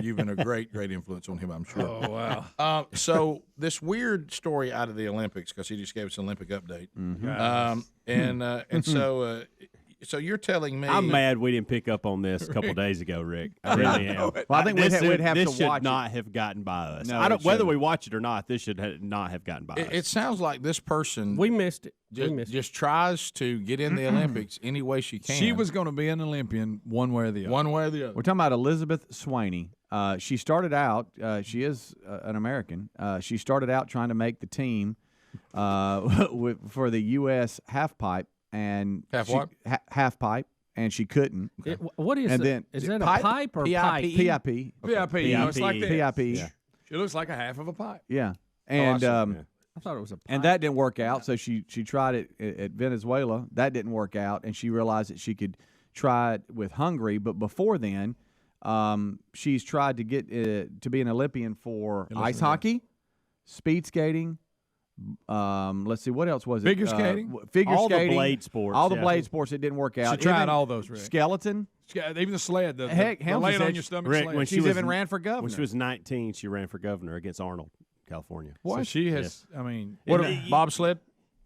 You've been a great influence on him, I'm sure. Oh wow. So this weird story out of the Olympics, because he just gave us an Olympic update, and so you're telling me I'm mad we didn't pick up on this a couple days ago, Rick. I really am. Well, I think we'd have this to should watch not have gotten by us. No, I don't it whether shouldn't. we watch it or not. This should not have gotten by us. It sounds like this person We missed it. just tries to get in the Olympics any way she can. She was going to be an Olympian one way or the other. one way or the other. We're talking about Elizabeth Swaney. She started out. She is an American. She started out trying to make the team for the U.S. half pipe and half pipe, and she couldn't. What is and it? Then, is that a pipe or pipe? PIP. PIP. You know, it's like this. PIP. Yeah. She looks like a half of a pipe. Yeah. And I thought it was a pipe. and that didn't work out. So she tried it at Venezuela. That didn't work out, and she realized that she could try it with Hungary. But before then, she's tried to get to be an Olympian for ice hockey, speed skating. Let's see, what else was it? Figure skating? Figure skating. The blade sports. All the blade sports. It didn't work out. She tried Even all those, Rick. Skeleton. Even the sled. The Helms laying said on your stomach Rick, sled. when She's even ran for governor. When she was 19, she ran for governor against Arnold, California. So she has, I mean. What bobsled?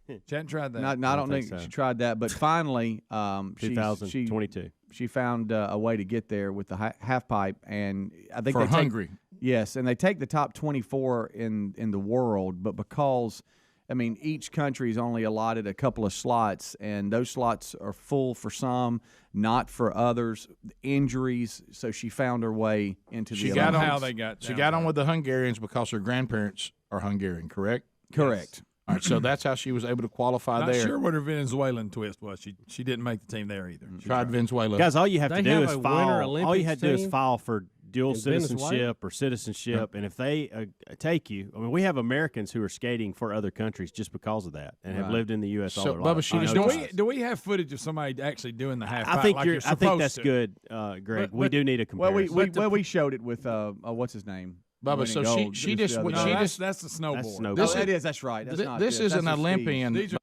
She hadn't tried that. I don't think she tried that, but finally, 2022. She found a way to get there with the half pipe, and I think For they Hungary. Yes, and they take the top 24 in the world, but because each country is only allotted a couple of slots, and those slots are full for some, not for others. Injuries, so she found her way into the got Olympics. on, She got on with the Hungarians because her grandparents are Hungarian, correct? Correct. Yes. All right, so that's how she was able to qualify Not there. sure what her Venezuelan twist was. She didn't make the team there either. She tried Venezuela. Guys, all you have to do is file. Olympics All you have to do is team file for dual in citizenship Venezuela? or citizenship, and if they take you, we have Americans who are skating for other countries just because of that, and have Right. lived in the U.S. all So, their Bubba, lives. she just Do we have footage of somebody actually doing the half? I think like you're. you're I think that's supposed to? good, Greg. We do need a Well, comparison. we showed it with what's his name? Bubba, Winning so gold. she This just the other she day. just That's the snowboard. That's snowboard. This That is. That's right. That's not this is that's an the speed. Olympian. These are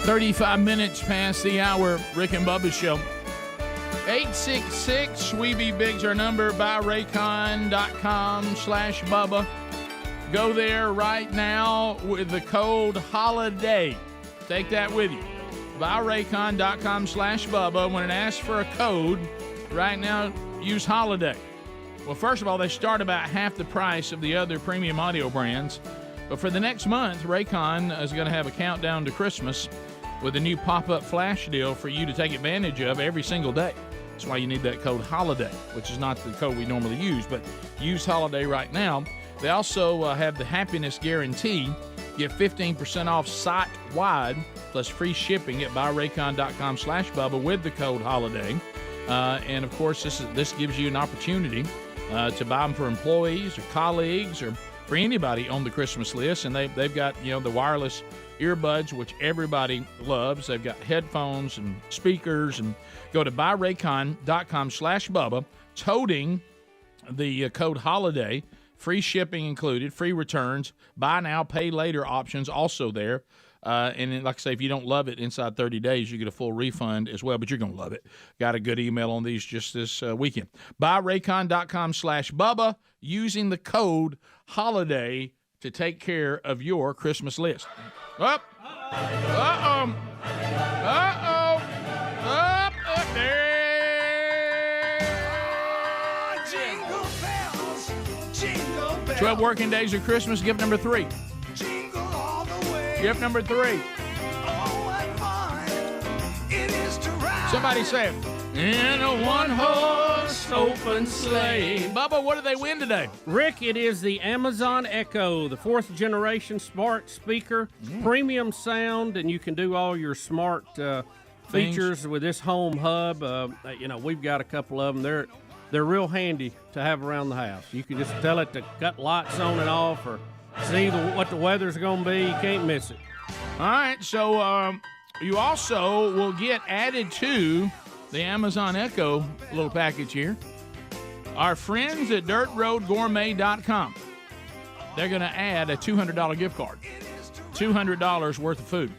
35 minutes past the hour, Rick and Bubba Show. 866 We Be Big's our number. BuyRaycon.com/Bubba. Go there right now with the code HOLIDAY. Take that with you. BuyRaycon.com/Bubba. When it asks for a code, right now use HOLIDAY. Well, first of all, they start about half the price of the other premium audio brands. But for the next month, Raycon is going to have a countdown to Christmas with a new pop-up flash deal for you to take advantage of every single day. That's why you need that code HOLIDAY, which is not the code we normally use, but use HOLIDAY right now. They also have the happiness guarantee. Get 15% off site-wide plus free shipping at buyraycon.com/Bubba with the code HOLIDAY. And, of course, this gives you an opportunity to buy them for employees or colleagues or for anybody on the Christmas list. And they've got, the wireless earbuds, which everybody loves. They've got headphones and speakers. And go to buyraycon.com/Bubba, toting the code HOLIDAY. Free shipping included, free returns, buy now, pay later options also there. And then, like I say, if you don't love it inside 30 days, you get a full refund as well, but you're going to love it. Got a good email on these just this weekend. BuyRaycon.com/Bubba using the code HOLIDAY to take care of your Christmas list. Up. Uh-oh. Uh-oh. Up. There. 12 working days of Christmas, gift number 3. Gift number 3. Somebody say it. In a one-horse open sleigh. Bubba, what did they win today? Rick, it is the Amazon Echo, the 4th generation smart speaker, premium sound, and you can do all your smart features with this home hub. We've got a couple of them. They're real handy to have around the house. You can just tell it to cut lights on and off or see what the weather's going to be. You can't miss it. All right, so you also will get added to the Amazon Echo little package here. Our friends at DirtRoadGourmet.com. They're going to add a $200 gift card. $200 worth of food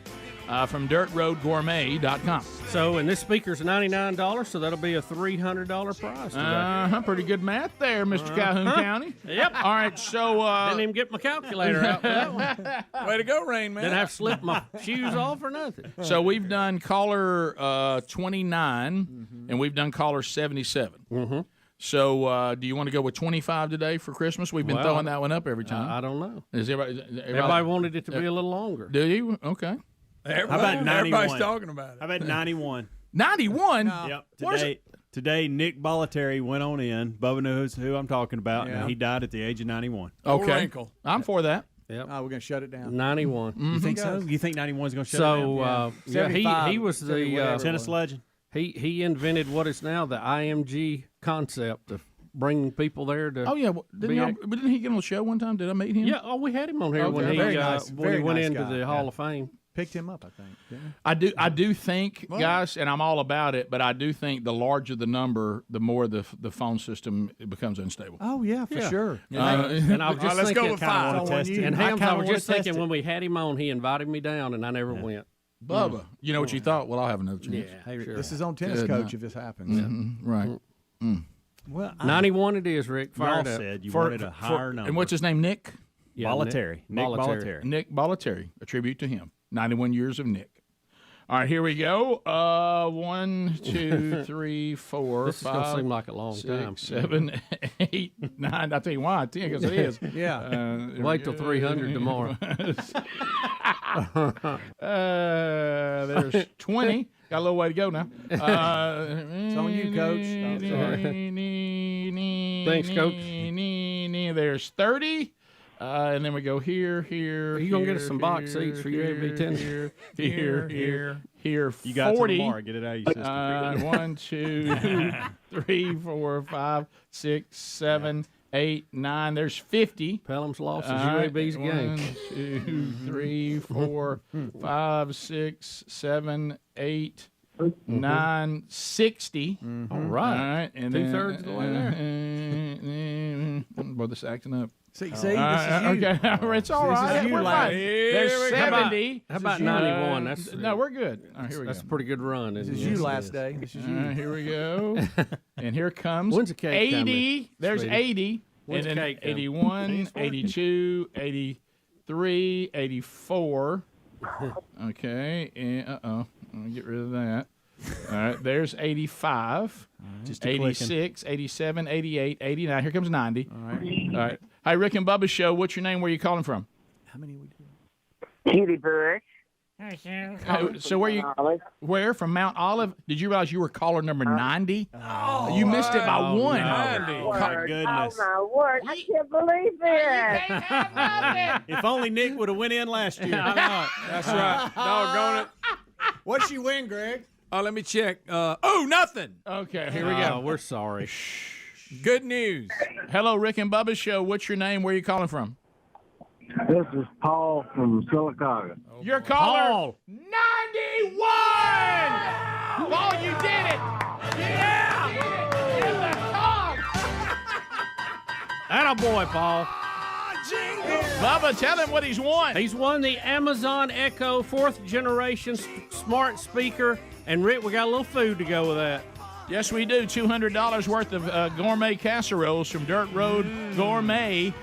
from DirtRoadGourmet.com. So, and this speaker's $99, so that'll be a $300 prize today. Pretty good math there, Mr. Calhoun County. Yep. All right, so... Didn't even get my calculator out for that one. Way to go, Rain Man. Didn't have to slip my shoes off or nothing. So we've done caller 29, and we've done caller 77. Mm-hmm. So do you want to go with 25 today for Christmas? We've been throwing that one up every time. I don't know. Is everybody wanted it to be a little longer. Do you? Okay. How about 91? Everybody's talking about it. How about 91? 91? Yep. Today, Nick Bollettieri went on in. Bubba knows who I'm talking about, and he died at the age of 91. Okay. I'm for that. Yep. Oh, we're going to shut it down. 91. You think so? You think 91 is going to shut it down? So, he was the tennis legend. He invented what is now the IMG concept of bringing people there to. Oh yeah, didn't he get on the show one time? Did I meet him? Yeah. Oh, we had him on here when he went into the Hall of Fame. Picked him up, I think. I do think, guys, and I'm all about it, but I do think the larger the number, the more the phone system becomes unstable. Oh yeah, for sure. And I was just let's thinking, go with 5. And Hams, I was just thinking when we had him on, he invited me down, and I never went. Bubba, you know what you thought? Well, I'll have another chance. Yeah, hey, sure. This is on Tennis Coach if this happens. Right. Well, 91 it is, Rick. Y'all said you wanted a higher number. And what's his name? Nick? Yeah, Bollettieri. Nick Bollettieri. Nick Bollettieri. A tribute to him. 91 years of Nick. All right, here we go. 1, 2, 3, 4, this 5. This is going to seem like a long 6, time. 7, 8, 9. I'll tell you why. 10, because it is. Yeah. Wait till 300 tomorrow. There's 20. Got a little way to go now. It's on you, Coach. Oh, sorry. Thanks, Coach. There's 30. And then we go here. You're going to get us some box seats for your AB tennis. Here. You got 40. tomorrow. Get it out of your system. 1, 2, 3, 4, 5, 6, 7, 8, 9. There's 50. Pelham's lost his UAB's game. 1, 2, 3, 4, 5, 6, 7, 8, 9, 60. All right. And 2/3 of the way there. Well, this acting up. See, this is you. Okay, it's all right. This is you, We're lad. fine. There's 70. How about 91? No, we're good. All right, here we That's a go. pretty good run. This is you last day. This is you. Here we go. And here comes When's the cake 80. coming, There's sweetie? 80. When's and the then cake coming? 81, 82, 83, 84. Okay. And, I'll get rid of that. All right. There's 85. Just a 86, 87, 88, 89. Here comes 90. All right. All right. Hi, Rick and Bubba Show. What's your name? Where are you calling from? How many we do? Cutie Bush. So where from Mount Olive? Did you realize you were caller number 90? Oh, you missed it by one. 90. My goodness. Oh, my word. I can't believe it. If only Nick would have went in last year. That's right. Doggone it. What'd she win, Greg? Let me check. Nothing. Okay, here we go. We're sorry. Good news. Hello, Rick and Bubba Show. What's your name? Where are you calling from? This is Paul from Silicaga. Your caller 91. Paul, you did it. Yeah. In the top. Attaboy, Paul. Bubba, tell him what he's won. He's won the Amazon Echo 4th generation smart speaker. And Rick, we got a little food to go with that. Yes, we do. $200 worth of gourmet casseroles from Dirt Road Gourmet.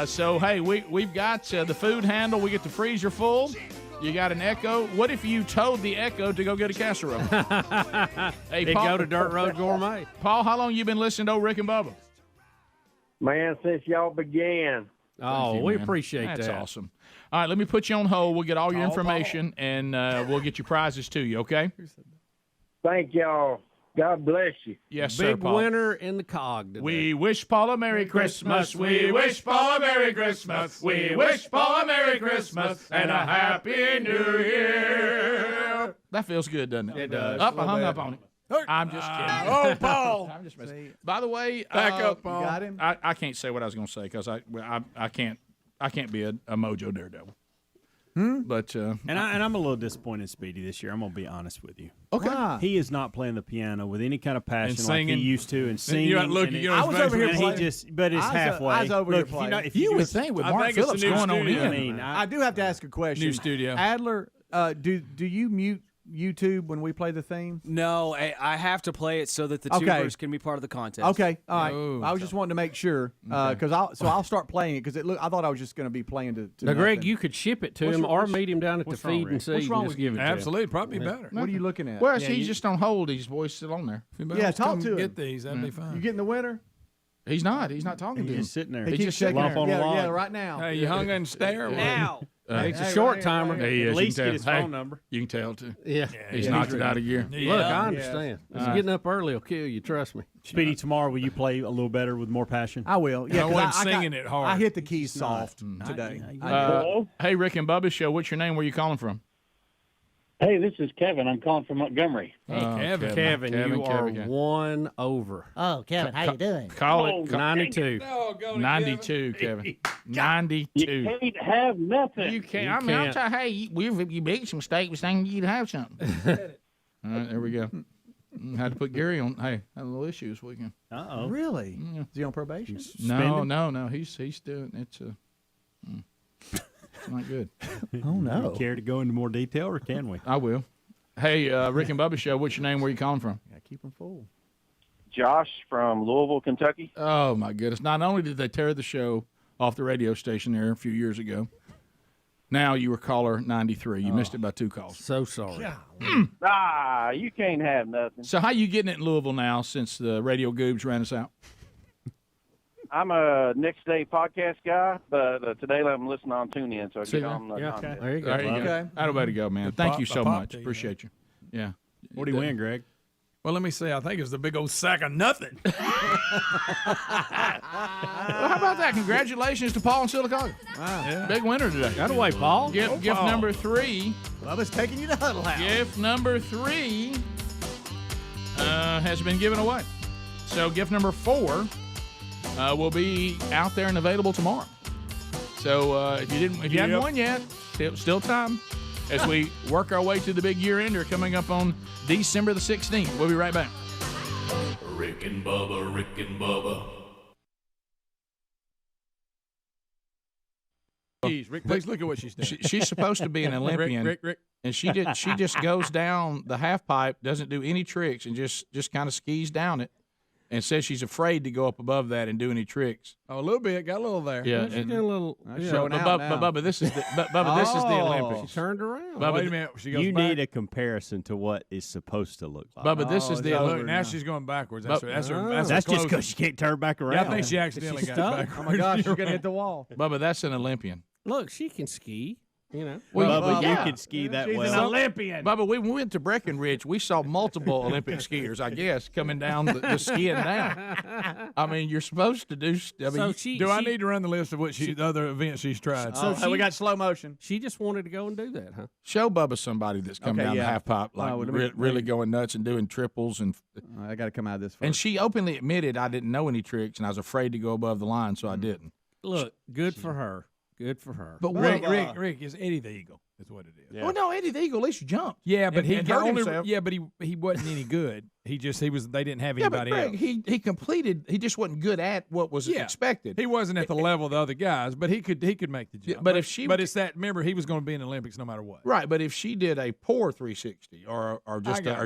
So, hey, we've got the food handle. We get the freezer full. You got an Echo. What if you told the Echo to go get a casserole? Hey, It'd Paul, go to Dirt Road Gourmet. Paul, how long you been listening to old Rick and Bubba? Man, since y'all began. Oh, we appreciate that. That's awesome. All right, let me put you on hold. We'll get all your information, and we'll get your prizes to you, okay? Thank y'all. God bless you. Yes, sir, Big Paul. winner in the cog today. We wish Paul a Merry Christmas. We wish Paul a Merry Christmas. We wish Paul a Merry Christmas and a Happy New Year. That feels good, doesn't it? It does. Up, I hung up on it. I'm just kidding. Oh, Paul. I'm just messing. By the way, Back up, Paul. Got him? I can't say what I was going to say because I can't be a Mojo Daredevil. But And I'm a little disappointed, Speedy, this year. I'm gonna be honest with you. Okay. Why? He is not playing the piano with any kind of passion like singing. he used to, and singing. You're not looking. and You it- know, I was over here and playing. he just, but it's halfway. I was over here Look, playing. if you you would just- think with I Mark think it's Phillips the new going on studio. in. I mean, I do have to ask a question. New studio. Adler, do you mute YouTube when we play the theme? No, I have to play it so that the Okay. tubers can be part of the contest. Okay, all right. Oh, I was just wanting to make sure because I'll start playing it because I thought I was just going to be playing to Now, Greg, nothing. you could ship it to What's him wrong- or what's- meet him down at the what's wrong, feed and Rick? see. What's and wrong just with give it to him. Absolutely, probably better. What are you looking at? Well, Yeah, he's you- just on hold. His voice still on there. If anybody Yeah, wants talk come to him. get these. That'd be fine. You getting the winner? He's not. He's not talking He's to him. just sitting there. He He's keeps just shaking sitting lump there. on the Yeah, log. yeah, right now. Hey, you hung and stare. Now. It's a Hey, short right, timer. right, right. He is. At You least can get tell. his Hey, phone number. You can tell too. Yeah. He's knocked it out of gear. Look, I understand. It's getting up early will kill you. Trust me. Speedy, tomorrow will you play a little better with more passion? I will. Yeah, I 'cause wasn't I singing it hard. I hit the keys soft today. Hey, Rick and Bubba show. What's your name? Where you calling from? Hey, this is Kevin. I'm calling from Montgomery. Hey, Kevin. Kevin, you are Kevin. one over. Oh, Kevin, how you doing? Call it. 92. 92, Kevin. You 92. can't have nothing. You can't. You I mean, I'm can't. trying. Hey, you made some mistakes saying you'd have something. All right, there we go. Had to put Gary on. Hey, had a little issue this weekend. Uh-oh. Really? Is he on probation? No. He's doing it's it's not good. Oh no. Care to go into more detail, or can we? I will. Hey, Rick and Bubba show. What's your name? Where you calling from? Yeah, keep him full. Josh from Louisville, Kentucky. Oh my goodness! Not only did they tear the show off the radio station there a few years ago, now you were caller 93. You missed it by 2 calls. So sorry. You can't have nothing. So how you getting it in Louisville now since the radio goobs ran us out? I'm a next day podcast guy, but today I'm listening on TuneIn, so I See get that? on the Yeah, contest. there you go. There you go. Okay. How way to go, man. Thank you so much. to you, Appreciate you. Yeah. What do you win, Greg? Well, let me see. I think it's the big old sack of nothing. Well, how about that? Congratulations to Paul and Silicaca. Wow. Big winner today. Got away, Paul. Gift Paul. number 3. Bubba's taking you to Huddle House. Gift number 3 has been given away. So gift number 4 will be out there and available tomorrow. So if you haven't won yet, still time. As we work our way to the big year ender coming up on December the 16th. We'll be right back. Rick and Bubba, Rick and Bubba. Rick, please look at what she's doing. She's supposed to be an Olympian, Rick. and she just goes down the half pipe, doesn't do any tricks, and just kind of skis down it, and says she's afraid to go up above that and do any tricks. Oh, a little bit. Got a little there. Yeah, She's got a little. Showing out now. Bubba, this is the Olympics. She turned around. Bubba, Wait a minute. She goes You back. need a comparison to what is supposed to look like. Bubba, this is the Look, Olympics. now she's going backwards. That's But- her That's just closing. because she can't turn back around. Yeah, I think she accidentally got backwards. Oh my gosh, she's gonna hit the wall. Bubba, that's an Olympian. Look, she can ski. You know. Bubba, yeah. you can ski that She's well. an Olympian. Bubba, we went to Breckenridge. We saw multiple Olympic skiers, I guess, coming down the skiing down. I mean, you're supposed to do. I mean, Do I need to run the list of the other events she's tried? So we got slow motion. She just wanted to go and do that, huh? show Bubba somebody that's come Okay, down the yeah. half pipe, like well, let me- really going nuts and doing triples. And I got to come out of this first. and she openly admitted I didn't know any tricks and I was afraid to go above the line, so I didn't. Look, good for her. Good for her. But Rick is Eddie the Eagle. That's what it is. Well, no, Eddie the Eagle, at least you jumped. Yeah, but And hurt himself. Yeah, but he wasn't any good. He was. They didn't have Yeah, but anybody Greg, else. he completed. He just wasn't good at what was expected. He wasn't at the level of the other guys, but he could make the jump. but if she- but it's that. Remember, he was going to be in the Olympics no matter what. Right, but if she did a poor 360 or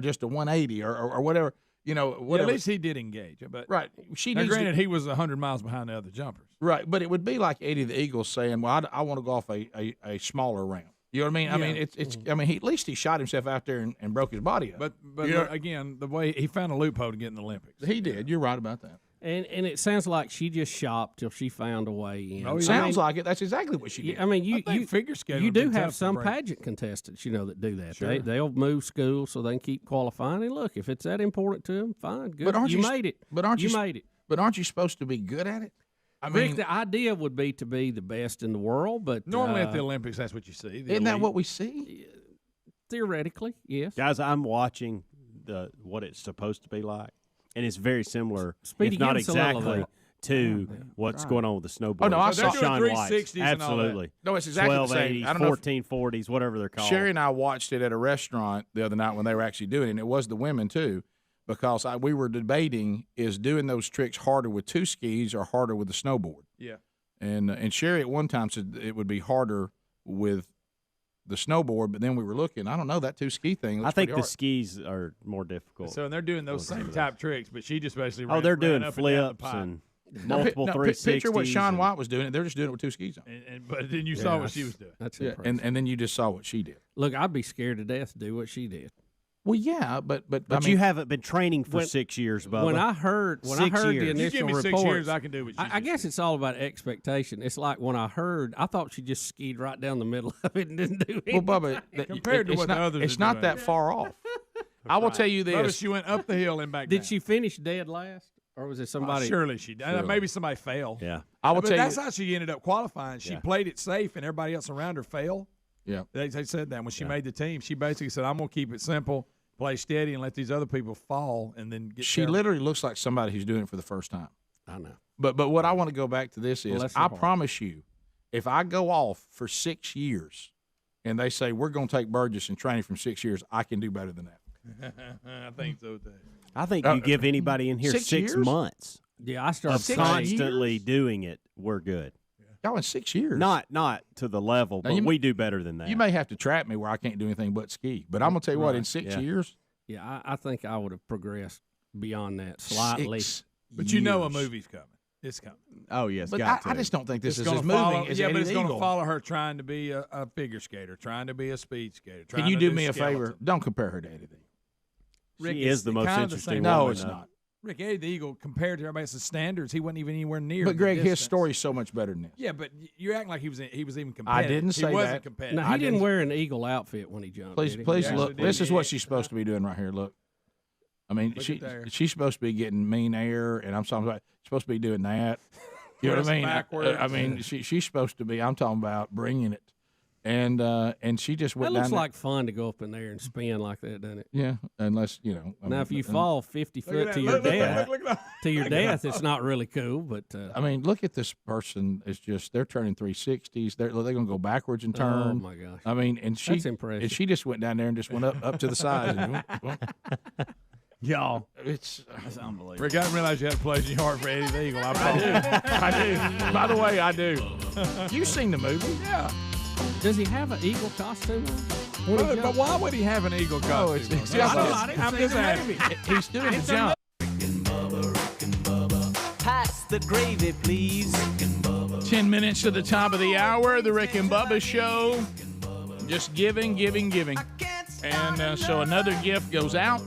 just a 180 or whatever, Yeah, whatever. at least he did engage. But right, she now, needs granted, to, he was 100 miles behind the other jumpers. right, but it would be like Eddie the Eagle saying, "Well, I want to go off a smaller ramp." You know what I mean? I mean, it's. I mean, at least he shot himself out there and broke his body up. But You know- again, the way he found a loophole to get in the Olympics. He did. You're right about that. And it sounds like she just shopped till she found a way in. Oh, sounds like it. That's exactly what she did. I mean, you figure skating you would be do have tough some to break. pageant contestants, that do that. Sure. They'll move schools so they can keep qualifying. And look, if it's that important to them, fine, good. But aren't you made it. But aren't you made it? But aren't you supposed to be good at it? I Rick, mean, the idea would be to be the best in the world, but normally At the Olympics, that's what you see. Isn't that what we see? Theoretically, yes. Guys, I'm watching what it's supposed to be like, and it's very similar, Speedy, if not give us a little of exactly, that. to what's going on with the snowboard. Oh, no, I saw Sean doing White. 360s and all that. Absolutely. No, it's exactly the same. 1280s, I don't know if- 1440s, whatever they're called. Sherry and I watched it at a restaurant the other night when they were actually doing it, and it was the women too, because we were debating, is doing those tricks harder with two skis or harder with the snowboard? Yeah. And Sherry at one time said it would be harder with the snowboard, but then we were looking. I don't know, that two ski thing. I looks think pretty the hard. skis are more difficult. So and they're doing those same type tricks, but she just basically they're ran doing up and down the flips pipe. and multiple 360s. Picture what Sean and- White was doing. They're just doing it with two skis on. But then you saw what she was doing. That's Yeah, impressive. and then you just saw what she did. Look, I'd be scared to death to do what she did. Well, yeah, but But I mean, you haven't been training for When- 6 years, Bubba. When I heard the 6 years. initial You give me 6 reports, years, I can do what she I guess it's all about expectation. It's like when I heard, I thought she just skied right down the middle of it and didn't do well, anything. Bubba, Compared to it's what not, the others it's are not doing. that far off. I will tell you Bubba, this. she went up the hill and back Did down. she finish dead last, or was it somebody? Surely she did. Surely. Maybe somebody failed. Yeah. I will But tell that's you. how she ended up qualifying. She played it safe, and everybody else around her failed. Yeah. They said that when she made the team. She basically said, "I'm going to keep it simple, play steady, and let these other people fall, and then get." She terrible." literally looks like somebody who's doing it for the first time. I know. But what I want to go back to this is, that's the I point. promise you, if I go off for 6 years, and they say we're going to take Burgess and train him from 6 years, I can do better than that. I think so too. I think you give anybody in here 6 6 years? months Yeah, I started of 6 constantly years? doing it, we're good. Y'all in 6 years. Not to the level, Now, but you- we do better than that. You may have to trap me where I can't do anything but ski. But I'm going to tell you what, in 6 Yeah. years, Yeah, I think I would have progressed beyond that slightly. 6 But you know a years. movie's coming. It's coming. Oh yes, But got I to. just don't think this It's is as gonna moving follow, as yeah, Eddie but it's the going to Eagle. follow her trying to be a figure skater, trying to be a speed skater. Can trying you to do me a favor? skeleton. Don't compare her to Eddie the Eagle. Rick, She it's is the most kind of interesting same- No, woman, it's though. not. Rick, Eddie the Eagle, compared to everybody else's standards, he wasn't even anywhere near. But the Greg, his distance. story's so much better than this. Yeah, but you're acting like he was even competitive. didn't say he wasn't that. competitive. No, he didn't wear an eagle outfit when he jumped. Please, did he? please Yes, look. it did. This is what she's supposed to be doing right here. Look. I mean, Look she at there. she's supposed to be getting mean air, and I'm talking about supposed to be doing that. You know what I mean? Backwards. I mean, she's supposed to be. I'm talking about bringing it, and she just That went looks down. like fun to go up in there and spin like that, doesn't it? Yeah, unless you know. I Now, mean, if you and- fall 50 Look at foot that. to your Look, look, death, look, look. to your death, it's not really cool. But I mean, look at this person. It's just they're turning 360s. They're going to go backwards and turn. oh my gosh, I mean, and she that's impressive. and she just went down there and just went up to the side. And, Y'all, it's That's unbelievable. Rick, I didn't realize you had a place in your heart for Eddie the Eagle. I do. I do. By the way, I do. You've seen the movie? Yeah. does he have an eagle costume? When he But jumps? why would he have an eagle Oh, costume? it's I don't know, I got didn't I'm see just the asking. movie. He's doing the jump. Pass the gravy, please. 10 minutes to the top of the hour, the Rick and Bubba Show. Just giving. And so another gift goes out.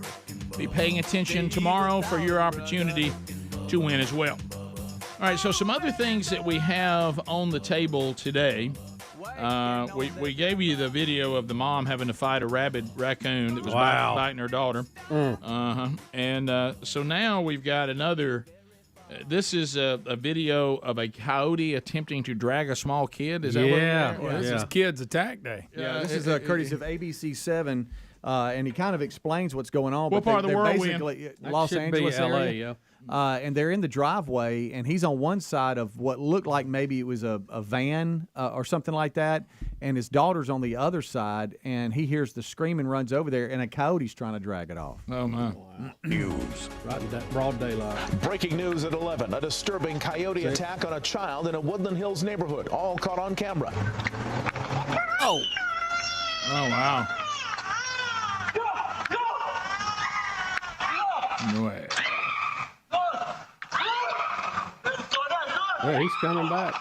Be paying attention tomorrow for your opportunity to win as well. All right, so some other things that we have on the table today. We gave you the video of the mom having to fight a rabid raccoon that was biting her daughter. And so now we've got another. This is a video of a coyote attempting to drag a small kid. Is that Yeah. what This is Kids Attack Day. Yeah, this is courtesy of ABC7, and he kind of explains what's going on. What but part of the they're world we basically That Los should be Angeles LA, area. And they're in the driveway, and he's on one side of what looked like maybe it was a van or something like that, and his daughter's on the other side, and he hears the scream and runs over there, and a coyote's trying to drag it off. Oh, my. News. Right in that broad daylight. Breaking news at 11. A disturbing coyote attack on a child in a Woodland Hills neighborhood. All caught on camera. Oh, wow. No way. Yeah, he's coming back.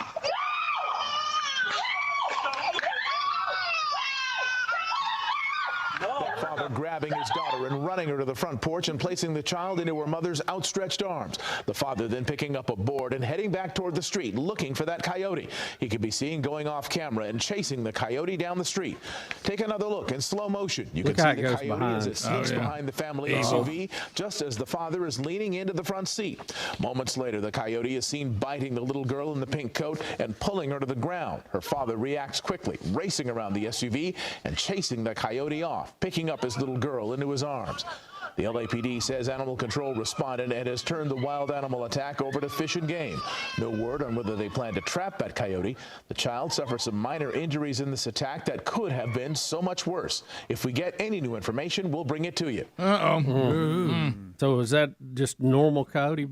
father grabbing his daughter and running her to the front porch and placing the child into her mother's outstretched arms. The father then picking up a board and heading back toward the street, looking for that coyote. He could be seen going off camera and chasing the coyote down the street. Take another look in slow motion. You can see the coyote as it sneaks behind the family SUV, just as the father is leaning into the front seat. Moments later, the coyote is seen biting the little girl in the pink coat and pulling her to the ground. Her father reacts quickly, racing around the SUV and chasing the coyote off, picking up his little girl into his arms. The LAPD says animal control responded and has turned the wild animal attack over to Fish and Game. No word on whether they plan to trap that coyote. The child suffered some minor injuries in this attack that could have been so much worse. If we get any new information, we'll bring it to you. So is that just normal coyote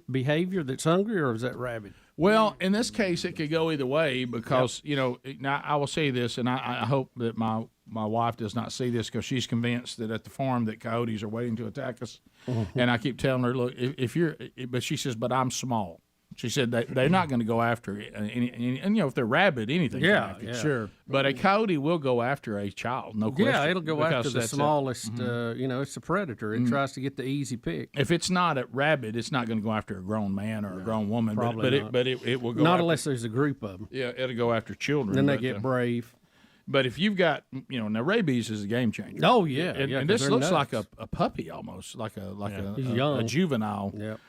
behavior that's hungry, or is that rabid? Well, in this case, it could go either way because, now I will say this, and I hope that my wife does not see this because she's convinced that at the farm that coyotes are waiting to attack us. And I keep telling her, look, but she says, but I'm small. She said they're not going to go after it. And if they're rabid, anything can happen. Sure. But a coyote will go after a child, no question. Yeah, it'll go after the smallest, it's a predator. It tries to get the easy pick. If it's not a rabid, it's not going to go after a grown man or a grown woman. Probably not. But it will go not after, unless there's a group of them. Yeah, it'll go after children. Then they get brave. But if you've got, now rabies is a game changer. Oh yeah, and this looks like a puppy almost, like a juvenile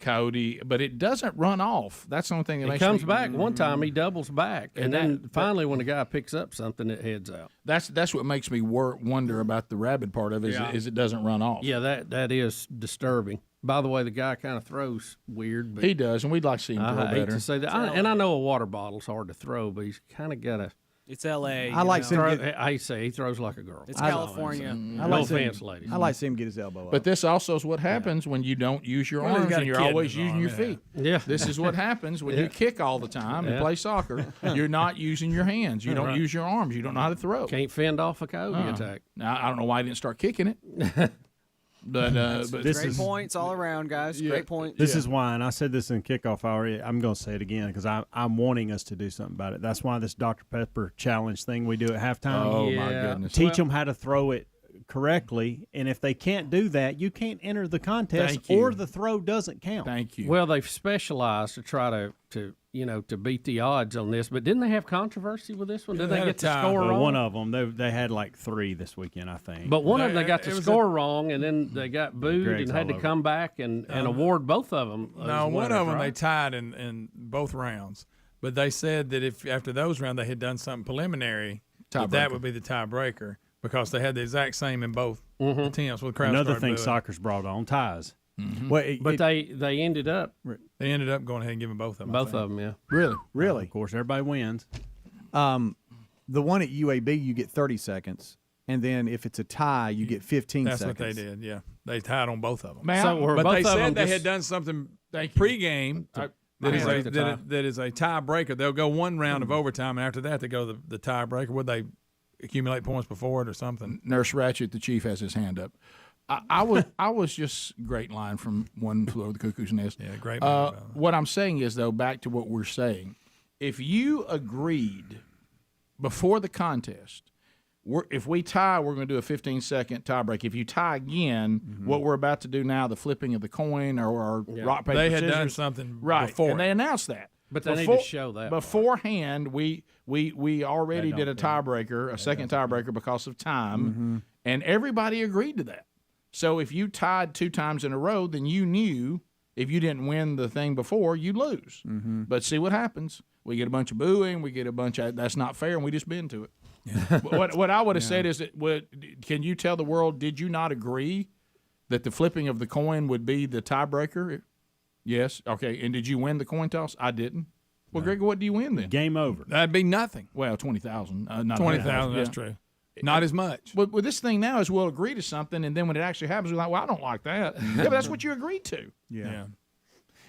coyote, but it doesn't run off. That's the only thing that makes comes back. One time he doubles back, and then finally when the guy picks up something, it heads out. That's what makes me wonder about the rabid part of it is it doesn't run off. Yeah, that is disturbing. By the way, the guy kind of throws weird. But he does, and we'd like to see him throw better. I hate to say that, and I know a water bottle's hard to throw, but he's kind of got a. It's L.A. I say he throws like a girl. It's California. No offense, ladies. I like to see him get his elbow up. But this also is what happens when you don't use your arms and you're always using your feet. Yeah. This is what happens when you kick all the time and play soccer. You're not using your hands. You don't use your arms. You don't know how to throw. Can't fend off a coyote attack. Now, I don't know why I didn't start kicking it. But great points all around, guys. Great points. This is why, and I said this in kickoff hour. I'm going to say it again because I'm wanting us to do something about it. That's why this Dr. Pepper challenge thing we do at halftime. Oh my goodness! Teach them how to throw it correctly, and if they can't do that, you can't enter the contest, or the throw doesn't count. Thank you. Well, they've specialized to try to beat the odds on this, but didn't they have controversy with this one? Did they get the score wrong? One of them, they had like 3 this weekend, I think. But one of them, they got the score wrong, and then they got booed and had to come back and award both of them. No, one of them they tied in both rounds, but they said that if after those rounds they had done something preliminary, that would be the tiebreaker because they had the exact same in both attempts. With another thing soccer's brought on ties. Well, they ended up going ahead and giving both of them. Both of them, yeah. Really. Of course, everybody wins. The one at UAB, you get 30 seconds, and then if it's a tie, you get 15 seconds. That's what they did. Yeah, they tied on both of them. But they said they had done something pregame that is a tiebreaker. They'll go one round of overtime, and after that, they go the tiebreaker. Would they accumulate points before it or something? Nurse Ratchet, the chief, has his hand up. I was just great line from One Flew Over the Cuckoo's Nest. Yeah, great. What I'm saying is, though, back to what we're saying, if you agreed before the contest, if we tie, we're going to do a 15-second tiebreak. If you tie again, what we're about to do now, the flipping of the coin or rock, paper, they had scissors, done something before, and they announced that. But they need to show that beforehand. We already did a tiebreaker, a second tiebreaker because of time, and everybody agreed to that. So if you tied 2 times in a row, then you knew if you didn't win the thing before, you'd lose. But see what happens. We get a bunch of booing. We get a bunch of that's not fair, and we just bend to it. Yeah. What I would have said is that can you tell the world, did you not agree that the flipping of the coin would be the tiebreaker? Yes. Okay. And did you win the coin toss? I didn't. Well, Greg, what do you win then? Game over. That'd be nothing. Well, 20,000. 20,000. That's true. Not as much. But with this thing now is we'll agree to something, and then when it actually happens, we're like, well, I don't like that. Yeah, but that's what you agreed to. Yeah.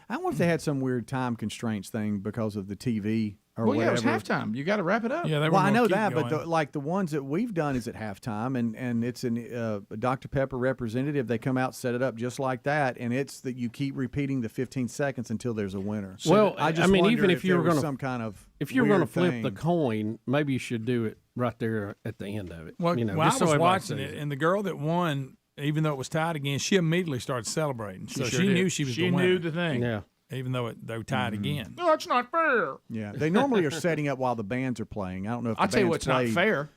I wonder if they had some weird time constraints thing because of the TV or well, whatever. Yeah, it was halftime. You got to wrap it up. Yeah, they were Well, I gonna know keep that, going. but the ones that we've done is at halftime, and it's a Dr. Pepper representative. They come out, set it up just like that, and it's that you keep repeating the 15 seconds until there's a winner. Well, I just mean, wonder even if you were there was going to some kind of if you were going to weird flip the thing. coin, maybe you should do it right there at the end of it. Well, you know, when I just so was everybody watching sees it, and the girl that won, even though it was tied again, she immediately started celebrating. So sure she did. knew she was She the winner. knew the thing. Yeah. Even though they were tied again. No, that's not fair. Yeah, they normally are setting up while the bands are playing. I don't know if the I'll tell you bands what's play. not fair.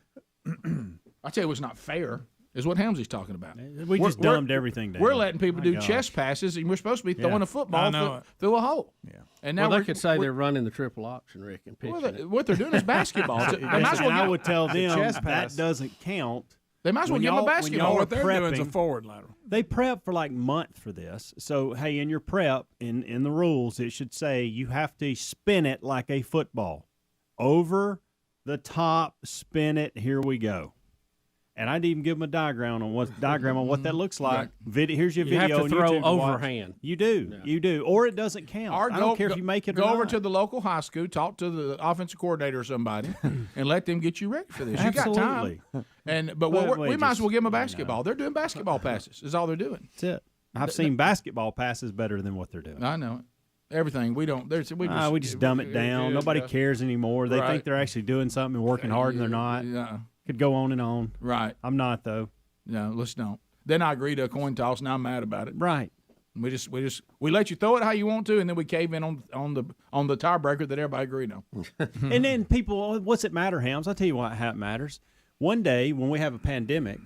I'll tell you what's not fair is what Helmsley's talking about. We just dumbed everything down. We're letting people My do gosh. chest passes, and we're supposed to be Yeah. throwing a football know it. through a hole. Yeah. And now well, they we're- could say we're- they're running the triple option, Rick, and pitching it. what they're doing is basketball. They might as well And I give- would tell them chest that pass. doesn't count. They might as well When give them a y'all- when basketball. y'all What they're doing is a prepping- forward lateral. They prep for like a month for this. So, hey, in your prep, in the rules, it should say you have to spin it like a football. Over the top, spin it, here we go. And I'd even give them a diagram on what that looks like. Here's your You have video to on throw YouTube to watch. overhand. You do. Or it doesn't count. Or I don't care if you make it or Go over not. to the local high school, talk to the offensive coordinator or somebody, and let them get you ready for this. You got time. Absolutely. But Well, we might as well give them a I know. basketball. They're doing basketball passes. Is all they're doing. That's it. I've seen basketball passes better than what they're doing. I know it. Everything we don't. We just dumb it down. Nobody cares anymore. They Right. think they're actually doing something and working hard, and they're not. Yeah. Could go on and on. Right. I'm not though. No, let's don't. Then I agree to a coin toss, and I'm mad about it. Right. We let you throw it how you want to, and then we cave in on the tiebreaker that everybody agreed on. And then people, what's it matter, Hams? I'll tell you how it matters. One day when we have a pandemic,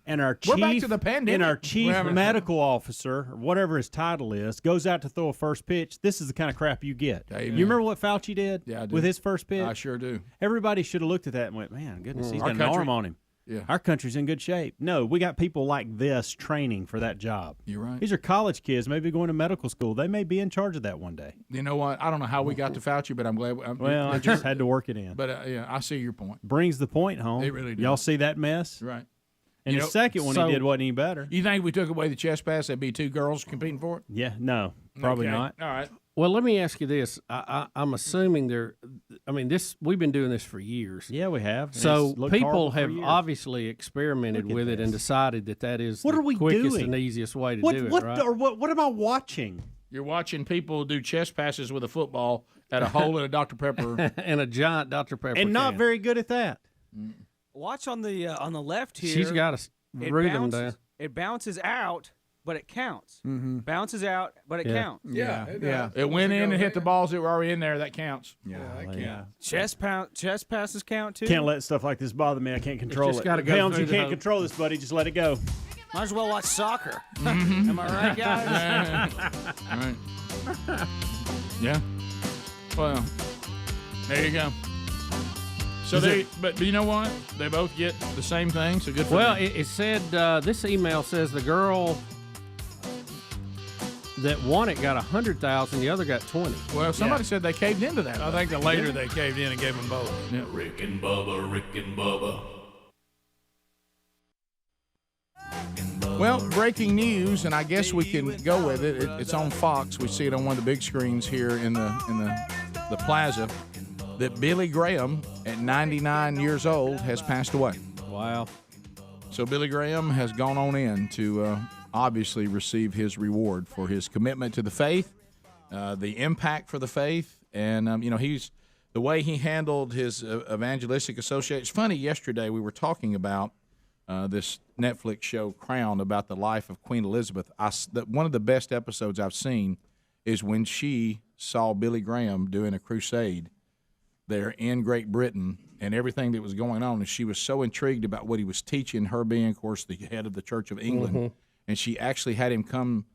and our We're chief back to the pandemic. and our chief We're having- medical officer, or whatever his title is, goes out to throw a first pitch. This is the kind of crap you get. Amen. You remember what Fauci did Yeah, I do. with his first pitch? I sure do. Everybody should have looked at that and went, man, goodness, he's Our got an country- arm on him. Yeah. Our country's in good shape. No, we got people like this training for that job. You're right. These are college kids, maybe going to medical school. They may be in charge of that one day. You know what? I don't know how we got to Fauci, but I'm glad. Well, I just had to work it in. But yeah, I see your point. Brings the point home. It really does. Y'all see that mess? Right. And You the know, second one so- he did wasn't any better. You think if we took away the chest pass, there'd be two girls competing for it? Yeah, no, probably Okay. not. All right. Well, let me ask you this. I'm assuming this. We've been doing this for years. Yeah, we have. And So it's looked people horrible for have years. obviously experimented Look at with it and this. decided that is What the are we quickest doing? and easiest way to What do it. what Right? or what am I watching? You're watching people do chest passes with a football at a hole in a Dr. Pepper. and a giant Dr. Pepper And not can. very good at that. Watch on the left here. She's got to it root them bounces, down. It bounces out, but it counts. Mm-hmm. Bounces out, but it Yeah. counts. Yeah. It went in and hit the balls that were already in there. That counts. Yeah. Chest passes count too. Can't let stuff like this bother me. I can't control just it. gotta go Helms, through you the can't hole. control this, buddy. Just let it go. Might as well watch soccer. Am I right, guys? All right. Yeah. Well, there you go. So but you know what? They both get the same thing. So good for Well, them. it said this email says the girl that won it got 100,000, the other got 20. Well, somebody said they caved into that. I think the later they caved in and gave them both. Yeah. Rick and Bubba, Rick and Bubba. Well, breaking news, and I guess we can go with it. It's on Fox. We see it on one of the big screens here in the plaza. That Billy Graham, at 99 years old, has passed away. Wow. So Billy Graham has gone on in to obviously receive his reward for his commitment to the faith, the impact for the faith, and he's the way he handled his evangelistic associate. It's funny. Yesterday we were talking about this Netflix show Crown, about the life of Queen Elizabeth. One of the best episodes I've seen is when she saw Billy Graham doing a crusade there in Great Britain and everything that was going on, and she was so intrigued about what he was teaching, her being, of course, the head of the Church of England, and she actually had him come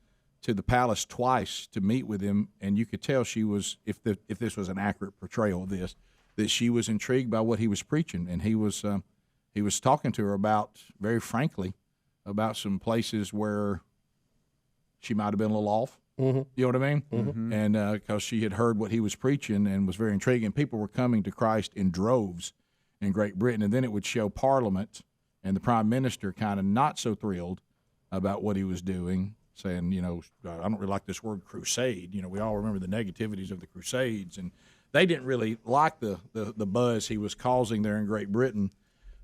to the palace twice to meet with him, and you could tell she was, if this was an accurate portrayal of this, that she was intrigued by what he was preaching, and he was talking to her about, very frankly, about some places where she might have been a little off. You know what I mean? And because she had heard what he was preaching and was very intrigued, and people were coming to Christ in droves in Great Britain. And then it would show Parliament and the Prime Minister kind of not so thrilled about what he was doing, saying, I don't really like this word crusade. We all remember the negativities of the Crusades and they didn't really like the buzz he was causing there in Great Britain.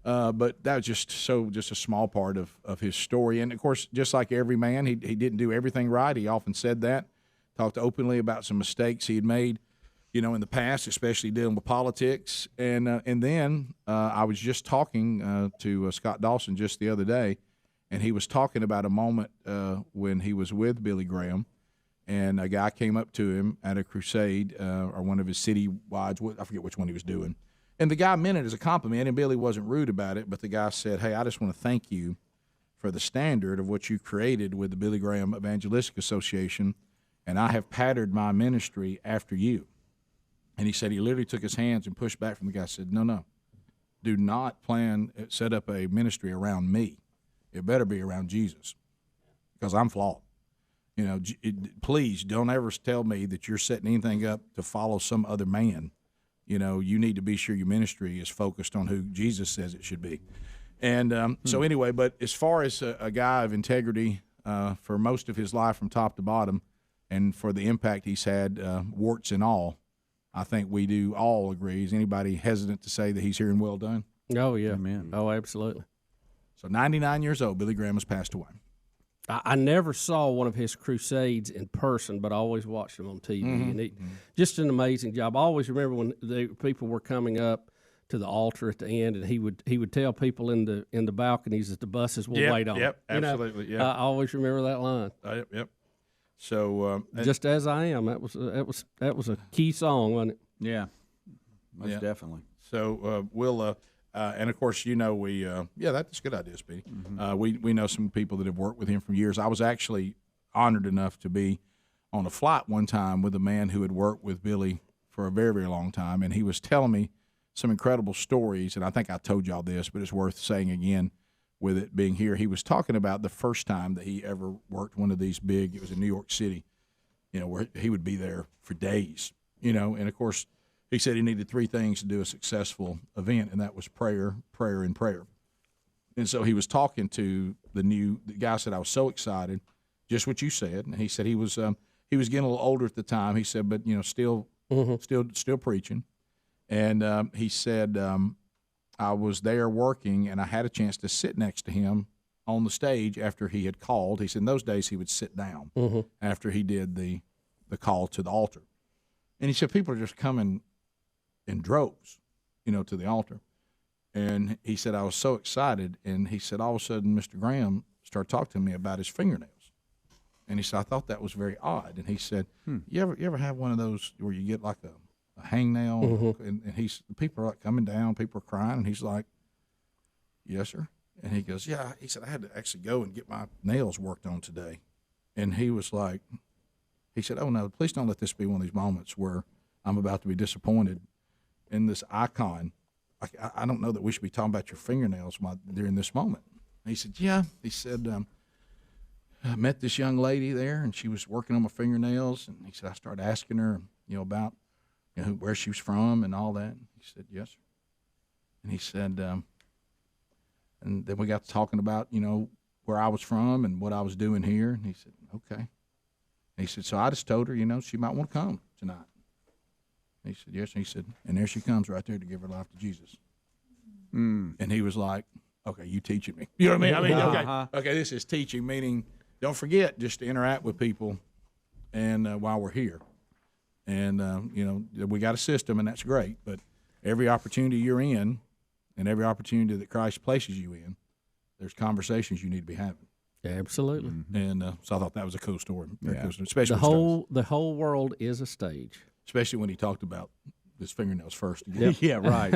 But that was just a small part of his story. And, of course, just like every man, he didn't do everything right. He often said that, talked openly about some mistakes he had made, in the past, especially dealing with politics. And then I was just talking to Scott Dawson just the other day, and he was talking about a moment when he was with Billy Graham, and a guy came up to him at a crusade or one of his city-wides. I forget which one he was doing. And the guy meant it as a compliment, and Billy wasn't rude about it, but the guy said, hey, I just want to thank you for the standard of what you created with the Billy Graham Evangelistic Association, and I have patterned my ministry after you. And he said he literally took his hands and pushed back from the guy, said, no, do not set up a ministry around me. It better be around Jesus, because I'm flawed. Please don't ever tell me that you're setting anything up to follow some other man. You need to be sure your ministry is focused on who Jesus says it should be. And so anyway, but as far as a guy of integrity for most of his life from top to bottom, and for the impact he's had, warts and all, I think we do all agree. Is anybody hesitant to say that he's here and well done? Oh, yeah. Amen. Oh, absolutely. So 99 years old, Billy Graham has passed away. I never saw one of his crusades in person, but I always watched him on TV. And just an amazing job. I always remember when the people were coming up to the altar at the end, and he would tell people in the balconies that the buses will wait on. Yep, absolutely. I always remember that line. Yep. So just as I am, that was a key song, wasn't it? Yeah, most definitely. So we'll. And of course, we that's a good idea, Speedy. We know some people that have worked with him for years. I was actually honored enough to be on a flight one time with a man who had worked with Billy for a very, very long time, and he was telling me some incredible stories. And I think I told y'all this, but it's worth saying again with it being here. He was talking about the first time that he ever worked one of these big. It was in New York City, where he would be there for days. And of course, he said he needed three things to do a successful event, and that was prayer, prayer, and prayer. And so he was talking to the guy. Said, I was so excited, just what you said. And he said he was getting a little older at the time. He said, but still preaching. And he said, I was there working, and I had a chance to sit next to him on the stage after he had called. He said in those days he would sit down after he did the call to the altar. And he said people are just coming in droves, to the altar. And he said, I was so excited. And he said, all of a sudden, Mr. Graham started talking to me about his fingernails. And he said, I thought that was very odd. And he said, you ever have one of those where you get like a hangnail? And people are like coming down, people are crying. And he's like, yes, sir. And he goes, yeah. He said, I had to actually go and get my nails worked on today. And he was like, he said, oh, no, please don't let this be one of these moments where I'm about to be disappointed in this icon. I don't know that we should be talking about your fingernails during this moment. And he said, yeah. He said, I met this young lady there, and she was working on my fingernails. And he said, I started asking her, about where she was from and all that. He said, yes, sir. And he said, and then we got to talking about, where I was from and what I was doing here. And he said, okay. And he said, so I just told her, she might want to come tonight. He said, yes. And he said, and there she comes right there to give her life to Jesus. And he was like, okay, you teaching me. You know what I mean? Okay, this is teaching, meaning don't forget just to interact with people and while we're here. And, we got a system, and that's great. But every opportunity you're in and every opportunity that Christ places you in, there's conversations you need to be having. Yeah, absolutely. And so I thought that was a cool story. Very cool story. Especially the whole world is a stage. Especially when he talked about his fingernails first. Yeah, right.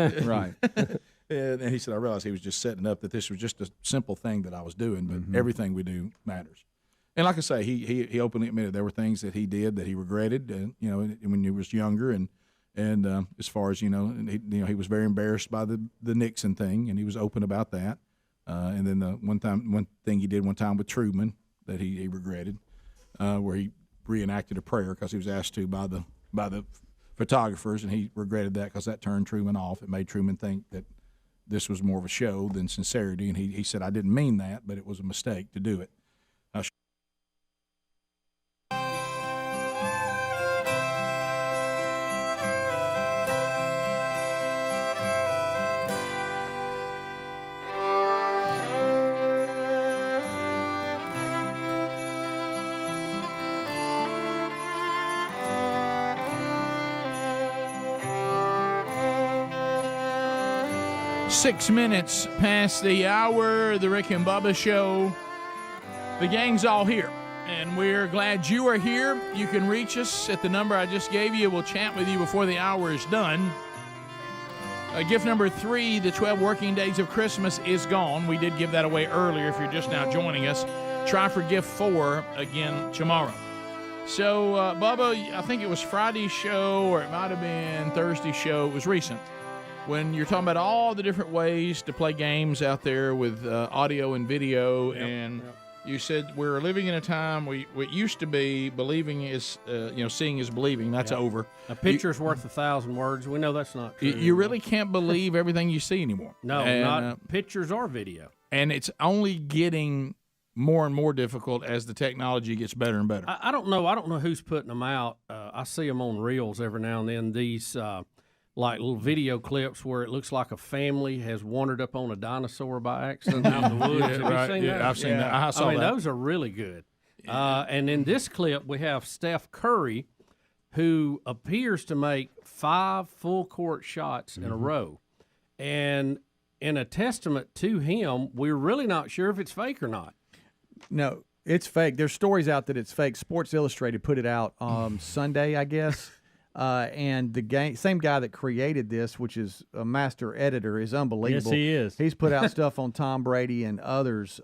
And he said, I realized he was just setting up that this was just a simple thing that I was doing, but everything we do matters. And like I say, he openly admitted there were things that he did that he regretted, when he was younger, and as far as he was very embarrassed by the Nixon thing, and he was open about that. And then the one thing he did one time with Truman that he regretted, where he reenacted a prayer because he was asked to by the photographers, and he regretted that because that turned Truman off. It made Truman think that this was more of a show than sincerity, and he said, I didn't mean that, but it was a mistake to do it. 6 minutes past the hour, the Rick and Bubba Show. The gang's all here, and we're glad you are here. You can reach us at the number I just gave you. We'll chat with you before the hour is done. Gift number 3, the 12 working days of Christmas is gone. We did give that away earlier if you're just now joining us. Try for gift 4 again tomorrow. So, Bubba, I think it was Friday's show, or it might have been Thursday's show. It was recent. When you're talking about all the different ways to play games out there with audio and video, you said we're living in a time what used to be believing is, seeing is believing. That's over. A picture's worth 1,000 words. We know that's not true. You really can't believe everything you see anymore. No, not pictures or video. And it's only getting more and more difficult as the technology gets better and better. I don't know. I don't know who's putting them out. I see them on reels every now and then. These like little video clips where it looks like a family has wandered up on a dinosaur by accident out in the woods. Have you seen that? I've seen that. I saw that. Those are really good. And in this clip, we have Steph Curry, who appears to make 5 full court shots in a row. And in a testament to him, we're really not sure if it's fake or not. No, it's fake. There's stories out that it's fake. Sports Illustrated put it out Sunday, I guess. And the same guy that created this, which is a master editor, is unbelievable. Yes, he is. He's put out stuff on Tom Brady and others.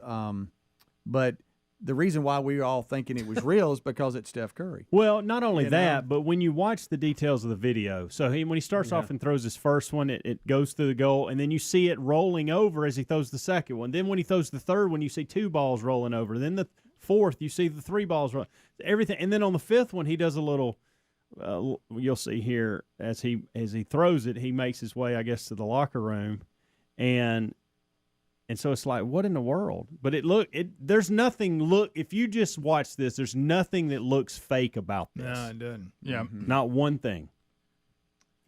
But the reason why we were all thinking it was real is because it's Steph Curry. Well, not only that, but when you watch the details of the video, so when he starts off and throws his first one, it goes through the goal, and then you see it rolling over as he throws the second one. Then when he throws the third one, you see 2 balls rolling over. Then the fourth, you see the 3 balls rolling. Everything, and then on the 5th one, he does a little. You'll see here as he throws it, he makes his way, I guess, to the locker room, and so it's like, what in the world? But there's nothing. If you just watch this, there's nothing that looks fake about this. No, it doesn't. Yeah, not one thing.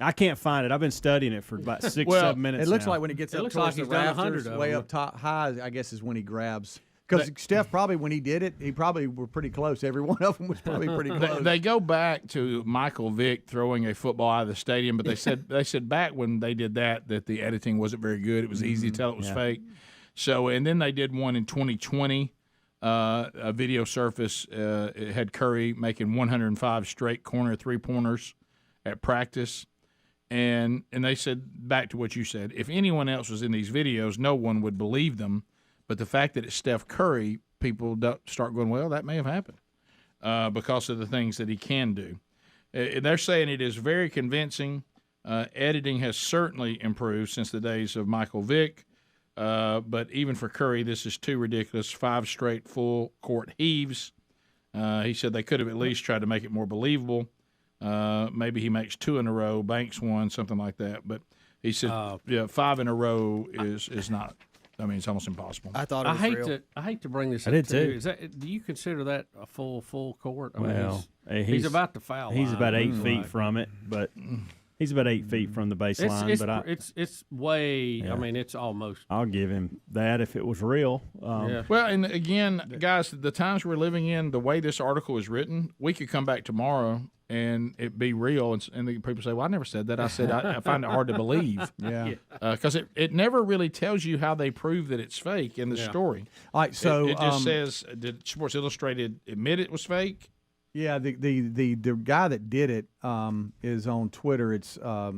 I can't find it. I've been studying it for about 6-7 minutes. It looks now. like when he gets up towards like the he's done rafters, 100 way up top high, I guess is when he grabs. Because Steph probably, when he did it, he probably were pretty close. Every one of them was probably pretty close. They go back to Michael Vick throwing a football out of the stadium, but they said back when they did that the editing wasn't very good. It was easy to tell it was fake. So, and then they did one in 2020. A video surface it had Curry making 105 straight corner 3-pointers at practice. And they said, back to what you said, if anyone else was in these videos, no one would believe them. But the fact that it's Steph Curry, people start going, well, that may have happened because of the things that he can do. They're saying it is very convincing. Editing has certainly improved since the days of Michael Vick. But even for Curry, this is too ridiculous. 5 straight full court heaves. He said they could have at least tried to make it more believable. Maybe he makes 2 in a row, banks 1, something like that. But he said, 5 in a row is not. I mean, it's almost impossible. I thought it was real. I hate to bring this up too. too. Do you consider that a full court? I mean, he's about to foul. He's about 8 feet from it, but he's about 8 feet from the baseline. It's way. Yeah. I mean, it's almost. I'll give him that if it was real. Well, and again, guys, the times we're living in, the way this article is written, we could come back tomorrow and it be real, and the people say, well, I never said that. I said I find it hard to believe. Because it never really tells you how they prove that it's fake in the story. All right, so it just says, did Sports Illustrated admit it was fake? Yeah, the guy that did it is on Twitter. It's I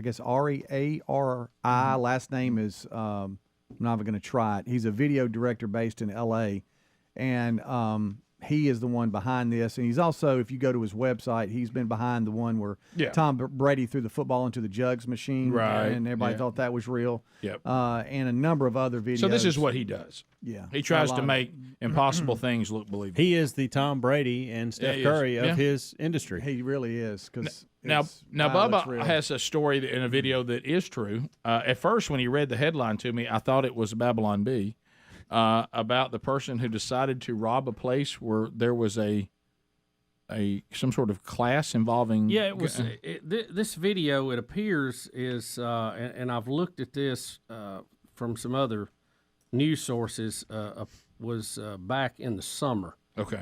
guess Ari. Last name is I'm not even going to try it. He's a video director based in L.A. and he is the one behind this. And he's also, if you go to his website, he's been behind the one where Tom Brady threw the football into the jugs machine, and everybody thought that was real. Yep. And a number of other videos. So this is what he does. Yeah, he tries to make impossible things look believable. He is the Tom Brady and Steph Curry of his industry. He really is. Because now Bubba has a story in a video that is true. At first, when he read the headline to me, I thought it was Babylon Bee about the person who decided to rob a place where there was some sort of class involving. Yeah, it was. This video, it appears, is, and I've looked at this from some other news sources, was back in the summer. Okay.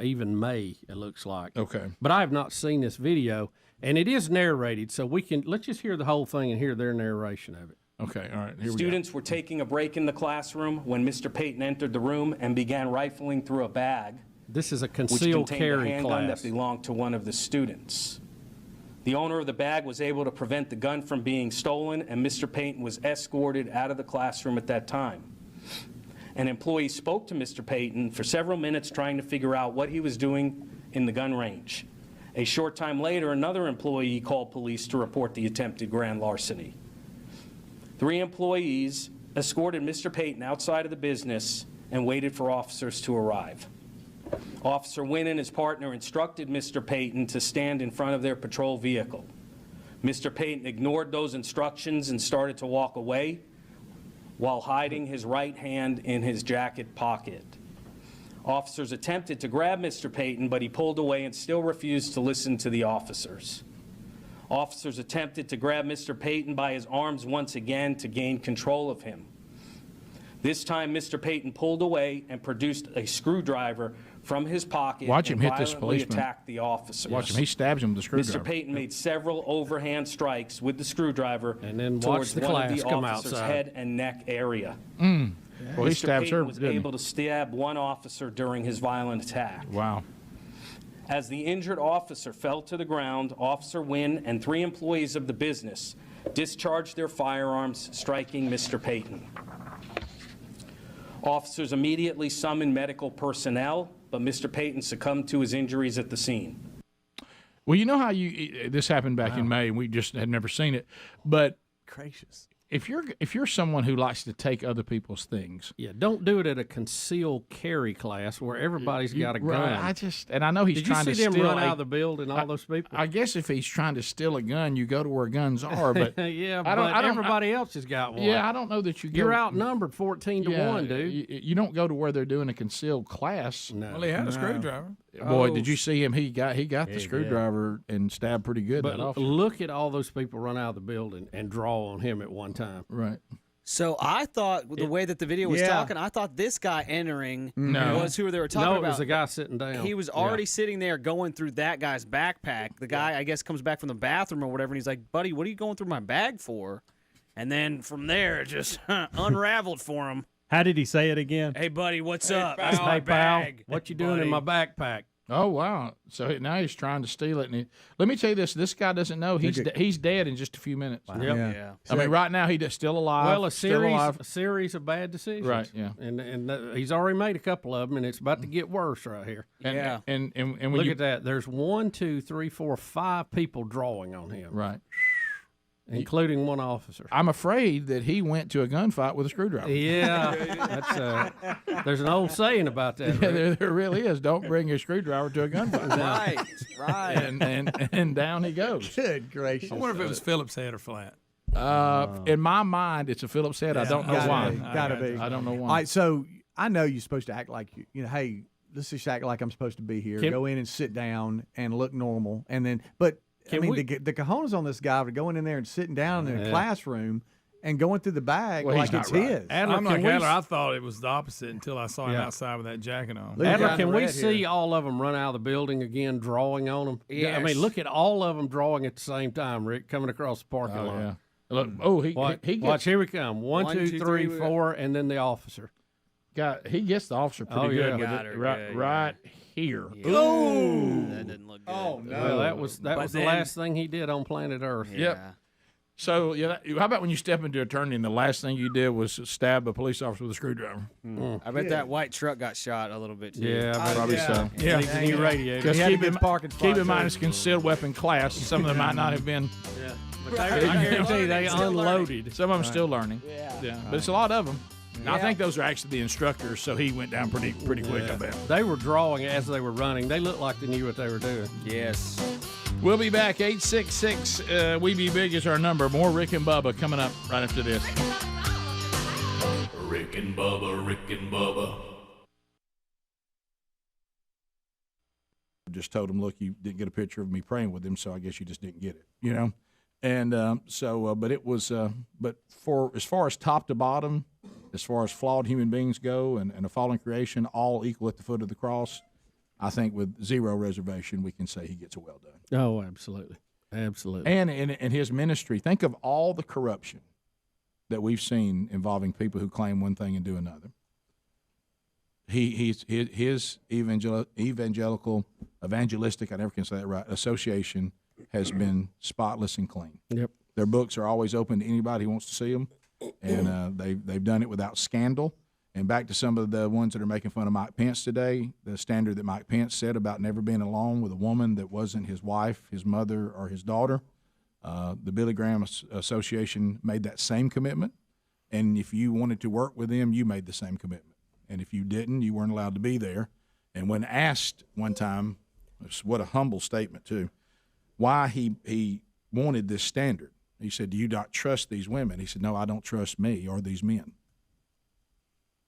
Even May, it looks like. Okay. But I have not seen this video, and it is narrated, so let's just hear the whole thing and hear their narration of it. Okay, all right. Here Students were taking a break in the classroom when Mr. Payton entered the room and began rifling through a bag. This is a which concealed contained carry a handgun class. that belonged to one of the students. The owner of the bag was able to prevent the gun from being stolen, and Mr. Payton was escorted out of the classroom at that time. An employee spoke to Mr. Payton for several minutes trying to figure out what he was doing in the gun range. A short time later, another employee called police to report the attempted grand larceny. 3 employees escorted Mr. Payton outside of the business and waited for officers to arrive. Officer Wynn and his partner instructed Mr. Payton to stand in front of their patrol vehicle. Mr. Payton ignored those instructions and started to walk away while hiding his right hand in his jacket pocket. Officers attempted to grab Mr. Payton, but he pulled away and still refused to listen to the officers. Officers attempted to grab Mr. Payton by his arms once again to gain control of him. This time, Mr. Payton pulled away and produced a screwdriver from his pocket. Watch him and hit this violently policeman. attacked the officers. Watch him. He stabs him with the screwdriver. Mr. Payton made several overhand strikes with the screwdriver and then towards watch the one of class the come officer's outside. head and neck area. Well, he Mr. stabs Payton her, was didn't he? able to stab one officer during his violent attack. Wow. As the injured officer fell to the ground, Officer Wynn and 3 employees of the business discharged their firearms, striking Mr. Payton. Officers immediately summoned medical personnel, but Mr. Payton succumbed to his injuries at the scene. Well, you know how this happened back in May, and we just had never seen it. But gracious, if you're someone who likes to take other people's things, Yeah, don't do it at a concealed carry class where everybody's got a gun. Right, and I know he's Did trying you to see them steal run out of the building, all those people? I guess if he's trying to steal a gun, you go to where guns are. But yeah, I don't, but everybody else has got one. Yeah, I don't know that you. You're outnumbered 14 to 1, dude. You don't go to where they're doing a concealed class. No. Well, he had a screwdriver. Boy, did you see him? He got the screwdriver and stabbed pretty good. But that officer. look at all those people run out of the building and draw on him at one time. Right. So I thought the way that the video was talking, I thought this guy entering was who they were talking about. No, it was the guy sitting down. He was already sitting there going through that guy's backpack. The guy, I guess, comes back from the bathroom or whatever, and he's like, buddy, what are you going through my bag for? And then from there, it just unraveled for him. How did he say it again? Hey, buddy, what's up? That's Hey, my pal, bag. what you doing in my backpack? Oh wow! So now he's trying to steal it. And let me tell you this: this guy doesn't know he's dead in just a few minutes. Wow. Yep. Yeah. I mean, right now he's still alive. Well, a still alive. series of bad decisions. Right, yeah. And he's already made a couple of them, and it's about to get worse right here. And when look you, at that. There's 1, 2, 3, 4, 5 people drawing on him. Right. Including one officer. I'm afraid that he went to a gunfight with a screwdriver. Yeah, there's an old saying about that. Yeah, there really is. Don't bring your screwdriver to a gunfight. Right. And down he goes. Good gracious. I wonder if it was Phillips head or flat. In my mind, it's a Phillips head. I don't know why. Gotta be. I don't know why. All right, so I know you're supposed to act like you know. Hey, let's just act like I'm supposed to be here. Go in and sit down and look normal, and then. But I mean, the cojones on this guy for going in there and sitting down in a classroom and going through the bag like it's his. I'm like Adler. I thought it was the opposite until I saw him outside with that jacket on. Adler, can we see all of them run out of the building again, drawing on them? Yes. I mean, look at all of them drawing at the same time, Rick, coming across the parking lot. Yeah. Look, he gets, watch, here we come. 1, 2, 3, 4, and then the officer. He gets the officer pretty good with it. Right here. Oh, that didn't look good. Oh no! Well, that was the last thing he did on planet Earth. Yeah. Yep. So how about when you step into attorney and the last thing you did was stab a police officer with a screwdriver? I bet that white truck got shot a little bit too. Yeah, probably so. Yeah, needs a new radiator. Because keep in mind it's concealed weapon class. Some of them might not have been. Yeah. But I guarantee they unloaded. Some of them still learning. Yeah. But it's a lot of them. I think those are actually the instructors, so he went down pretty quick, I bet. They were drawing as they were running. They looked like they knew what they were doing. Yes. We'll be back. 866 We Be Big is our number. More Rick and Bubba coming up right after this. Rick and Bubba, Rick and Bubba. Just told him, look, you didn't get a picture of me praying with him, so I guess you just didn't get it, you know? And but it was, but for as far as top to bottom, as far as flawed human beings go and a fallen creation, all equal at the foot of the cross, I think with zero reservation, we can say he gets a well done. Oh, absolutely. Absolutely. And in his ministry, think of all the corruption that we've seen involving people who claim one thing and do another. His evangelistic, I never can say that right, association has been spotless and clean. Yep. Their books are always open to anybody who wants to see them, and they've done it without scandal. And back to some of the ones that are making fun of Mike Pence today, the standard that Mike Pence set about never being alone with a woman that wasn't his wife, his mother, or his daughter. The Billy Graham Association made that same commitment, and if you wanted to work with them, you made the same commitment. And if you didn't, you weren't allowed to be there. And when asked one time, what a humble statement too, why he wanted this standard, he said, "Do you not trust these women?" He said, "No, I don't trust me or these men."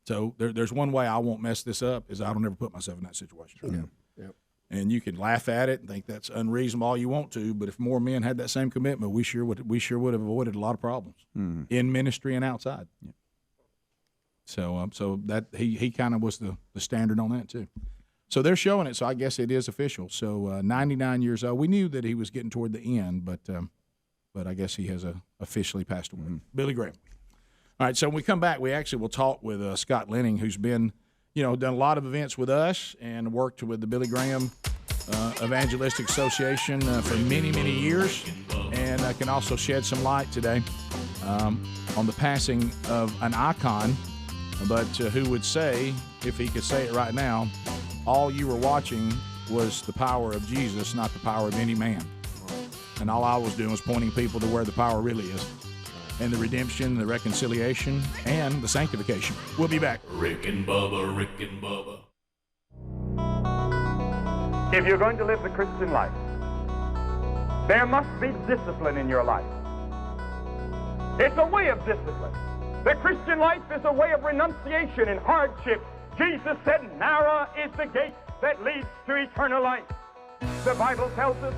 So there's one way I won't mess this up is I don't ever put myself in that situation. Yeah. And you can laugh at it and think that's unreasonable all you want to, but if more men had that same commitment, we sure would have avoided a lot of problems in ministry and outside. Yeah. So that he kind of was the standard on that too. So they're showing it. So I guess it is official. So 99 years old. We knew that he was getting toward the end, but I guess he has officially passed away. Billy Graham. All right. So when we come back, we actually will talk with Scott Lenning, who's been, done a lot of events with us and worked with the Billy Graham Evangelistic Association for many, many years, and can also shed some light today on the passing of an icon. But who would say, if he could say it right now, all you were watching was the power of Jesus, not the power of any man. And all I was doing was pointing people to where the power really is. And the redemption, the reconciliation, and the sanctification. We'll be back. Rick and Bubba, Rick and Bubba. If you're going to live the Christian life, there must be discipline in your life. It's a way of discipline. The Christian life is a way of renunciation and hardship. Jesus said, narrow is the gate that leads to eternal life. The Bible tells us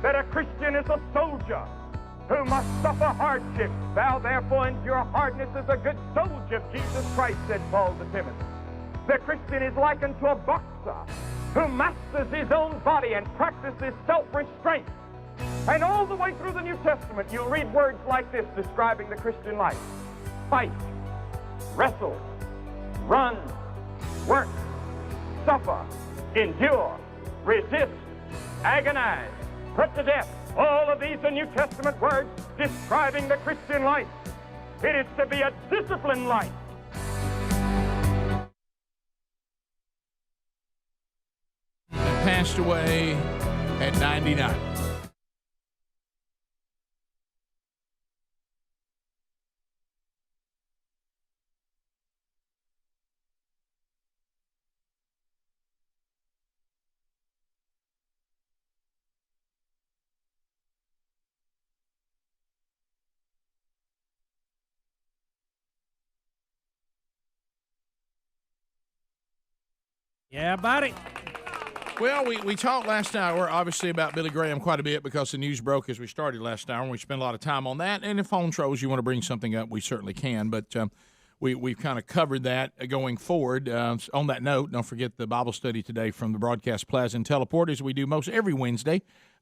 that a Christian is a soldier who must suffer hardship. Thou therefore endure hardness as a good soldier of Jesus Christ, said Paul to Timothy. The Christian is likened to a boxer who masters his own body and practices self-restraint. And all the way through the New Testament, you'll read words like this describing the Christian life. Fight, wrestle, run, work, suffer, endure, resist, agonize, put to death. All of these are New Testament words describing the Christian life. It is to be a disciplined life. Passed away at 99. Yeah, buddy. Well, we talked last hour, obviously, about Billy Graham quite a bit because the news broke as we started last hour, and we spent a lot of time on that. And if phone trolls, you want to bring something up, we certainly can. But we've kind of covered that going forward. On that note, don't forget the Bible study today from the Broadcast Plaza and Teleport, as we do most every Wednesday.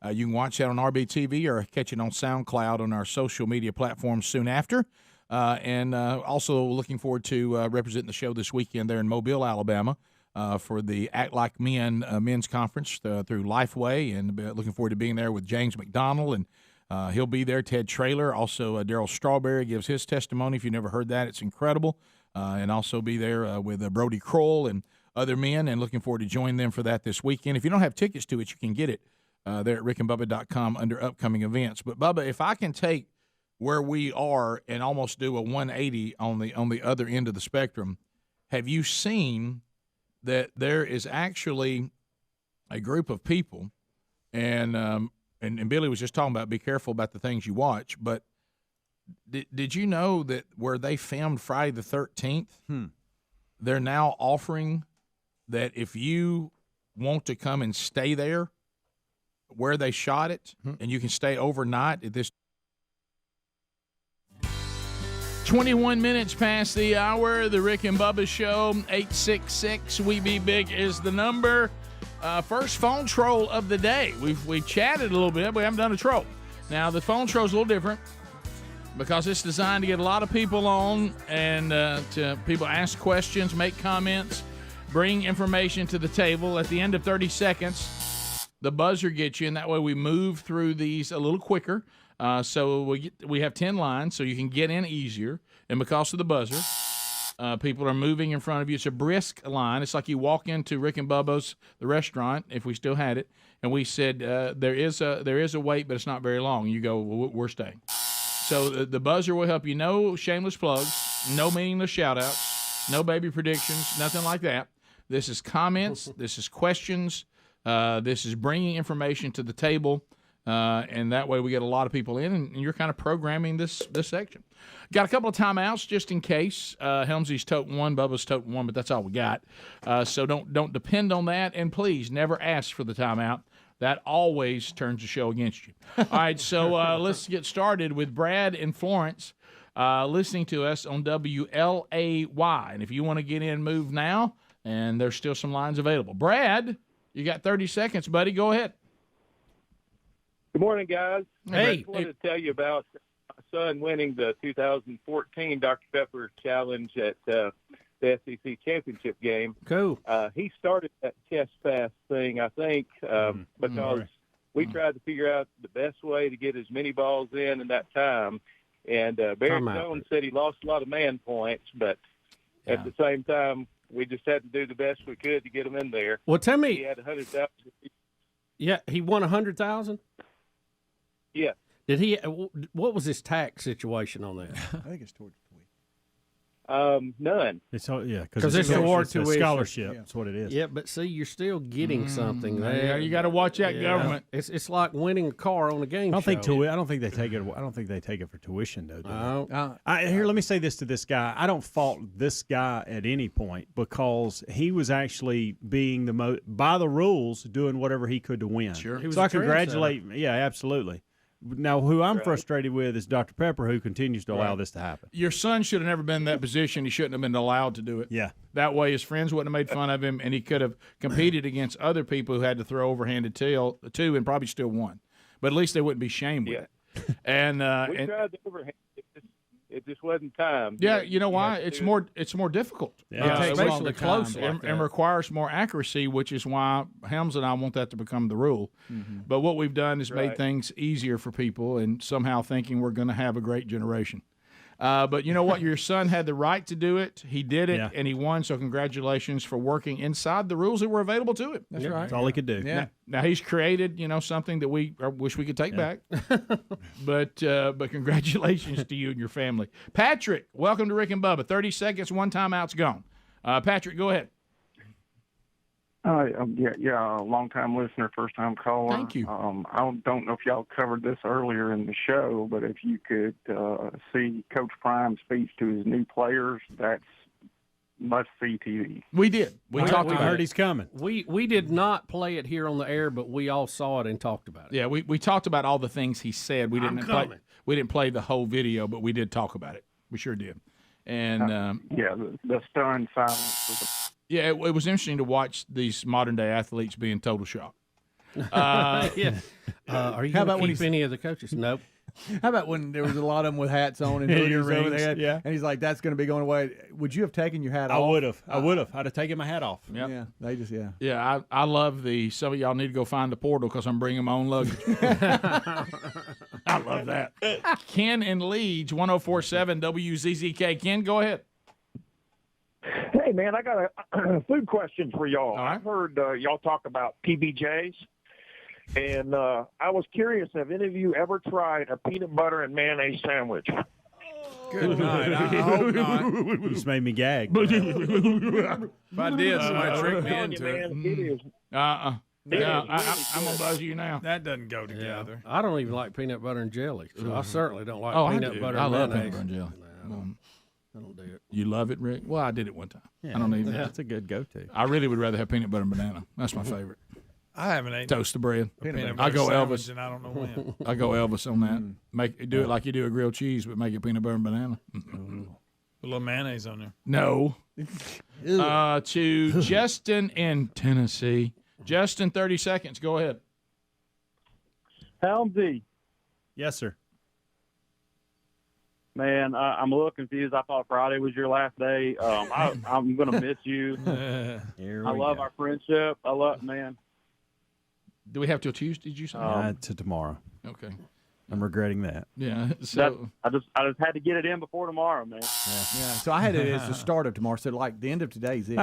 You can watch that on RBTV or catch it on SoundCloud on our social media platforms soon after. And also looking forward to representing the show this weekend there in Mobile, Alabama. For the Act Like Men men's conference through Lifeway, and looking forward to being there with James McDonald, and he'll be there. Ted Traylor, also Daryl Strawberry gives his testimony. If you've never heard that, it's incredible. And also be there with Brody Kroll and other men, and looking forward to joining them for that this weekend. If you don't have tickets to it, you can get it there at rickandbubba.com under upcoming events. But Bubba, if I can take where we are and almost do a 180 on the other end of the spectrum, have you seen that there is actually a group of people, and Billy was just talking about be careful about the things you watch, but did you know that where they filmed Friday the 13th, they're now offering that if you want to come and stay there where they shot it, and you can stay overnight at this 21 minutes past the hour, the Rick and Bubba Show, 866-WE-BE-BIG is the number. First phone troll of the day. We've chatted a little bit, but we haven't done a troll. Now, the phone troll is a little different. because it's designed to get a lot of people on and to people ask questions, make comments, bring information to the table. At the end of 30 seconds, the buzzer gets you, and that way we move through these a little quicker. So we have 10 lines, so you can get in easier. And because of the buzzer, people are moving in front of you. It's a brisk line. It's like you walk into Rick and Bubba's, the restaurant, if we still had it, and we said there is a wait, but it's not very long. You go, well, we're staying. So the buzzer will help you. No shameless plugs, no meaningless shout-outs, no baby predictions, nothing like that. This is comments. This is questions. This is bringing information to the table, and that way we get a lot of people in, and you're kind of programming this section. Got a couple of timeouts just in case. Helmsy's toting one, Bubba's toting one, but that's all we got. So don't depend on that, and please never ask for the timeout. That always turns the show against you. All right, so let's get started with Brad and Florence listening to us on WLAY. And if you want to get in, move now, and there's still some lines available. Brad, you got 30 seconds, buddy. Go ahead. Good morning, guys. Hey. I just wanted to tell you about my son winning the 2014 Dr. Pepper Challenge at the SEC championship game. Cool. He started that chest pass thing, I think, because we tried to figure out the best way to get as many balls in that time. And Barry Jones said he lost a lot of man points, but at the same time, we just had to do the best we could to get them in there. Well, tell me. He had 100,000. Yeah, he won 100,000? Yeah. Did he? What was his tax situation on that? I think it's towards none. It's yeah, because it's toward a scholarship. Yeah. That's what it is. Yeah, but see, you're still getting something Yeah, there. you got to watch that government. It's like winning a car on a game I don't show. think they take it. I don't think they take it for tuition though. Here, let me say this to this guy. I don't fault this guy at any point because he was actually being by the rules, doing whatever he could to win. Sure, so I congratulate. Yeah, absolutely. Now, who I'm frustrated with is Dr. Pepper, who continues to allow this to happen. Your son should have never been in that position. He shouldn't have been allowed to do it. Yeah. That way his friends wouldn't have made fun of him, and he could have competed against other people who had to throw overhanded too and probably still won. But at least they wouldn't be shamed with it. And we tried the overhand. It just wasn't time. Yeah, you know why? It's more difficult. Yeah. Especially close and requires more accuracy, which is why Helms and I want that to become the rule. Mm-hmm. But what we've done is made things easier for people and somehow thinking we're going to have a great generation. But you know what? Your son had the right to do it. He did it, and he won. So congratulations for working inside the rules that were available to him. That's right. That's all he could do. Yeah. Now he's created, something that we wish we could take back. But congratulations to you and your family. Patrick, welcome to Rick and Bubba. 30 seconds, one timeout's gone. Patrick, go ahead. Long-time listener, first-time caller. Thank you. I don't know if y'all covered this earlier in the show, but if you could see Coach Prime's speech to his new players, that's must-see TV. We did. We talked about it. I heard he's coming. We did not play it here on the air, but we all saw it and talked about it. Yeah, we talked about all the things he said. We didn't play the whole video, but we did talk about it. We sure did. And the stunned silence was yeah, it was interesting to watch these modern-day athletes be in total shock. Are you going to keep any of the coaches? Nope. How about when there was a lot of them with hats on and hoodies over their head? Yeah. And he's like, that's going to be going away. Would you have taken your hat off? I would have. I'd have taken my hat off. Yep. Yeah. They just, Yeah, I love some of y'all need to go find the portal because I'm bringing my own luggage. I love that. Ken in Leeds, 104.7 WZZK. Ken, go ahead. Hey, man, I got a food question for y'all. All right. I've heard y'all talk about PBJs, and I was curious, have any of you ever tried a peanut butter and mayonnaise sandwich? Good night. I hope not. You just made me gag. If I did, somebody tricked me into it. I'm going to buzz you now. That doesn't go together. I don't even like peanut butter and jelly, so I certainly don't like peanut butter I and love mayonnaise. peanut butter and jelly. I don't do it. You love it, Rick? Well, I did it one time. Yeah, I don't need that. That's a good go-to. I really would rather have peanut butter and banana. That's my favorite. I haven't eaten Toast the bread. peanut I butter go sandwich, Elvis. and I don't know when. I go Elvis on that. Do it like you do a grilled cheese, but make it peanut butter and banana. A little mayonnaise on there. No. To Justin in Tennessee. Justin, 30 seconds. Go ahead. Helmsy, Yes, sir. Man, I'm a little confused. I thought Friday was your last day. I'm going to miss you. I love our friendship. Man. Do we have till Tuesday, did you say? To tomorrow. Okay. I'm regretting that. Yeah. So I just had to get it in before tomorrow, man. Yeah. So I had it as the start of tomorrow. So like the end of today's it.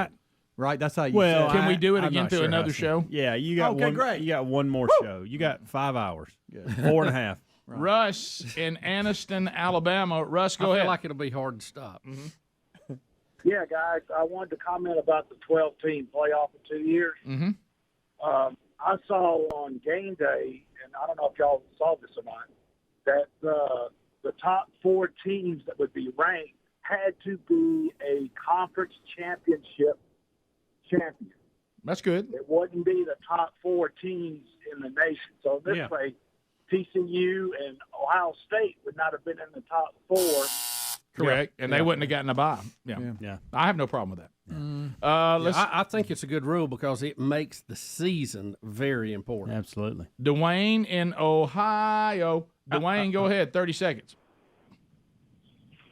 Right? That's how you Well, said it. can we do it I'm again not through sure another how show? Yeah, you got Okay, one. great. You got one more show. You got 5 hours. 4.5. Right. Russ in Anniston, Alabama. Russ, go I ahead. feel like it'll be hard to stop. Mm-hmm. Yeah, guys, I wanted to comment about the 12-team playoff in 2 years. Mm-hmm. I saw on game day, and I don't know if y'all saw this or not, that the top 4 teams that would be ranked had to be a conference championship champion. That's good. It wouldn't be the top 4 teams in the nation. So this way, TCU and Ohio State would not have been in the top 4. Correct. And they wouldn't have gotten a bye. Yeah. I have no problem with that. I think it's a good rule because it makes the season very important. Absolutely. Dwayne in Ohio. Dwayne, go ahead. 30 seconds.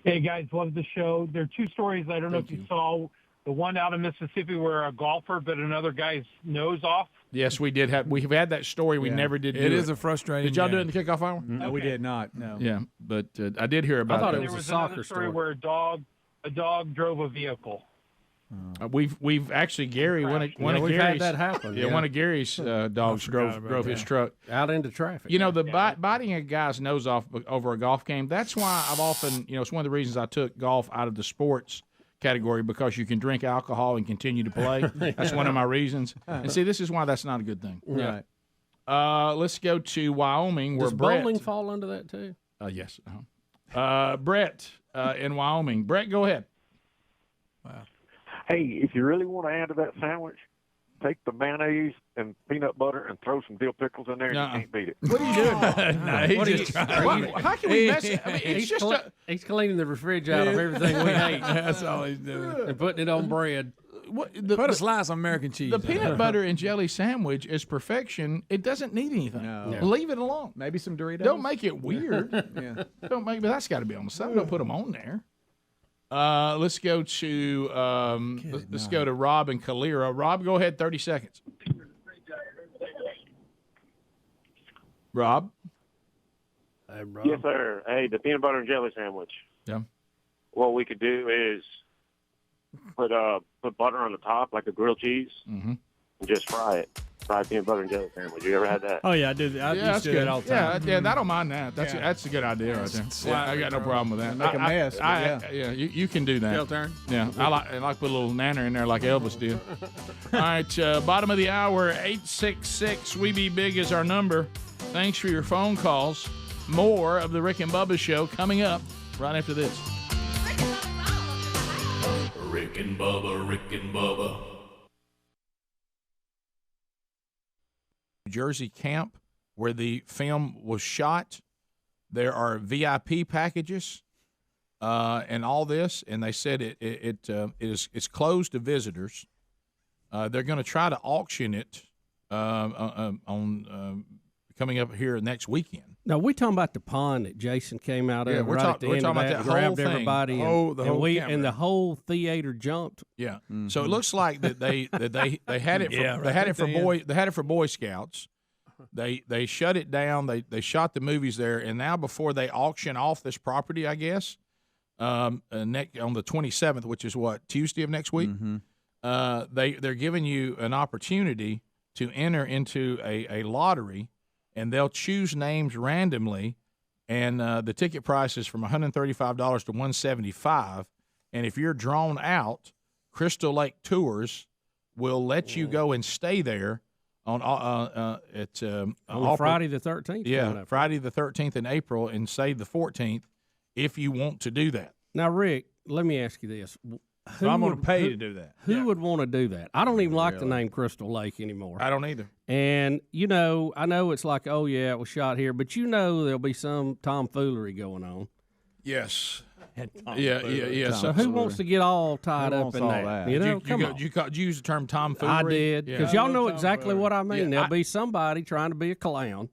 Hey, guys, love the show. There are 2 stories I don't know if you saw. The one out of Mississippi where a golfer bit another guy's nose off. Yes, we did have. We've had that story. We never did. It is a frustrating. Did y'all do it game. in the kickoff hour? No, we did not. No. Yeah, but I did hear about. I thought that. it was a another soccer story story. where a dog drove a vehicle. We've actually Gary one of we've Gary's had that happen. Yeah, one of Gary's dogs drove his truck out into traffic. You know, the biting a guy's nose off over a golf game. That's why I've often, it's one of the reasons I took golf out of the sports category, because you can drink alcohol and continue to play. That's one of my reasons. And see, this is why that's not a good thing. Right. Let's go to Wyoming. Does where bowling Brett, fall under that too? yes. Brett in Wyoming. Brett, go ahead. Wow. Hey, if you really want to add to that sandwich, take the mayonnaise and peanut butter and throw some dill pickles in there, and you can't beat it. What are you doing? No, he's just trying. How can we mess it? I mean, it's just he's cleaning the refrigerator out of everything we ate. That's all he's doing. And putting it on bread. Put a slice of American cheese. The peanut butter and jelly sandwich is perfection. It doesn't need anything. No. Leave it alone. Maybe some Doritos. Don't make it weird. Yeah. Don't make. But that's got to be on the side. Don't put them on there. Let's go to let's go to Rob and Calera. Rob, go ahead. 30 seconds. Rob. Hey, Rob. Yes, sir. Hey, the peanut butter and jelly sandwich. Yeah. What we could do is put butter on the top like a grilled cheese, and just fry it. Fried peanut butter and jelly sandwich. You ever had that? Oh yeah, I do. I used to do that all the time. Yeah, I don't mind that. That's a good idea right there. Yeah, I got no problem with that. Make a mess. You can do that. Tail turn. Yeah, I like put a little nanner in there like Elvis did. All right, bottom of the hour, 866 We Be Big is our number. Thanks for your phone calls. More of the Rick and Bubba Show coming up right after this. Rick and Bubba, Rick and Bubba. Jersey camp where the film was shot. There are VIP packages and all this, and they said it's closed to visitors. They're going to try to auction it on coming up here next weekend. Now, we're talking about the pond that Jason came out of we're right at the end of talking that, about that grabbed whole thing. everybody, and the whole theater jumped. Yeah. So it looks like that they had it they had it for Boy Scouts. They shut it down. They shot the movies there, and now before they auction off this property, I guess, on the 27th, which is Tuesday of next week, they're giving you an opportunity to enter into a lottery, and they'll choose names randomly, and the ticket price is from $135 to $175, and if you're drawn out, Crystal Lake Tours will let you go and stay there on Friday the 13th. Yeah, Friday the 13th in April, and say the 14th if you want to do that. Now, Rick, let me ask you this. So I'm going to pay to do that. Who would want to do that? I don't even like the name Crystal Lake anymore. I don't either. And, I know it's like, oh, yeah, it was shot here, but there'll be some tomfoolery going on. Yes. Yeah. So who wants to get all tied up in that? Did you use the term tomfoolery? I did, because y'all know exactly what I mean. There'll be somebody trying to be a clown,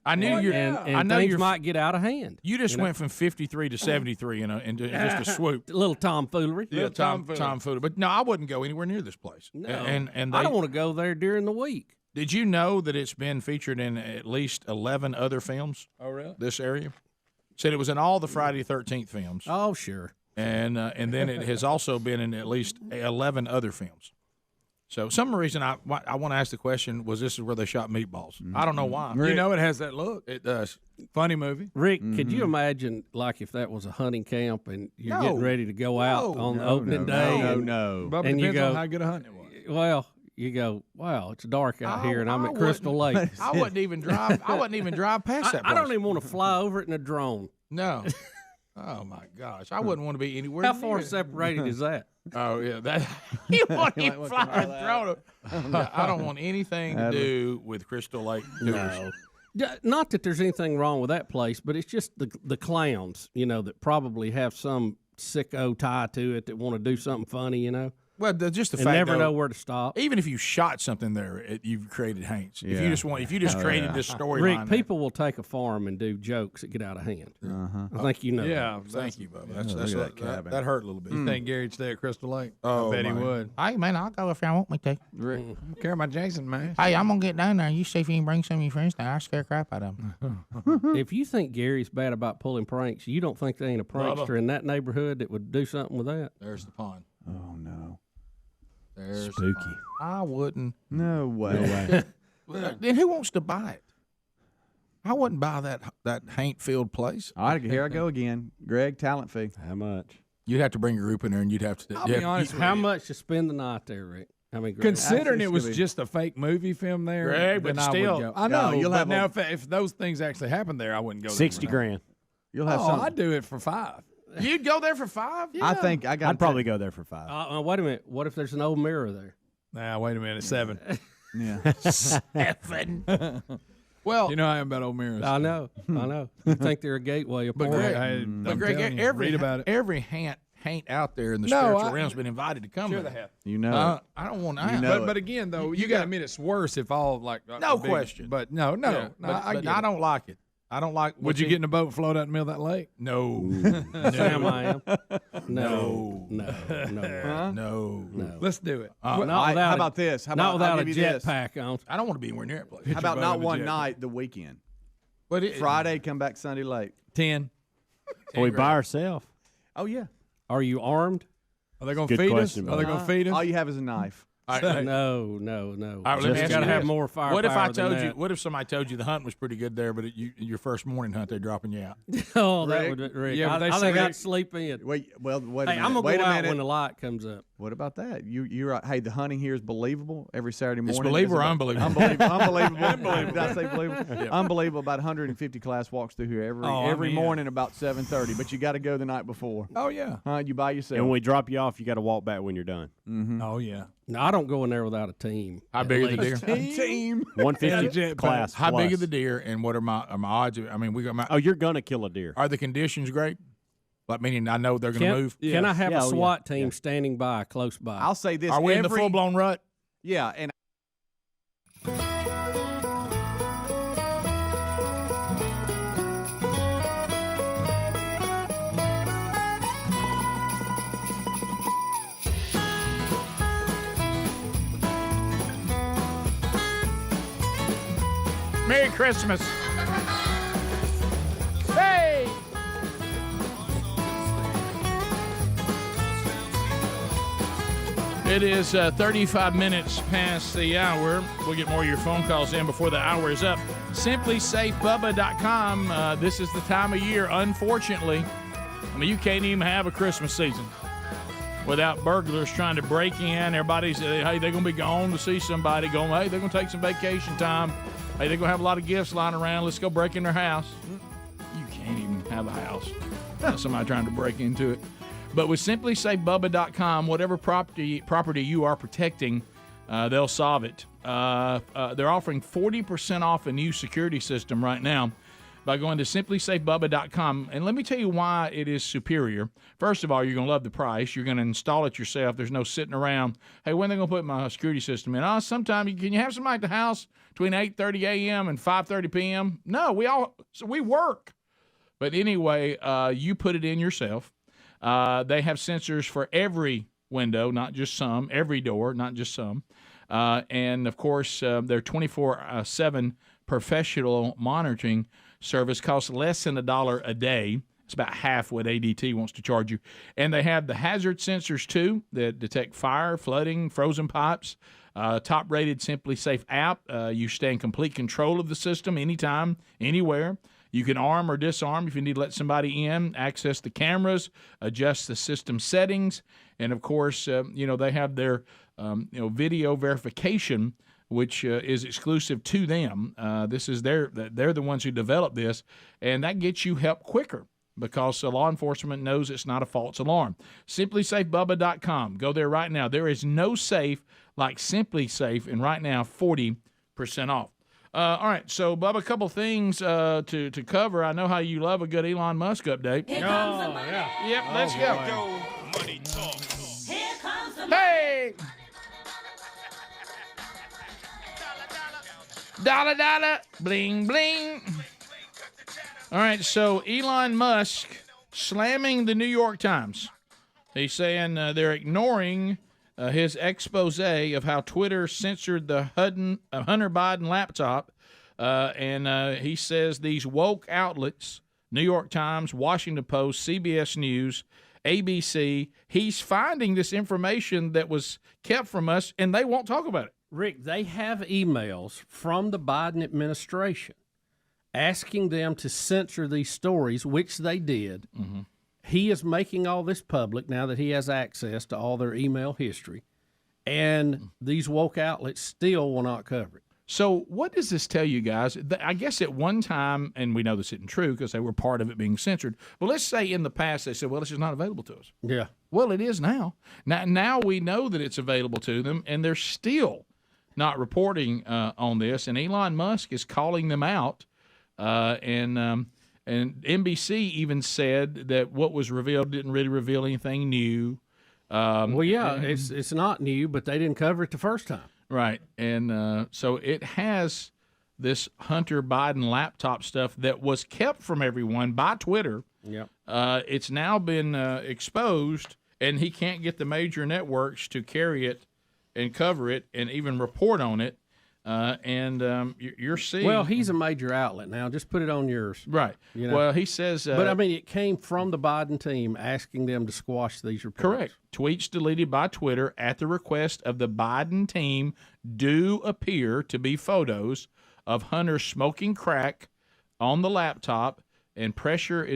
I knew and things might get out of hand. You just went from 53 to 73 in just a swoop. A little tomfoolery. Yeah, tomfoolery. But no, I wouldn't go anywhere near this place. No. And I don't want to go there during the week. Did you know that it's been featured in at least 11 other films? Oh, really? This area? Said it was in all the Friday the 13th films. Oh, sure. And then it has also been in at least 11 other films. So some reason I want to ask the question, was this where they shot Meatballs? I don't know why. You know it has that look. It does. Funny movie. Rick, could you imagine, like, if that was a hunting camp and you're getting ready to go out on the opening day? No. But and it you depends go, on how good a hunt it was. Well, you go, wow, it's dark out here, and I'm at Crystal Lake. I wouldn't even drive. I wouldn't even drive past that place. I don't even want to fly over it in a drone. No. Oh my gosh, I wouldn't want to be anywhere. How near far it. separated is that? Oh yeah, that you want to fly a drone. I don't want anything to do with Crystal Lake. No. Not that there's anything wrong with that place, but it's just the clowns, that probably have some sicko tie to it that want to do something funny, Well, just the and fact never though, know where to stop. Even if you shot something there, you've created haints. Yeah. If you just created this storyline, Rick, people will take a farm and do jokes that get out of hand. I think you know. Yeah, that. Thank you, Bubba. That hurt a little bit. You think Gary'd stay at Crystal Lake? Oh, I bet he would. Hey man, I'll go if y'all want me to. Rick, I don't care about Jason, man. Hey, I'm gonna get down there. You see if you can bring some of your friends down. I'll scare crap out of them. If you think Gary's bad about pulling pranks, you don't think there ain't a prankster in that neighborhood that would do something with that? There's the pond. Oh no. There's Spooky. I wouldn't. No way. Then who wants to buy it? I wouldn't buy that haint-filled place. All right, here I go again. Greg, talent fee. How much? You'd have to bring a group in there, and you'd have to. I'll be honest with How you. much to spend the night there, Rick? I mean, Considering it was just a fake movie film there, Greg, then but I still. would go. I know. you'll but have now, if those things actually happened there, I wouldn't go. 60 grand. You'll have Oh, some. I'd do it for $5. You'd go there for $5? I think I got. I'd probably go there for $5. Wait a minute. What if there's an old mirror there? Nah, wait a minute, $7. Yeah. 7. Well, You know how I am about old mirrors. I know. You think they're a gateway of but porn. Greg, I'm but Greg, telling you, read about it. every haint out there in the No, spiritual I- realm's been invited to come. Sure there. they have. You know. I don't want. You know But again, though, you got to admit it's worse if all like No a big- question. But no, Yeah, I get I it. don't like it. I don't like. Would you get in a boat and float out in the middle of that lake? No. Sam, I am. No. No. Let's do it. Not how without about this? How not about I'll without a give you this. jetpack on. I don't want to be anywhere near that place. How about boat not in a one jet. night, the weekend? But Friday, come back Sunday late. 10. Are we by ourselves? Oh yeah. Are you armed? Are they going Good to feed question, us? Are they going to feed us? All you have is a knife. All right, No. All right, let me Just ask got to you have this. more firepower. What if I than told you? that. What if somebody told you the hunt was pretty good there, but your first morning hunt they're dropping you out? Oh, that Rick? would Rick. Yeah, but they I say think Rick- I'd sleep in. Wait a Hey, minute. I'm gonna Wait go a out minute. when the light comes up. What about that? You're right. Hey, the hunting here is believable every Saturday morning. It's believable or about- unbelievable? Unbelievable. Did I say believable? Unbelievable. About 150 class walks through here every morning about 7:30. But you got to go the night before. Oh, yeah. You by yourself. And when we drop you off, you got to walk back when you're done. Oh, yeah. No, I don't go in there without a team. How at big are the least. deer? team. 150 class. How big plus. are the deer, and what are my odds? I mean, we got my. Oh, you're gonna kill a deer. Are the conditions great? Like meaning, I know they're going to move. Can I have Yeah, a oh, yeah. SWAT team standing by, close by? I'll say this. Are we in the full blown rut? Yeah, and Merry Christmas. Hey! It is 35 minutes past the hour. We'll get more of your phone calls in before the hour is up. SimplySafeBubba.com. This is the time of year, unfortunately. I mean, you can't even have a Christmas season without burglars trying to break in. Everybody's, hey, they're going to be gone to see somebody. Going, hey, they're going to take some vacation time. Hey, they're going to have a lot of gifts lying around. Let's go break in their house. You can't even have a house without somebody trying to break into it. But with SimplySafeBubba.com, whatever property you are protecting, they'll solve it. They're offering 40% off a new security system right now. by going to simplysafebubba.com. And let me tell you why it is superior. First of all, you're going to love the price. You're going to install it yourself. There's no sitting around, hey, when are they going to put my security system in? Sometime. Can you have somebody at the house between 8:30 a.m. and 5:30 p.m.? No, we work. But anyway, you put it in yourself. They have sensors for every window, not just some, every door, not just some. And, of course, their 24/7 professional monitoring service costs less than $1 a day. It's about half what ADT wants to charge you. And they have the hazard sensors, too, that detect fire, flooding, frozen pipes. Top-rated Simply Safe app. You stay in complete control of the system anytime, anywhere. You can arm or disarm if you need to let somebody in, access the cameras, adjust the system settings. And, of course, they have their video verification, which is exclusive to them. This is they're the ones who developed this, and that gets you help quicker because law enforcement knows it's not a false alarm. SimplySafeBubba.com. Go there right now. There is no safe like Simply Safe, and right now 40% off. All right, so Bubba, a couple things to cover. I know how you love a good Elon Musk update. Here comes the money. Yeah. Yep, let's go. Money talk. Here comes the Hey! Dollar, dollar, bling, bling. All right, so Elon Musk slamming the New York Times. He's saying they're ignoring his expose of how Twitter censored the Hunter Biden laptop. And he says these woke outlets, New York Times, Washington Post, CBS News, ABC, he's finding this information that was kept from us, and they won't talk about it. Rick, they have emails from the Biden administration asking them to censor these stories, which they did. Mm-hmm. He is making all this public now that he has access to all their email history, and these woke outlets still will not cover it. So what does this tell you guys? I guess at one time, and we know this isn't true because they were part of it being censored, but let's say in the past they said, well, this is not available to us. Yeah. Well, it is now. Now we know that it's available to them, and they're still not reporting on this, and Elon Musk is calling them out, and NBC even said that what was revealed didn't really reveal anything new. It's not new, but they didn't cover it the first time. Right, and so it has this Hunter Biden laptop stuff that was kept from everyone by Twitter. Yep. It's now been exposed, and he can't get the major networks to carry it and cover it and even report on it. You're seeing. Well, he's a major outlet now. Just put it on yours. Right. You know? Well, he says. But I mean, it came from the Biden team asking them to squash these reports. Correct. Tweets deleted by Twitter at the request of the Biden team do appear to be photos of Hunter smoking crack on the laptop, and pressure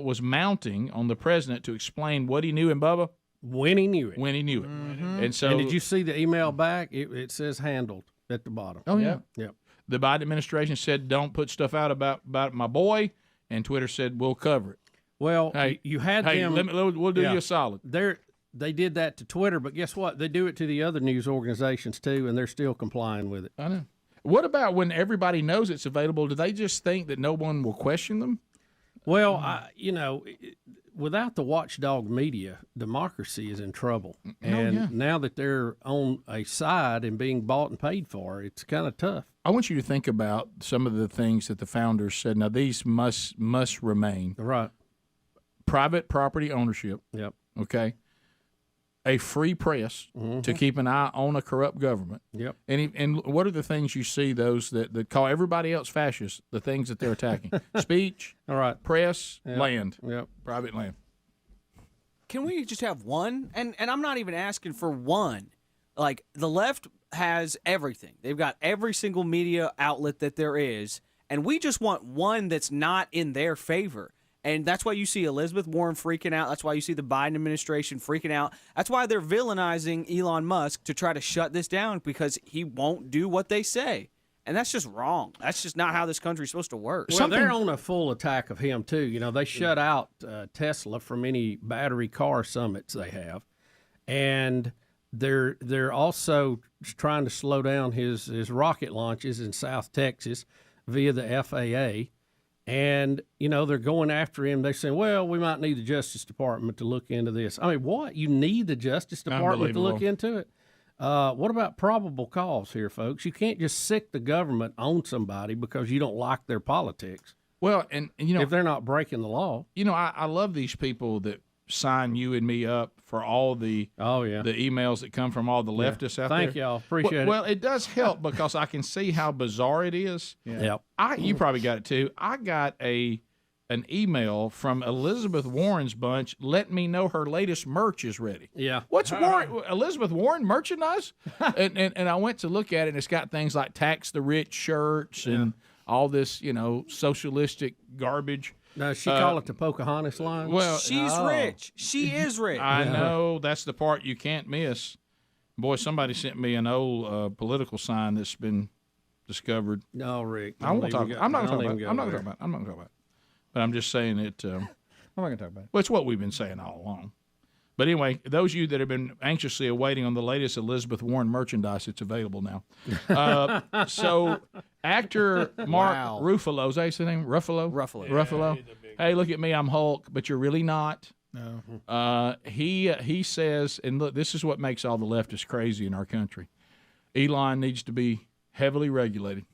was mounting on the president to explain what he knew. And Bubba, when he knew it. Mm-hmm. And so, did you see the email back? It says handled at the bottom. Oh yeah. Yep. The Biden administration said, "Don't put stuff out about my boy," and Twitter said, "We'll cover it." Well, you had them. We'll do you a solid. They did that to Twitter, but guess what? They do it to the other news organizations too, and they're still complying with it. I know. What about when everybody knows it's available? Do they just think that no one will question them? Well, without the watchdog media, democracy is in trouble. And now that they're on a side and being bought and paid for, it's kind of tough. I want you to think about some of the things that the founders said. Now, these must remain. Right. Private property ownership. Yep. Okay. A free press to keep an eye on a corrupt government. Yep. And what are the things you see, those that call everybody else fascist, the things that they're attacking? Speech, all right, press, land, private land. Can we just have one? And I'm not even asking for one. Like, the left has everything. They've got every single media outlet that there is, and we just want one that's not in their favor. And that's why you see Elizabeth Warren freaking out. That's why you see the Biden administration freaking out. That's why they're villainizing Elon Musk to try to shut this down, because he won't do what they say. And that's just wrong. That's just not how this country's supposed to work. Well, they're on a full attack of him, too. You know, they shut out Tesla from any battery car summits they have. And they're also trying to slow down his rocket launches in South Texas via the FAA. And, they're going after him. They're saying, well, we might need the Justice Department to look into this. I mean, what? You need the Justice Department to look into it? What about probable cause here, folks? You can't just sick the government on somebody because you don't like their politics. Well, and if they're not breaking the law. I love these people that sign you and me up for all the the emails that come from all the leftists out there. Thank y'all. Appreciate it. Well, it does help because I can see how bizarre it is. Yeah. You probably got it too. I got an email from Elizabeth Warren's bunch letting me know her latest merch is ready. Yeah. What's Elizabeth Warren merchandise? and I went to look at it, and it's got things like Tax the Rich shirts and all this, socialistic garbage. No, she call it the Pocahontas line. Well, she's rich. She is rich. I know. That's the part you can't miss. Boy, somebody sent me an old political sign that's been discovered. No, Rick. I won't talk. I'm not going to talk about it. But I'm just saying it. I'm not going to talk about it. Well, it's what we've been saying all along. But anyway, those of you that have been anxiously awaiting on the latest Elizabeth Warren merchandise, it's available now. So actor Mark Ruffalo, is that his name? Ruffalo. Hey, look at me, I'm Hulk, but you're really not. No. He says, and look, this is what makes all the leftists crazy in our country. Elon needs to be heavily regulated.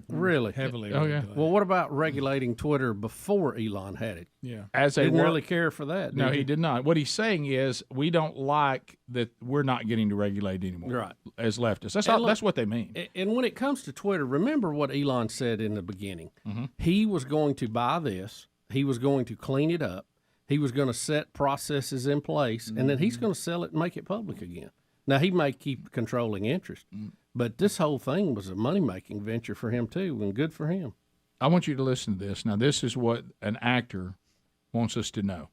Really? Heavily. Oh, yeah. regulated. Well, what about regulating Twitter before Elon had it? Yeah. Didn't really care for that. No, he did not. What he's saying is we don't like that we're not getting to regulate anymore. Right. As leftists. That's what they mean. And when it comes to Twitter, remember what Elon said in the beginning. Mm-hmm. He was going to buy this. He was going to clean it up. He was going to set processes in place, and then he's going to sell it and make it public again. Now, he may keep controlling interest, but this whole thing was a money-making venture for him, too, and good for him. I want you to listen to this. Now, this is what an actor wants us to know.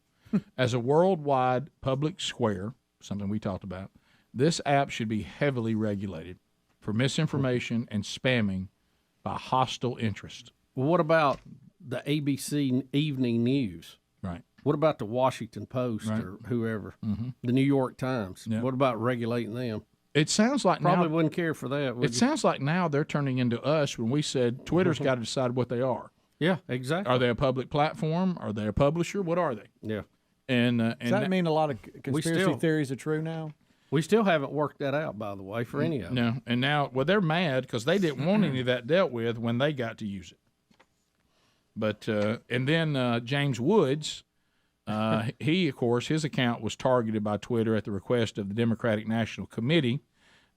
As a worldwide public square, something we talked about, this app should be heavily regulated for misinformation and spamming by hostile interest. Well, what about the ABC Evening News? Right. What about the Washington Post or whoever? Mm-hmm. The New York Times? Yeah. What about regulating them? It sounds like Probably now, wouldn't care for that. Would It sounds like now they're turning into us when we said Twitter's got to decide what they are. Yeah, exactly. Are they a public platform? Are they a publisher? What are they? Yeah. And does that mean a lot of conspiracy still- theories are true now? We still haven't worked that out, by the way, for any of them. No, and now, well, they're mad because they didn't want any of that dealt with when they got to use it. But and then James Woods, he, of course, his account was targeted by Twitter at the request of the Democratic National Committee.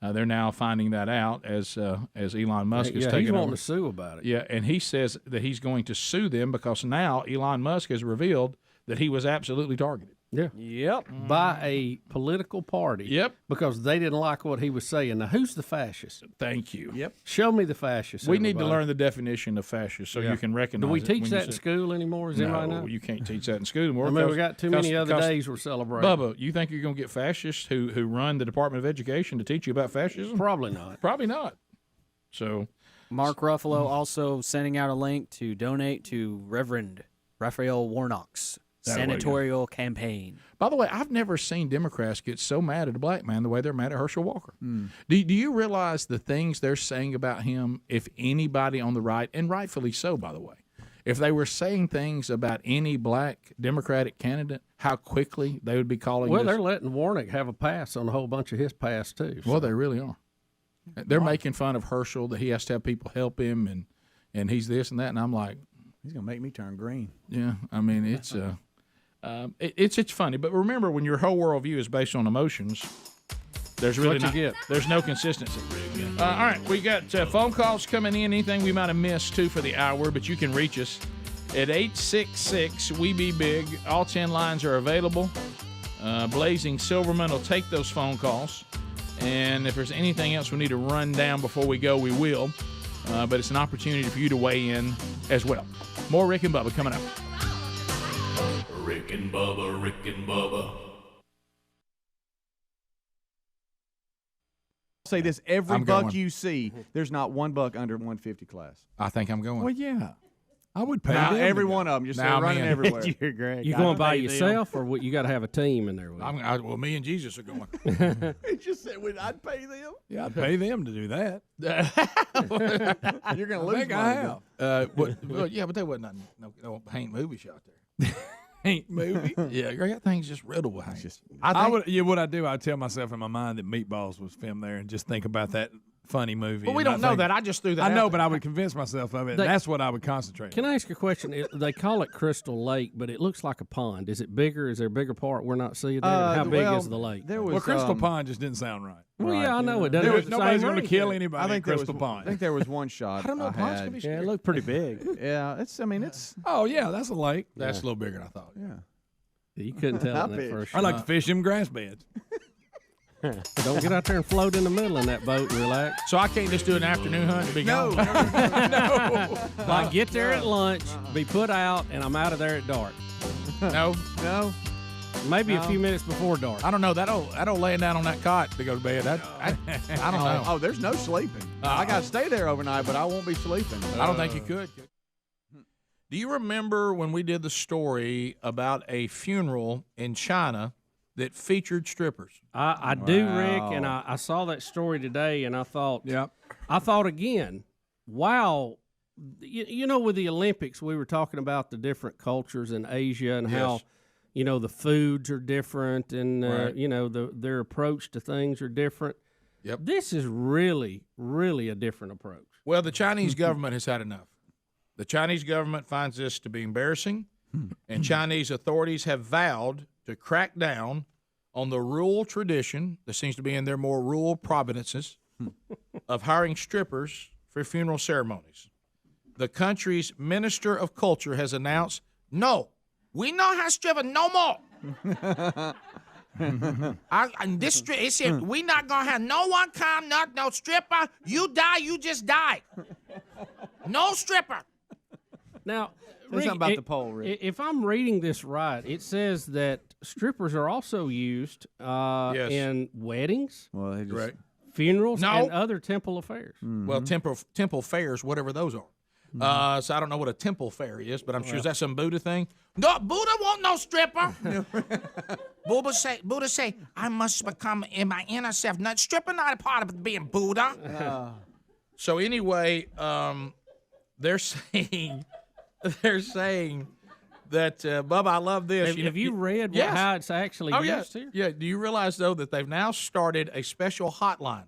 They're now finding that out as Elon Musk is taking he's over. wanting to sue about it. Yeah, and he says that he's going to sue them because now Elon Musk has revealed that he was absolutely targeted. Yeah. Yep. By a political party. Yep. Because they didn't like what he was saying. Now, who's the fascist? Thank you. Yep. Show me the fascist. We need to everybody. learn the definition of fascist so Yeah. you can recognize Do we it teach when that you in say- school anymore? Is it right now? No, you can't teach that in school anymore. I mean, we because- got too many other because- days we're celebrating. Bubba, you think you're going to get fascists who run the Department of Education to teach you about fascism? Probably not. Probably not. So, Mark Ruffalo also sending out a link to donate to Reverend Raphael Warnock's senatorial campaign. by the way, I've never seen Democrats get so mad at a black man the way they're mad at Herschel Walker. Do you realize the things they're saying about him? If anybody on the right, and rightfully so, by the way, if they were saying things about any black Democratic candidate, how quickly they would be calling. Well, this. they're letting Warnock have a pass on a whole bunch of his past, too. Well, they really are. They're making fun of Herschel, that he has to have people help him, and he's this and that, and I'm like, he's gonna make me turn green. Yeah, I mean it's it's funny, but remember when your whole worldview is based on emotions, there's really there's no consistency. All right, we got phone calls coming in. Anything we might have missed too for the hour, but you can reach us at 866-WE-BE-BIG. All 10 lines are available. Blazing Silverman will take those phone calls. And if there's anything else we need to run down before we go, we will. But it's an opportunity for you to weigh in as well. More Rick and Bubba coming up. Rick and Bubba, Rick and Bubba. Say this, every I'm buck going. you see, there's not one buck under 150 class. I think I'm going. Well, yeah. I would pay Now, them. every one of them, just running everywhere. You're great. You going by yourself, or what, you got to have a team in there with you? Well, me and Jesus are going. He just said, I'd pay them. Yeah, I'd pay them to do that. You're going to lose think I money. have. Well, yeah, but there wasn't no Haint movie shot there. Ain't movie. Yeah, that thing's just riddled with Haint. What I do, I tell myself in my mind that Meatballs was filmed there, and just think about that funny movie. But we and don't know that. I just threw that I out know, there. but I would convince myself of it. And that's what I would concentrate Can I ask you a question? They call it Crystal Lake, but it looks like a pond. Is it bigger? Is there a bigger part we're not seeing there? How big is the lake? Well, Crystal Pond just didn't sound right. Well, yeah, I know it doesn't. Nobody's going to kill anybody. I think in Crystal Pond. I think there was one shot. I don't know. Ponds can be Yeah, it looked pretty big. Yeah, it's. Oh yeah, that's a lake. That's a little bigger than I thought. Yeah. You couldn't tell in that first I like shot. to fish them grass beds. Don't get out there and float in the middle in that boat and relax. So I can't just do an afternoon hunt and be No, gone? no. Like, get there at lunch, be put out, and I'm out of there at dark. No. Maybe a few minutes before dark. I don't know. That old laying down on that cot to go to bed. I don't know. Oh, there's no sleeping. I got to stay there overnight, but I won't be sleeping. I don't think you could. Do you remember when we did the story about a funeral in China that featured strippers? I do, Rick, and I saw that story today, and I thought, again, wow. You know, with the Olympics, we were talking about the different cultures in Asia and how, the foods are different and, their approach to things are different. Yep. This is really, really a different approach. Well, the Chinese government has had enough. The Chinese government finds this to be embarrassing, and Chinese authorities have vowed to crack down on the rural tradition that seems to be in their more rural provinces of hiring strippers for funeral ceremonies. The country's Minister of Culture has announced, no, we not have strippers no more. In this street, it said, we not going to have no one come, no stripper. You die, you just die. No stripper. Now, Rick, something about the poll, Rick. If I'm reading this right, it says that strippers are also used in weddings, funerals, and other temple affairs. Mm-hmm. Well, temple fairs, whatever those are. So I don't know what a temple fair is, but I'm sure is that some Buddha thing? No, Buddha want no stripper. Buddha say, I must become in my inner self. Not stripper, not a part of being Buddha. So anyway, they're saying that Bubba, I love this. Have you read how it's actually used here? Yeah. Do you realize though that they've now started a special hotline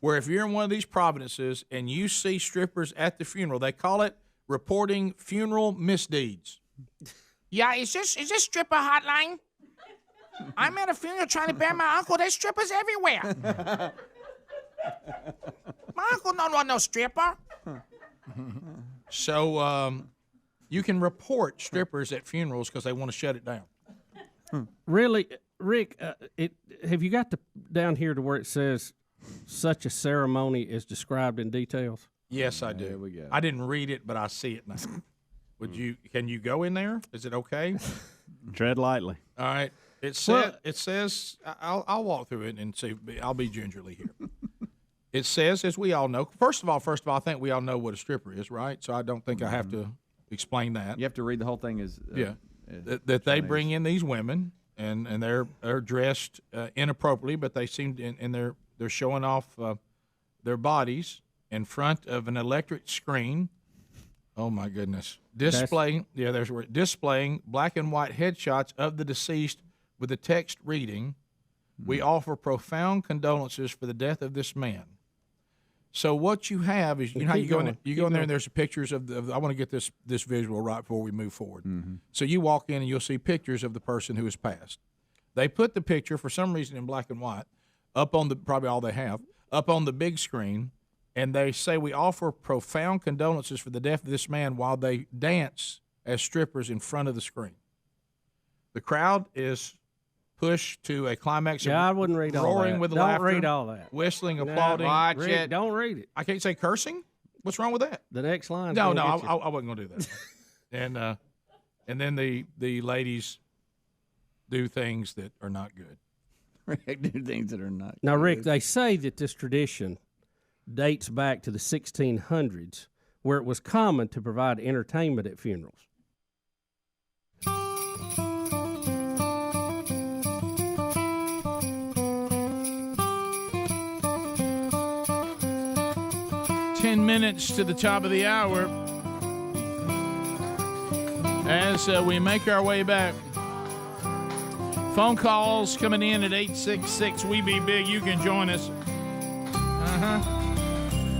where if you're in one of these provinces and you see strippers at the funeral, they call it reporting funeral misdeeds. Yeah, is this stripper hotline? I'm at a funeral trying to bury my uncle. There's strippers everywhere. My uncle don't want no stripper. So you can report strippers at funerals because they want to shut it down. Really, Rick, have you got down here to where it says such a ceremony is described in details? Yes, I do. There we go. I didn't read it, but I see it now. Can you go in there? Is it okay? Tread lightly. All right. It says I'll walk through it and see. I'll be gingerly here. It says, as we all know, first of all, I think we all know what a stripper is, right? So I don't think I have to explain that. You have to read the whole thing as that they bring in these women and they're dressed inappropriately, but they seem and they're showing off their bodies in front of an electric screen. Oh my goodness! Displaying black and white headshots of the deceased with the text reading, "We offer profound condolences for the death of this man." So what you have is, how you go in there and there's pictures of I want to get this visual right before we move forward. Mm-hmm. So you walk in and you'll see pictures of the person who has passed. They put the picture for some reason in black and white up on probably all they have up on the big screen, and they say, "We offer profound condolences for the death of this man," while they dance as strippers in front of the screen. The crowd is pushed to a climax of I wouldn't read all roaring that. with Don't laughter, read all that. whistling, applauding. Rick, don't read it. I can't say cursing. What's wrong with that? The next line. No, I wasn't going to do that. And then the ladies do things that are not good. do things that are not. Now, good. Rick, they say that this tradition dates back to the 1600s where it was common to provide entertainment at funerals. Minutes to the top of the hour as we make our way back. Phone calls coming in at 866 We Be Big. You can join us.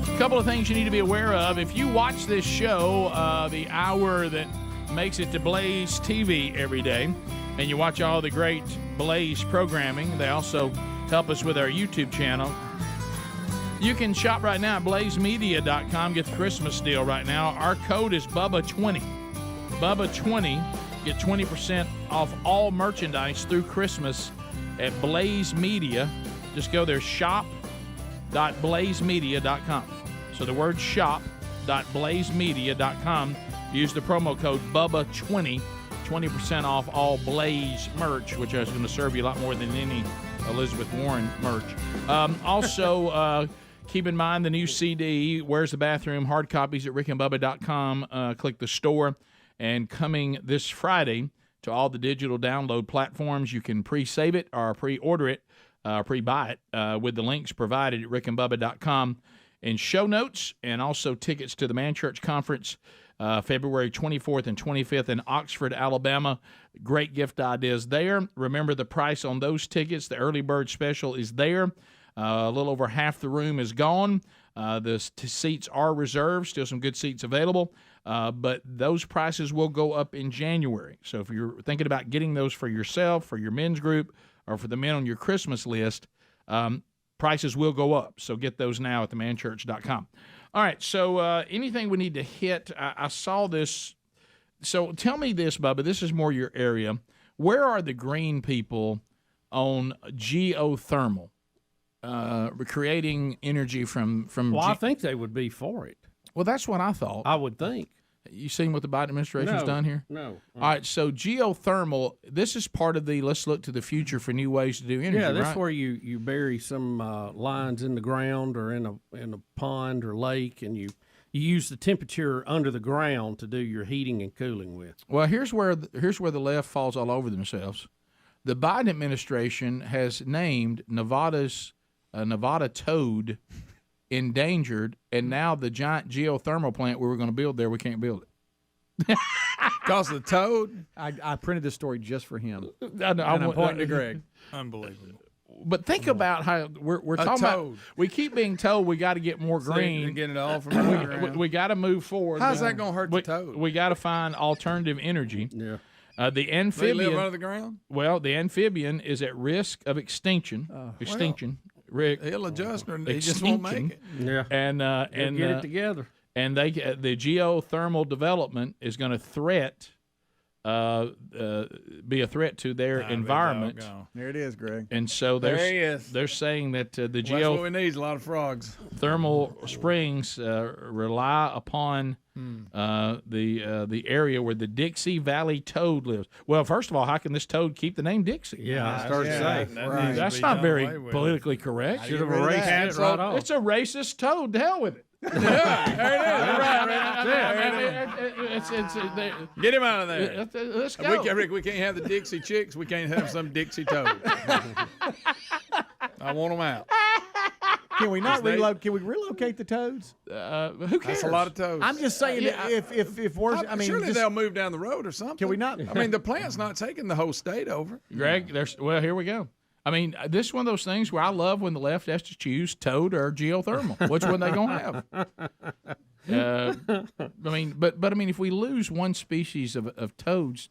A couple of things you need to be aware of. If you watch this show, the hour that makes it to Blaze TV every day, and you watch all the great Blaze programming, they also help us with our YouTube channel. You can shop right now at blazemedia.com. Get the Christmas deal right now. Our code is Bubba20. Bubba20. Get 20% off all merchandise through Christmas at Blaze Media. Just go there, shop.blazemedia.com. So the word shop.blazemedia.com. Use the promo code Bubba20. 20% off all Blaze merch, which is going to serve you a lot more than any Elizabeth Warren merch. Also, keep in mind the new CD, Where's the Bathroom? Hard copies at rickandbubba.com. Click the store. And coming this Friday to all the digital download platforms, you can pre-save it or pre-order it, pre-buy it with the links provided at rickandbubba.com. And show notes and also tickets to the Man Church Conference February 24th and 25th in Oxford, Alabama. Great gift ideas there. Remember the price on those tickets. The early bird special is there. A little over half the room is gone. The seats are reserved. Still some good seats available. But those prices will go up in January. So if you're thinking about getting those for yourself, for your men's group, or for the men on your Christmas list, prices will go up. So get those now at themanchurch.com. All right, so anything we need to hit? I saw this. So tell me this, Bubba. This is more your area. Where are the green people on geothermal, creating energy from Well, I think they would be for it. Well, that's what I thought. I would think. You seen what the Biden administration's done here? No. All right, so geothermal, this is part of the let's look to the future for new ways to do energy, Yeah, that's right? where you bury some lines in the ground or in a pond or lake, and you use the temperature under the ground to do your heating and cooling with. Well, here's where the left falls all over themselves. The Biden administration has named Nevada toad endangered, and now the giant geothermal plant we were going to build there, we can't build it. Because of the toad? I printed this story just for him. I'm pointing to Greg. Unbelievable. But think about how we're talking about. We keep being told we got to get more green. You're getting it all from underground. We got to move forward. How's that going to hurt the toad? We got to find alternative energy. Yeah. The amphibian. They live under the ground? Well, the amphibian is at risk of extinction. Extinction. Rick, he'll adjust or he just won't make it. Yeah. And get it together. And the geothermal development is going to be a threat to their environment. There it is, Greg. And so they're saying that the That's what we need, is a lot of frogs. Thermal springs rely upon the area where the Dixie Valley toad lives. Well, first of all, how can this toad keep the name Dixie? Yeah, I started to say. That's not very politically correct. Should have erased it right off. It's a racist toad. To hell with it. Get him out of there. Let's go. Rick, we can't have the Dixie chicks. We can't have some Dixie toad. I want them out. Can we not relocate? Can we relocate the toads? Who cares? That's a lot of toads. I'm just saying, if we're, surely they'll move down the road or something. Can we not? I mean, the plant's not taking the whole state over. Greg, here we go. I mean, this is one of those things where I love when the left has to choose toad or geothermal. Which one they gonna have? But I mean, if we lose one species of toads,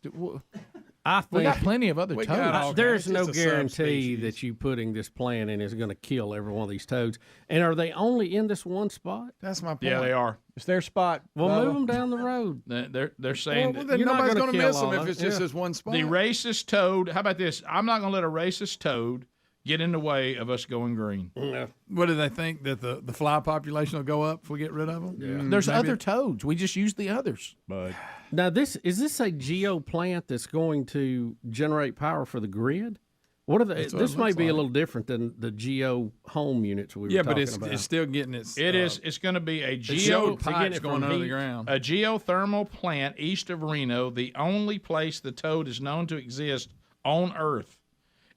I think we got plenty of other toads. There's no guarantee that you putting this plant in is going to kill every one of these toads. And are they only in this one spot? That's my point. Yeah, they are. It's their spot. Well, move them down the road. They're saying then nobody's going to miss them if it's just this one spot. The racist toad. How about this? I'm not going to let a racist toad get in the way of us going green. Yeah. What do they think, that the fly population will go up if we get rid of them? Yeah. There's other toads. We just use the others. But now, is this a geo plant that's going to generate power for the grid? What are they? This may be a little different than the Geo home units we were talking about. Yeah, but it's still getting its. It's going to be a pipes going under the ground. A geothermal plant east of Reno, the only place the toad is known to exist on Earth.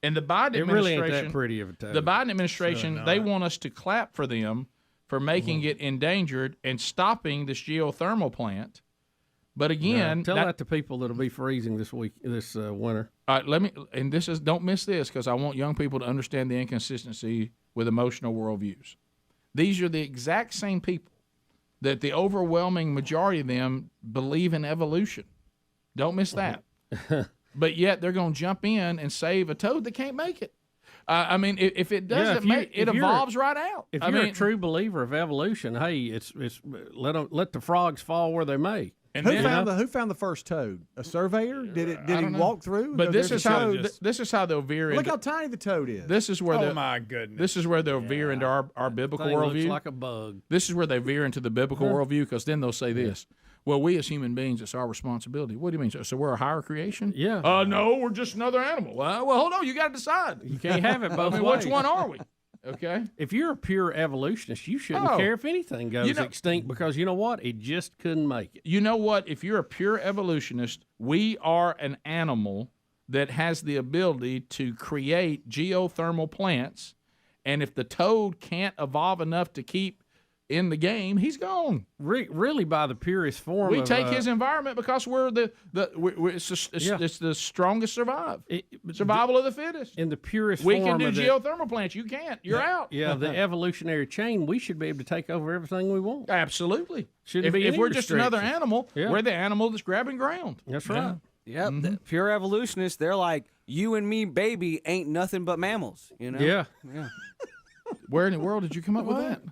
And the Biden administration, really ain't that pretty of a toad. The Biden administration, they want us to clap for them for making it endangered and stopping this geothermal plant. But again, tell that to people that'll be freezing this winter. All right, don't miss this because I want young people to understand the inconsistency with emotional worldviews. These are the exact same people that the overwhelming majority of them believe in evolution. Don't miss that. But yet they're going to jump in and save a toad that can't make it. I mean, if it doesn't it evolves right out. If you're a true believer of evolution, hey, it's let the frogs fall where they may. And who found the first toad? A surveyor? Did he walk through? But this is how they'll veer. Look how tiny the toad is. This is where my goodness. This is where they'll veer into our biblical worldview. Looks like a bug. This is where they veer into the biblical worldview because then they'll say this. Well, we as human beings, it's our responsibility. What do you mean? So we're a higher creation? Yeah. No, we're just another animal. Well, hold on. You got to decide. You can't have it both ways. Which one are we? Okay. If you're a pure evolutionist, you shouldn't care if anything goes extinct because you know what? It just couldn't make it. You know what? If you're a pure evolutionist, we are an animal that has the ability to create geothermal plants. And if the toad can't evolve enough to keep in the game, he's gone. Really, by the purest form. We take his environment because we're it's the strongest survival of the fittest. In the purest we form. We can do geothermal plants. You can't. You're out. Yeah, the evolutionary chain. We should be able to take over everything we want. Absolutely. If we're just another animal, we're the animal that's grabbing ground. That's right. Yep, the pure evolutionists. They're like, you and me, baby, ain't nothing but mammals. You know. Yeah. Where in the world did you come up with that?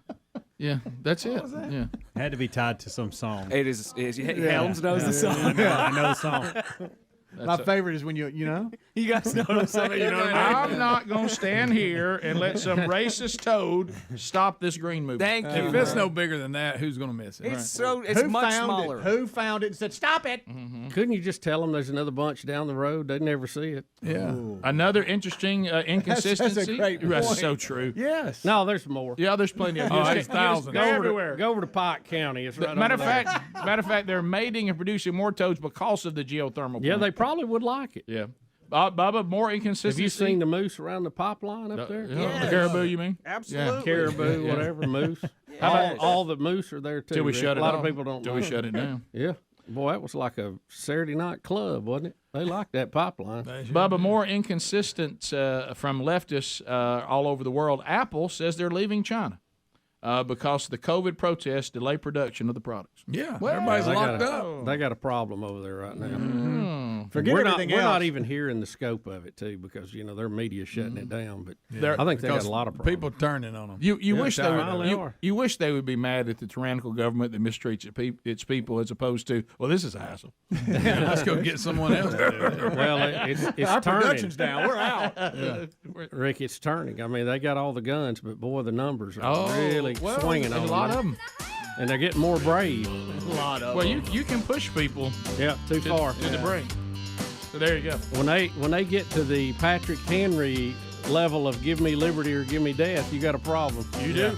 Yeah, that's it. Yeah, had to be tied to some song. It is. Helms knows the song. Yeah, I know the song. My favorite is when you know. You guys know what I'm saying. You know what I mean? I'm not going to stand here and let some racist toad stop this green movie. Thank you. If it's no bigger than that, who's going to miss it? It's much smaller. Who found it and said, "Stop it"? Mm-hmm. Couldn't you just tell them there's another bunch down the road? They'd never see it. Yeah. Another interesting inconsistency. That's a great point. That's so true. Yes. No, there's more. Yeah, there's plenty of. There's thousands. Go over to Pike County. It's right matter over of fact, they're mating and producing more toads because of the geothermal. Yeah, plant. they probably would like it. Yeah. Bubba, more inconsistency. Have you seen the moose around the pipeline up there? The caribou, you mean? Absolutely. Yeah. Caribou, whatever, moose. All the moose are there, too. Till we shut it down. A lot down. of people don't know. Till we shut it down. Yeah. Boy, that was like a Saturday night club, wasn't it? They liked that pipeline. Bubba, more inconsistent from leftists all over the world. Apple says they're leaving China. Because the COVID protests delay production of the products. Yeah, everybody's locked up. They got a problem over there right now. Mm-hmm. Forget everything else. We're not even hearing the scope of it too, because their media shutting it down. But I think they got a lot of problems. People turning on them. You wish they would. You wish they would be mad at the tyrannical government that mistreats its people, as opposed to, well, this is a hassle. Let's go get someone else to do it. Well, it's our turning. production's down. We're out. Rick, it's turning. I mean, they got all the guns, but boy, the numbers are really swinging on a lot of them. And they're getting more brave. A lot of them. Well, you can push people. Yeah, too far to the brink. So there you go. When they get to the Patrick Henry level of give me liberty or give me death, you got a problem. You do.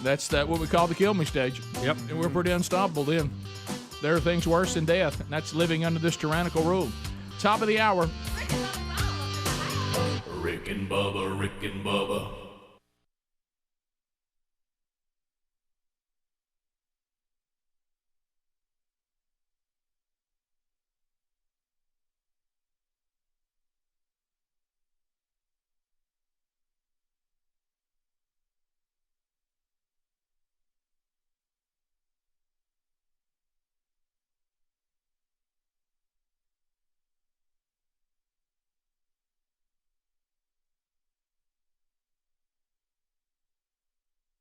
That's what we call the kill me stage. Yep. And we're pretty unstoppable then. There are things worse than death, and that's living under this tyrannical rule. Top of the hour. Rick and Bubba, Rick and Bubba.